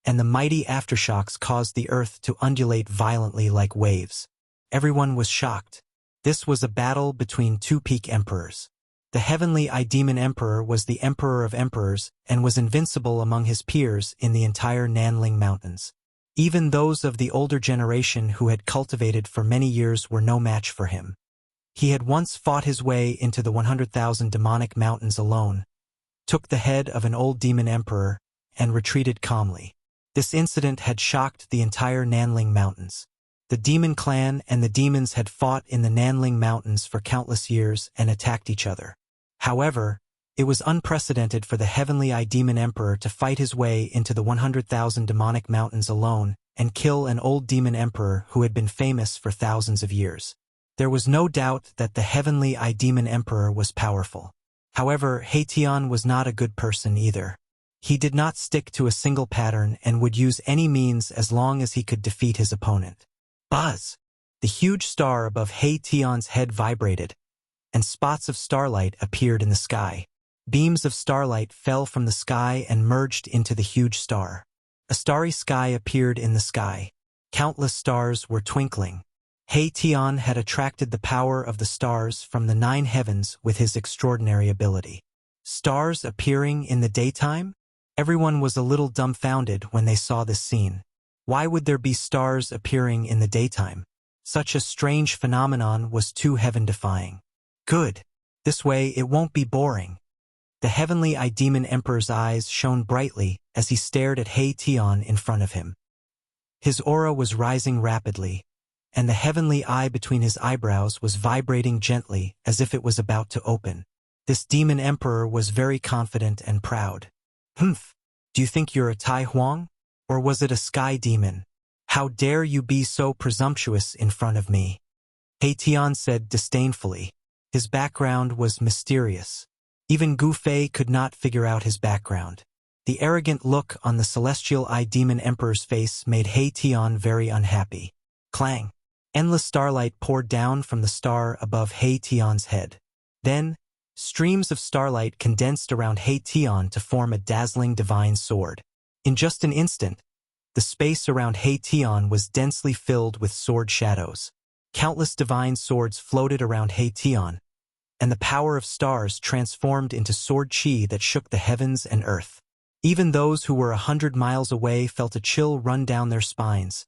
and the mighty aftershocks caused the earth to undulate violently like waves. Everyone was shocked. This was a battle between 2 peak emperors. The heavenly demon emperor was the emperor of emperors and was invincible among his peers in the entire Nanling Mountains. Even those of the older generation who had cultivated for many years were no match for him. He had once fought his way into the 100,000 demonic mountains alone, took the head of an old demon emperor, and retreated calmly. This incident had shocked the entire Nanling Mountains. The demon clan and the demons had fought in the Nanling Mountains for countless years and attacked each other. However, It was unprecedented for the heavenly Demon Emperor to fight his way into the 100,000 demonic mountains alone and kill an old demon emperor who had been famous for thousands of years. There was no doubt that the heavenly Demon Emperor was powerful. However, Tian was not a good person either. He did not stick to a single pattern and would use any means as long as he could defeat his opponent. Buzz! The huge star above Tian's head vibrated, and spots of starlight appeared in the sky. Beams of starlight fell from the sky and merged into the huge star. A starry sky appeared in the sky. Countless stars were twinkling. Tian had attracted the power of the stars from the 9 heavens with his extraordinary ability. Stars appearing in the daytime? Everyone was a little dumbfounded when they saw this scene. Why would there be stars appearing in the daytime? Such a strange phenomenon was too heaven-defying. Good. This way it won't be boring. The heavenly Demon Emperor's eyes shone brightly as he stared at Tian in front of him. His aura was rising rapidly, and the heavenly eye between his eyebrows was vibrating gently as if it was about to open. This demon emperor was very confident and proud. Humph! Do you think you're a Tai Huang? Or was it a sky demon? How dare you be so presumptuous in front of me? Tian said disdainfully. His background was mysterious. Even Gu Fei could not figure out his background. The arrogant look on the celestial Demon Emperor's face made Tian very unhappy. Clang! Endless starlight poured down from the star above Tian's head. Then, streams of starlight condensed around Tian to form a dazzling divine sword. In just an instant, the space around Tian was densely filled with sword shadows. Countless divine swords floated around Tian, and the power of stars transformed into sword chi that shook the heavens and earth. Even those who were 100 miles away felt a chill run down their spines,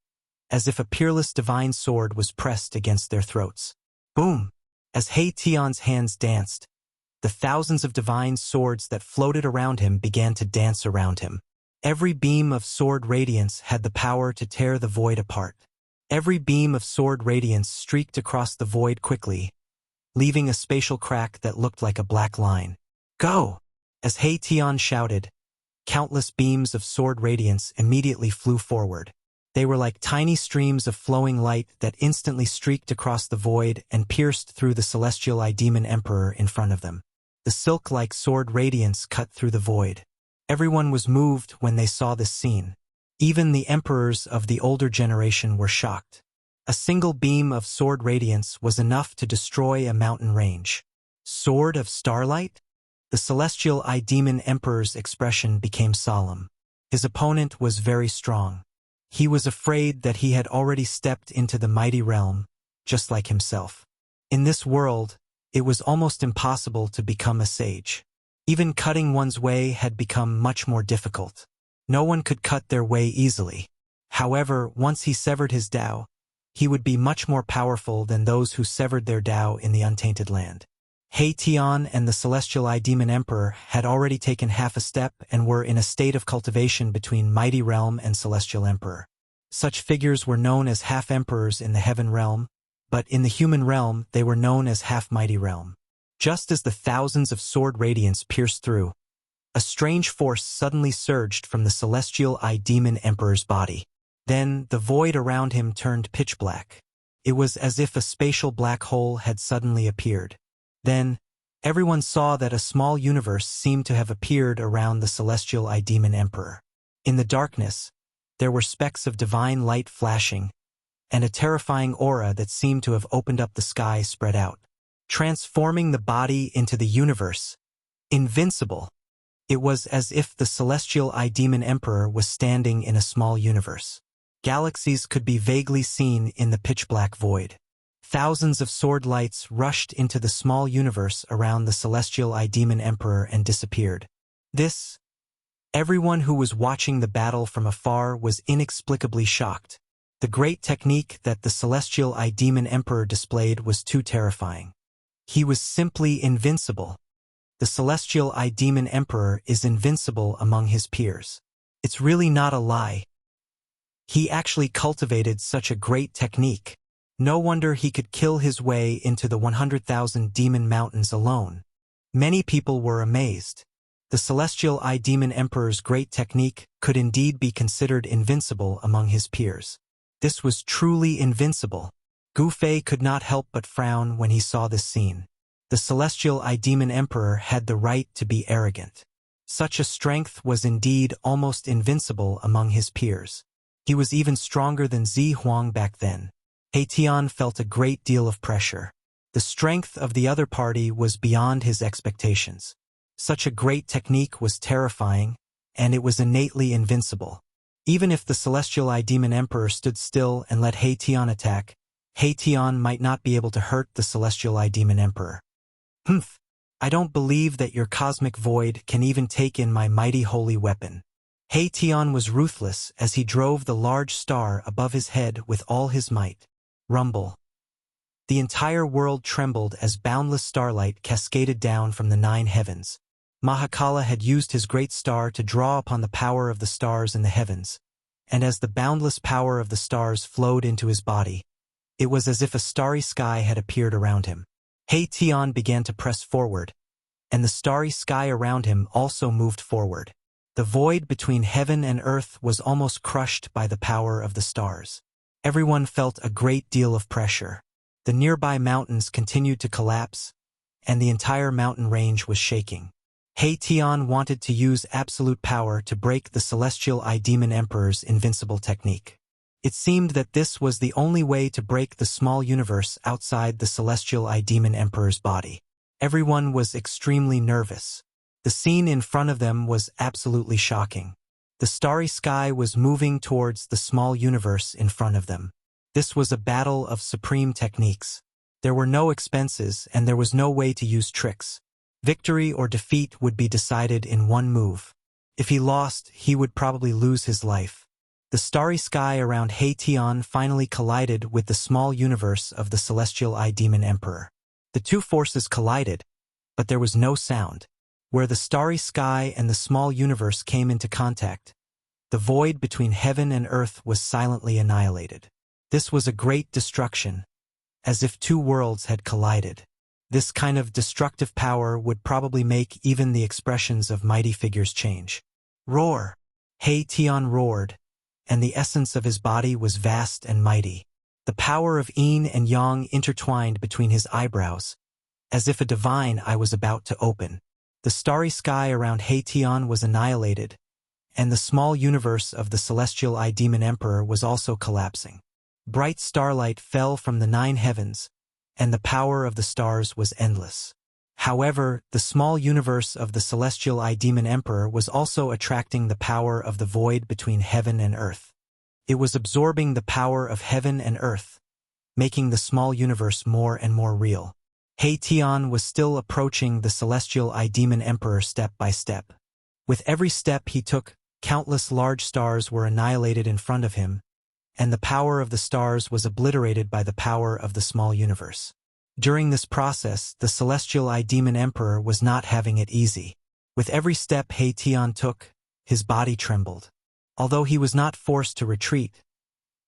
as if a peerless divine sword was pressed against their throats. Boom! As Tian's hands danced, the thousands of divine swords that floated around him began to dance around him. Every beam of sword radiance had the power to tear the void apart. Every beam of sword radiance streaked across the void quickly, leaving a spatial crack that looked like a black line. Go! As Tian shouted, countless beams of sword radiance immediately flew forward. They were like tiny streams of flowing light that instantly streaked across the void and pierced through the celestial Demon Emperor in front of them. The silk-like sword radiance cut through the void. Everyone was moved when they saw this scene. Even the emperors of the older generation were shocked. A single beam of sword radiance was enough to destroy a mountain range. Sword of starlight? The celestial Demon Emperor's expression became solemn. His opponent was very strong. He was afraid that he had already stepped into the mighty realm, just like himself. In this world, it was almost impossible to become a sage. Even cutting one's way had become much more difficult. No one could cut their way easily. However, once he severed his Tao, he would be much more powerful than those who severed their Tao in the untainted land. Tian and the celestial Demon Emperor had already taken half a step and were in a state of cultivation between mighty realm and celestial emperor. Such figures were known as half-emperors in the heaven realm, but in the human realm they were known as half-mighty realm. Just as the thousands of sword radiance pierced through, a strange force suddenly surged from the celestial Demon Emperor's body. Then, the void around him turned pitch black. It was as if a spatial black hole had suddenly appeared. Then, everyone saw that a small universe seemed to have appeared around the celestial Demon Emperor. In the darkness, there were specks of divine light flashing, and a terrifying aura that seemed to have opened up the sky spread out, transforming the body into the universe. Invincible. It was as if the celestial Demon Emperor was standing in a small universe. Galaxies could be vaguely seen in the pitch-black void. Thousands of sword lights rushed into the small universe around the celestial Demon Emperor and disappeared. Everyone who was watching the battle from afar was inexplicably shocked. The great technique that the celestial Demon Emperor displayed was too terrifying. He was simply invincible. The celestial Demon Emperor is invincible among his peers. It's really not a lie. He actually cultivated such a great technique. No wonder he could kill his way into the 100,000 demon mountains alone. Many people were amazed. The Celestial Eye Demon Emperor's great technique could indeed be considered invincible among his peers. This was truly invincible. Gu Fei could not help but frown when he saw this scene. The Celestial Eye Demon Emperor had the right to be arrogant. Such a strength was indeed almost invincible among his peers. He was even stronger than Zi Huang back then. He Tian felt a great deal of pressure. The strength of the other party was beyond his expectations. Such a great technique was terrifying, and it was innately invincible. Even if the Celestial Eye Demon Emperor stood still and let He Tian attack, He Tian might not be able to hurt the Celestial Eye Demon Emperor. Humph! I don't believe that your cosmic void can even take in my mighty holy weapon. He Tian was ruthless as he drove the large star above his head with all his might. Rumble. The entire world trembled as boundless starlight cascaded down from the 9 heavens. Mahakala had used his great star to draw upon the power of the stars in the heavens, and as the boundless power of the stars flowed into his body, it was as if a starry sky had appeared around him. He Tian began to press forward, and the starry sky around him also moved forward. The void between heaven and earth was almost crushed by the power of the stars. Everyone felt a great deal of pressure. The nearby mountains continued to collapse, and the entire mountain range was shaking. He Tian wanted to use absolute power to break the Celestial Eye Demon Emperor's invincible technique. It seemed that this was the only way to break the small universe outside the Celestial Eye Demon Emperor's body. Everyone was extremely nervous. The scene in front of them was absolutely shocking. The starry sky was moving towards the small universe in front of them. This was a battle of supreme techniques. There were no expenses, and there was no way to use tricks. Victory or defeat would be decided in one move. If he lost, he would probably lose his life. The starry sky around He Tian finally collided with the small universe of the Celestial Eye Demon Emperor. The two forces collided, but there was no sound. Where the starry sky and the small universe came into contact, the void between heaven and earth was silently annihilated. This was a great destruction, as if two worlds had collided. This kind of destructive power would probably make even the expressions of mighty figures change. Roar! He Tian roared, and the essence of his body was vast and mighty. The power of yin and yang intertwined between his eyebrows, as if a divine eye was about to open. The starry sky around He Tian was annihilated, and the small universe of the Celestial Eye Demon Emperor was also collapsing. Bright starlight fell from the 9 heavens, and the power of the stars was endless. However, the small universe of the Celestial Eye Demon Emperor was also attracting the power of the void between heaven and earth. It was absorbing the power of heaven and earth, making the small universe more and more real. He Tian was still approaching the Celestial Eye Demon Emperor step by step. With every step he took, countless large stars were annihilated in front of him, and the power of the stars was obliterated by the power of the small universe. During this process, the Celestial Eye Demon Emperor was not having it easy. With every step He Tian took, his body trembled. Although he was not forced to retreat,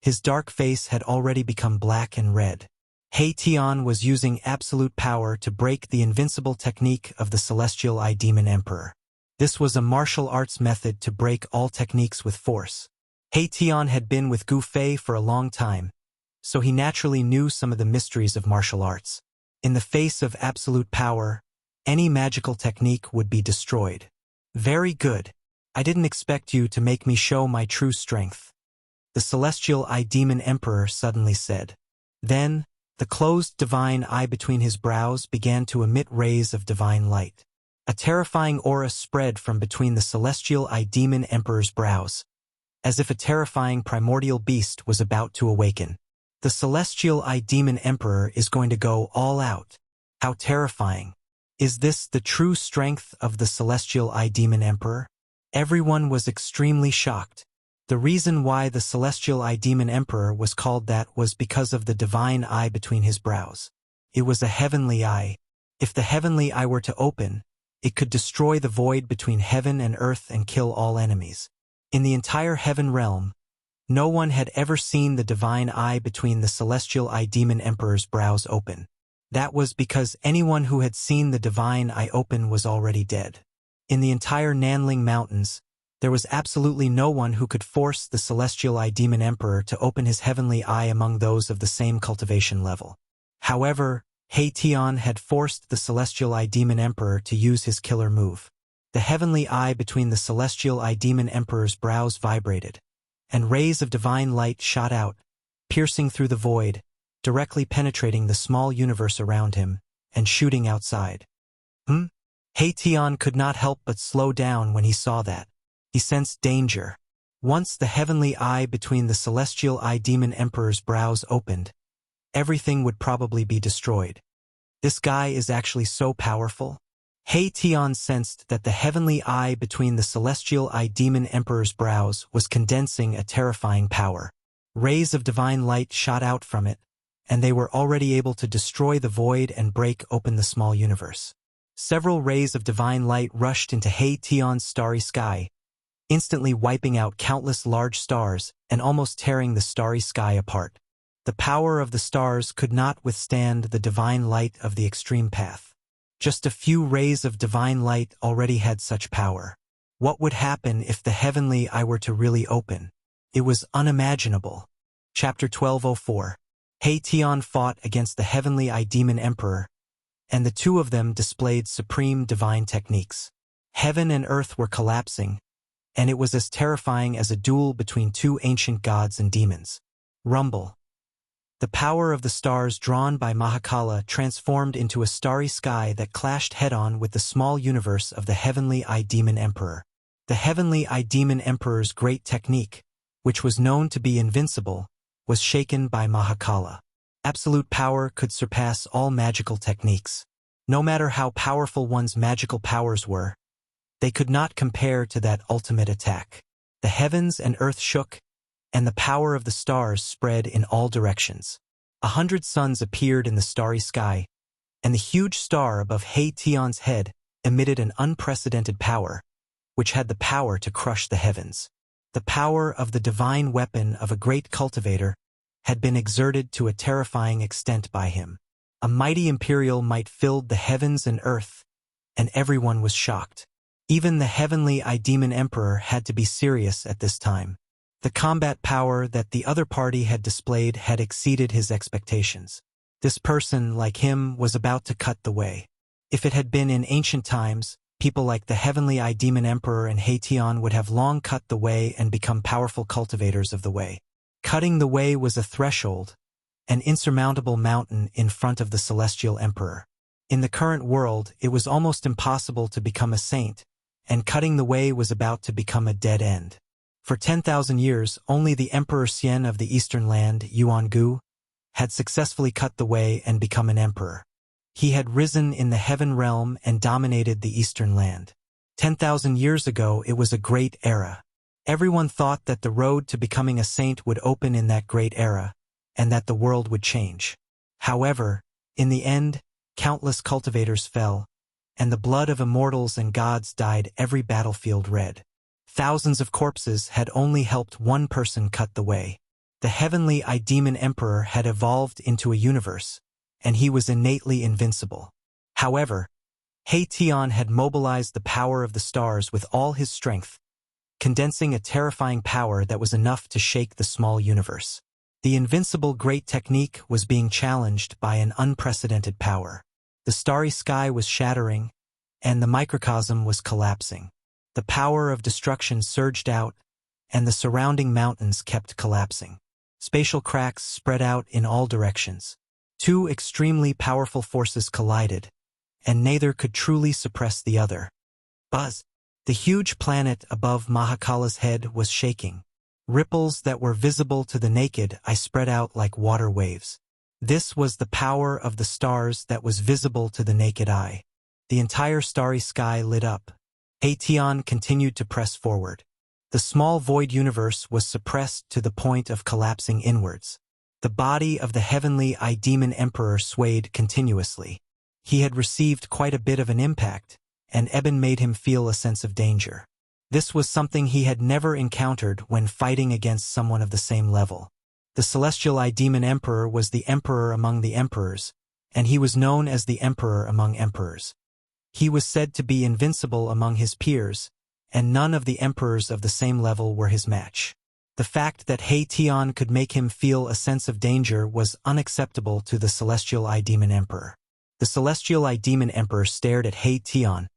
his dark face had already become black and red. He Tian was using absolute power to break the invincible technique of the Celestial Eye Demon Emperor. This was a martial arts method to break all techniques with force. He Tian had been with Gu Fei for a long time, so he naturally knew some of the mysteries of martial arts. In the face of absolute power, any magical technique would be destroyed. Very good. I didn't expect you to make me show my true strength, the Celestial Eye Demon Emperor suddenly said. Then, the closed divine eye between his brows began to emit rays of divine light. A terrifying aura spread from between the Celestial Eye Demon Emperor's brows, as if a terrifying primordial beast was about to awaken. The Celestial Eye Demon Emperor is going to go all out. How terrifying. Is this the true strength of the Celestial Eye Demon Emperor? Everyone was extremely shocked. The reason why the Celestial Eye Demon Emperor was called that was because of the divine eye between his brows. It was a heavenly eye. If the heavenly eye were to open, it could destroy the void between heaven and earth and kill all enemies. In the entire heaven realm, no one had ever seen the divine eye between the Celestial Eye Demon Emperor's brows open. That was because anyone who had seen the divine eye open was already dead. In the entire Nanling Mountains, there was absolutely no one who could force the celestial eye demon emperor to open his heavenly eye among those of the same cultivation level. However, He Tian had forced the celestial eye demon emperor to use his killer move. The heavenly eye between the celestial eye demon emperor's brows vibrated, and rays of divine light shot out, piercing through the void, directly penetrating the small universe around him, and shooting outside. He Tian could not help but slow down when he saw that. He sensed danger. Once the heavenly eye between the celestial eye demon emperor's brows opened, everything would probably be destroyed. This guy is actually so powerful. He Tian sensed that the heavenly eye between the celestial eye demon emperor's brows was condensing a terrifying power. Rays of divine light shot out from it, and they were already able to destroy the void and break open the small universe. Several rays of divine light rushed into He Tian's starry sky, instantly wiping out countless large stars and almost tearing the starry sky apart. The power of the stars could not withstand the divine light of the extreme path. Just a few rays of divine light already had such power. What would happen if the heavenly eye were to really open? It was unimaginable. Chapter 1204. He Tian fought against the heavenly eye demon emperor, and the two of them displayed supreme divine techniques. Heaven and earth were collapsing, and it was as terrifying as a duel between two ancient gods and demons. Rumble. The power of the stars drawn by Mahakala transformed into a starry sky that clashed head-on with the small universe of the heavenly eye demon emperor. The heavenly eye demon emperor's great technique, which was known to be invincible, was shaken by Mahakala. Absolute power could surpass all magical techniques. No matter how powerful one's magical powers were, they could not compare to that ultimate attack. The heavens and earth shook, and the power of the stars spread in all directions. 100 suns appeared in the starry sky, and the huge star above He Tian's head emitted an unprecedented power, which had the power to crush the heavens. The power of the divine weapon of a great cultivator had been exerted to a terrifying extent by him. A mighty imperial might filled the heavens and earth, and everyone was shocked. Even the heavenly eye demon emperor had to be serious at this time. The combat power that the other party had displayed had exceeded his expectations. This person, like him, was about to cut the way. If it had been in ancient times, people like the heavenly eye demon emperor and He Tian would have long cut the way and become powerful cultivators of the way. Cutting the way was a threshold, an insurmountable mountain in front of the celestial emperor. In the current world, it was almost impossible to become a saint, and cutting the way was about to become a dead end. For 10,000 years, only the Emperor Xian of the eastern land, Yuangu, had successfully cut the way and become an emperor. He had risen in the heaven realm and dominated the eastern land. 10,000 years ago, it was a great era. Everyone thought that the road to becoming a saint would open in that great era, and that the world would change. However, in the end, countless cultivators fell, and the blood of immortals and gods dyed every battlefield red. Thousands of corpses had only helped one person cut the way. The heavenly eye demon emperor had evolved into a universe, and he was innately invincible. However, He Tian had mobilized the power of the stars with all his strength, condensing a terrifying power that was enough to shake the small universe. The invincible great technique was being challenged by an unprecedented power. The starry sky was shattering, and the microcosm was collapsing. The power of destruction surged out, and the surrounding mountains kept collapsing. Spatial cracks spread out in all directions. Two extremely powerful forces collided, and neither could truly suppress the other. Buzz! The huge planet above Mahakala's head was shaking. Ripples that were visible to the naked eye spread out like water waves. This was the power of the stars that was visible to the naked eye. The entire starry sky lit up. He Tian continued to press forward. The small void universe was suppressed to the point of collapsing inwards. The body of the heavenly eye demon emperor swayed continuously. He had received quite a bit of an impact, and Eben made him feel a sense of danger. This was something he had never encountered when fighting against someone of the same level. The celestial eye demon emperor was the emperor among the emperors, and he was known as the emperor among emperors. He was said to be invincible among his peers, and none of the emperors of the same level were his match. The fact that He Tian could make him feel a sense of danger was unacceptable to the Celestial Eye Demon Emperor. The Celestial Eye Demon Emperor stared at He Tian,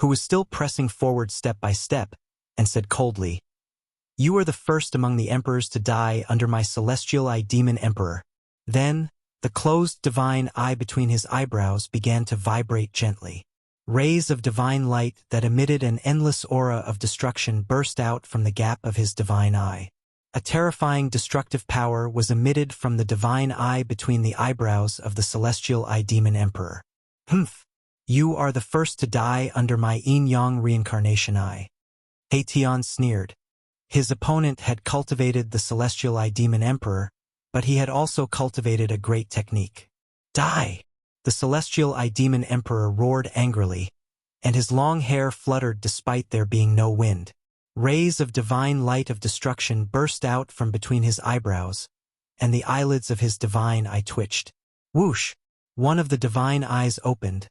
who was still pressing forward step by step, and said coldly, "You are the first among the emperors to die under my Celestial Eye Demon Emperor." Then, the closed divine eye between his eyebrows began to vibrate gently. Rays of divine light that emitted an endless aura of destruction burst out from the gap of his divine eye. A terrifying destructive power was emitted from the divine eye between the eyebrows of the Celestial Eye Demon Emperor. "Humph! You are the first to die under my yin-yang reincarnation eye." He Tian sneered. His opponent had cultivated the Celestial Eye Demon Emperor, but he had also cultivated a great technique. "Die!" The Celestial Eye Demon Emperor roared angrily, and his long hair fluttered despite there being no wind. Rays of divine light of destruction burst out from between his eyebrows, and the eyelids of his divine eye twitched. Whoosh! One of the divine eyes opened,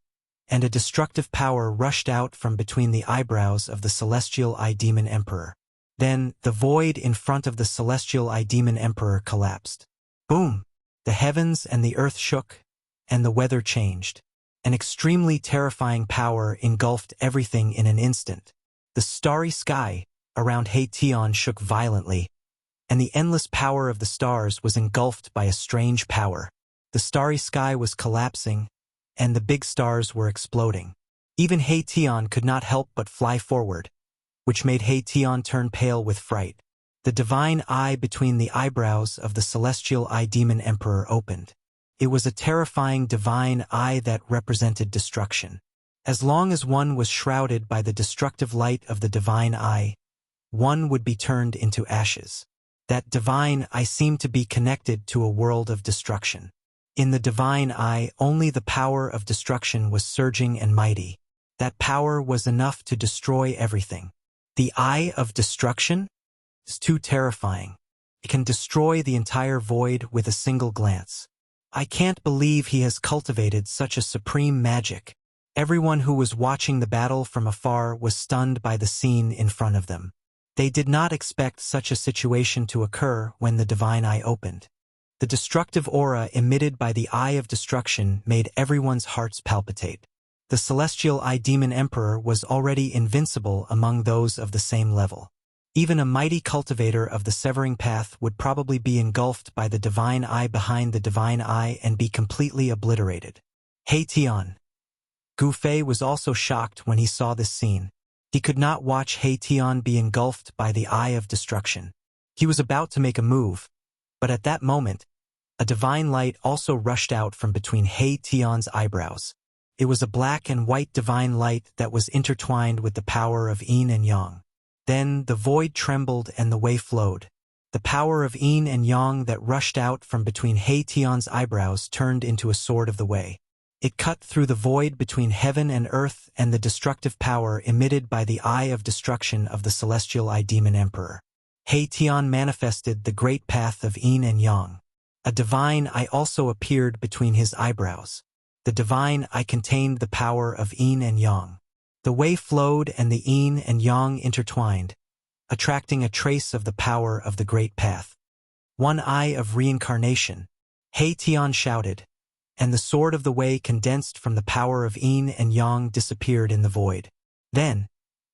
and a destructive power rushed out from between the eyebrows of the Celestial Eye Demon Emperor. Then, the void in front of the Celestial Eye Demon Emperor collapsed. Boom! The heavens and the earth shook, and the weather changed. An extremely terrifying power engulfed everything in an instant. The starry sky around He Tian shook violently, and the endless power of the stars was engulfed by a strange power. The starry sky was collapsing, and the big stars were exploding. Even He Tian could not help but fly forward, which made He Tian turn pale with fright. The divine eye between the eyebrows of the Celestial Eye Demon Emperor opened. It was a terrifying divine eye that represented destruction. As long as one was shrouded by the destructive light of the divine eye, one would be turned into ashes. That divine eye seemed to be connected to a world of destruction. In the divine eye, only the power of destruction was surging and mighty. That power was enough to destroy everything. The eye of destruction is too terrifying. It can destroy the entire void with a single glance. I can't believe he has cultivated such a supreme magic. Everyone who was watching the battle from afar was stunned by the scene in front of them. They did not expect such a situation to occur when the divine eye opened. The destructive aura emitted by the eye of destruction made everyone's hearts palpitate. The Celestial Eye Demon Emperor was already invincible among those of the same level. Even a mighty cultivator of the severing path would probably be engulfed by the divine eye behind the divine eye and be completely obliterated. He Tian. Gu Fei was also shocked when he saw this scene. He could not watch He Tian be engulfed by the eye of destruction. He was about to make a move, but at that moment, a divine light also rushed out from between He Tian's eyebrows. It was a black and white divine light that was intertwined with the power of yin and yang. Then the void trembled and the way flowed. The power of yin and yang that rushed out from between He Tian's eyebrows turned into a sword of the way. It cut through the void between heaven and earth and the destructive power emitted by the eye of destruction of the Celestial Eye Demon Emperor. He Tian manifested the great path of yin and yang. A divine eye also appeared between his eyebrows. The divine eye contained the power of yin and yang. The way flowed and the yin and yang intertwined, attracting a trace of the power of the great path. One eye of reincarnation, He Tian shouted, and the sword of the way condensed from the power of yin and yang disappeared in the void. Then,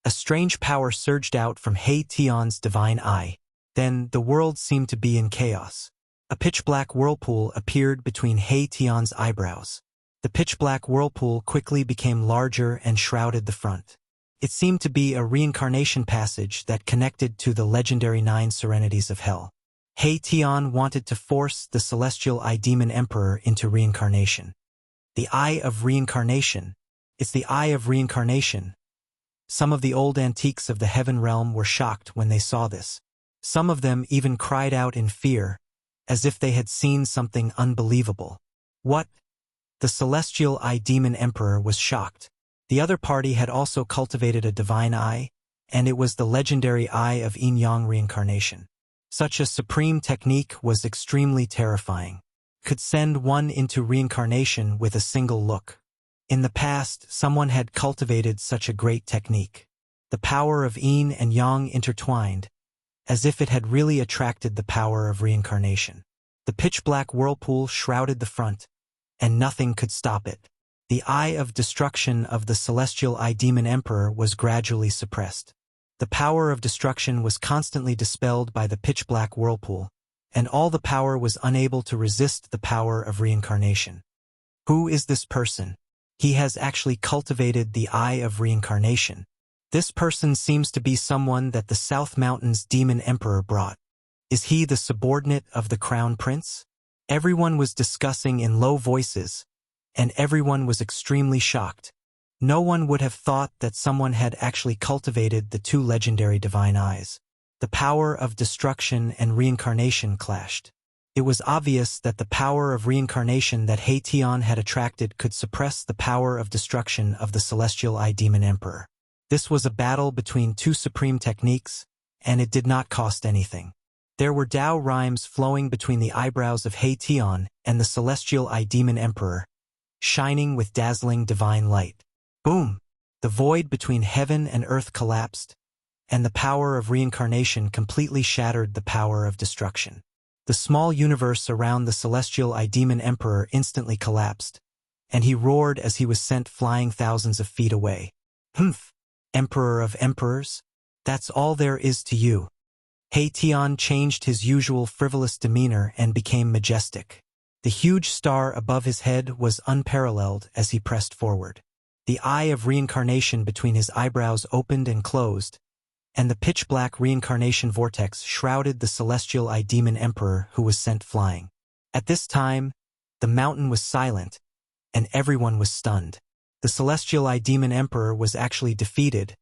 a strange power surged out from He Tian's divine eye. Then the world seemed to be in chaos. A pitch-black whirlpool appeared between He Tian's eyebrows. The pitch-black whirlpool quickly became larger and shrouded the front. It seemed to be a reincarnation passage that connected to the legendary 9 serenities of hell. He Tian wanted to force the Celestial Eye Demon Emperor into reincarnation. The Eye of Reincarnation. It's the Eye of Reincarnation. Some of the old antiques of the Heaven Realm were shocked when they saw this. Some of them even cried out in fear, as if they had seen something unbelievable. What? The Celestial Eye Demon Emperor was shocked. The other party had also cultivated a divine eye, and it was the legendary Eye of Yin-Yang Reincarnation. Such a supreme technique was extremely terrifying. could send one into reincarnation with a single look. In the past, someone had cultivated such a great technique. The power of yin and yang intertwined, as if it had really attracted the power of reincarnation. The pitch-black whirlpool shrouded the front, and nothing could stop it. The eye of destruction of the celestial eye-demon emperor was gradually suppressed. The power of destruction was constantly dispelled by the pitch-black whirlpool, and all the power was unable to resist the power of reincarnation. Who is this person? He has actually cultivated the eye of reincarnation. This person seems to be someone that the South Mountains demon emperor brought. Is he the subordinate of the crown prince? Everyone was discussing in low voices, and everyone was extremely shocked. No one would have thought that someone had actually cultivated the two legendary divine eyes. The power of destruction and reincarnation clashed. It was obvious that the power of reincarnation that Haitian had attracted could suppress the power of destruction of the celestial eye demon emperor. This was a battle between two supreme techniques, and it did not cost anything. There were Tao rhymes flowing between the eyebrows of Haitian and the celestial eye demon emperor, shining with dazzling divine light. Boom! The void between heaven and earth collapsed, and the power of reincarnation completely shattered the power of destruction. The small universe around the celestial eye demon emperor instantly collapsed, and he roared as he was sent flying thousands of feet away. Humph! Emperor of emperors? That's all there is to you. Haitian changed his usual frivolous demeanor and became majestic. The huge star above his head was unparalleled as he pressed forward. The eye of reincarnation between his eyebrows opened and closed, and the pitch-black reincarnation vortex shrouded the celestial eye demon emperor who was sent flying. At this time, the mountain was silent, and everyone was stunned. The celestial eye demon emperor was actually defeated,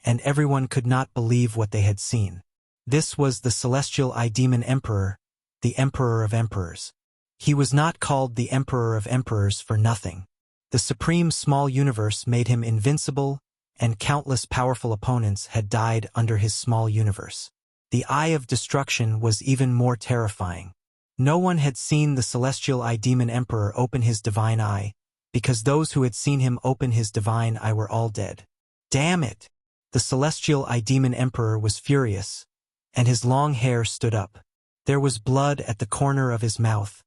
and everyone could not believe what they had seen. This was the celestial eye demon emperor, the emperor of emperors. He was not called the emperor of emperors for nothing. The supreme small universe made him invincible, and countless powerful opponents had died under his small universe. The eye of destruction was even more terrifying. No one had seen the celestial eye demon emperor open his divine eye, because those who had seen him open his divine eye were all dead. Damn it! The celestial eye demon emperor was furious, and his long hair stood up. There was blood at the corner of his mouth,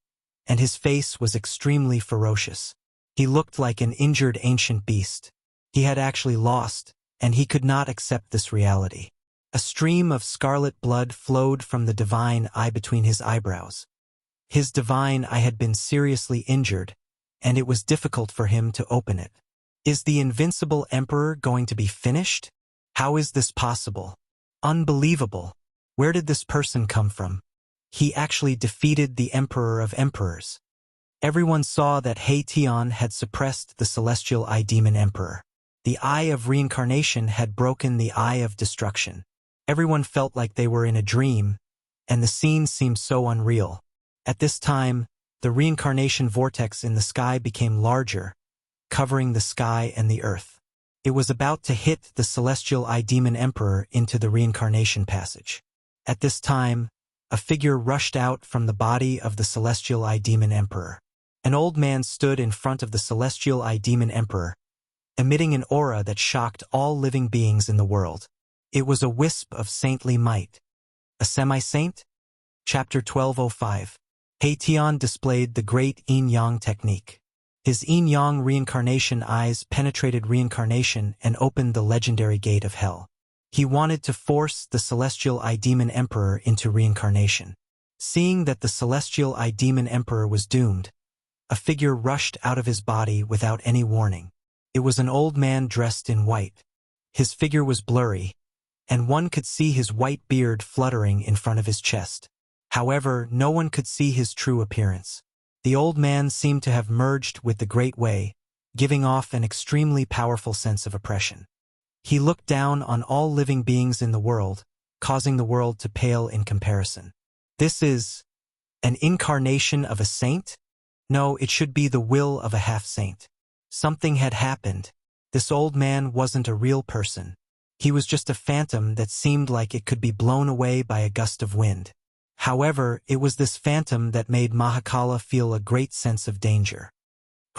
and his face was extremely ferocious. He looked like an injured ancient beast. He had actually lost, and he could not accept this reality. A stream of scarlet blood flowed from the divine eye between his eyebrows. His divine eye had been seriously injured, and it was difficult for him to open it. Is the invincible emperor going to be finished? How is this possible? Unbelievable. Where did this person come from? He actually defeated the emperor of emperors. Everyone saw that Haitian had suppressed the celestial eye demon emperor. The eye of reincarnation had broken the eye of destruction. Everyone felt like they were in a dream, and the scene seemed so unreal. At this time, the reincarnation vortex in the sky became larger, covering the sky and the earth. It was about to hit the celestial eye demon emperor into the reincarnation passage. At this time, a figure rushed out from the body of the celestial eye demon emperor. An old man stood in front of the celestial eye demon emperor, emitting an aura that shocked all living beings in the world. It was a wisp of saintly might. A semi-saint? Chapter 1205. Haitian displayed the great yin-yang technique. His yin-yang reincarnation eyes penetrated reincarnation and opened the legendary gate of hell. He wanted to force the celestial eye demon emperor into reincarnation. Seeing that the celestial eye demon emperor was doomed, a figure rushed out of his body without any warning. It was an old man dressed in white. His figure was blurry, and one could see his white beard fluttering in front of his chest. However, no one could see his true appearance. The old man seemed to have merged with the Great Way, giving off an extremely powerful sense of oppression. He looked down on all living beings in the world, causing the world to pale in comparison. This is an incarnation of a saint? No, it should be the will of a half-saint. Something had happened. This old man wasn't a real person. He was just a phantom that seemed like it could be blown away by a gust of wind. However, it was this phantom that made Mahakala feel a great sense of danger.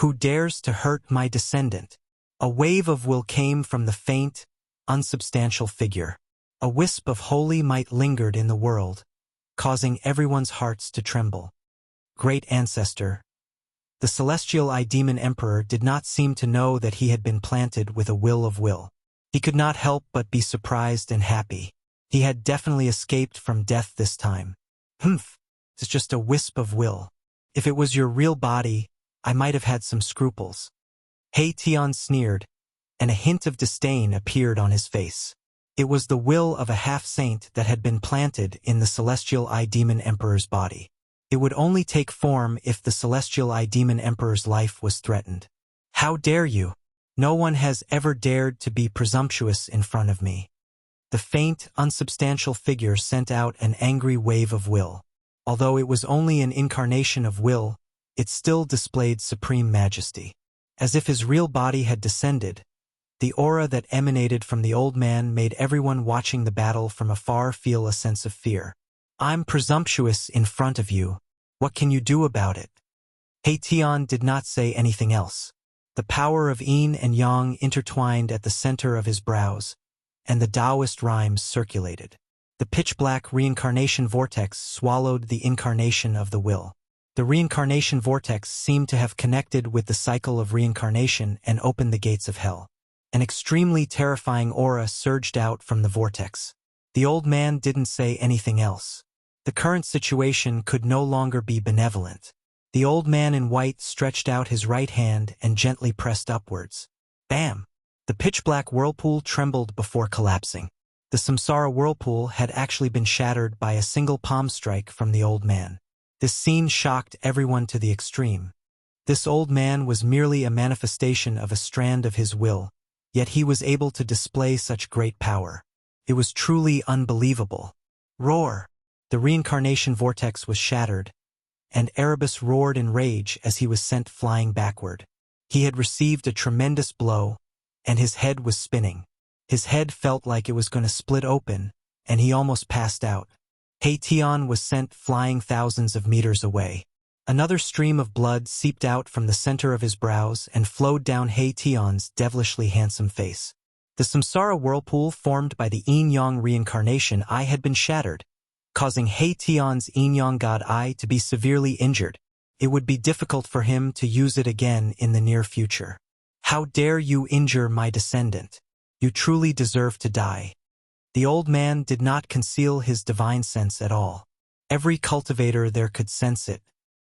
Who dares to hurt my descendant? A wave of will came from the faint, unsubstantial figure. A wisp of holy might lingered in the world, causing everyone's hearts to tremble. Great ancestor. The celestial demon emperor did not seem to know that he had been planted with a will of will. He could not help but be surprised and happy. He had definitely escaped from death this time. Humph, it's just a wisp of will. If it was your real body, I might have had some scruples. Hei Tian sneered, and a hint of disdain appeared on his face. It was the will of a half-saint that had been planted in the celestial demon emperor's body. It would only take form if the celestial demon emperor's life was threatened. How dare you? No one has ever dared to be presumptuous in front of me. The faint, unsubstantial figure sent out an angry wave of will. Although it was only an incarnation of will, it still displayed supreme majesty. As if his real body had descended, the aura that emanated from the old man made everyone watching the battle from afar feel a sense of fear. I'm presumptuous in front of you. What can you do about it? Hei Tian did not say anything else. The power of yin and yang intertwined at the center of his brows, and the Taoist rhymes circulated. The pitch-black reincarnation vortex swallowed the incarnation of the will. The reincarnation vortex seemed to have connected with the cycle of reincarnation and opened the gates of hell. An extremely terrifying aura surged out from the vortex. The old man didn't say anything else. The current situation could no longer be benevolent. The old man in white stretched out his right hand and gently pressed upwards. Bam! The pitch-black whirlpool trembled before collapsing. The samsara whirlpool had actually been shattered by a single palm strike from the old man. This scene shocked everyone to the extreme. This old man was merely a manifestation of a strand of his will, yet he was able to display such great power. It was truly unbelievable. Roar! The reincarnation vortex was shattered, and Erebus roared in rage as he was sent flying backward. He had received a tremendous blow, and his head was spinning. His head felt like it was going to split open, and he almost passed out. Hei Tian was sent flying thousands of meters away. Another stream of blood seeped out from the center of his brows and flowed down Hei Tian's devilishly handsome face. The samsara whirlpool formed by the yin-yang reincarnation eye had been shattered, causing Hei Tian's yin-yang god eye to be severely injured. It would be difficult for him to use it again in the near future. How dare you injure my descendant? You truly deserve to die. The old man did not conceal his divine sense at all. Every cultivator there could sense it.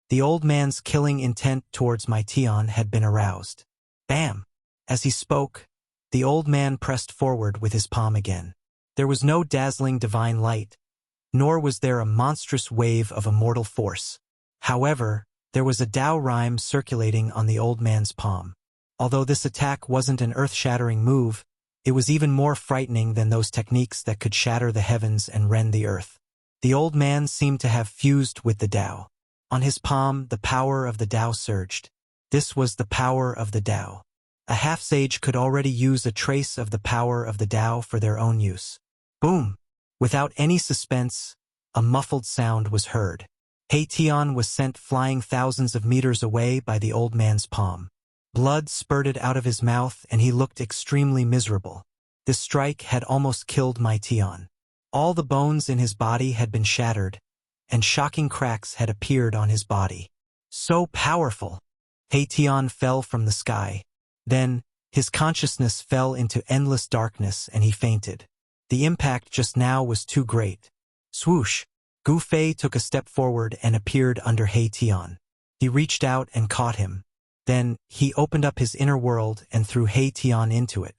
The old man's killing intent towards my Tian had been aroused. Bam! As he spoke, the old man pressed forward with his palm again. There was no dazzling divine light, nor was there a monstrous wave of immortal force. However, there was a Tao rhyme circulating on the old man's palm. Although this attack wasn't an earth-shattering move, it was even more frightening than those techniques that could shatter the heavens and rend the earth. The old man seemed to have fused with the Tao. On his palm, the power of the Tao surged. This was the power of the Tao. A half-sage could already use a trace of the power of the Tao for their own use. Boom! Without any suspense, a muffled sound was heard. Hei Tian was sent flying thousands of meters away by the old man's palm. Blood spurted out of his mouth and he looked extremely miserable. This strike had almost killed my Tian. All the bones in his body had been shattered, and shocking cracks had appeared on his body. So powerful! Hei Tian fell from the sky. Then, his consciousness fell into endless darkness and he fainted. The impact just now was too great. Swoosh! Gu Fei took a step forward and appeared under Hei Tian. He reached out and caught him. Then, he opened up his inner world and threw Hei Tian into it.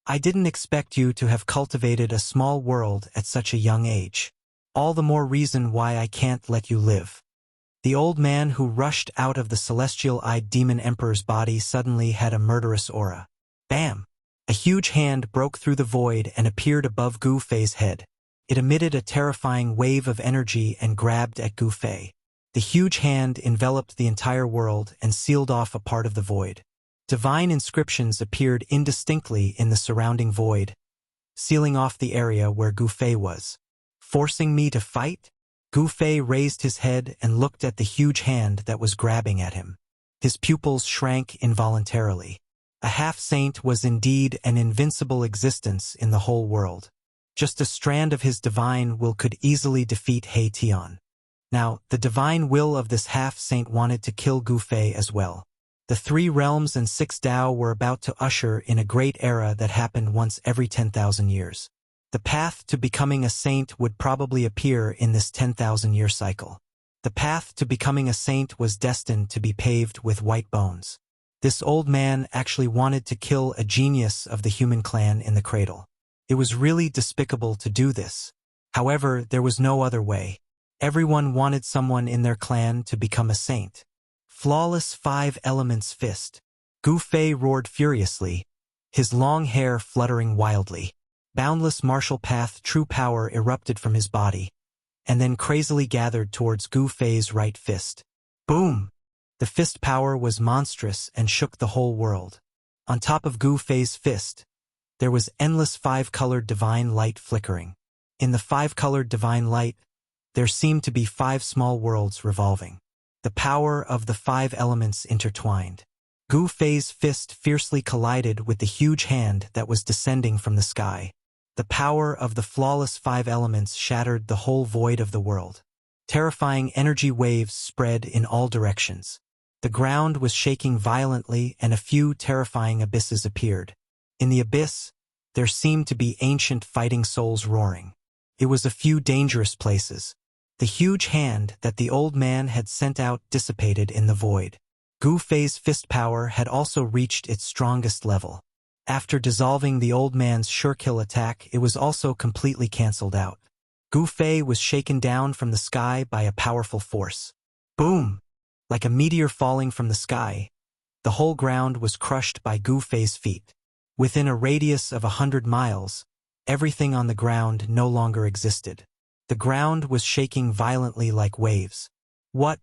I didn't expect you to have cultivated a small world at such a young age. All the more reason why I can't let you live. The old man who rushed out of the celestial-eyed demon emperor's body suddenly had a murderous aura. Bam! A huge hand broke through the void and appeared above Gu Fei's head. It emitted a terrifying wave of energy and grabbed at Gu Fei. The huge hand enveloped the entire world and sealed off a part of the void. Divine inscriptions appeared indistinctly in the surrounding void, sealing off the area where Gu Fei was. Forcing me to fight? Gu Fei raised his head and looked at the huge hand that was grabbing at him. His pupils shrank involuntarily. A half-saint was indeed an invincible existence in the whole world. Just a strand of his divine will could easily defeat He Tian. Now, the divine will of this half-saint wanted to kill Gu Fei as well. The 3 realms and 6 Dao were about to usher in a great era that happened once every 10,000 years. The path to becoming a saint would probably appear in this 10,000-year cycle. The path to becoming a saint was destined to be paved with white bones. This old man actually wanted to kill a genius of the human clan in the cradle. It was really despicable to do this. However, there was no other way. Everyone wanted someone in their clan to become a saint. Flawless 5 elements fist. Gu Fei roared furiously, his long hair fluttering wildly. Boundless martial path true power erupted from his body, and then crazily gathered towards Gu Fei's right fist. Boom! The fist power was monstrous and shook the whole world. On top of Gu Fei's fist, there was endless 5-colored divine light flickering. In the 5-colored divine light, there seemed to be 5 small worlds revolving. The power of the 5 elements intertwined. Gu Fei's fist fiercely collided with the huge hand that was descending from the sky. The power of the flawless 5 elements shattered the whole void of the world. Terrifying energy waves spread in all directions. The ground was shaking violently and a few terrifying abysses appeared. In the abyss, there seemed to be ancient fighting souls roaring. It was a few dangerous places. The huge hand that the old man had sent out dissipated in the void. Gu Fei's fist power had also reached its strongest level. After dissolving the old man's sure-kill attack, it was also completely cancelled out. Gu Fei was shaken down from the sky by a powerful force. Boom! Like a meteor falling from the sky, the whole ground was crushed by Gu Fei's feet. Within a radius of 100 miles, everything on the ground no longer existed. The ground was shaking violently like waves. What?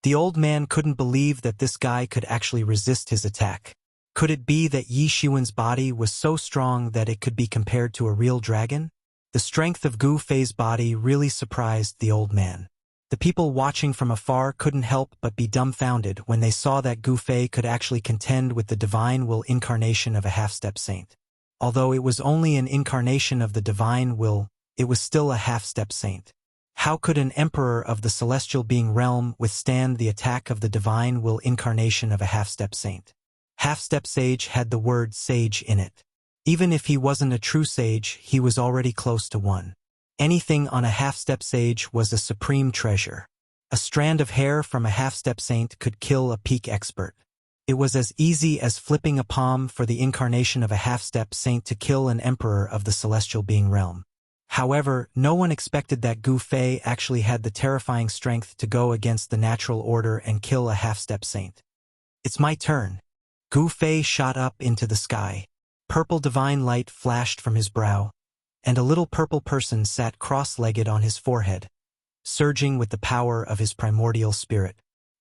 The old man couldn't believe that this guy could actually resist his attack. Could it be that Yi Xiwen's body was so strong that it could be compared to a real dragon? The strength of Gu Fei's body really surprised the old man. The people watching from afar couldn't help but be dumbfounded when they saw that Gu Fei could actually contend with the divine will incarnation of a half-step saint. Although it was only an incarnation of the divine will, it was still a half-step saint. How could an emperor of the celestial being realm withstand the attack of the divine will incarnation of a half-step saint? Half-step sage had the word sage in it. Even if he wasn't a true sage, he was already close to one. Anything on a half-step sage was a supreme treasure. A strand of hair from a half-step saint could kill a peak expert. It was as easy as flipping a palm for the incarnation of a half-step saint to kill an emperor of the celestial being realm. However, no one expected that Gu Fei actually had the terrifying strength to go against the natural order and kill a half-step saint. It's my turn. Gu Fei shot up into the sky. Purple divine light flashed from his brow, and a little purple person sat cross-legged on his forehead, surging with the power of his primordial spirit.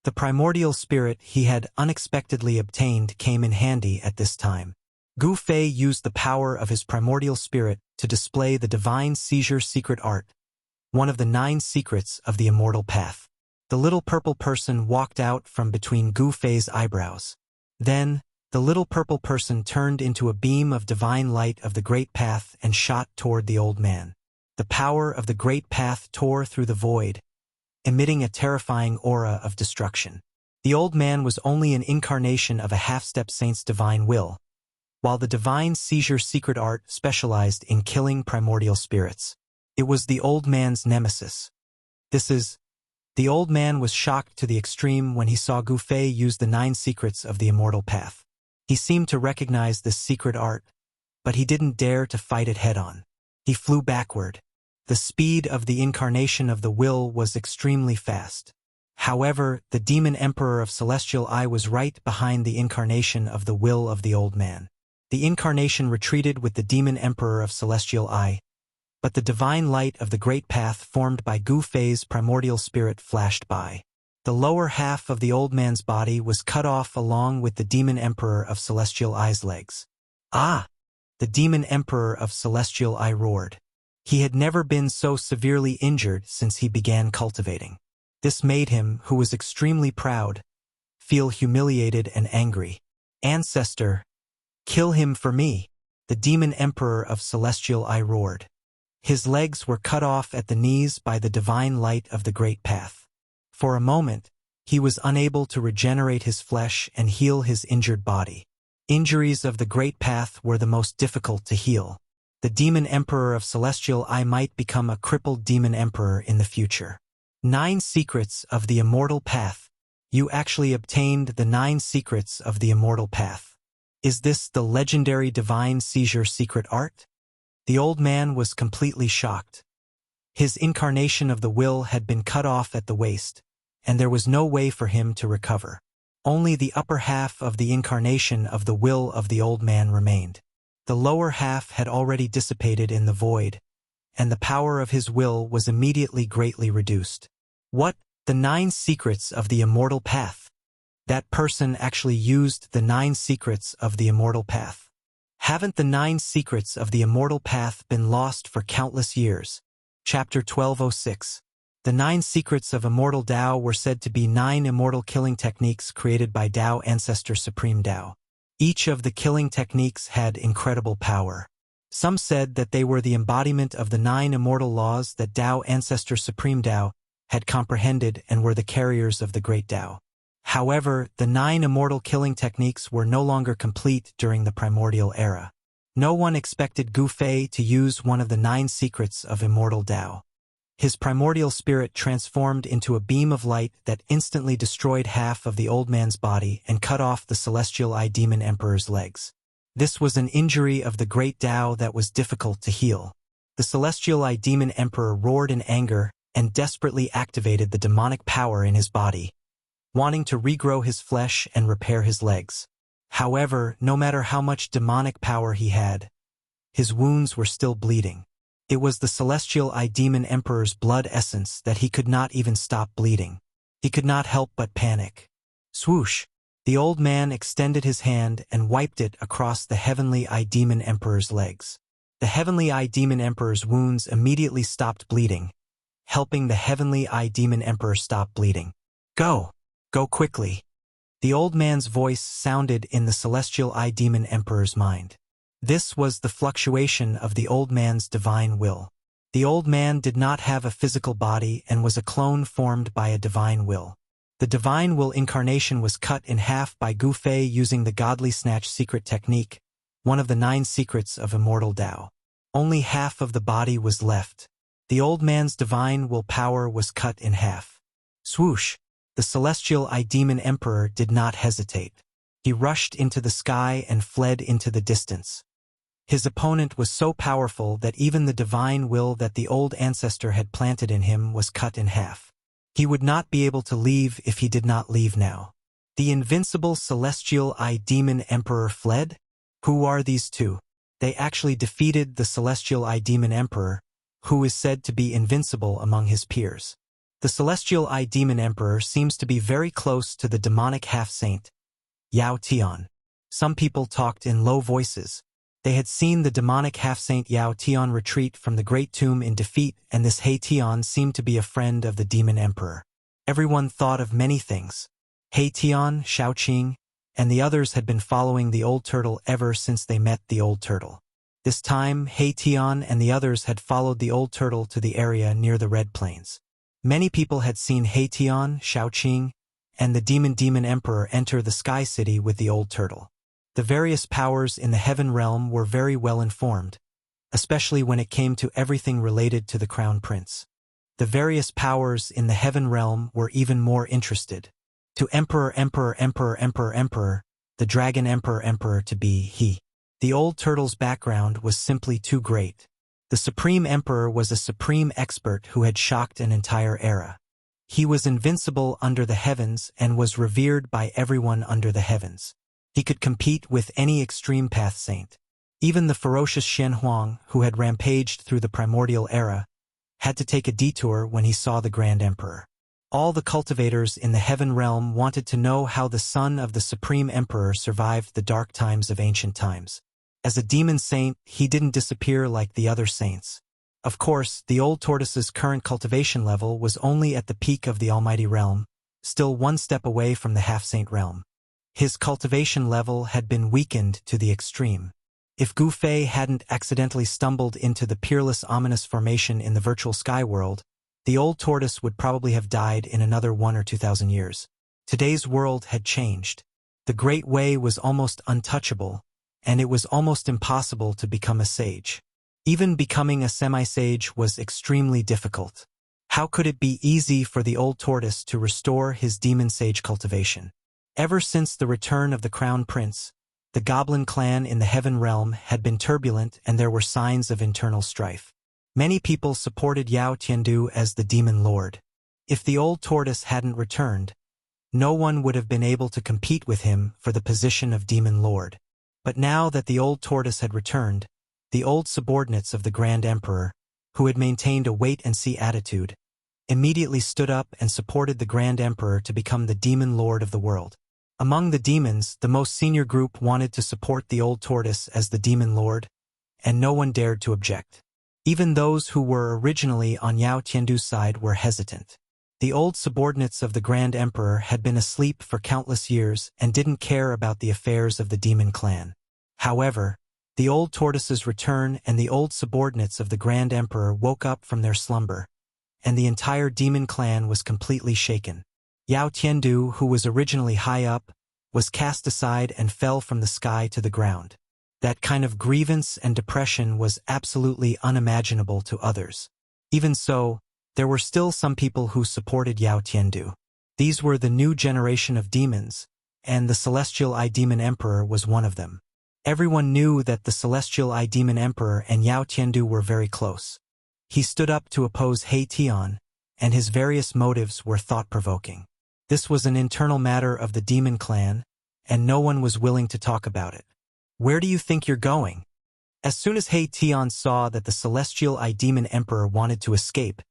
The primordial spirit he had unexpectedly obtained came in handy at this time. Gu Fei used the power of his primordial spirit to display the divine seizure secret art, one of the 9 secrets of the immortal path. The little purple person walked out from between Gu Fei's eyebrows. Then, the little purple person turned into a beam of divine light of the great path and shot toward the old man. The power of the great path tore through the void, emitting a terrifying aura of destruction. The old man was only an incarnation of a half-step saint's divine will, while the divine seizure secret art specialized in killing primordial spirits. It was the old man's nemesis. The old man was shocked to the extreme when he saw Gu Fei use the 9 secrets of the immortal path. He seemed to recognize this secret art, but he didn't dare to fight it head-on. He flew backward. The speed of the incarnation of the will was extremely fast. However, the demon emperor of Celestial Eye was right behind the incarnation of the will of the old man. The incarnation retreated with the demon emperor of Celestial Eye, but the divine light of the great path formed by Gu Fei's primordial spirit flashed by. The lower half of the old man's body was cut off along with the demon emperor of Celestial Eye's legs. Ah! The demon emperor of Celestial Eye roared. He had never been so severely injured since he began cultivating. This made him, who was extremely proud, feel humiliated and angry. "Ancestor, kill him for me," the demon emperor of Celestial Eye roared. His legs were cut off at the knees by the divine light of the Great Path. For a moment, he was unable to regenerate his flesh and heal his injured body. Injuries of the Great Path were the most difficult to heal. The demon emperor of Celestial Eye might become a crippled demon emperor in the future. 9 Secrets of the Immortal Path. You actually obtained the 9 secrets of the Immortal Path. Is this the legendary divine seizure secret art? The old man was completely shocked. His incarnation of the will had been cut off at the waist, and there was no way for him to recover. Only the upper half of the incarnation of the will of the old man remained. The lower half had already dissipated in the void, and the power of his will was immediately greatly reduced. What? The 9 secrets of the Immortal Path? That person actually used the 9 secrets of the Immortal Path. Haven't the 9 secrets of the Immortal Path been lost for countless years? Chapter 1206. The 9 secrets of Immortal Tao were said to be 9 immortal killing techniques created by Tao Ancestor Supreme Tao. Each of the killing techniques had incredible power. Some said that they were the embodiment of the 9 immortal laws that Tao Ancestor Supreme Tao had comprehended and were the carriers of the Great Tao. However, the 9 immortal killing techniques were no longer complete during the primordial era. No one expected Gu Fei to use one of the 9 secrets of Immortal Tao. His primordial spirit transformed into a beam of light that instantly destroyed half of the old man's body and cut off the Celestial Eye Demon Emperor's legs. This was an injury of the Great Tao that was difficult to heal. The Celestial Eye Demon Emperor roared in anger and desperately activated the demonic power in his body, wanting to regrow his flesh and repair his legs. However, no matter how much demonic power he had, his wounds were still bleeding. It was the Celestial Eye Demon Emperor's blood essence that he could not even stop bleeding. He could not help but panic. Swoosh! The old man extended his hand and wiped it across the Heavenly Eye Demon Emperor's legs. The Heavenly Eye Demon Emperor's wounds immediately stopped bleeding, helping the Heavenly Eye Demon Emperor stop bleeding. Go! Go quickly! The old man's voice sounded in the Celestial Eye Demon Emperor's mind. This was the fluctuation of the old man's divine will. The old man did not have a physical body and was a clone formed by a divine will. The divine will incarnation was cut in half by Gu Fei using the Godly Snatch secret technique, one of the 9 secrets of Immortal Tao. Only half of the body was left. The old man's divine will power was cut in half. Swoosh! The Celestial Eye Demon Emperor did not hesitate. He rushed into the sky and fled into the distance. His opponent was so powerful that even the divine will that the old ancestor had planted in him was cut in half. He would not be able to leave if he did not leave now. The invincible Celestial Eye Demon Emperor fled? Who are these two? They actually defeated the Celestial Eye Demon Emperor, who is said to be invincible among his peers. The Celestial Eye Demon Emperor seems to be very close to the demonic half-saint, Yao Tian. Some people talked in low voices. They had seen the demonic half-saint Yao Tian retreat from the Great Tomb in defeat, and this He Tian seemed to be a friend of the Demon Emperor. Everyone thought of many things. He Tian, Shaoqing, and the others had been following the old turtle ever since they met the old turtle. This time, He Tian and the others had followed the old turtle to the area near the Red Plains. Many people had seen He Tian, Shaoqing, and the Demon Emperor enter the Sky City with the old turtle. The various powers in the Heaven Realm were very well informed, especially when it came to everything related to the Crown Prince. The various powers in the Heaven Realm were even more interested. To Emperor, the Dragon Emperor to be he. The old turtle's background was simply too great. The Supreme Emperor was a supreme expert who had shocked an entire era. He was invincible under the heavens and was revered by everyone under the heavens. He could compete with any extreme path saint. Even the ferocious Shen Huang, who had rampaged through the primordial era, had to take a detour when he saw the Grand Emperor. All the cultivators in the Heaven Realm wanted to know how the son of the Supreme Emperor survived the dark times of ancient times. As a demon saint, he didn't disappear like the other saints. Of course, the old tortoise's current cultivation level was only at the peak of the almighty realm, still one step away from the half-saint realm. His cultivation level had been weakened to the extreme. If Gu Fei hadn't accidentally stumbled into the peerless ominous formation in the virtual sky world, the old tortoise would probably have died in another 1 or 2,000 years. Today's world had changed. The Great Way was almost untouchable, and it was almost impossible to become a sage. Even becoming a semi-sage was extremely difficult. How could it be easy for the old tortoise to restore his demon sage cultivation? Ever since the return of the crown prince, the goblin clan in the heaven realm had been turbulent and there were signs of internal strife. Many people supported Yao Tiandu as the demon lord. If the old tortoise hadn't returned, no one would have been able to compete with him for the position of demon lord. But now that the old tortoise had returned, the old subordinates of the Grand Emperor, who had maintained a wait-and-see attitude, immediately stood up and supported the Grand Emperor to become the demon lord of the world. Among the demons, the most senior group wanted to support the old tortoise as the demon lord, and no one dared to object. Even those who were originally on Yao Tiandu's side were hesitant. The old subordinates of the Grand Emperor had been asleep for countless years and didn't care about the affairs of the demon clan. However, the old tortoise's return and the old subordinates of the Grand Emperor woke up from their slumber, and the entire demon clan was completely shaken. Yao Tiandu, who was originally high up, was cast aside and fell from the sky to the ground. That kind of grievance and depression was absolutely unimaginable to others. Even so, there were still some people who supported Yao Tiandu. These were the new generation of demons, and the Celestial Eye Demon Emperor was one of them. Everyone knew that the Celestial Eye Demon Emperor and Yao Tiandu were very close. He stood up to oppose He Tian, and his various motives were thought-provoking. This was an internal matter of the demon clan, and no one was willing to talk about it. Where do you think you're going? As soon as He Tian saw that the Celestial Eye Demon Emperor wanted to escape,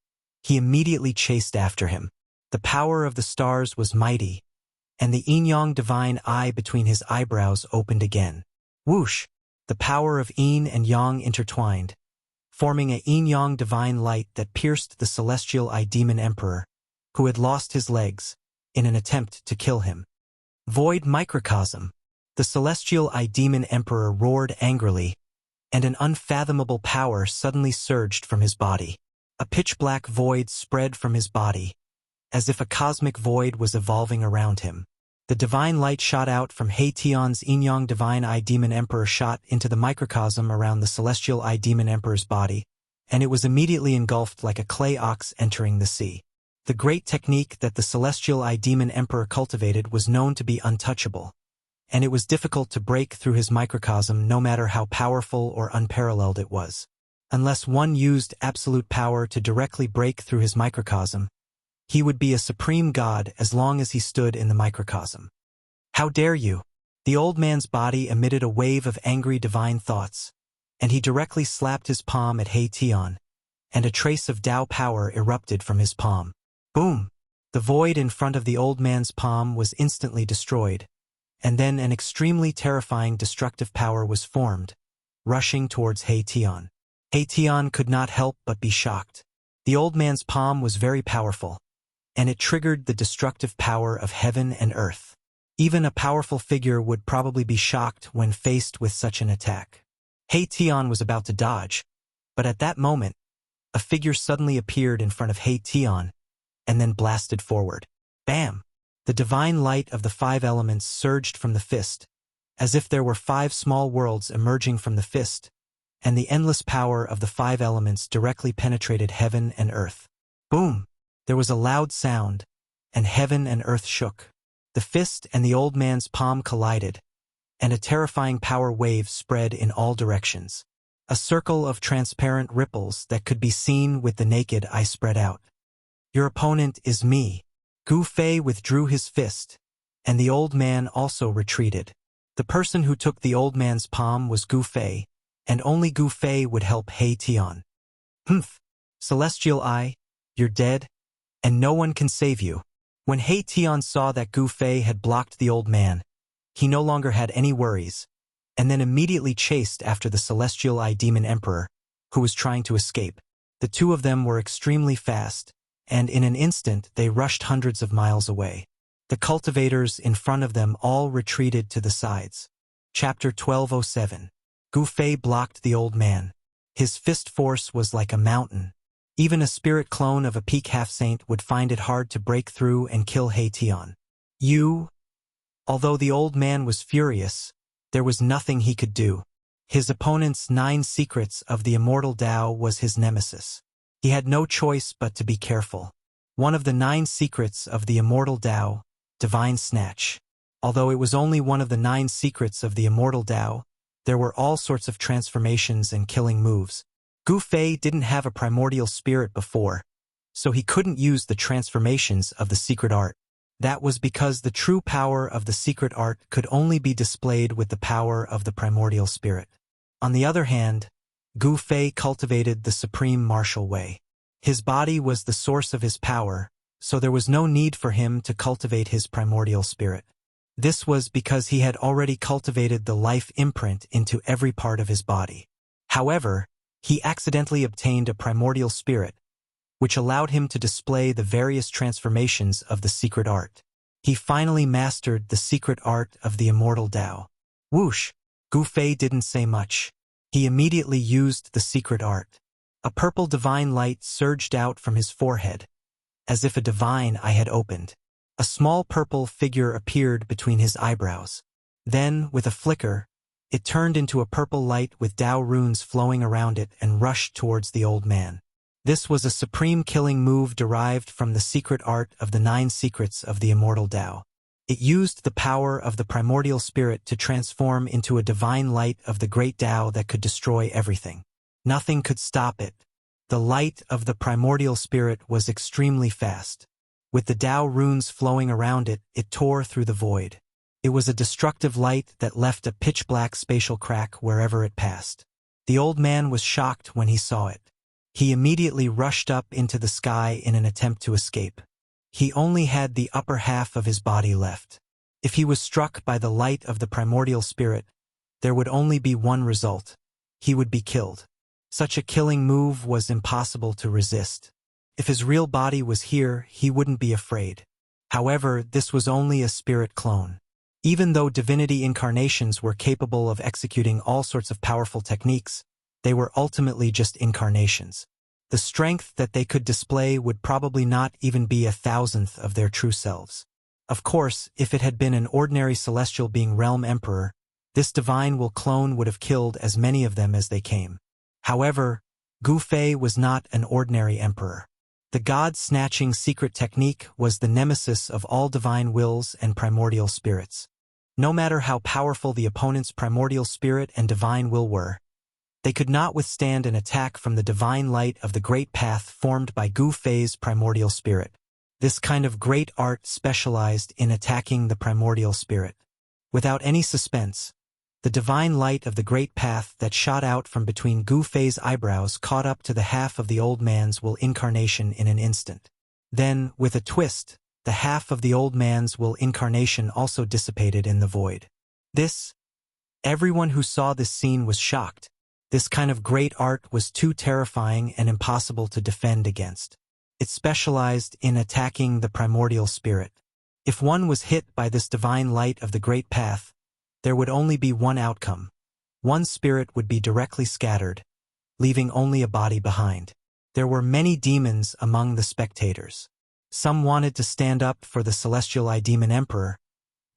he immediately chased after him. The power of the stars was mighty, and the yin-yang divine eye between his eyebrows opened again. Whoosh! The power of yin and yang intertwined, forming a yin-yang divine light that pierced the Celestial Eye Demon Emperor, who had lost his legs, in an attempt to kill him. Void microcosm. The Celestial Eye Demon Emperor roared angrily, and an unfathomable power suddenly surged from his body. A pitch-black void spread from his body, as if a cosmic void was evolving around him. The divine light shot out from He Tian's yin-yang divine eye demon emperor shot into the microcosm around the Celestial Eye Demon Emperor's body, and it was immediately engulfed like a clay ox entering the sea. The great technique that the Celestial Eye Demon Emperor cultivated was known to be untouchable, and it was difficult to break through his microcosm no matter how powerful or unparalleled it was. Unless one used absolute power to directly break through his microcosm, he would be a supreme god as long as he stood in the microcosm. How dare you? The old man's body emitted a wave of angry divine thoughts, and he directly slapped his palm at He Tian, and a trace of Tao power erupted from his palm. Boom! The void in front of the old man's palm was instantly destroyed, and then an extremely terrifying destructive power was formed, rushing towards He Tian. He Tian could not help but be shocked. The old man's palm was very powerful, and it triggered the destructive power of heaven and earth. Even a powerful figure would probably be shocked when faced with such an attack. He Tian was about to dodge, but at that moment, a figure suddenly appeared in front of He Tian, and then blasted forward. Bam! The divine light of the 5 elements surged from the fist, as if there were 5 small worlds emerging from the fist, and the endless power of the 5 elements directly penetrated heaven and earth. Boom! There was a loud sound, and heaven and earth shook. The fist and the old man's palm collided, and a terrifying power wave spread in all directions. A circle of transparent ripples that could be seen with the naked eye spread out. Your opponent is me. Gu Fei withdrew his fist, and the old man also retreated. The person who took the old man's palm was Gu Fei, and only Gu Fei would help He Tian. Humph! Celestial Eye, you're dead, and no one can save you. When He Tian saw that Gu Fei had blocked the old man, he no longer had any worries, and then immediately chased after the Celestial Eye Demon Emperor, who was trying to escape. The two of them were extremely fast, and in an instant they rushed hundreds of miles away. The cultivators in front of them all retreated to the sides. Chapter 1207. Gu Fei blocked the old man. His fist force was like a mountain. Even a spirit clone of a peak half-saint would find it hard to break through and kill He Tian. Although the old man was furious, there was nothing he could do. His opponent's 9 secrets of the Immortal Tao was his nemesis. He had no choice but to be careful. One of the 9 secrets of the Immortal Tao, Divine Snatch. Although it was only one of the 9 secrets of the Immortal Tao, there were all sorts of transformations and killing moves. Gu Fei didn't have a primordial spirit before, so he couldn't use the transformations of the secret art. That was because the true power of the secret art could only be displayed with the power of the primordial spirit. On the other hand, Gu Fei cultivated the supreme martial way. His body was the source of his power, so there was no need for him to cultivate his primordial spirit. This was because he had already cultivated the life imprint into every part of his body. However, he accidentally obtained a primordial spirit, which allowed him to display the various transformations of the secret art. He finally mastered the secret art of the Immortal Tao. Whoosh! Gu Fei didn't say much. He immediately used the secret art. A purple divine light surged out from his forehead, as if a divine eye had opened. A small purple figure appeared between his eyebrows. Then, with a flicker, it turned into a purple light with Tao runes flowing around it and rushed towards the old man. This was a supreme killing move derived from the secret art of the 9 secrets of the Immortal Tao. It used the power of the primordial spirit to transform into a divine light of the great Tao that could destroy everything. Nothing could stop it. The light of the primordial spirit was extremely fast. With the Tao runes flowing around it, it tore through the void. It was a destructive light that left a pitch-black spatial crack wherever it passed. The old man was shocked when he saw it. He immediately rushed up into the sky in an attempt to escape. He only had the upper half of his body left. If he was struck by the light of the primordial spirit, there would only be one result. He would be killed. Such a killing move was impossible to resist. If his real body was here, he wouldn't be afraid. However, this was only a spirit clone. Even though divinity incarnations were capable of executing all sorts of powerful techniques, they were ultimately just incarnations. The strength that they could display would probably not even be 1,000th of their true selves. Of course, if it had been an ordinary celestial being realm emperor, this divine will clone would have killed as many of them as they came. However, Gu Fei was not an ordinary emperor. The god-snatching secret technique was the nemesis of all divine wills and primordial spirits. No matter how powerful the opponent's primordial spirit and divine will were, they could not withstand an attack from the divine light of the great path formed by Gu Fei's primordial spirit. This kind of great art specialized in attacking the primordial spirit. Without any suspense, the divine light of the great path that shot out from between Gu Fei's eyebrows caught up to the half of the old man's will incarnation in an instant. Then, with a twist, the half of the old man's will incarnation also dissipated in the void. Everyone who saw this scene was shocked. This kind of great art was too terrifying and impossible to defend against. It specialized in attacking the primordial spirit. If one was hit by this divine light of the great path, there would only be one outcome. One spirit would be directly scattered, leaving only a body behind. There were many demons among the spectators. Some wanted to stand up for the celestial Eye Demon Emperor,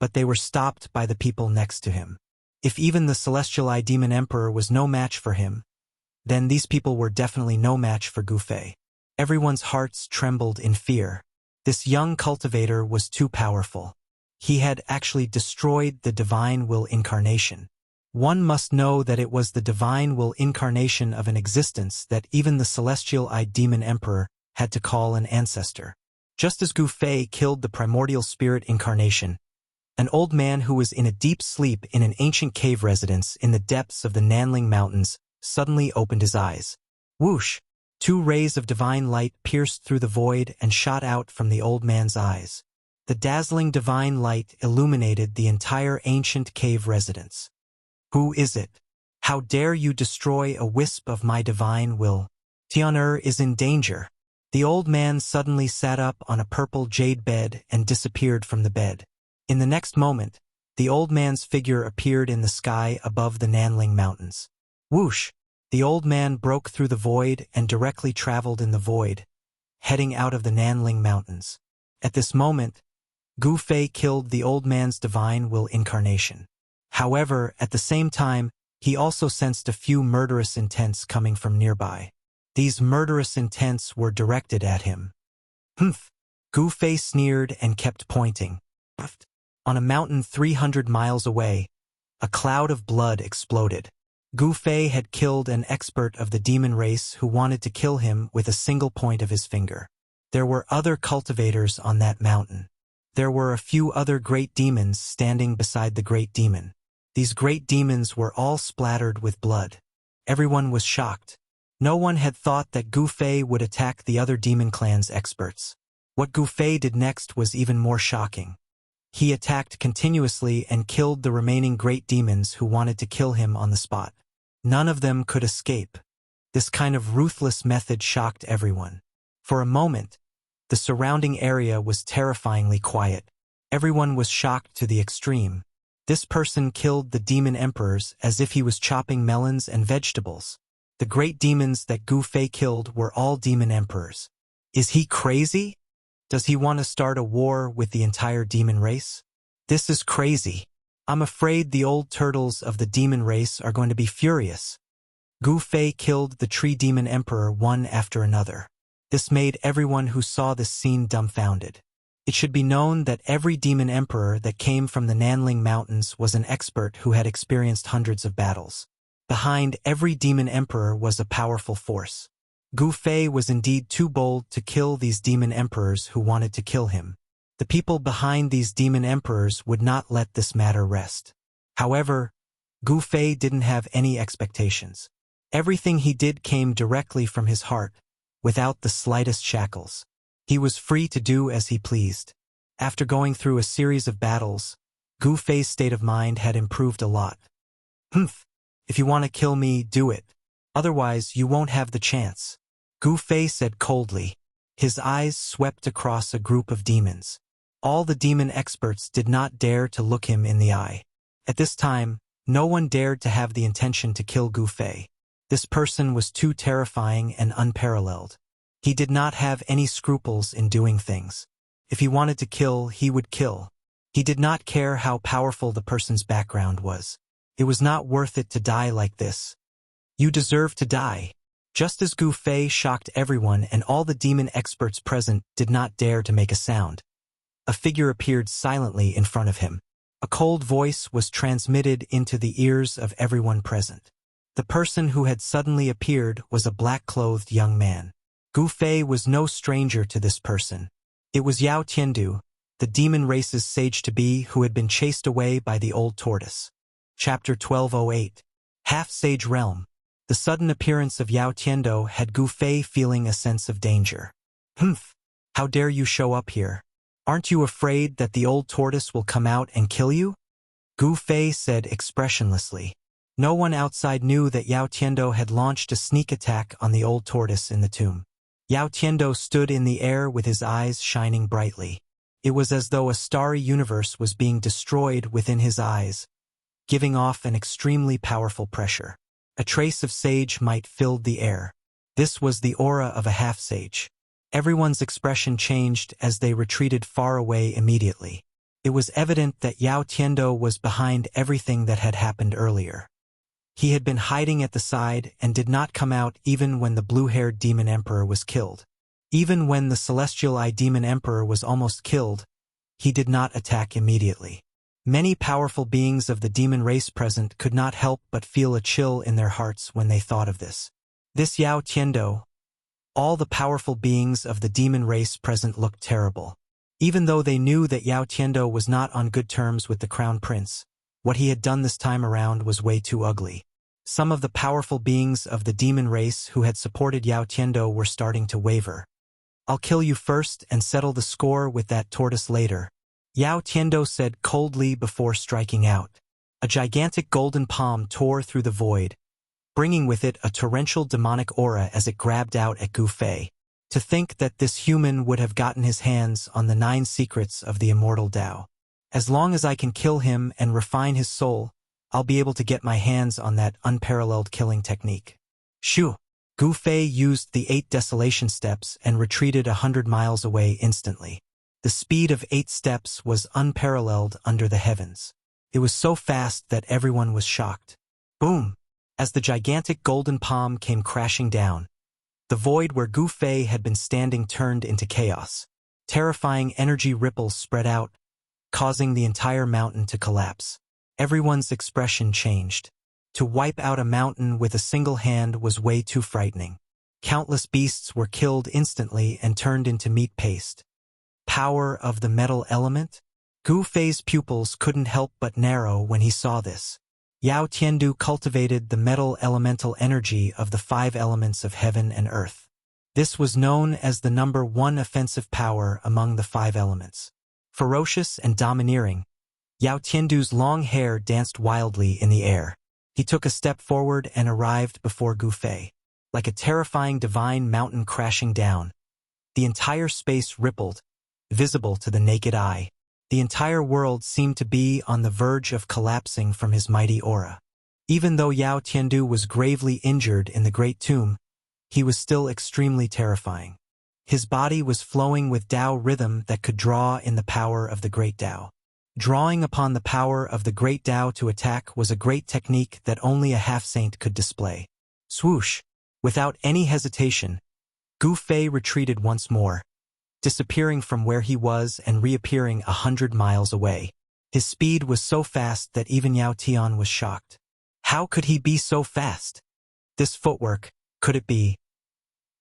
but they were stopped by the people next to him. If even the celestial Eye Demon Emperor was no match for him, then these people were definitely no match for Gu Fei. Everyone's hearts trembled in fear. This young cultivator was too powerful. He had actually destroyed the divine will incarnation. One must know that it was the divine will incarnation of an existence that even the celestial Eye Demon Emperor had to call an ancestor. Just as Gu Fei killed the primordial spirit incarnation, an old man who was in a deep sleep in an ancient cave residence in the depths of the Nanling Mountains suddenly opened his eyes. Whoosh! 2 rays of divine light pierced through the void and shot out from the old man's eyes. The dazzling divine light illuminated the entire ancient cave residence. Who is it? How dare you destroy a wisp of my divine will? Tian'er is in danger. The old man suddenly sat up on a purple jade bed and disappeared from the bed. In the next moment, the old man's figure appeared in the sky above the Nanling Mountains. Whoosh! The old man broke through the void and directly traveled in the void, heading out of the Nanling Mountains. At this moment, Gu Fei killed the old man's divine will incarnation. However, at the same time, he also sensed a few murderous intents coming from nearby. These murderous intents were directed at him. Humph! Gu Fei sneered and kept pointing. On a mountain 300 miles away, a cloud of blood exploded. Gu Fei had killed an expert of the demon race who wanted to kill him with a single point of his finger. There were other cultivators on that mountain. There were a few other great demons standing beside the great demon. These great demons were all splattered with blood. Everyone was shocked. No one had thought that Gu Fei would attack the other demon clan's experts. What Gu Fei did next was even more shocking. He attacked continuously and killed the remaining great demons who wanted to kill him on the spot. None of them could escape. This kind of ruthless method shocked everyone. For a moment, the surrounding area was terrifyingly quiet. Everyone was shocked to the extreme. This person killed the demon emperors as if he was chopping melons and vegetables. The great demons that Gu Fei killed were all demon emperors. Is he crazy? Does he want to start a war with the entire demon race? This is crazy. I'm afraid the old turtles of the demon race are going to be furious. Gu Fei killed the tree demon emperor one after another. This made everyone who saw this scene dumbfounded. It should be known that every demon emperor that came from the Nanling Mountains was an expert who had experienced hundreds of battles. Behind every demon emperor was a powerful force. Gu Fei was indeed too bold to kill these demon emperors who wanted to kill him. The people behind these demon emperors would not let this matter rest. However, Gu Fei didn't have any expectations. Everything he did came directly from his heart, without the slightest shackles. He was free to do as he pleased. After going through a series of battles, Gu Fei's state of mind had improved a lot. Humph! If you want to kill me, do it. Otherwise, you won't have the chance. Gu Fei said coldly. His eyes swept across a group of demons. All the demon experts did not dare to look him in the eye. At this time, no one dared to have the intention to kill Gu Fei. This person was too terrifying and unparalleled. He did not have any scruples in doing things. If he wanted to kill, he would kill. He did not care how powerful the person's background was. It was not worth it to die like this. You deserve to die. Just as Gu Fei shocked everyone and all the demon experts present did not dare to make a sound. A figure appeared silently in front of him. A cold voice was transmitted into the ears of everyone present. The person who had suddenly appeared was a black-clothed young man. Gu Fei was no stranger to this person. It was Yao Tiandu, the demon race's sage-to-be who had been chased away by the old tortoise. Chapter 1208. Half-Sage Realm. The sudden appearance of Yao Tiandu had Gu Fei feeling a sense of danger. Humph! How dare you show up here? Aren't you afraid that the old tortoise will come out and kill you? Gu Fei said expressionlessly. No one outside knew that Yao Tiandu had launched a sneak attack on the old tortoise in the tomb. Yao Tiandu stood in the air with his eyes shining brightly. It was as though a starry universe was being destroyed within his eyes, giving off an extremely powerful pressure. A trace of sage might filled the air. This was the aura of a half-sage. Everyone's expression changed as they retreated far away immediately. It was evident that Yao Tiandu was behind everything that had happened earlier. He had been hiding at the side and did not come out even when the blue-haired demon emperor was killed. Even when the celestial eye demon emperor was almost killed, he did not attack immediately. Many powerful beings of the demon race present could not help but feel a chill in their hearts when they thought of this. This Yao Tiandu, all the powerful beings of the demon race present looked terrible. Even though they knew that Yao Tiandu was not on good terms with the crown prince, what he had done this time around was way too ugly. Some of the powerful beings of the demon race who had supported Yao Tiandu were starting to waver. I'll kill you first and settle the score with that tortoise later, Yao Tiandu said coldly before striking out. A gigantic golden palm tore through the void, bringing with it a torrential demonic aura as it grabbed out at Gu Fei. To think that this human would have gotten his hands on the 9 secrets of the immortal Tao. As long as I can kill him and refine his soul, I'll be able to get my hands on that unparalleled killing technique. Shoo! Gu Fei used the 8 desolation steps and retreated 100 miles away instantly. The speed of 8 steps was unparalleled under the heavens. It was so fast that everyone was shocked. Boom! As the gigantic golden palm came crashing down, the void where Gu Fei had been standing turned into chaos. Terrifying energy ripples spread out, causing the entire mountain to collapse. Everyone's expression changed. To wipe out a mountain with a single hand was way too frightening. Countless beasts were killed instantly and turned into meat paste. Power of the metal element? Gu Fei's pupils couldn't help but narrow when he saw this. Yao Tiandu cultivated the metal elemental energy of the 5 elements of heaven and earth. This was known as the number 1 offensive power among the 5 elements. Ferocious and domineering, Yao Tiandu's long hair danced wildly in the air. He took a step forward and arrived before Gu Fei. Like a terrifying divine mountain crashing down, the entire space rippled, visible to the naked eye. The entire world seemed to be on the verge of collapsing from his mighty aura. Even though Yao Tiandu was gravely injured in the Great Tomb, he was still extremely terrifying. His body was flowing with Tao rhythm that could draw in the power of the Great Tao. Drawing upon the power of the Great Tao to attack was a great technique that only a half-saint could display. Swoosh! Without any hesitation, Gu Fei retreated once more, disappearing from where he was and reappearing 100 miles away. His speed was so fast that even Yao Tian was shocked. How could he be so fast? This footwork, could it be?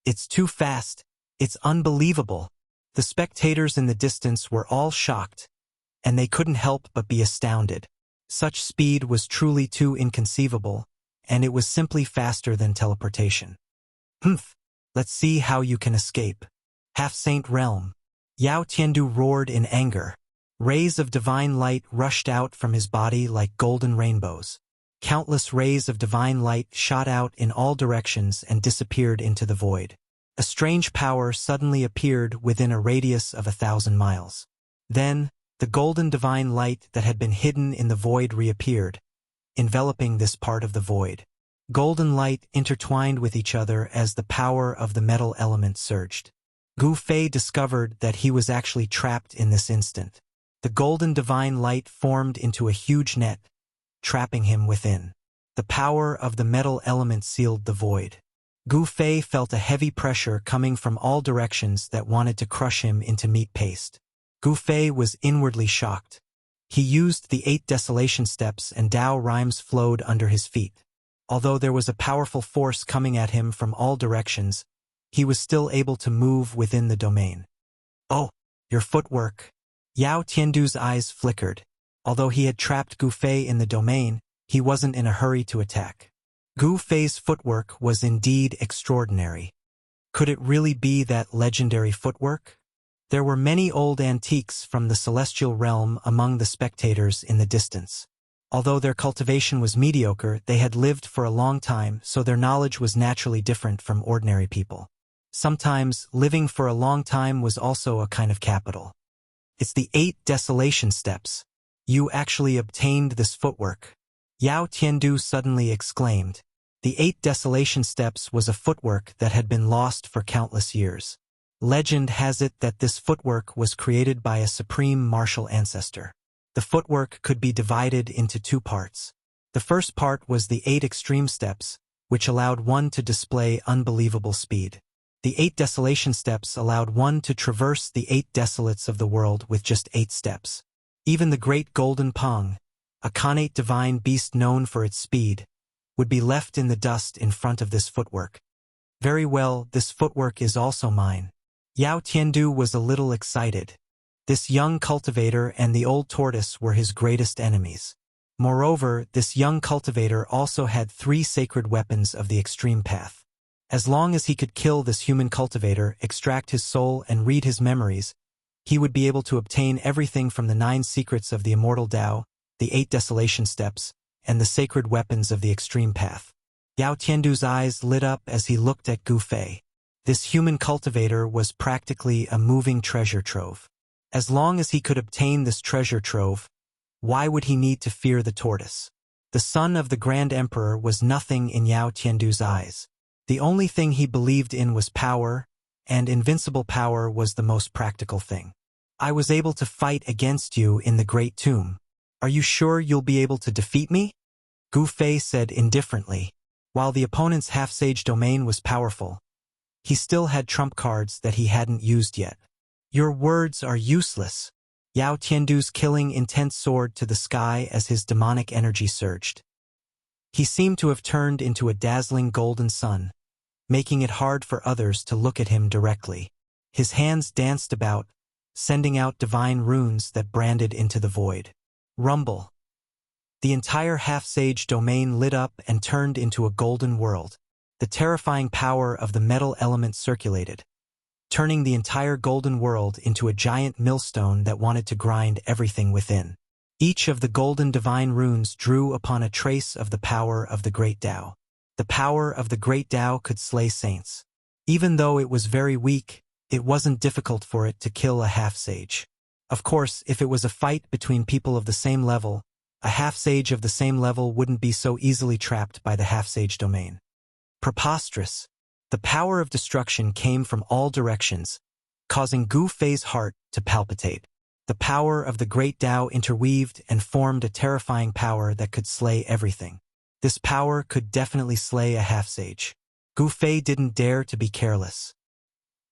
It's too fast. It's unbelievable. The spectators in the distance were all shocked, and they couldn't help but be astounded. Such speed was truly too inconceivable, and it was simply faster than teleportation. Humph! Let's see how you can escape. Half-saint realm. Yao Tiandu roared in anger. Rays of divine light rushed out from his body like golden rainbows. Countless rays of divine light shot out in all directions and disappeared into the void. A strange power suddenly appeared within a radius of 1,000 miles. Then, the golden divine light that had been hidden in the void reappeared, enveloping this part of the void. Golden light intertwined with each other as the power of the metal element surged. Gu Fei discovered that he was actually trapped in this instant. The golden divine light formed into a huge net, trapping him within. The power of the metal element sealed the void. Gu Fei felt a heavy pressure coming from all directions that wanted to crush him into meat paste. Gu Fei was inwardly shocked. He used the 8 desolation steps and Tao rhymes flowed under his feet. Although there was a powerful force coming at him from all directions, he was still able to move within the domain. Oh, your footwork. Yao Tiandu's eyes flickered. Although he had trapped Gu Fei in the domain, he wasn't in a hurry to attack. Gu Fei's footwork was indeed extraordinary. Could it really be that legendary footwork? There were many old antiques from the celestial realm among the spectators in the distance. Although their cultivation was mediocre, they had lived for a long time, so their knowledge was naturally different from ordinary people. Sometimes, living for a long time was also a kind of capital. It's the 8 desolation steps. You actually obtained this footwork. Yao Tiandu suddenly exclaimed. The 8 desolation steps was a footwork that had been lost for countless years. Legend has it that this footwork was created by a supreme martial ancestor. The footwork could be divided into 2 parts. The first part was the 8 extreme steps, which allowed one to display unbelievable speed. The 8 desolation steps allowed one to traverse the 8 desolates of the world with just 8 steps. Even the great golden Pong, a connate divine beast known for its speed, would be left in the dust in front of this footwork. Very well, this footwork is also mine. Yao Tiandu was a little excited. This young cultivator and the old tortoise were his greatest enemies. Moreover, this young cultivator also had 3 sacred weapons of the extreme path. As long as he could kill this human cultivator, extract his soul, and read his memories, he would be able to obtain everything from the 9 secrets of the immortal Tao, the 8 desolation steps, and the sacred weapons of the extreme path. Yao Tiandu's eyes lit up as he looked at Gu Fei. This human cultivator was practically a moving treasure trove. As long as he could obtain this treasure trove, why would he need to fear the tortoise? The son of the Grand Emperor was nothing in Yao Tiandu's eyes. The only thing he believed in was power, and invincible power was the most practical thing. I was able to fight against you in the Great Tomb. Are you sure you'll be able to defeat me? Gu Fei said indifferently. While the opponent's half-sage domain was powerful, he still had trump cards that he hadn't used yet. Your words are useless. Yao Tiandu's killing intent soared to the sky as his demonic energy surged. He seemed to have turned into a dazzling golden sun, making it hard for others to look at him directly. His hands danced about, sending out divine runes that branded into the void. Rumble. The entire half-sage domain lit up and turned into a golden world. The terrifying power of the metal element circulated, turning the entire golden world into a giant millstone that wanted to grind everything within. Each of the golden divine runes drew upon a trace of the power of the Great Tao. The power of the Great Tao could slay saints. Even though it was very weak, it wasn't difficult for it to kill a half-sage. Of course, if it was a fight between people of the same level, a half-sage of the same level wouldn't be so easily trapped by the half-sage domain. Preposterous. The power of destruction came from all directions, causing Gu Fei's heart to palpitate. The power of the Great Tao interweaved and formed a terrifying power that could slay everything. This power could definitely slay a half-sage. Gu Fei didn't dare to be careless.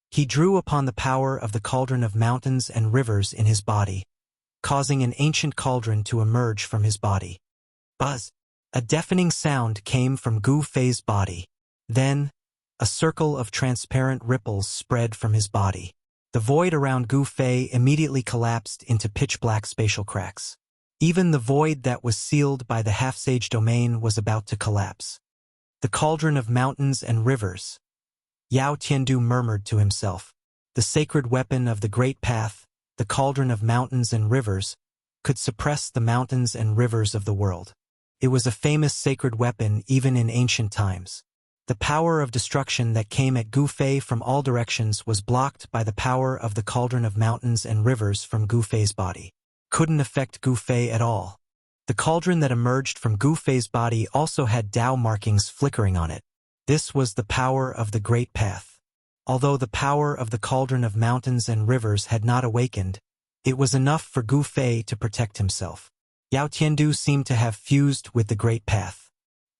He drew upon the power of the cauldron of mountains and rivers in his body, causing an ancient cauldron to emerge from his body. Buzz! A deafening sound came from Gu Fei's body. Then, a circle of transparent ripples spread from his body. The void around Gu Fei immediately collapsed into pitch-black spatial cracks. Even the void that was sealed by the half-sage domain was about to collapse. The cauldron of mountains and rivers. Yao Tiandu murmured to himself. The sacred weapon of the Great Path, the cauldron of mountains and rivers, could suppress the mountains and rivers of the world. It was a famous sacred weapon even in ancient times. The power of destruction that came at Gu Fei from all directions was blocked by the power of the cauldron of mountains and rivers from Gu Fei's body. Couldn't affect Gu Fei at all. The cauldron that emerged from Gu Fei's body also had Tao markings flickering on it. This was the power of the Great Path. Although the power of the cauldron of mountains and rivers had not awakened, it was enough for Gu Fei to protect himself. Yao Tiandu seemed to have fused with the Great Path.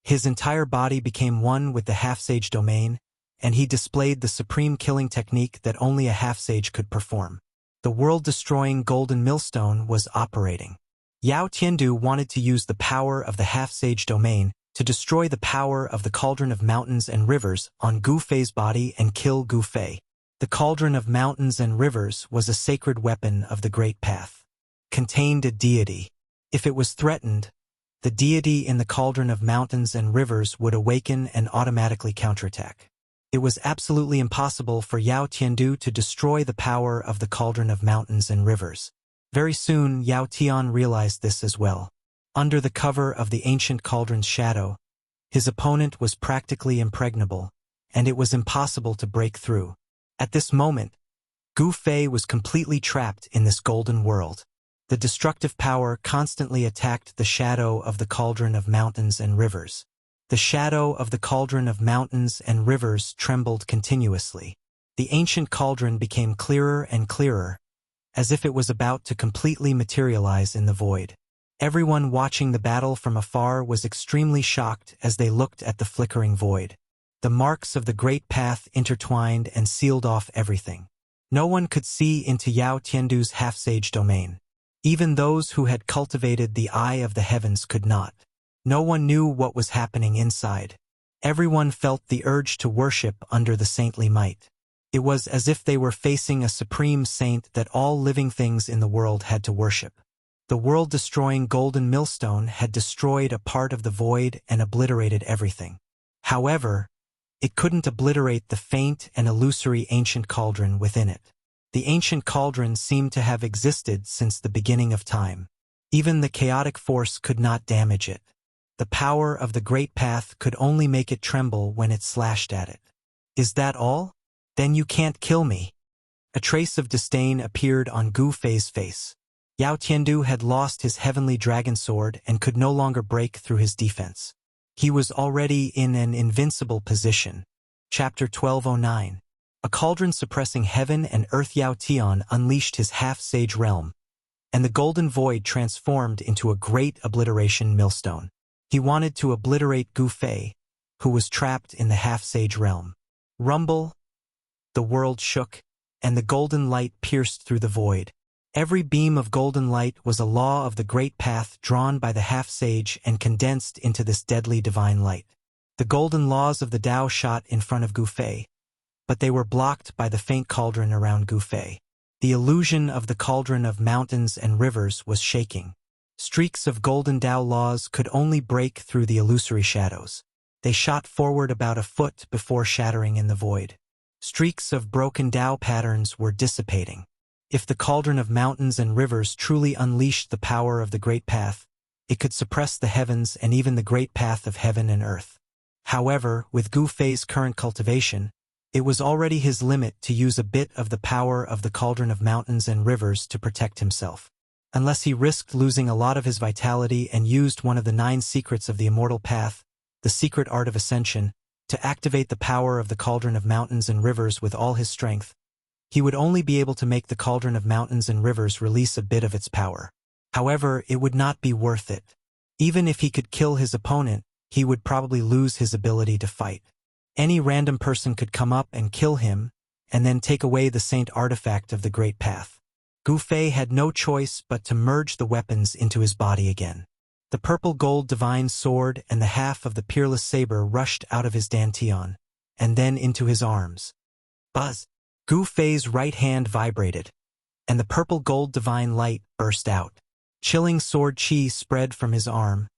His entire body became one with the half-sage domain, and he displayed the supreme killing technique that only a half-sage could perform. The world-destroying golden millstone was operating. Yao Tiandu wanted to use the power of the half-sage domain to destroy the power of the cauldron of mountains and rivers on Gu Fei's body and kill Gu Fei. The cauldron of mountains and rivers was a sacred weapon of the Great Path. Contained a deity. If it was threatened, the deity in the cauldron of mountains and rivers would awaken and automatically counterattack. It was absolutely impossible for Yao Tiandu to destroy the power of the cauldron of mountains and rivers. Very soon, Yao Tian realized this as well. Under the cover of the ancient cauldron's shadow, his opponent was practically impregnable, and it was impossible to break through. At this moment, Gu Fei was completely trapped in this golden world. The destructive power constantly attacked the shadow of the cauldron of mountains and rivers. The shadow of the cauldron of mountains and rivers trembled continuously. The ancient cauldron became clearer and clearer, as if it was about to completely materialize in the void. Everyone watching the battle from afar was extremely shocked as they looked at the flickering void. The marks of the Great Path intertwined and sealed off everything. No one could see into Yao Tiandu's half-sage domain. Even those who had cultivated the eye of the heavens could not. No one knew what was happening inside. Everyone felt the urge to worship under the saintly might. It was as if they were facing a supreme saint that all living things in the world had to worship. The world-destroying golden millstone had destroyed a part of the void and obliterated everything. However, it couldn't obliterate the faint and illusory ancient cauldron within it. The ancient cauldron seemed to have existed since the beginning of time. Even the chaotic force could not damage it. The power of the great path could only make it tremble when it slashed at it. Is that all? Then you can't kill me. A trace of disdain appeared on Gu Fei's face. Yao Tiandu had lost his heavenly dragon sword and could no longer break through his defense. He was already in an invincible position. Chapter 1209. A cauldron suppressing heaven and earth. Yao Tian unleashed his half-sage realm, and the golden void transformed into a great obliteration millstone. He wanted to obliterate Gu Fei, who was trapped in the half-sage realm. Rumble! The world shook, and the golden light pierced through the void. Every beam of golden light was a law of the great path drawn by the half-sage and condensed into this deadly divine light. The golden laws of the Tao shot in front of Gu Fei, but they were blocked by the faint cauldron around Gu Fei. The illusion of the cauldron of mountains and rivers was shaking. Streaks of golden Tao laws could only break through the illusory shadows. They shot forward about a foot before shattering in the void. Streaks of broken Tao patterns were dissipating. If the cauldron of mountains and rivers truly unleashed the power of the great path, it could suppress the heavens and even the great path of heaven and earth. However, with Gu Fei's current cultivation, it was already his limit to use a bit of the power of the cauldron of mountains and rivers to protect himself. Unless he risked losing a lot of his vitality and used one of the 9 secrets of the immortal path, the secret art of ascension, to activate the power of the cauldron of mountains and rivers with all his strength, he would only be able to make the cauldron of mountains and rivers release a bit of its power. However, it would not be worth it. Even if he could kill his opponent, he would probably lose his ability to fight. Any random person could come up and kill him, and then take away the saint artifact of the great path. Gu Fei had no choice but to merge the weapons into his body again. The purple gold divine sword and the half of the peerless saber rushed out of his dantian, and then into his arms. Buzz! Gu Fei's right hand vibrated, and the purple gold divine light burst out. Chilling sword chi spread from his arm,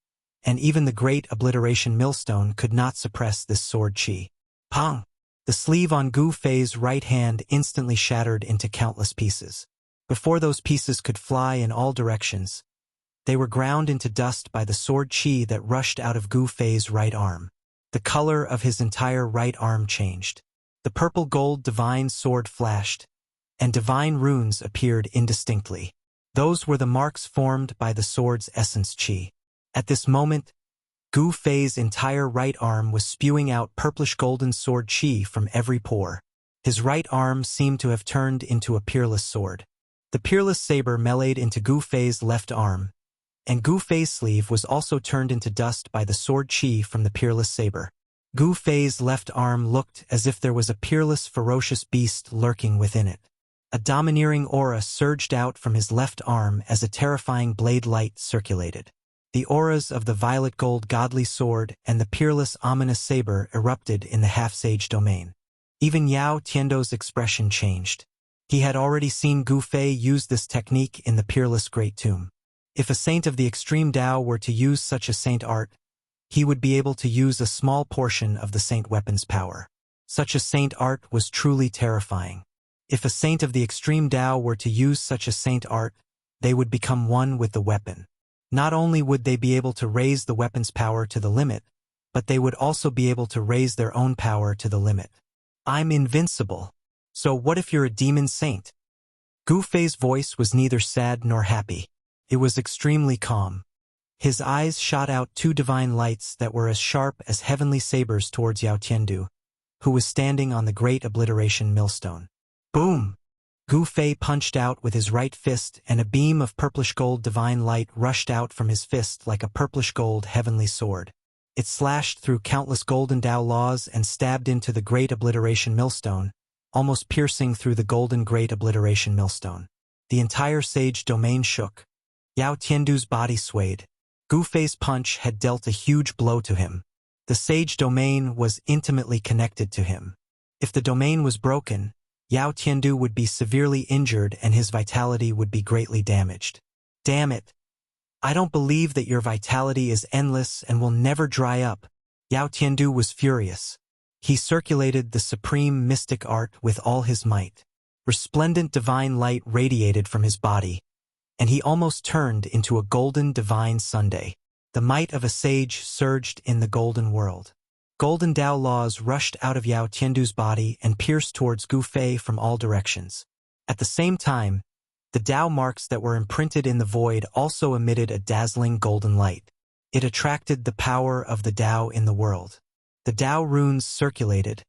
and even the great obliteration millstone could not suppress this sword chi. Pong! The sleeve on Gu Fei's right hand instantly shattered into countless pieces. Before those pieces could fly in all directions, they were ground into dust by the sword chi that rushed out of Gu Fei's right arm. The color of his entire right arm changed. The purple gold divine sword flashed, and divine runes appeared indistinctly. Those were the marks formed by the sword's essence chi. At this moment, Gu Fei's entire right arm was spewing out purplish golden sword chi from every pore. His right arm seemed to have turned into a peerless sword. The peerless saber meleeed into Gu Fei's left arm, and Gu Fei's sleeve was also turned into dust by the sword chi from the peerless saber. Gu Fei's left arm looked as if there was a peerless, ferocious beast lurking within it. A domineering aura surged out from his left arm as a terrifying blade light circulated. The auras of the violet gold godly sword and the peerless ominous saber erupted in the half-sage domain. Even Yao Tiandu's expression changed. He had already seen Gu Fei use this technique in the peerless great tomb. If a saint of the extreme Tao were to use such a saint art, he would be able to use a small portion of the saint weapon's power. Such a saint art was truly terrifying. If a saint of the extreme Tao were to use such a saint art, they would become one with the weapon. Not only would they be able to raise the weapon's power to the limit, but they would also be able to raise their own power to the limit. I'm invincible. So what if you're a demon saint? Gu Fei's voice was neither sad nor happy. It was extremely calm. His eyes shot out 2 divine lights that were as sharp as heavenly sabers towards Yao Tiandu, who was standing on the great obliteration millstone. Boom! Gu Fei punched out with his right fist, and a beam of purplish gold divine light rushed out from his fist like a purplish gold heavenly sword. It slashed through countless golden Tao laws and stabbed into the great obliteration millstone, almost piercing through the golden great obliteration millstone. The entire sage domain shook. Yao Tiandu's body swayed. Gu Fei's punch had dealt a huge blow to him. The sage domain was intimately connected to him. If the domain was broken, Yao Tiandu would be severely injured and his vitality would be greatly damaged. Damn it! I don't believe that your vitality is endless and will never dry up. Yao Tiandu was furious. He circulated the supreme mystic art with all his might. Resplendent divine light radiated from his body, and he almost turned into a golden divine sundae. The might of a sage surged in the golden world. Golden Tao laws rushed out of Yao Tiandu's body and pierced towards Gu Fei from all directions. At the same time, the Tao marks that were imprinted in the void also emitted a dazzling golden light. It attracted the power of the Tao in the world. The Tao runes circulated,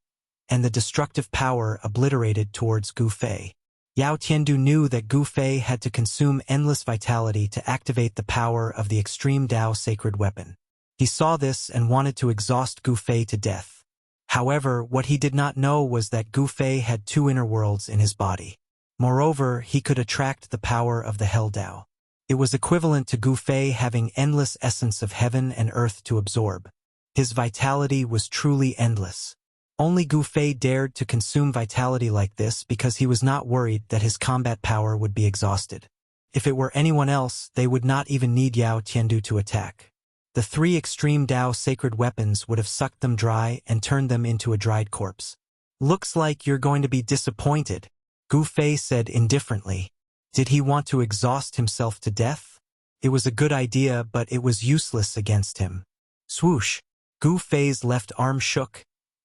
and the destructive power obliterated towards Gu Fei. Yao Tiandu knew that Gu Fei had to consume endless vitality to activate the power of the extreme Tao sacred weapon. He saw this and wanted to exhaust Gu Fei to death. However, what he did not know was that Gu Fei had two inner worlds in his body. Moreover, he could attract the power of the Hell Tao. It was equivalent to Gu Fei having endless essence of heaven and earth to absorb. His vitality was truly endless. Only Gu Fei dared to consume vitality like this because he was not worried that his combat power would be exhausted. If it were anyone else, they would not even need Yao Tiandu to attack. The three extreme Tao sacred weapons would have sucked them dry and turned them into a dried corpse. "Looks like you're going to be disappointed," Gu Fei said indifferently. Did he want to exhaust himself to death? It was a good idea, but it was useless against him. Swoosh! Gu Fei's left arm shook,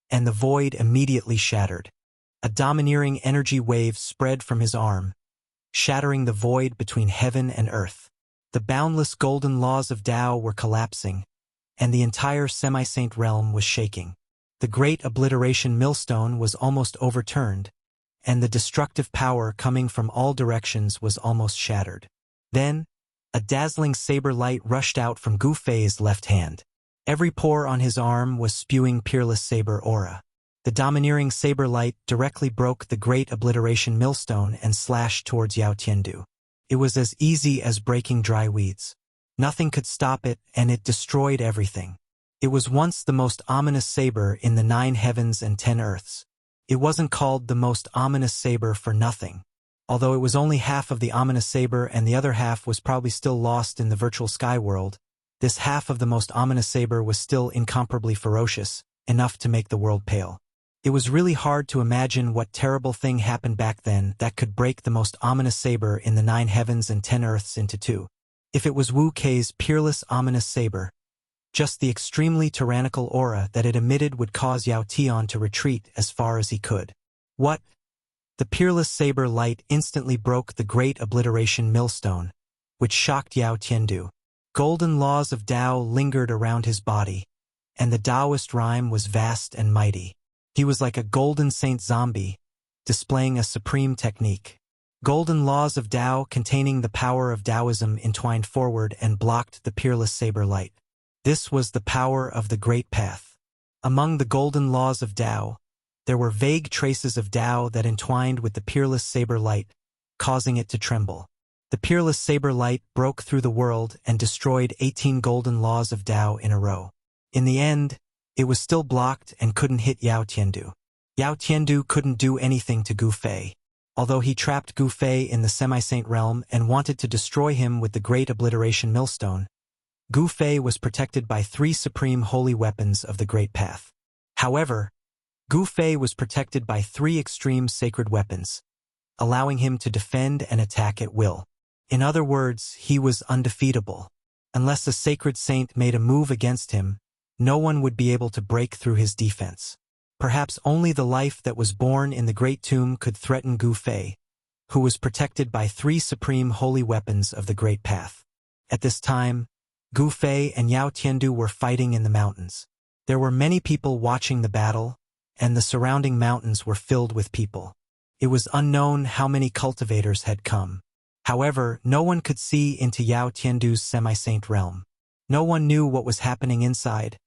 and the void immediately shattered. A domineering energy wave spread from his arm, shattering the void between heaven and earth. The boundless golden laws of Tao were collapsing, and the entire semi-saint realm was shaking. The great obliteration millstone was almost overturned, and the destructive power coming from all directions was almost shattered. Then, a dazzling saber light rushed out from Gu Fei's left hand. Every pore on his arm was spewing peerless saber aura. The domineering saber light directly broke the great obliteration millstone and slashed towards Yao Tiandu. It was as easy as breaking dry weeds. Nothing could stop it, and it destroyed everything. It was once the most ominous saber in the 9 heavens and 10 earths. It wasn't called the most ominous saber for nothing. Although it was only half of the ominous saber and the other half was probably still lost in the virtual sky world, this half of the most ominous saber was still incomparably ferocious, enough to make the world pale. It was really hard to imagine what terrible thing happened back then that could break the most ominous saber in the 9 heavens and 10 earths into two. If it was Wu Kei's peerless ominous saber, just the extremely tyrannical aura that it emitted would cause Yao Tian to retreat as far as he could. What? The peerless saber light instantly broke the great obliteration millstone, which shocked Yao Tiandu. Golden laws of Tao lingered around his body, and the Taoist rhyme was vast and mighty. He was like a golden saint zombie, displaying a supreme technique. Golden laws of Tao containing the power of Taoism entwined forward and blocked the peerless saber light. This was the power of the Great Path. Among the golden laws of Tao, there were vague traces of Tao that entwined with the peerless saber light, causing it to tremble. The peerless saber light broke through the world and destroyed 18 golden laws of Tao in a row. In the end, it was still blocked and couldn't hit Yao Tiandu. Yao Tiandu couldn't do anything to Gu Fei. Although he trapped Gu Fei in the semi-saint realm and wanted to destroy him with the great obliteration millstone, Gu Fei was protected by 3 supreme holy weapons of the Great Path. However, Gu Fei was protected by 3 extreme sacred weapons, allowing him to defend and attack at will. In other words, he was undefeatable. Unless a sacred saint made a move against him, no one would be able to break through his defense. Perhaps only the life that was born in the Great Tomb could threaten Gu Fei, who was protected by 3 supreme holy weapons of the Great Path. At this time, Gu Fei and Yao Tiandu were fighting in the mountains. There were many people watching the battle, and the surrounding mountains were filled with people. It was unknown how many cultivators had come. However, no one could see into Yao Tiandu's semi-saint realm. No one knew what was happening inside,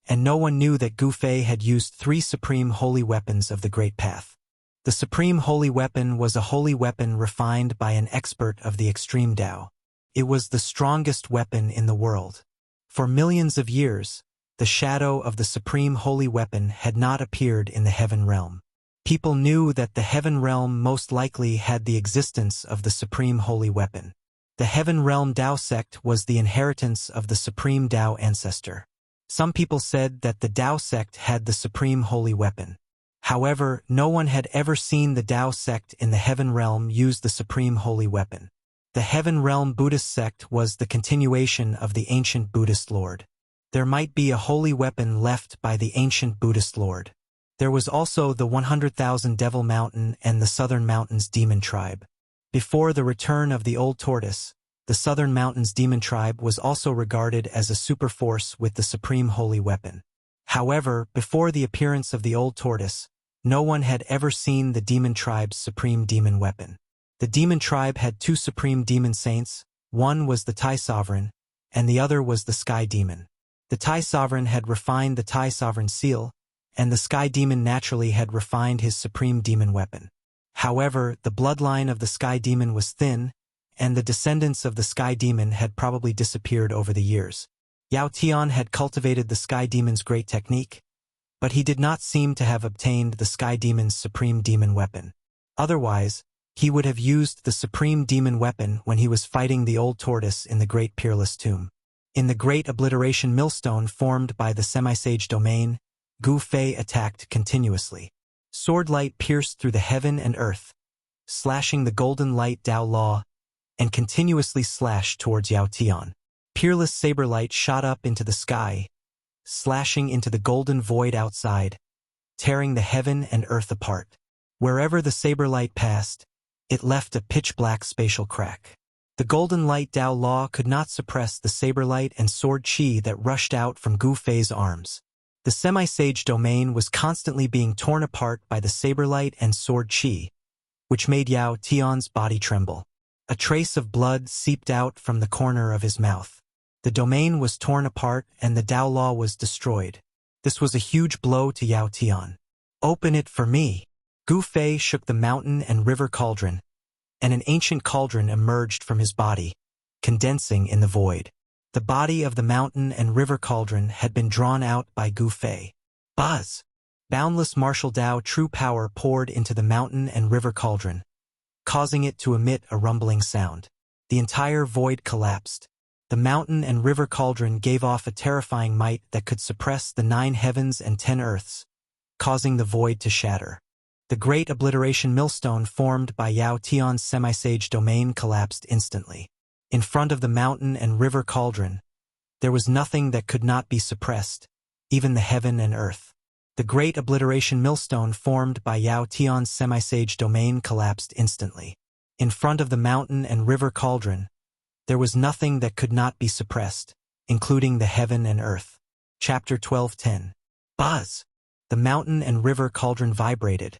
and no one knew that Gu Fei had used 3 supreme holy weapons of the Great Path. The supreme holy weapon was a holy weapon refined by an expert of the extreme Tao. It was the strongest weapon in the world. For millions of years, the shadow of the supreme holy weapon had not appeared in the heaven realm. People knew that the heaven realm most likely had the existence of the supreme holy weapon. The heaven realm Tao sect was the inheritance of the supreme Tao ancestor. Some people said that the Tao sect had the supreme holy weapon. However, no one had ever seen the Tao sect in the heaven realm use the supreme holy weapon. The Heaven Realm Buddhist sect was the continuation of the ancient Buddhist lord. There might be a holy weapon left by the ancient Buddhist lord. There was also the 100,000 Devil Mountain and the Southern Mountains Demon Tribe. Before the return of the Old Tortoise, the Southern Mountains Demon Tribe was also regarded as a superforce with the supreme holy weapon. However, before the appearance of the Old Tortoise, no one had ever seen the Demon Tribe's supreme demon weapon. The Demon Tribe had two supreme demon saints, one was the Tai Sovereign, and the other was the Sky Demon. The Tai Sovereign had refined the Tai Sovereign seal, and the Sky Demon naturally had refined his supreme demon weapon. However, the bloodline of the Sky Demon was thin, and the descendants of the Sky Demon had probably disappeared over the years. Yao Tian had cultivated the Sky Demon's great technique, but he did not seem to have obtained the Sky Demon's supreme demon weapon. Otherwise, he would have used the supreme demon weapon when he was fighting the Old Tortoise in the Great Peerless Tomb. In the Great Obliteration Millstone formed by the Semi-Sage Domain, Gu Fei attacked continuously. Sword light pierced through the heaven and earth, slashing the golden light Dao Law, and continuously slashed towards Yao Tian. Peerless saber light shot up into the sky, slashing into the golden void outside, tearing the heaven and earth apart. Wherever the saber light passed, it left a pitch-black spatial crack. The golden light Dao Law could not suppress the saber light and sword chi that rushed out from Gu Fei's arms. The semi-sage domain was constantly being torn apart by the saber light and sword chi, which made Yao Tian's body tremble. A trace of blood seeped out from the corner of his mouth. The domain was torn apart and the Dao Law was destroyed. This was a huge blow to Yao Tian. "Open it for me." Gu Fei shook the mountain and river cauldron, and an ancient cauldron emerged from his body, condensing in the void. The body of the mountain and river cauldron had been drawn out by Gu Fei. Buzz! Boundless martial Dao true power poured into the mountain and river cauldron, causing it to emit a rumbling sound. The entire void collapsed. The mountain and river cauldron gave off a terrifying might that could suppress the 9 heavens and 10 earths, causing the void to shatter. The Great Obliteration Millstone formed by Yao Tian's semi-sage domain collapsed instantly. In front of the mountain and river cauldron, there was nothing that could not be suppressed, even the heaven and earth. The Great Obliteration Millstone formed by Yao Tian's semi-sage domain collapsed instantly. In front of the mountain and river cauldron, there was nothing that could not be suppressed, including the heaven and earth. Chapter 12:10. Buzz! The mountain and river cauldron vibrated,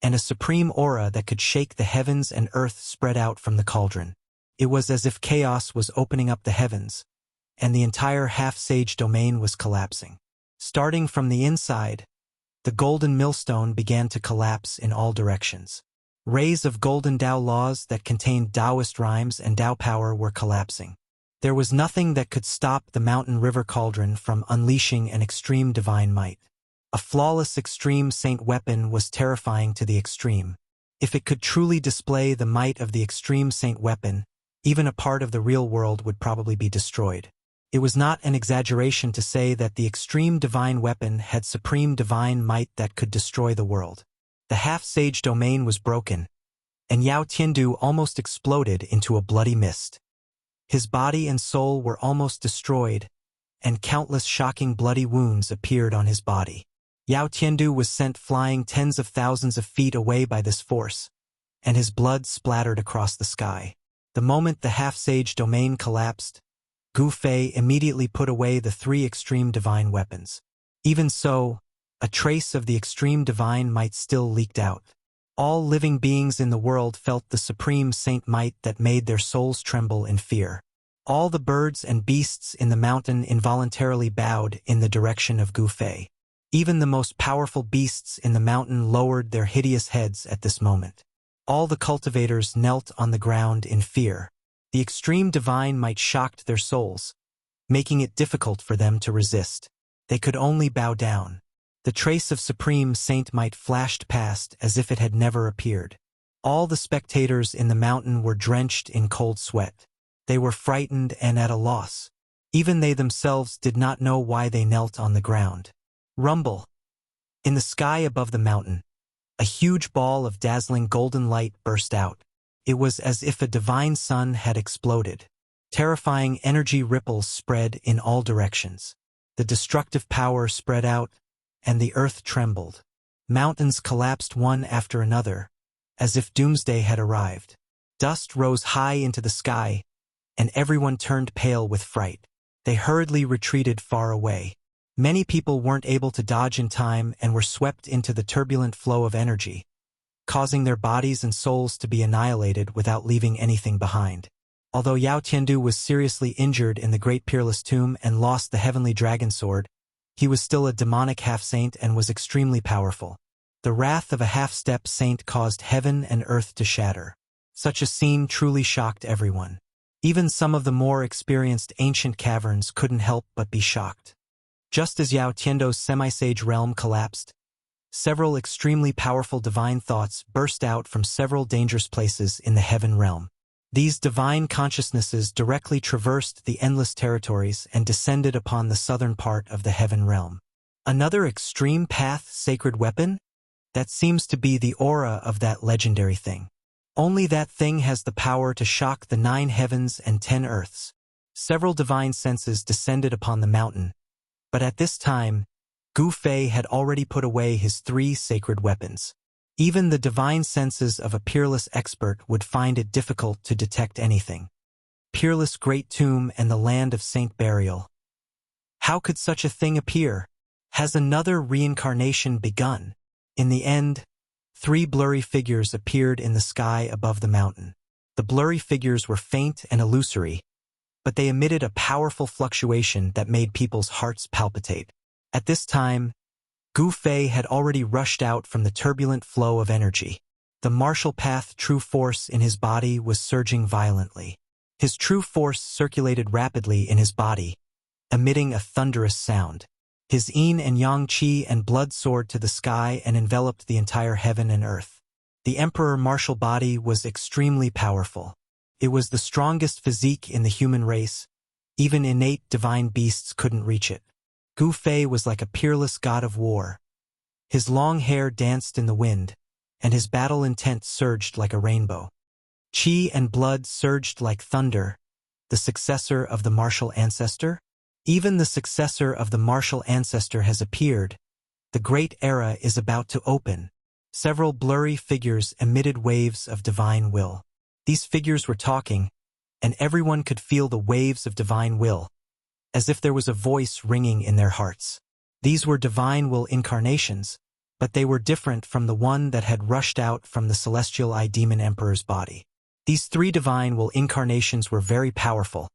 and a supreme aura that could shake the heavens and earth spread out from the cauldron. It was as if chaos was opening up the heavens, and the entire half-sage domain was collapsing. Starting from the inside, the golden millstone began to collapse in all directions. Rays of golden Dao laws that contained Taoist rhymes and Dao power were collapsing. There was nothing that could stop the mountain river cauldron from unleashing an extreme divine might. A flawless extreme saint weapon was terrifying to the extreme. If it could truly display the might of the extreme saint weapon, even a part of the real world would probably be destroyed. It was not an exaggeration to say that the extreme divine weapon had supreme divine might that could destroy the world. The half-sage domain was broken, and Yao Tiandu almost exploded into a bloody mist. His body and soul were almost destroyed, and countless shocking bloody wounds appeared on his body. Yao Tiandu was sent flying tens of thousands of feet away by this force, and his blood splattered across the sky. The moment the half-sage domain collapsed, Gu Fei immediately put away the 3 extreme divine weapons. Even so, a trace of the extreme divine might still leaked out. All living beings in the world felt the supreme saint might that made their souls tremble in fear. All the birds and beasts in the mountain involuntarily bowed in the direction of Gu Fei. Even the most powerful beasts in the mountain lowered their hideous heads at this moment. All the cultivators knelt on the ground in fear. The extreme divine might shocked their souls, making it difficult for them to resist. They could only bow down. The trace of supreme saint might flashed past as if it had never appeared. All the spectators in the mountain were drenched in cold sweat. They were frightened and at a loss. Even they themselves did not know why they knelt on the ground. Rumble! In the sky above the mountain, a huge ball of dazzling golden light burst out. It was as if a divine sun had exploded. Terrifying energy ripples spread in all directions. The destructive power spread out, and the earth trembled. Mountains collapsed one after another, as if doomsday had arrived. Dust rose high into the sky, and everyone turned pale with fright. They hurriedly retreated far away. Many people weren't able to dodge in time and were swept into the turbulent flow of energy, causing their bodies and souls to be annihilated without leaving anything behind. Although Yao Tiandu was seriously injured in the Great Peerless Tomb and lost the heavenly dragon sword, he was still a demonic half-saint and was extremely powerful. The wrath of a half-step saint caused heaven and earth to shatter. Such a scene truly shocked everyone. Even some of the more experienced ancient caverns couldn't help but be shocked. Just as Yao Tiandu's semi-sage realm collapsed, several extremely powerful divine thoughts burst out from several dangerous places in the heaven realm. These divine consciousnesses directly traversed the endless territories and descended upon the southern part of the heaven realm. Another extreme path sacred weapon? That seems to be the aura of that legendary thing. Only that thing has the power to shock the 9 heavens and 10 earths. Several divine senses descended upon the mountain, but at this time, Gu Fei had already put away his 3 sacred weapons. Even the divine senses of a peerless expert would find it difficult to detect anything. Peerless Great Tomb and the land of Saint Burial. How could such a thing appear? Has another reincarnation begun? In the end, 3 blurry figures appeared in the sky above the mountain. The blurry figures were faint and illusory, but they emitted a powerful fluctuation that made people's hearts palpitate. At this time, Gu Fei had already rushed out from the turbulent flow of energy. The martial path true force in his body was surging violently. His true force circulated rapidly in his body, emitting a thunderous sound. His yin and yang qi and blood soared to the sky and enveloped the entire heaven and earth. The emperor martial body was extremely powerful. It was the strongest physique in the human race. Even innate divine beasts couldn't reach it. Gu Fei was like a peerless god of war. His long hair danced in the wind, and his battle intent surged like a rainbow. Qi and blood surged like thunder, the successor of the martial ancestor? Even the successor of the martial ancestor has appeared. The great era is about to open. Several blurry figures emitted waves of divine will. These figures were talking, and everyone could feel the waves of divine will, as if there was a voice ringing in their hearts. These were divine will incarnations, but they were different from the one that had rushed out from the celestial eye demon emperor's body. These 3 divine will incarnations were very powerful,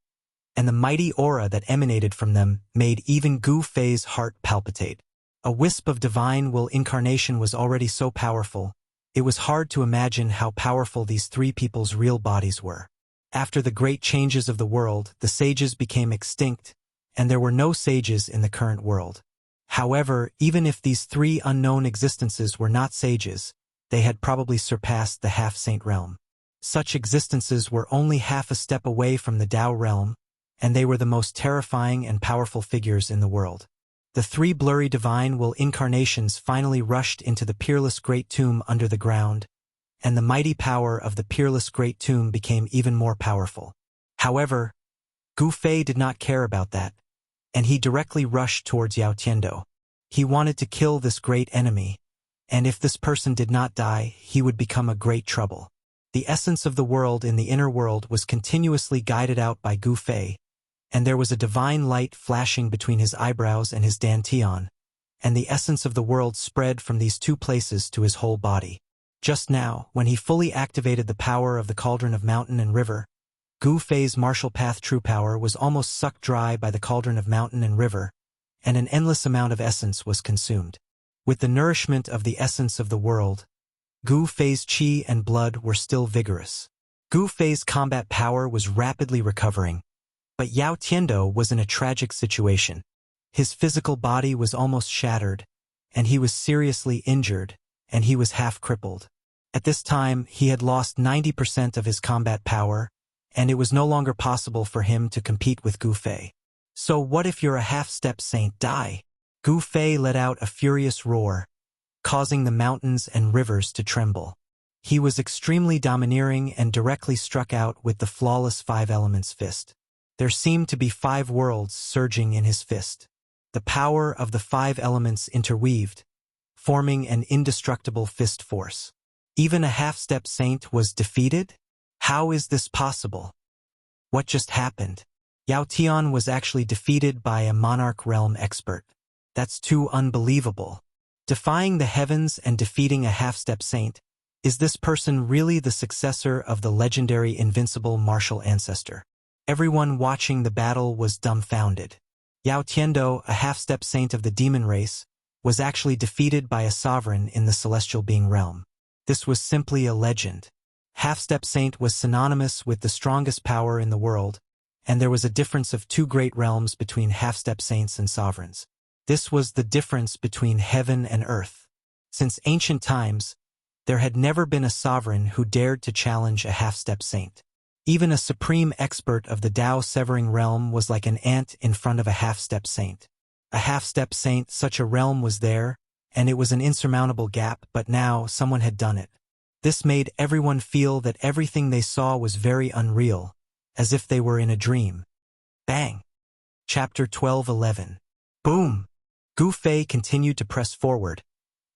and the mighty aura that emanated from them made even Gu Fei's heart palpitate. A wisp of divine will incarnation was already so powerful, it was hard to imagine how powerful these 3 people's real bodies were. After the great changes of the world, the sages became extinct, and there were no sages in the current world. However, even if these 3 unknown existences were not sages, they had probably surpassed the half-saint realm. Such existences were only half a step away from the Tao realm, and they were the most terrifying and powerful figures in the world. The 3 blurry divine will incarnations finally rushed into the peerless Great Tomb under the ground, and the mighty power of the peerless Great Tomb became even more powerful. However, Gu Fei did not care about that, and he directly rushed towards Yao Tiandu. He wanted to kill this great enemy, and if this person did not die, he would become a great trouble. The essence of the world in the inner world was continuously guided out by Gu Fei, and there was a divine light flashing between his eyebrows and his dantian, and the essence of the world spread from these 2 places to his whole body. Just now, when he fully activated the power of the cauldron of mountain and river, Gu Fei's martial path true power was almost sucked dry by the cauldron of mountain and river, and an endless amount of essence was consumed. With the nourishment of the essence of the world, Gu Fei's qi and blood were still vigorous. Gu Fei's combat power was rapidly recovering, but Yao Tiandu was in a tragic situation. His physical body was almost shattered, and he was seriously injured, and he was half crippled. At this time, he had lost 90% of his combat power, and it was no longer possible for him to compete with Gu Fei. So what if you're a half-step saint? Die? Gu Fei let out a furious roar, causing the mountains and rivers to tremble. He was extremely domineering and directly struck out with the flawless five elements fist. There seemed to be 5 worlds surging in his fist. The power of the 5 elements interweaved, forming an indestructible fist force. Even a half-step saint was defeated? How is this possible? What just happened? Yao Tian was actually defeated by a monarch realm expert. That's too unbelievable. Defying the heavens and defeating a half-step saint, is this person really the successor of the legendary invincible martial ancestor? Everyone watching the battle was dumbfounded. Yao Tiando, a half-step saint of the demon race, was actually defeated by a sovereign in the celestial being realm. This was simply a legend. Half-step saint was synonymous with the strongest power in the world, and there was a difference of 2 great realms between half-step saints and sovereigns. This was the difference between heaven and earth. Since ancient times, there had never been a sovereign who dared to challenge a half-step saint. Even a supreme expert of the Tao-severing realm was like an ant in front of a half-step saint. A half-step saint, such a realm was there, and it was an insurmountable gap, but now someone had done it. This made everyone feel that everything they saw was very unreal, as if they were in a dream. Bang! Chapter 12:11. Boom! Gu Fei continued to press forward,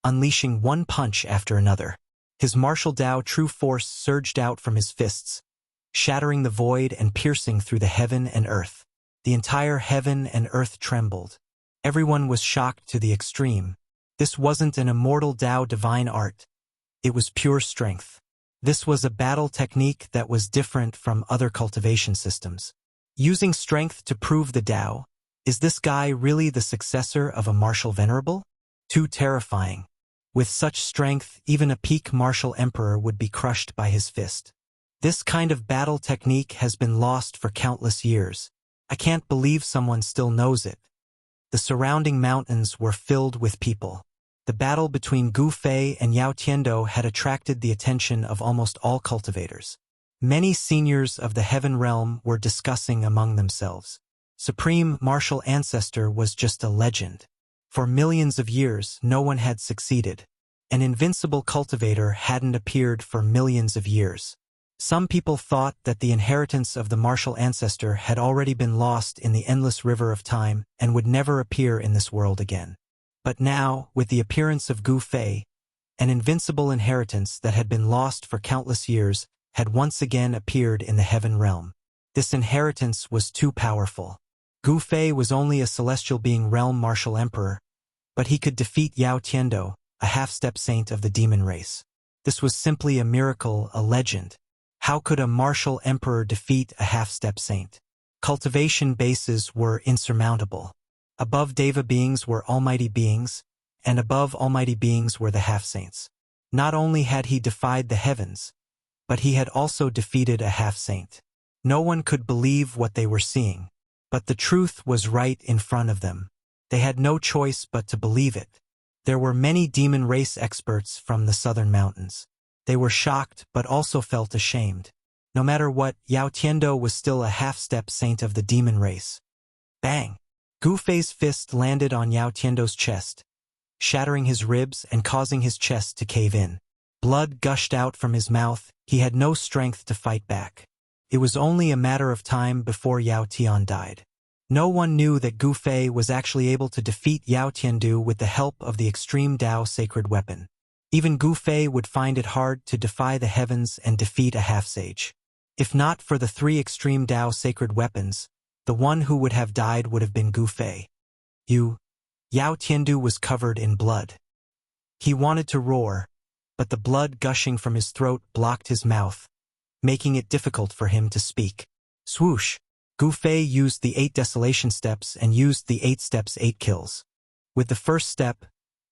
unleashing one punch after another. His martial Tao true force surged out from his fists, shattering the void and piercing through the heaven and earth. The entire heaven and earth trembled. Everyone was shocked to the extreme. This wasn't an immortal Tao divine art. It was pure strength. This was a battle technique that was different from other cultivation systems. Using strength to prove the Tao, is this guy really the successor of a martial venerable? Too terrifying. With such strength, even a peak martial emperor would be crushed by his fist. This kind of battle technique has been lost for countless years. I can't believe someone still knows it. The surrounding mountains were filled with people. The battle between Gu Fei and Yao Tiando had attracted the attention of almost all cultivators. Many seniors of the heaven realm were discussing among themselves. Supreme martial ancestor was just a legend. For millions of years, no one had succeeded. An invincible cultivator hadn't appeared for millions of years. Some people thought that the inheritance of the martial ancestor had already been lost in the endless river of time and would never appear in this world again. But now, with the appearance of Gu Fei, an invincible inheritance that had been lost for countless years had once again appeared in the heaven realm. This inheritance was too powerful. Gu Fei was only a celestial being realm martial emperor, but he could defeat Yao Tiando, a half-step saint of the demon race. This was simply a miracle, a legend. How could a martial emperor defeat a half-step saint? Cultivation bases were insurmountable. Above Deva beings were almighty beings, and above almighty beings were the half-saints. Not only had he defied the heavens, but he had also defeated a half-saint. No one could believe what they were seeing. But the truth was right in front of them. They had no choice but to believe it. There were many demon race experts from the southern mountains. They were shocked but also felt ashamed. No matter what, Yao Tiando was still a half-step saint of the demon race. Bang! Gu Fei's fist landed on Yao Tiando's chest, shattering his ribs and causing his chest to cave in. Blood gushed out from his mouth. He had no strength to fight back. It was only a matter of time before Yao Tian died. No one knew that Gu Fei was actually able to defeat Yao Tiandu with the help of the extreme Tao sacred weapon. Even Gu Fei would find it hard to defy the heavens and defeat a half-sage. If not for the 3 extreme Tao sacred weapons, the one who would have died would have been Gu Fei. Yao Tiandu was covered in blood. He wanted to roar, but the blood gushing from his throat blocked his mouth, making it difficult for him to speak. Swoosh! Gu Fei used the 8 desolation steps and used the 8 steps 8 kills. With the first step,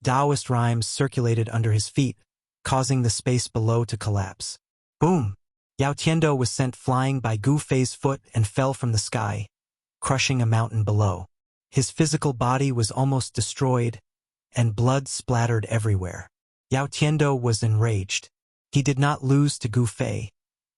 Taoist rhymes circulated under his feet, causing the space below to collapse. Boom! Yao Tiando was sent flying by Gu Fei's foot and fell from the sky, crushing a mountain below. His physical body was almost destroyed, and blood splattered everywhere. Yao Tiando was enraged. He did not lose to Gu Fei,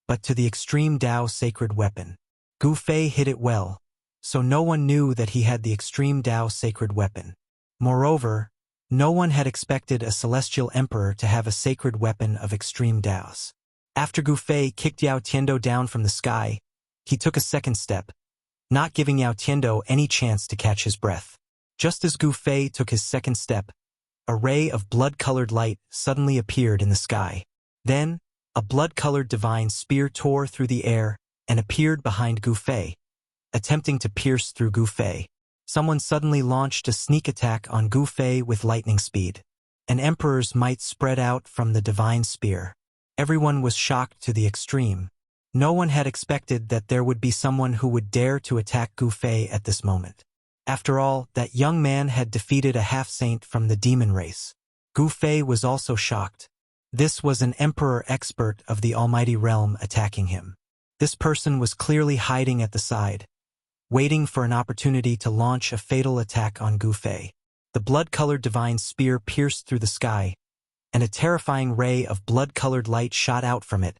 but to the extreme Tao sacred weapon. Gu Fei hit it well, so no one knew that he had the extreme Tao sacred weapon. Moreover, No one had expected a celestial emperor to have a sacred weapon of extreme Daos. After Gu Fei kicked Yao Tiando down from the sky, he took a second step, not giving Yao Tiando any chance to catch his breath. Just as Gu Fei took his second step, a ray of blood-colored light suddenly appeared in the sky. Then, a blood-colored divine spear tore through the air and appeared behind Gu Fei, attempting to pierce through Gu Fei. Someone suddenly launched a sneak attack on Gu Fei with lightning speed. An emperor's might spread out from the divine spear. Everyone was shocked to the extreme. No one had expected that there would be someone who would dare to attack Gu Fei at this moment. After all, that young man had defeated a half-saint from the demon race. Gu Fei was also shocked. This was an emperor expert of the Almighty Realm attacking him. This person was clearly hiding at the side, waiting for an opportunity to launch a fatal attack on Gu Fei. The blood-colored divine spear pierced through the sky, and a terrifying ray of blood-colored light shot out from it,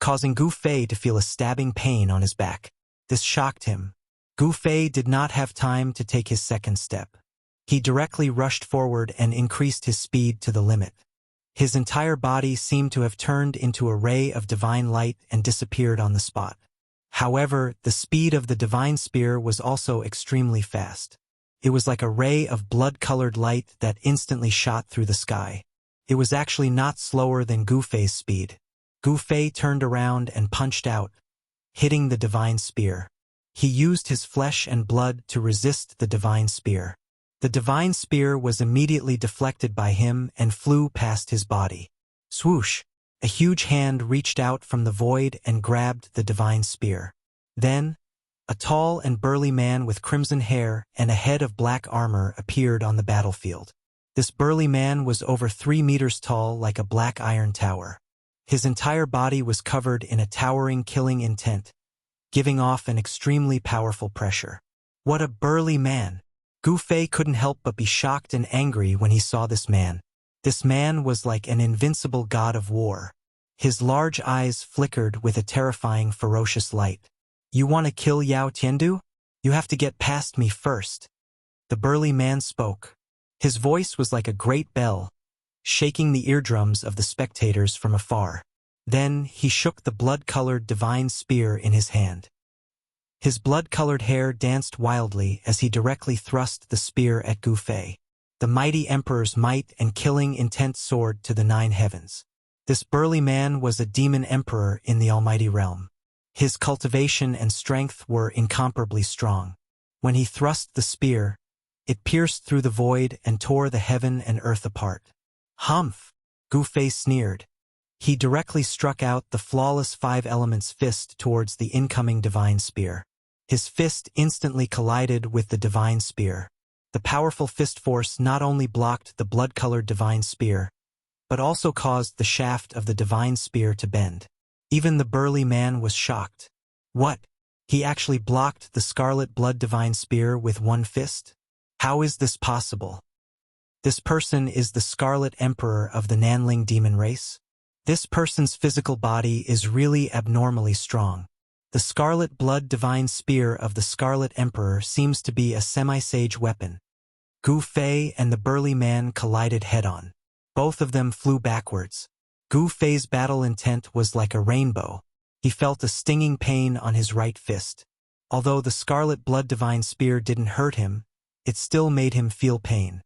causing Gu Fei to feel a stabbing pain on his back. This shocked him. Gu Fei did not have time to take his second step. He directly rushed forward and increased his speed to the limit. His entire body seemed to have turned into a ray of divine light and disappeared on the spot. However, the speed of the divine spear was also extremely fast. It was like a ray of blood-colored light that instantly shot through the sky. It was actually not slower than Gu Fei's speed. Gu Fei turned around and punched out, hitting the divine spear. He used his flesh and blood to resist the divine spear. The divine spear was immediately deflected by him and flew past his body. Swoosh! A huge hand reached out from the void and grabbed the divine spear. Then, a tall and burly man with crimson hair and a head of black armor appeared on the battlefield. This burly man was over 3 meters tall like a black iron tower. His entire body was covered in a towering killing intent, giving off an extremely powerful pressure. What a burly man! Gu Fei couldn't help but be shocked and angry when he saw this man. This man was like an invincible god of war. His large eyes flickered with a terrifying, ferocious light. You want to kill Yao Tiandu? You have to get past me first. The burly man spoke. His voice was like a great bell, shaking the eardrums of the spectators from afar. Then he shook the blood-colored divine spear in his hand. His blood-colored hair danced wildly as he directly thrust the spear at Gu Fei. The mighty emperor's might and killing intent soared to the 9 heavens. This burly man was a demon emperor in the Almighty Realm. His cultivation and strength were incomparably strong. When he thrust the spear, it pierced through the void and tore the heaven and earth apart. Humph! Gu Fei sneered. He directly struck out the flawless 5 elements fist towards the incoming divine spear. His fist instantly collided with the divine spear. The powerful fist force not only blocked the blood-colored divine spear, but also caused the shaft of the divine spear to bend. Even the burly man was shocked. What? He actually blocked the scarlet blood divine spear with one fist? How is this possible? This person is the Scarlet Emperor of the Nanling demon race? This person's physical body is really abnormally strong. The scarlet blood divine spear of the Scarlet Emperor seems to be a semi-sage weapon. Gu Fei and the burly man collided head-on. Both of them flew backwards. Gu Fei's battle intent was like a rainbow. He felt a stinging pain on his right fist. Although the scarlet blood divine spear didn't hurt him, it still made him feel pain.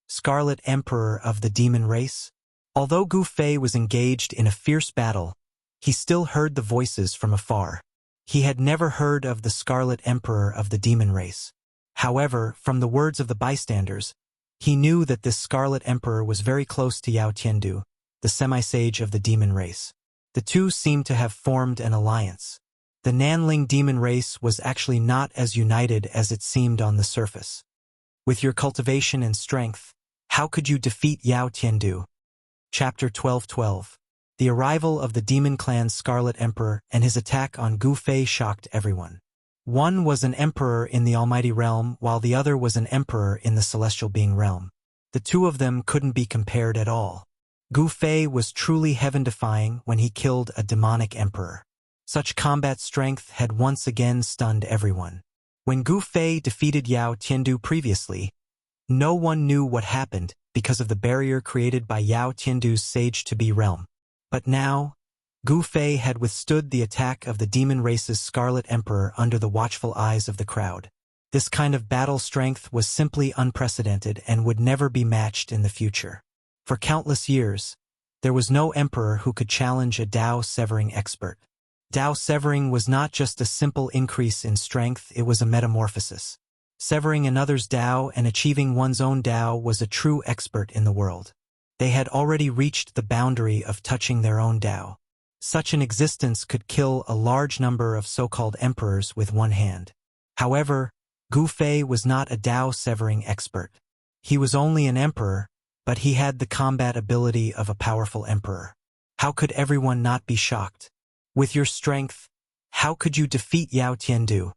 Scarlet Emperor of the demon race? Although Gu Fei was engaged in a fierce battle, he still heard the voices from afar. He had never heard of the Scarlet Emperor of the demon race. However, from the words of the bystanders, he knew that this Scarlet Emperor was very close to Yao Tiandu, the semi-sage of the demon race. The two seemed to have formed an alliance. The Nanling demon race was actually not as united as it seemed on the surface. With your cultivation and strength, how could you defeat Yao Tiandu? Chapter 12:12. The arrival of the demon clan's Scarlet Emperor and his attack on Gu Fei shocked everyone. One was an emperor in the Almighty Realm, while the other was an emperor in the Celestial Being Realm. The two of them couldn't be compared at all. Gu Fei was truly heaven-defying when he killed a demonic emperor. Such combat strength had once again stunned everyone. When Gu Fei defeated Yao Tiandu previously, no one knew what happened because of the barrier created by Yao Tiandu's sage-to-be realm. But now, Gu Fei had withstood the attack of the demon race's Scarlet Emperor under the watchful eyes of the crowd. This kind of battle strength was simply unprecedented and would never be matched in the future. For countless years, there was no emperor who could challenge a Dao-severing expert. Dao-severing was not just a simple increase in strength, it was a metamorphosis. Severing another's Dao and achieving one's own Dao was a true expert in the world. They had already reached the boundary of touching their own Dao. Such an existence could kill a large number of so-called emperors with one hand. However, Gu Fei was not a Dao-severing expert. He was only an emperor, but he had the combat ability of a powerful emperor. How could everyone not be shocked? With your strength, how could you defeat Yao Tiandu?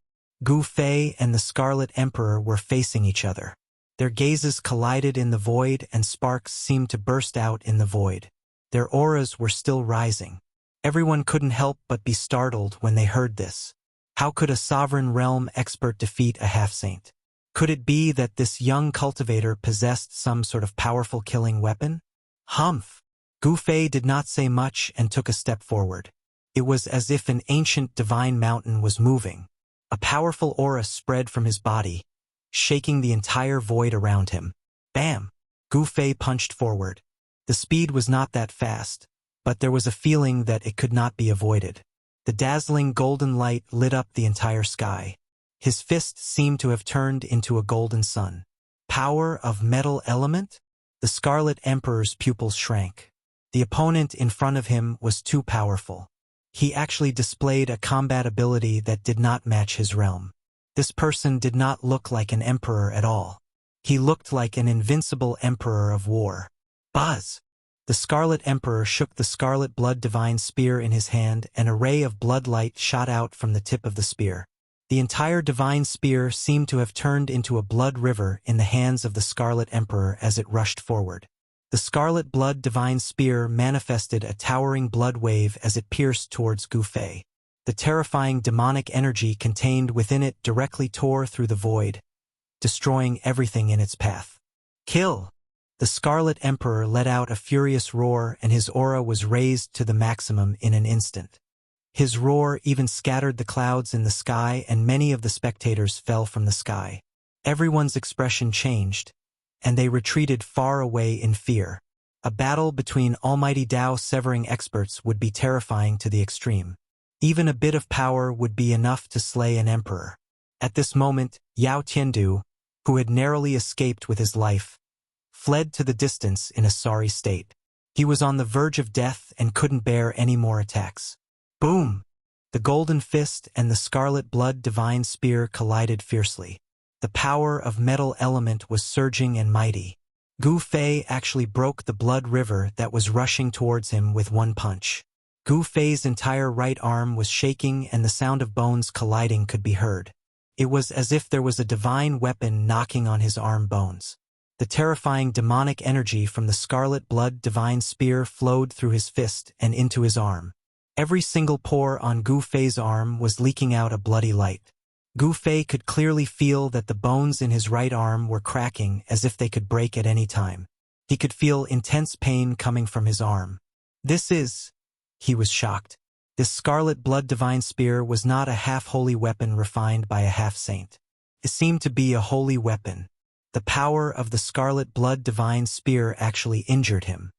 Gu Fei and the Scarlet Emperor were facing each other. Their gazes collided in the void and sparks seemed to burst out in the void. Their auras were still rising. Everyone couldn't help but be startled when they heard this. How could a sovereign realm expert defeat a half-saint? Could it be that this young cultivator possessed some sort of powerful killing weapon? Humph! Gu Fei did not say much and took a step forward. It was as if an ancient divine mountain was moving. A powerful aura spread from his body, shaking the entire void around him. Bam! Gu Fei punched forward. The speed was not that fast, but there was a feeling that it could not be avoided. The dazzling golden light lit up the entire sky. His fist seemed to have turned into a golden sun. Power of metal element? The Scarlet Emperor's pupils shrank. The opponent in front of him was too powerful. He actually displayed a combat ability that did not match his realm. This person did not look like an emperor at all. He looked like an invincible emperor of war. Buzz! The Scarlet Emperor shook the scarlet blood divine spear in his hand, and a ray of blood light shot out from the tip of the spear. The entire divine spear seemed to have turned into a blood river in the hands of the Scarlet Emperor as it rushed forward. The scarlet blood divine spear manifested a towering blood wave as it pierced towards Gu Fei. The terrifying demonic energy contained within it directly tore through the void, destroying everything in its path. Kill! The Scarlet Emperor let out a furious roar and his aura was raised to the maximum in an instant. His roar even scattered the clouds in the sky and many of the spectators fell from the sky. Everyone's expression changed, and they retreated far away in fear. A battle between almighty Dao-severing experts would be terrifying to the extreme. Even a bit of power would be enough to slay an emperor. At this moment, Yao Tiandu, who had narrowly escaped with his life, fled to the distance in a sorry state. He was on the verge of death and couldn't bear any more attacks. Boom! The golden fist and the scarlet blood divine spear collided fiercely. The power of metal element was surging and mighty. Gu Fei actually broke the blood river that was rushing towards him with one punch. Gu Fei's entire right arm was shaking and the sound of bones colliding could be heard. It was as if there was a divine weapon knocking on his arm bones. The terrifying demonic energy from the scarlet blood divine spear flowed through his fist and into his arm. Every single pore on Gu Fei's arm was leaking out a bloody light. Gu Fei could clearly feel that the bones in his right arm were cracking as if they could break at any time. He could feel intense pain coming from his arm. He was shocked. This scarlet blood divine spear was not a half-holy weapon refined by a half-saint. It seemed to be a holy weapon. The power of the scarlet blood divine spear actually injured him.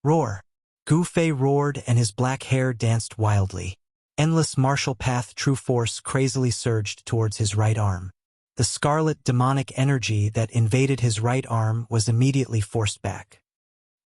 Roar! Gu Fei roared and his black hair danced wildly. Endless martial path true force crazily surged towards his right arm. The scarlet demonic energy that invaded his right arm was immediately forced back.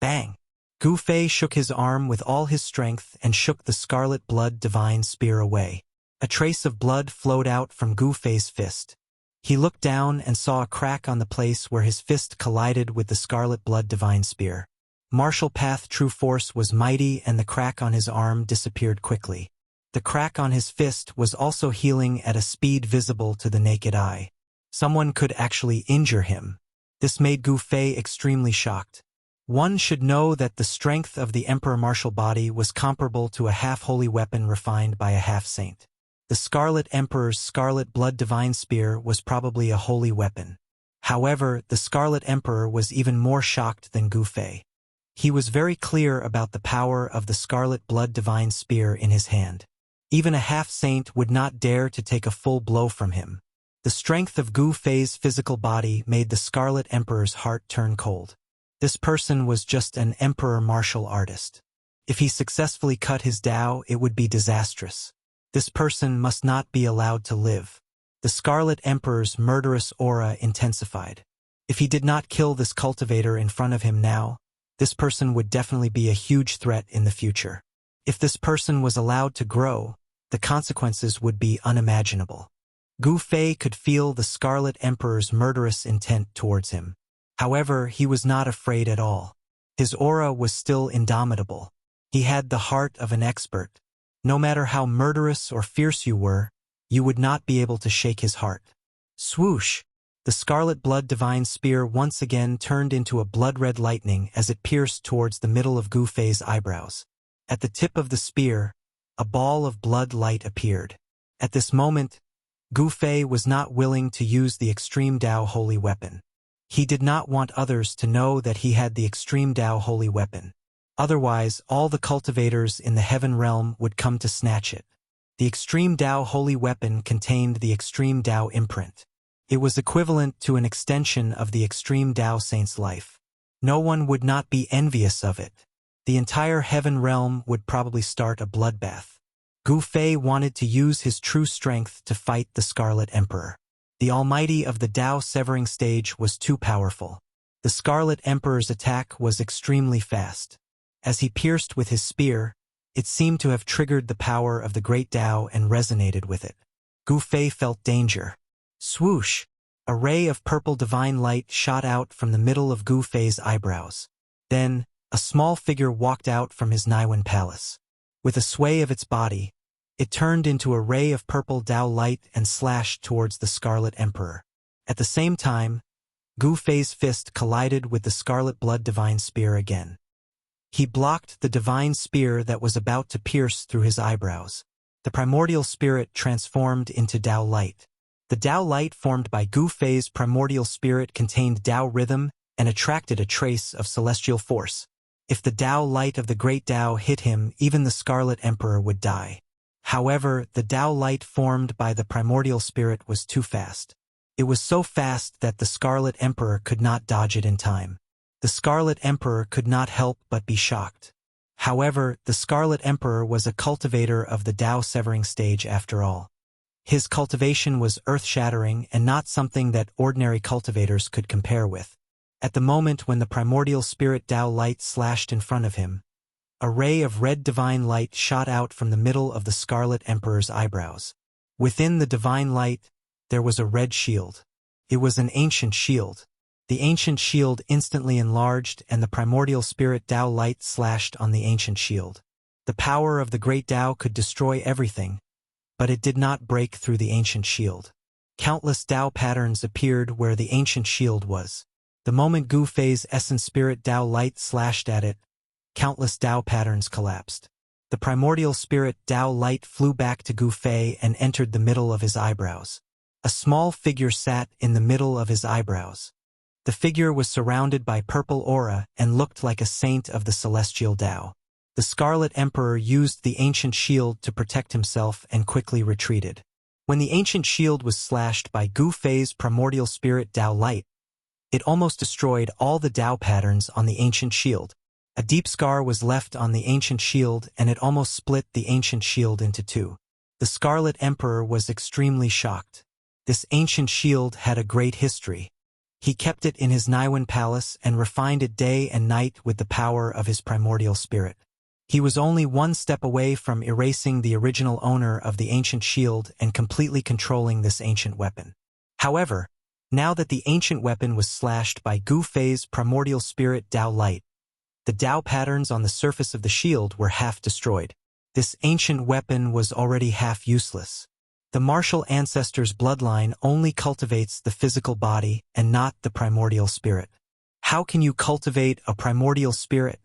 Bang! Gu Fei shook his arm with all his strength and shook the scarlet blood divine spear away. A trace of blood flowed out from Gu Fei's fist. He looked down and saw a crack on the place where his fist collided with the scarlet blood divine spear. Martial path true force was mighty and the crack on his arm disappeared quickly. The crack on his fist was also healing at a speed visible to the naked eye. Someone could actually injure him. This made Gu Fei extremely shocked. One should know that the strength of the Emperor martial body was comparable to a half-holy weapon refined by a half-saint. The Scarlet Emperor's scarlet blood divine spear was probably a holy weapon. However, the Scarlet Emperor was even more shocked than Gu Fei. He was very clear about the power of the Scarlet Blood Divine Spear in his hand. Even a half-saint would not dare to take a full blow from him. The strength of Gu Fei's physical body made the Scarlet Emperor's heart turn cold. This person was just an emperor martial artist. If he successfully cut his Tao, it would be disastrous. This person must not be allowed to live. The Scarlet Emperor's murderous aura intensified. If he did not kill this cultivator in front of him now, this person would definitely be a huge threat in the future. If this person was allowed to grow, the consequences would be unimaginable. Gu Fei could feel the Scarlet Emperor's murderous intent towards him. However, he was not afraid at all. His aura was still indomitable. He had the heart of an expert. No matter how murderous or fierce you were, you would not be able to shake his heart. Swoosh! The Scarlet Blood Divine Spear once again turned into a blood-red lightning as it pierced towards the middle of Gu Fei's eyebrows. At the tip of the spear, a ball of blood light appeared. At this moment, Gu Fei was not willing to use the Extreme Tao Holy Weapon. He did not want others to know that he had the Extreme Tao Holy Weapon. Otherwise, all the cultivators in the Heaven Realm would come to snatch it. The Extreme Tao Holy Weapon contained the Extreme Tao imprint. It was equivalent to an extension of the Extreme Tao Saint's life. No one would not be envious of it. The entire Heaven Realm would probably start a bloodbath. Gu Fei wanted to use his true strength to fight the Scarlet Emperor. The Almighty of the Tao Severing Stage was too powerful. The Scarlet Emperor's attack was extremely fast. As he pierced with his spear, it seemed to have triggered the power of the Great Tao and resonated with it. Gu Fei felt danger. Swoosh! A ray of purple divine light shot out from the middle of Gu Fei's eyebrows. Then, a small figure walked out from his Naiwen palace. With a sway of its body, it turned into a ray of purple Tao light and slashed towards the Scarlet Emperor. At the same time, Gu Fei's fist collided with the Scarlet Blood Divine Spear again. He blocked the divine spear that was about to pierce through his eyebrows. The primordial spirit transformed into Tao light. The Tao light formed by Gu Fei's primordial spirit contained Tao rhythm and attracted a trace of celestial force. If the Tao light of the Great Tao hit him, even the Scarlet Emperor would die. However, the Tao light formed by the primordial spirit was too fast. It was so fast that the Scarlet Emperor could not dodge it in time. The Scarlet Emperor could not help but be shocked. However, the Scarlet Emperor was a cultivator of the Tao Severing Stage after all. His cultivation was earth-shattering and not something that ordinary cultivators could compare with. At the moment when the primordial spirit Tao light slashed in front of him, a ray of red divine light shot out from the middle of the Scarlet Emperor's eyebrows. Within the divine light, there was a red shield. It was an ancient shield. The ancient shield instantly enlarged and the primordial spirit Tao light slashed on the ancient shield. The power of the Great Tao could destroy everything, but it did not break through the ancient shield. Countless Tao patterns appeared where the ancient shield was. The moment Gu Fei's essence spirit Tao light slashed at it, countless Tao patterns collapsed. The primordial spirit Tao light flew back to Gu Fei and entered the middle of his eyebrows. A small figure sat in the middle of his eyebrows. The figure was surrounded by purple aura and looked like a saint of the celestial Tao. The Scarlet Emperor used the ancient shield to protect himself and quickly retreated. When the ancient shield was slashed by Gu Fei's primordial spirit Tao light, it almost destroyed all the Tao patterns on the ancient shield. A deep scar was left on the ancient shield and it almost split the ancient shield into two. The Scarlet Emperor was extremely shocked. This ancient shield had a great history. He kept it in his Naiwen palace and refined it day and night with the power of his primordial spirit. He was only one step away from erasing the original owner of the ancient shield and completely controlling this ancient weapon. However, now that the ancient weapon was slashed by Gu Fei's primordial spirit Tao light, the Tao patterns on the surface of the shield were half destroyed. This ancient weapon was already half useless. The martial ancestor's bloodline only cultivates the physical body and not the primordial spirit. How can you cultivate a primordial spirit?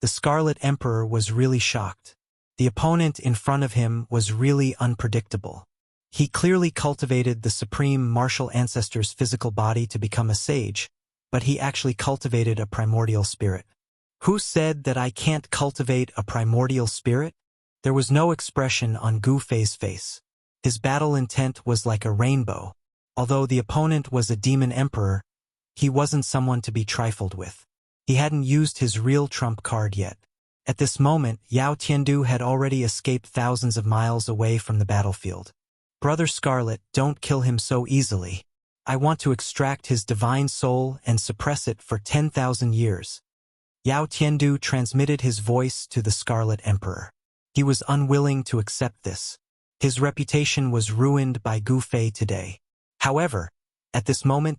The Scarlet Emperor was really shocked. The opponent in front of him was really unpredictable. He clearly cultivated the supreme martial ancestor's physical body to become a sage, but he actually cultivated a primordial spirit. Who said that I can't cultivate a primordial spirit? There was no expression on Gu Fei's face. His battle intent was like a rainbow. Although the opponent was a demon emperor, he wasn't someone to be trifled with. He hadn't used his real trump card yet. At this moment, Yao Tiandu had already escaped thousands of miles away from the battlefield. Brother Scarlet, don't kill him so easily. I want to extract his divine soul and suppress it for 10,000 years. Yao Tiandu transmitted his voice to the Scarlet Emperor. He was unwilling to accept this. His reputation was ruined by Gu Fei today. However, at this moment,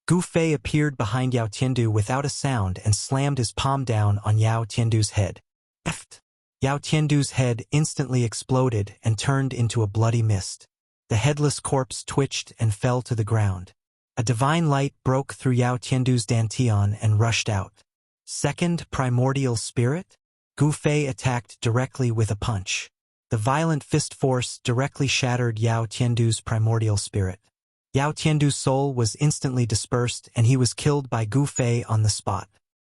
Gu Fei appeared behind Yao Tiandu without a sound and slammed his palm down on Yao Tiandu's head. Eft! Yao Tiandu's head instantly exploded and turned into a bloody mist. The headless corpse twitched and fell to the ground. A divine light broke through Yao Tiandu's dantian and rushed out. Second primordial spirit? Gu Fei attacked directly with a punch. The violent fist force directly shattered Yao Tiandu's primordial spirit. Yao Tiandu's soul was instantly dispersed and he was killed by Gu Fei on the spot.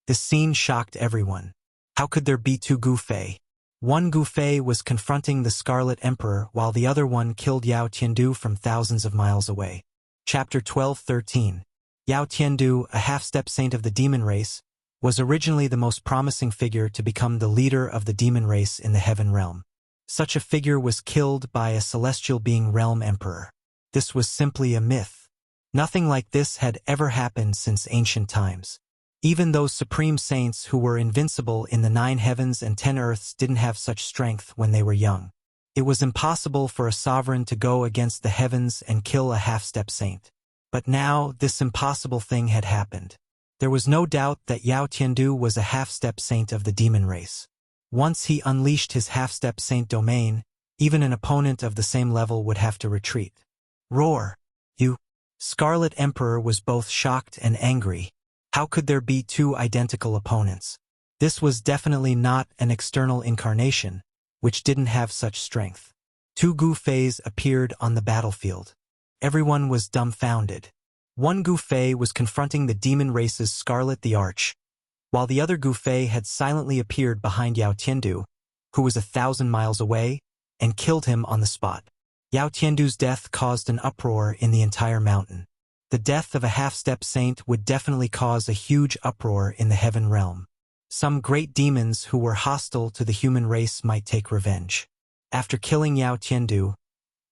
This scene shocked everyone. How could there be two Gu Fei? One Gu Fei was confronting the Scarlet Emperor while the other one killed Yao Tiandu from thousands of miles away. Chapter 12:13. Yao Tiandu, a half-step saint of the demon race, was originally the most promising figure to become the leader of the demon race in the heaven realm. Such a figure was killed by a celestial being realm emperor. This was simply a myth. Nothing like this had ever happened since ancient times. Even those supreme saints who were invincible in the 9 heavens and 10 earths didn't have such strength when they were young. It was impossible for a sovereign to go against the heavens and kill a half-step saint. But now, this impossible thing had happened. There was no doubt that Yao Tiandu was a half-step saint of the demon race. Once he unleashed his half-step saint domain, even an opponent of the same level would have to retreat. Roar! You! Scarlet Emperor was both shocked and angry. How could there be two identical opponents? This was definitely not an external incarnation, which didn't have such strength. Two Gu Feis appeared on the battlefield. Everyone was dumbfounded. One Gu Fei was confronting the demon race's Scarlet the Arch, while the other Gu Fei had silently appeared behind Yao Tiandu, who was 1,000 miles away, and killed him on the spot. Yao Tiandu's death caused an uproar in the entire mountain. The death of a half-step saint would definitely cause a huge uproar in the heaven realm. Some great demons who were hostile to the human race might take revenge. After killing Yao Tiandu,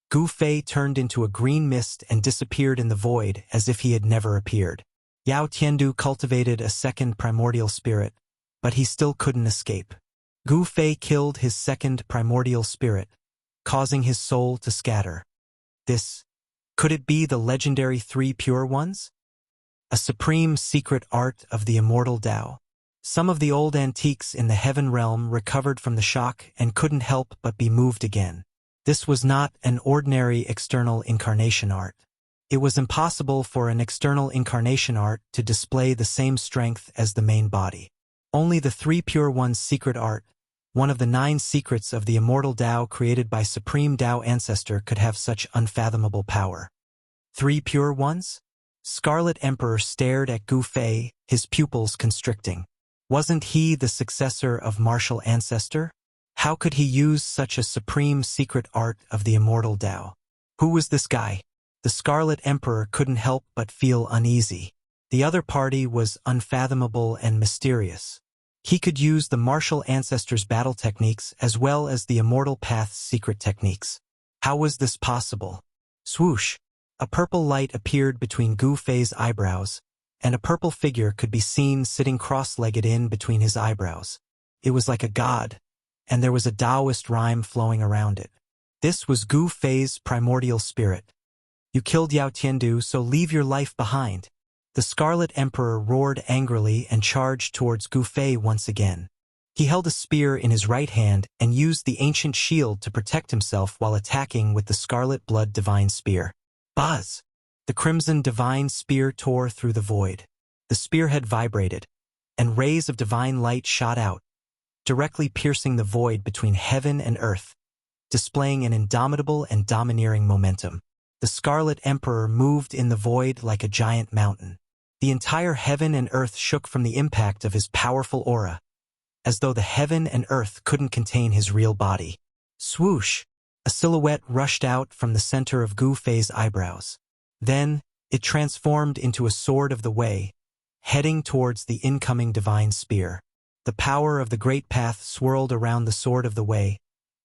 Gu Fei turned into a green mist and disappeared in the void as if he had never appeared. Yao Tiandu cultivated a second primordial spirit, but he still couldn't escape. Gu Fei killed his second primordial spirit, causing his soul to scatter. Could it be the legendary 3 pure ones? A supreme secret art of the immortal Tao. Some of the old antiques in the heaven realm recovered from the shock and couldn't help but be moved again. This was not an ordinary external incarnation art. It was impossible for an external incarnation art to display the same strength as the main body. Only the 3 pure ones secret art, one of the 9 secrets of the immortal Tao created by Supreme Tao Ancestor, could have such unfathomable power. 3 pure ones? Scarlet Emperor stared at Gu Fei, his pupils constricting. Wasn't he the successor of Martial Ancestor? How could he use such a supreme secret art of the immortal Tao? Who was this guy? The Scarlet Emperor couldn't help but feel uneasy. The other party was unfathomable and mysterious. He could use the Martial Ancestor's battle techniques as well as the Immortal Path's secret techniques. How was this possible? Swoosh! A purple light appeared between Gu Fei's eyebrows, and a purple figure could be seen sitting cross-legged in between his eyebrows. It was like a god, and there was a Taoist rhyme flowing around it. This was Gu Fei's primordial spirit. You killed Yao Tiandu, so leave your life behind. The Scarlet Emperor roared angrily and charged towards Gu Fei once again. He held a spear in his right hand and used the ancient shield to protect himself while attacking with the Scarlet Blood Divine Spear. Buzz! The crimson divine spear tore through the void. The spearhead vibrated, and rays of divine light shot out, directly piercing the void between heaven and earth. displaying an indomitable and domineering momentum. The Scarlet Emperor moved in the void like a giant mountain. The entire heaven and earth shook from the impact of his powerful aura, as though the heaven and earth couldn't contain his real body. Swoosh! A silhouette rushed out from the center of Gu Fei's eyebrows. Then, it transformed into a sword of the way, heading towards the incoming divine spear. The power of the great path swirled around the sword of the way,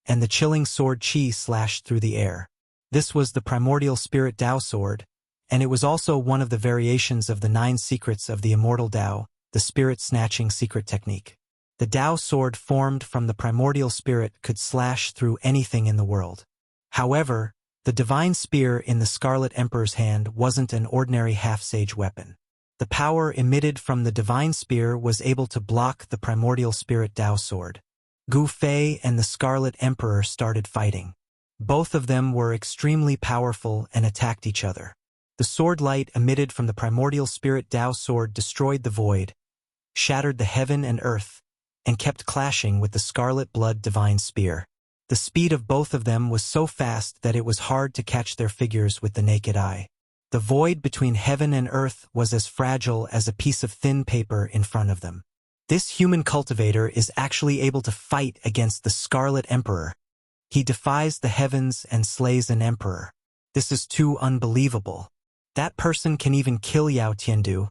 and the chilling sword chi slashed through the air. This was the primordial spirit Dao sword, and it was also one of the variations of the 9 secrets of the Immortal Dao, the spirit-snatching secret technique. The Dao sword formed from the primordial spirit could slash through anything in the world. However, the divine spear in the Scarlet Emperor's hand wasn't an ordinary half-sage weapon. The power emitted from the divine spear was able to block the primordial spirit Dao sword. Gu Fei and the Scarlet Emperor started fighting. Both of them were extremely powerful and attacked each other. The sword light emitted from the primordial spirit Dao sword destroyed the void, shattered the heaven and earth, and kept clashing with the Scarlet Blood divine spear. The speed of both of them was so fast that it was hard to catch their figures with the naked eye. The void between heaven and earth was as fragile as a piece of thin paper in front of them. This human cultivator is actually able to fight against the Scarlet Emperor. He defies the heavens and slays an emperor. This is too unbelievable. That person can even kill Yao Tiandu.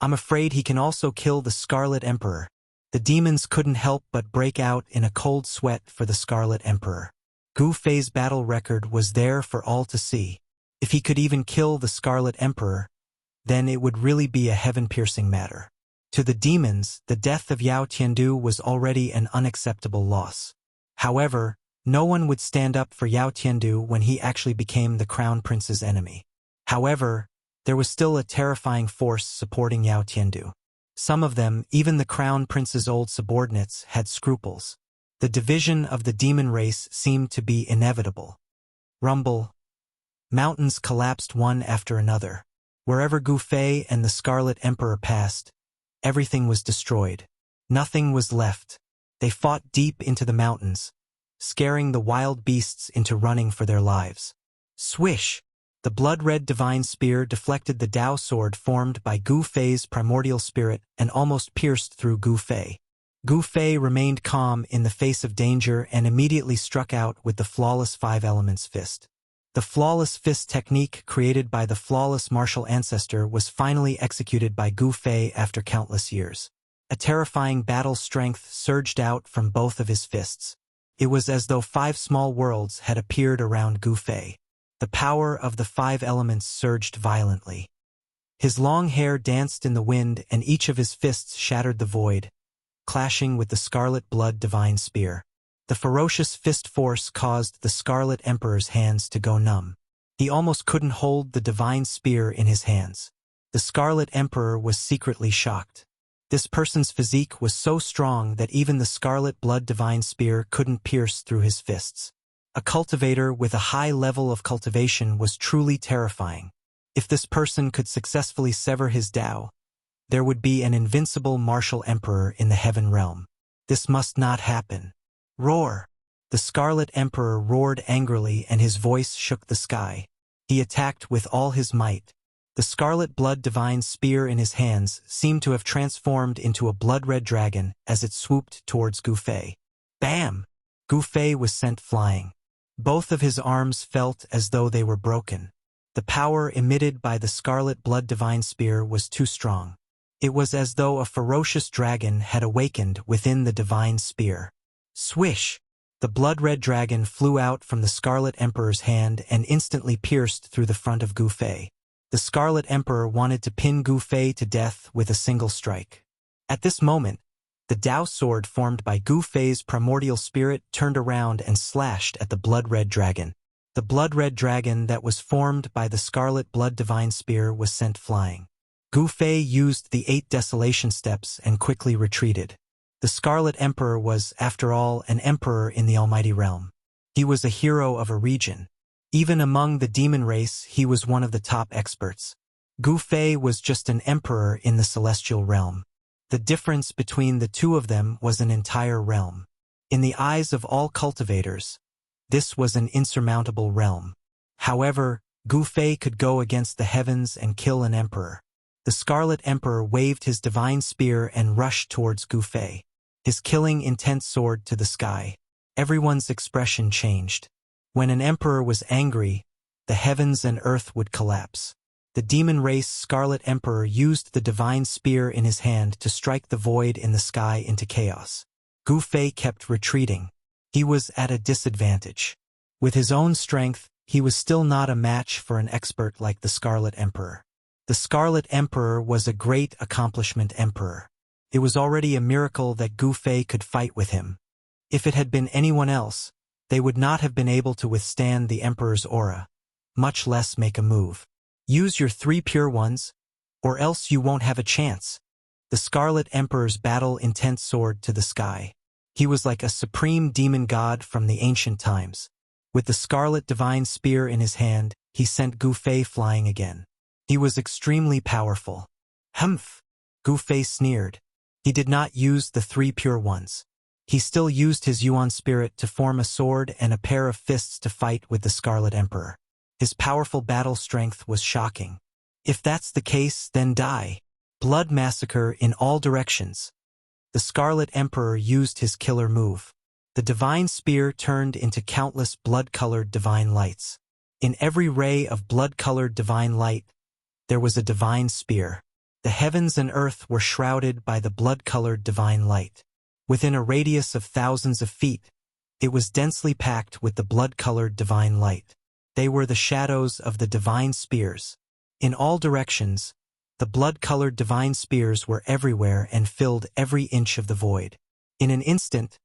I'm afraid he can also kill the Scarlet Emperor. The demons couldn't help but break out in a cold sweat for the Scarlet Emperor. Gu Fei's battle record was there for all to see. If he could even kill the Scarlet Emperor, then it would really be a heaven-piercing matter. To the demons, the death of Yao Tiandu was already an unacceptable loss. However, no one would stand up for Yao Tiandu when he actually became the Crown Prince's enemy. However, there was still a terrifying force supporting Yao Tiandu. Some of them, even the Crown Prince's old subordinates, had scruples. The division of the demon race seemed to be inevitable. Rumble. Mountains collapsed one after another. Wherever Gu Fei and the Scarlet Emperor passed, everything was destroyed. Nothing was left. They fought deep into the mountains, scaring the wild beasts into running for their lives. Swish! The blood-red divine spear deflected the Dao sword formed by Gu Fei's primordial spirit and almost pierced through Gu Fei. Gu Fei remained calm in the face of danger and immediately struck out with the flawless 5 elements fist. The flawless fist technique created by the flawless martial ancestor was finally executed by Gu Fei after countless years. A terrifying battle strength surged out from both of his fists. It was as though 5 small worlds had appeared around Gu Fei. The power of the 5 elements surged violently. His long hair danced in the wind and each of his fists shattered the void, clashing with the Scarlet Blood divine spear. The ferocious fist force caused the Scarlet Emperor's hands to go numb. He almost couldn't hold the divine spear in his hands. The Scarlet Emperor was secretly shocked. This person's physique was so strong that even the Scarlet Blood divine spear couldn't pierce through his fists. A cultivator with a high level of cultivation was truly terrifying. If this person could successfully sever his Dao, there would be an invincible martial emperor in the heaven realm. This must not happen. Roar! The Scarlet Emperor roared angrily and his voice shook the sky. He attacked with all his might. The Scarlet Blood divine spear in his hands seemed to have transformed into a blood-red dragon as it swooped towards Gu Fei. Bam! Gu Fei was sent flying. Both of his arms felt as though they were broken. The power emitted by the Scarlet Blood divine spear was too strong. It was as though a ferocious dragon had awakened within the divine spear. Swish! The blood-red dragon flew out from the Scarlet Emperor's hand and instantly pierced through the front of Gu Fei. The Scarlet Emperor wanted to pin Gu Fei to death with a single strike. At this moment, the Dao sword formed by Gu Fei's primordial spirit turned around and slashed at the blood-red dragon. The blood-red dragon that was formed by the Scarlet Blood divine spear was sent flying. Gu Fei used the 8 desolation steps and quickly retreated. The Scarlet Emperor was, after all, an emperor in the Almighty Realm. He was a hero of a region. Even among the demon race, he was one of the top experts. Gu Fei was just an emperor in the celestial realm. The difference between the two of them was an entire realm. In the eyes of all cultivators, This was an insurmountable realm. However, Gu Fei could go against the heavens and kill an emperor. The Scarlet Emperor waved his divine spear and rushed towards Gu Fei, his killing intent soared to the sky. Everyone's expression changed. When an emperor was angry, the heavens and earth would collapse. The demon race Scarlet Emperor used the divine spear in his hand to strike the void in the sky into chaos. Gu Fei kept retreating. He was at a disadvantage. With his own strength, he was still not a match for an expert like the Scarlet Emperor. The Scarlet Emperor was a great accomplishment emperor. It was already a miracle that Gu Fei could fight with him. If it had been anyone else, they would not have been able to withstand the Emperor's aura, much less make a move. Use your 3 pure ones, or else you won't have a chance. The Scarlet Emperor's battle intent soared to the sky. He was like a supreme demon god from the ancient times. With the Scarlet Divine Spear in his hand, he sent Gu Fei flying again. He was extremely powerful. Humph! Gu Fei sneered. He did not use the 3 pure ones. He still used his Yuan spirit to form a sword and a pair of fists to fight with the Scarlet Emperor. His powerful battle strength was shocking. If that's the case, then die. Blood massacre in all directions. The Scarlet Emperor used his killer move. The divine spear turned into countless blood-colored divine lights. In every ray of blood-colored divine light, there was a divine spear. The heavens and earth were shrouded by the blood-colored divine light. Within a radius of thousands of feet, it was densely packed with the blood-colored divine light. They were the shadows of the divine spears. In all directions, the blood-colored divine spears were everywhere and filled every inch of the void. In an instant,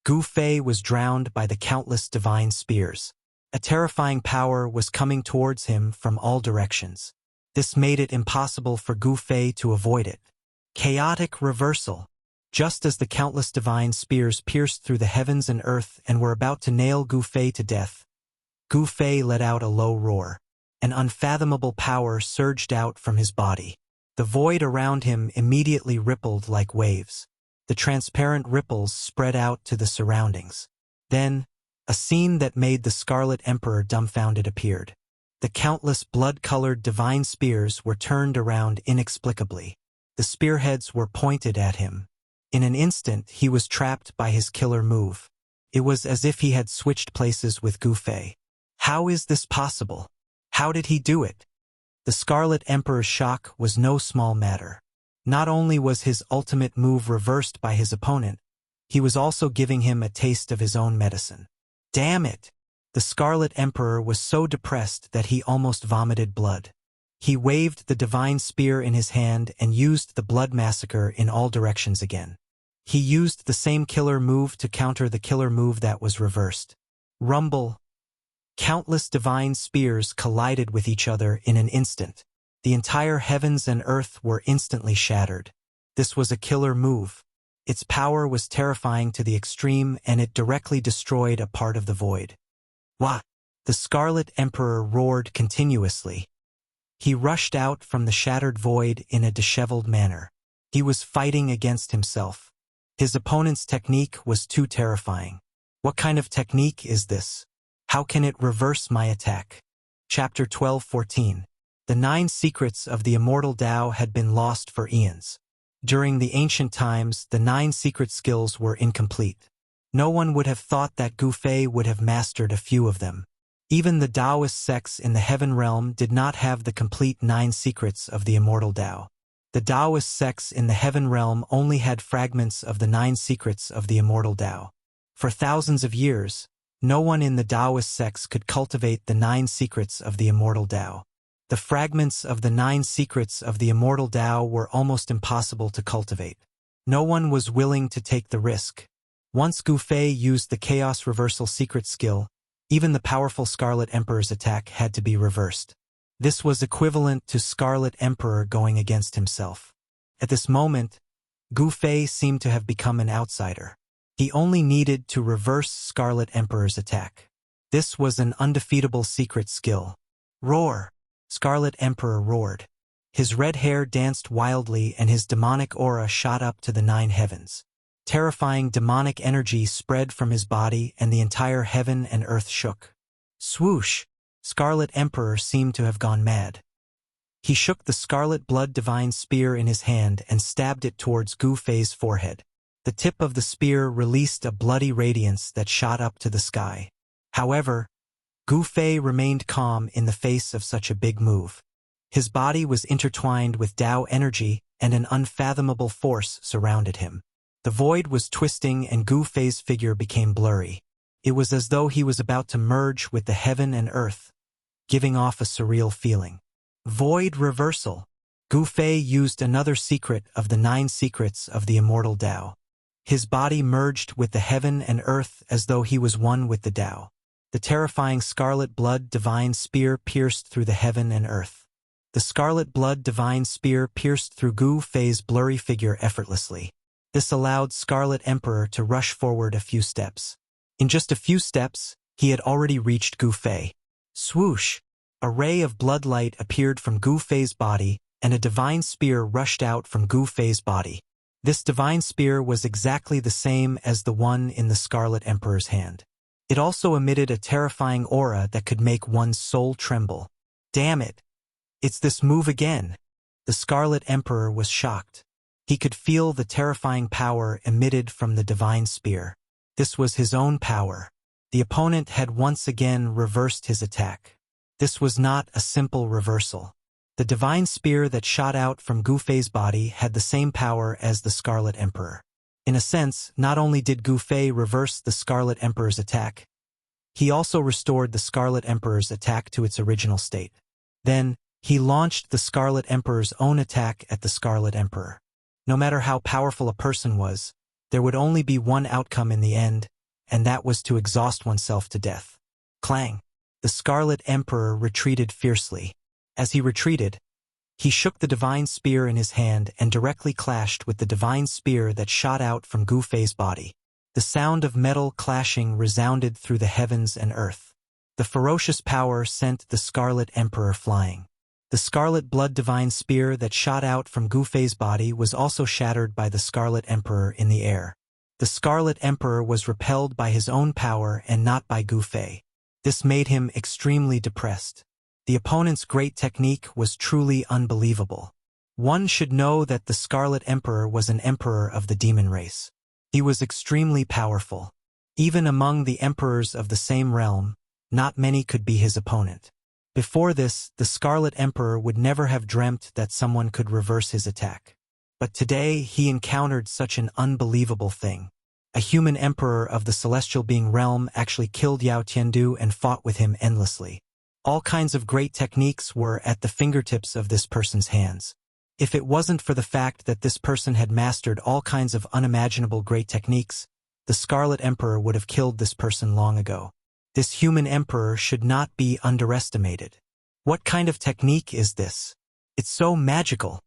Gu Fei was drowned by the countless divine spears. A terrifying power was coming towards him from all directions. This made it impossible for Gu Fei to avoid it. Chaotic reversal. Just as the countless divine spears pierced through the heavens and earth and were about to nail Gu Fei to death, Gu Fei let out a low roar. An unfathomable power surged out from his body. The void around him immediately rippled like waves. The transparent ripples spread out to the surroundings. Then, a scene that made the Scarlet Emperor dumbfounded appeared. The countless blood-colored divine spears were turned around inexplicably. The spearheads were pointed at him. In an instant, he was trapped by his killer move. It was as if he had switched places with Gu Fei. How is this possible? How did he do it? The Scarlet Emperor's shock was no small matter. Not only was his ultimate move reversed by his opponent, he was also giving him a taste of his own medicine. Damn it! The Scarlet Emperor was so depressed that he almost vomited blood. He waved the divine spear in his hand and used the blood massacre in all directions again. He used the same killer move to counter the killer move that was reversed. Rumble. Countless divine spears collided with each other in an instant. The entire heavens and earth were instantly shattered. This was a killer move. Its power was terrifying to the extreme, and it directly destroyed a part of the void. Wah! The Scarlet Emperor roared continuously. He rushed out from the shattered void in a disheveled manner. He was fighting against himself. His opponent's technique was too terrifying. What kind of technique is this? How can it reverse my attack? Chapter 12:14. The 9 secrets of the Immortal Tao had been lost for eons. During the ancient times, the 9 secret skills were incomplete. No one would have thought that Gu Fei would have mastered a few of them. Even the Taoist sects in the heaven realm did not have the complete 9 secrets of the Immortal Tao. The Taoist sects in the heaven realm only had fragments of the 9 secrets of the Immortal Tao. For thousands of years, no one in the Taoist sects could cultivate the 9 secrets of the Immortal Tao. The fragments of the 9 secrets of the Immortal Tao were almost impossible to cultivate. No one was willing to take the risk. Once Gu Fei used the Chaos Reversal secret skill, even the powerful Scarlet Emperor's attack had to be reversed. This was equivalent to Scarlet Emperor going against himself. At this moment, Gu Fei seemed to have become an outsider. He only needed to reverse Scarlet Emperor's attack. This was an undefeatable secret skill. Roar! Scarlet Emperor roared. His red hair danced wildly and his demonic aura shot up to the 9 heavens. terrifying demonic energy spread from his body and the entire heaven and earth shook. Swoosh! Scarlet Emperor seemed to have gone mad. He shook the scarlet blood divine spear in his hand and stabbed it towards Gu Fei's forehead. The tip of the spear released a bloody radiance that shot up to the sky. However, Gu Fei remained calm in the face of such a big move. His body was intertwined with Tao energy, and an unfathomable force surrounded him. The void was twisting and Gu Fei's figure became blurry. It was as though he was about to merge with the heaven and earth, giving off a surreal feeling. Void reversal. Gu Fei used another secret of the 9 secrets of the Immortal Tao. His body merged with the heaven and earth as though he was one with the Tao. The terrifying scarlet blood divine spear pierced through the heaven and earth. The scarlet blood divine spear pierced through Gu Fei's blurry figure effortlessly. This allowed Scarlet Emperor to rush forward a few steps. In just a few steps, he had already reached Gu Fei. Swoosh! A ray of blood light appeared from Gu Fei's body, and a divine spear rushed out from Gu Fei's body. This divine spear was exactly the same as the one in the Scarlet Emperor's hand. It also emitted a terrifying aura that could make one's soul tremble. Damn it! It's this move again! The Scarlet Emperor was shocked. He could feel the terrifying power emitted from the divine spear. This was his own power. The opponent had once again reversed his attack. This was not a simple reversal. The divine spear that shot out from Gu Fei's body had the same power as the Scarlet Emperor. In a sense, not only did Gu Fei reverse the Scarlet Emperor's attack, he also restored the Scarlet Emperor's attack to its original state. Then, he launched the Scarlet Emperor's own attack at the Scarlet Emperor. No matter how powerful a person was, there would only be one outcome in the end, and that was to exhaust oneself to death. Clang! The Scarlet Emperor retreated fiercely. As he retreated, he shook the divine spear in his hand and directly clashed with the divine spear that shot out from Gu Fei's body. The sound of metal clashing resounded through the heavens and earth. The ferocious power sent the Scarlet Emperor flying. The scarlet blood divine spear that shot out from Gu Fei's body was also shattered by the Scarlet Emperor in the air. The Scarlet Emperor was repelled by his own power and not by Gu Fei. This made him extremely depressed. The opponent's great technique was truly unbelievable. One should know that the Scarlet Emperor was an emperor of the demon race. He was extremely powerful. Even among the emperors of the same realm, not many could be his opponent. Before this, the Scarlet Emperor would never have dreamt that someone could reverse his attack. But today, he encountered such an unbelievable thing. A human emperor of the celestial being realm actually killed Yao Tiandu and fought with him endlessly. All kinds of great techniques were at the fingertips of this person's hands. If it wasn't for the fact that this person had mastered all kinds of unimaginable great techniques, the Scarlet Emperor would have killed this person long ago. This human emperor should not be underestimated. What kind of technique is this? It's so magical.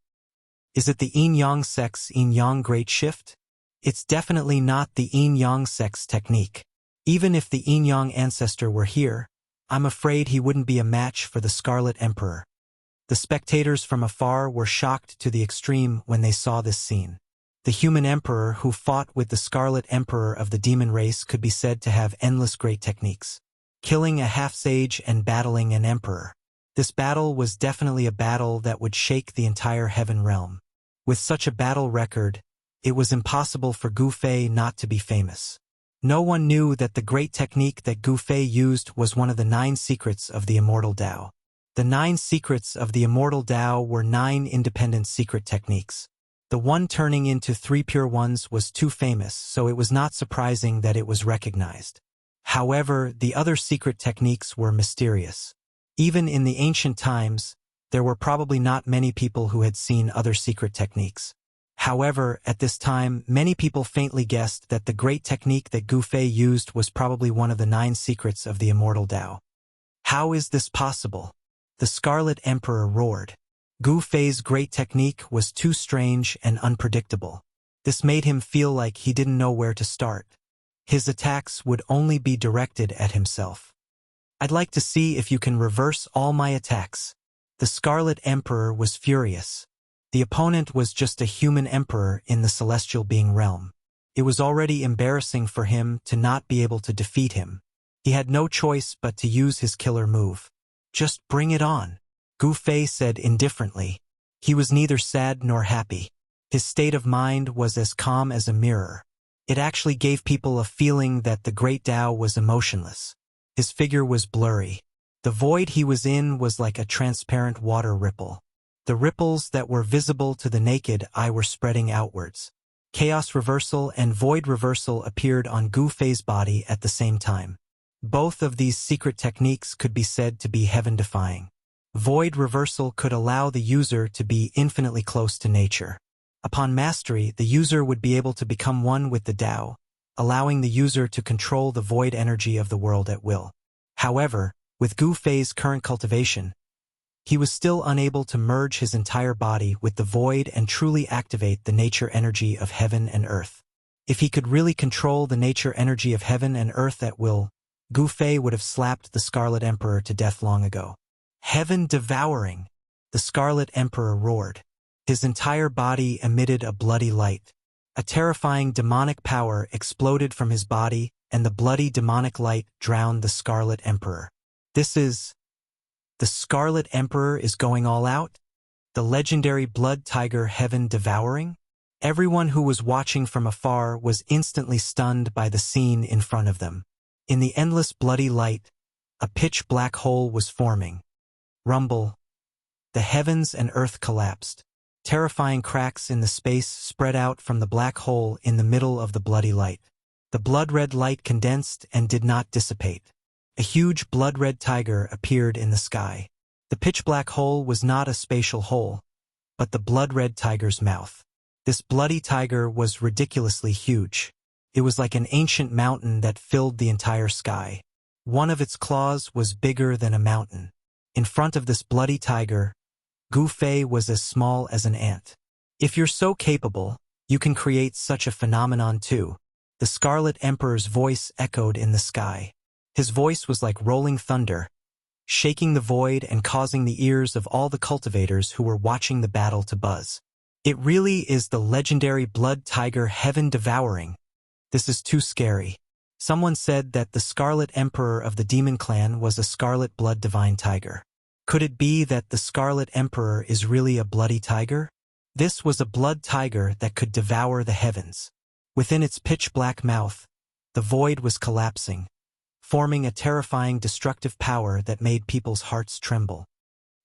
Is it the yin-yang sex yin-yang great shift? It's definitely not the yin-yang sex technique. Even if the yin-yang ancestor were here, I'm afraid he wouldn't be a match for the Scarlet Emperor. The spectators from afar were shocked to the extreme when they saw this scene. The human emperor who fought with the Scarlet Emperor of the demon race could be said to have endless great techniques. Killing a half-sage and battling an emperor. This battle was definitely a battle that would shake the entire heaven realm. With such a battle record, it was impossible for Gu Fei not to be famous. No one knew that the great technique that Gu Fei used was one of the 9 secrets of the Immortal Tao. The 9 secrets of the Immortal Tao were 9 independent secret techniques. The one turning into 3 pure ones was too famous, so it was not surprising that it was recognized. However, the other secret techniques were mysterious. Even in the ancient times, there were probably not many people who had seen other secret techniques. However, at this time, many people faintly guessed that the great technique that Gu Fei used was probably one of the 9 secrets of the Immortal Tao. How is this possible? The Scarlet Emperor roared. Gu Fei's great technique was too strange and unpredictable. This made him feel like he didn't know where to start. His attacks would only be directed at himself. I'd like to see if you can reverse all my attacks. The Scarlet Emperor was furious. The opponent was just a human emperor in the celestial being realm. It was already embarrassing for him to not be able to defeat him. He had no choice but to use his killer move. Just bring it on, Gu Fei said indifferently. He was neither sad nor happy. His state of mind was as calm as a mirror. It actually gave people a feeling that the great Tao was emotionless. His figure was blurry. The void he was in was like a transparent water ripple. The ripples that were visible to the naked eye were spreading outwards. Chaos reversal and void reversal appeared on Gu Fei's body at the same time. Both of these secret techniques could be said to be heaven-defying. Void reversal could allow the user to be infinitely close to nature. Upon mastery, the user would be able to become one with the Tao, allowing the user to control the void energy of the world at will. However, with Gu Fei's current cultivation, he was still unable to merge his entire body with the void and truly activate the nature energy of heaven and earth. If he could really control the nature energy of heaven and earth at will, Gu Fei would have slapped the Scarlet Emperor to death long ago. Heaven devouring! The Scarlet Emperor roared. His entire body emitted a bloody light. A terrifying demonic power exploded from his body, and the bloody demonic light drowned the Scarlet Emperor. The Scarlet Emperor is going all out? The legendary blood tiger heaven devouring? Everyone who was watching from afar was instantly stunned by the scene in front of them. In the endless bloody light, a pitch-black hole was forming. Rumble. The heavens and earth collapsed. Terrifying cracks in the space spread out from the black hole in the middle of the bloody light. The blood-red light condensed and did not dissipate. A huge blood-red tiger appeared in the sky. The pitch-black hole was not a spatial hole, but the blood-red tiger's mouth. This bloody tiger was ridiculously huge. It was like an ancient mountain that filled the entire sky. One of its claws was bigger than a mountain. In front of this bloody tiger, Gu Fei was as small as an ant. If you're so capable, you can create such a phenomenon too. The Scarlet Emperor's voice echoed in the sky. His voice was like rolling thunder, shaking the void and causing the ears of all the cultivators who were watching the battle to buzz. It really is the legendary blood tiger heaven devouring. This is too scary. Someone said that the Scarlet Emperor of the Demon Clan was a scarlet blood divine tiger. Could it be that the Scarlet Emperor is really a bloody tiger? This was a blood tiger that could devour the heavens. Within its pitch-black mouth, the void was collapsing, forming a terrifying destructive power that made people's hearts tremble.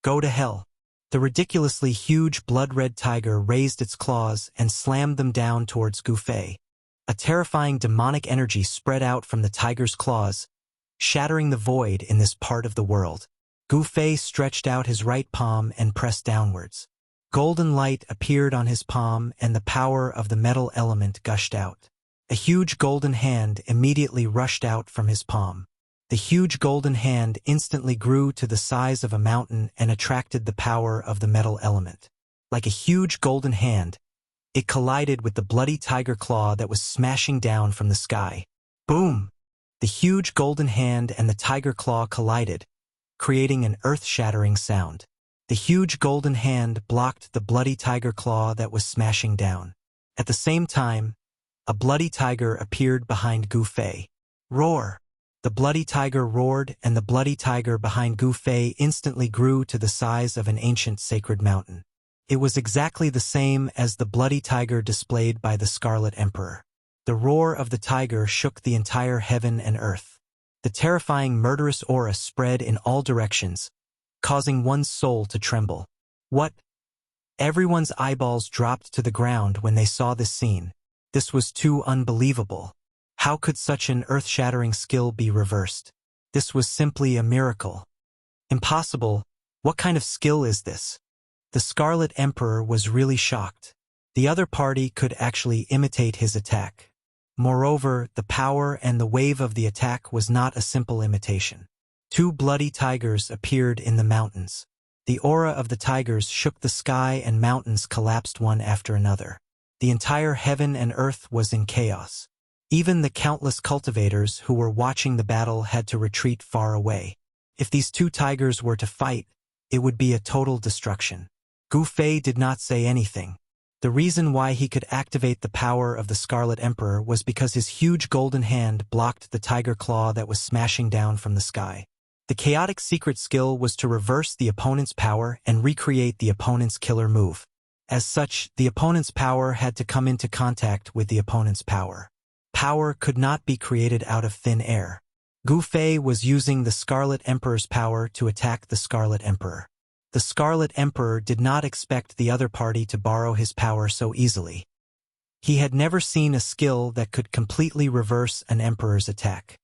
Go to hell. The ridiculously huge blood-red tiger raised its claws and slammed them down towards Gu Fei. A terrifying demonic energy spread out from the tiger's claws, shattering the void in this part of the world. Gu Fei stretched out his right palm and pressed downwards. Golden light appeared on his palm and the power of the metal element gushed out. A huge golden hand immediately rushed out from his palm. The huge golden hand instantly grew to the size of a mountain and attracted the power of the metal element. Like a huge golden hand, it collided with the bloody tiger claw that was smashing down from the sky. Boom! The huge golden hand and the tiger claw collided, creating an earth-shattering sound. The huge golden hand blocked the bloody tiger claw that was smashing down. At the same time, a bloody tiger appeared behind Gu Fei. Roar! The bloody tiger roared, and the bloody tiger behind Gu Fei instantly grew to the size of an ancient sacred mountain. It was exactly the same as the bloody tiger displayed by the Scarlet Emperor. The roar of the tiger shook the entire heaven and earth. The terrifying murderous aura spread in all directions, causing one's soul to tremble. What? Everyone's eyeballs dropped to the ground when they saw this scene. This was too unbelievable. How could such an earth-shattering skill be reversed? This was simply a miracle. Impossible. What kind of skill is this? The Scarlet Emperor was really shocked. The other party could actually imitate his attack. Moreover, the power and the wave of the attack was not a simple imitation. Two bloody tigers appeared in the mountains. The aura of the tigers shook the sky and mountains collapsed one after another. The entire heaven and earth was in chaos. Even the countless cultivators who were watching the battle had to retreat far away. If these two tigers were to fight, it would be a total destruction. Gu Fei did not say anything. The reason why he could activate the power of the Scarlet Emperor was because his huge golden hand blocked the tiger claw that was smashing down from the sky. The chaotic secret skill was to reverse the opponent's power and recreate the opponent's killer move. As such, the opponent's power had to come into contact with the opponent's power. Power could not be created out of thin air. Gu Fei was using the Scarlet Emperor's power to attack the Scarlet Emperor. The Scarlet Emperor did not expect the other party to borrow his power so easily. He had never seen a skill that could completely reverse an emperor's attack.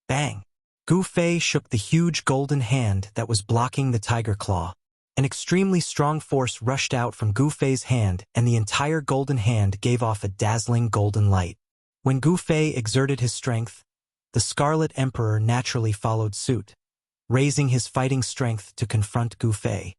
Bang! Gu Fei shook the huge golden hand that was blocking the tiger claw. An extremely strong force rushed out from Gu Fei's hand, and the entire golden hand gave off a dazzling golden light. When Gu Fei exerted his strength, the Scarlet Emperor naturally followed suit, raising his fighting strength to confront Gu Fei.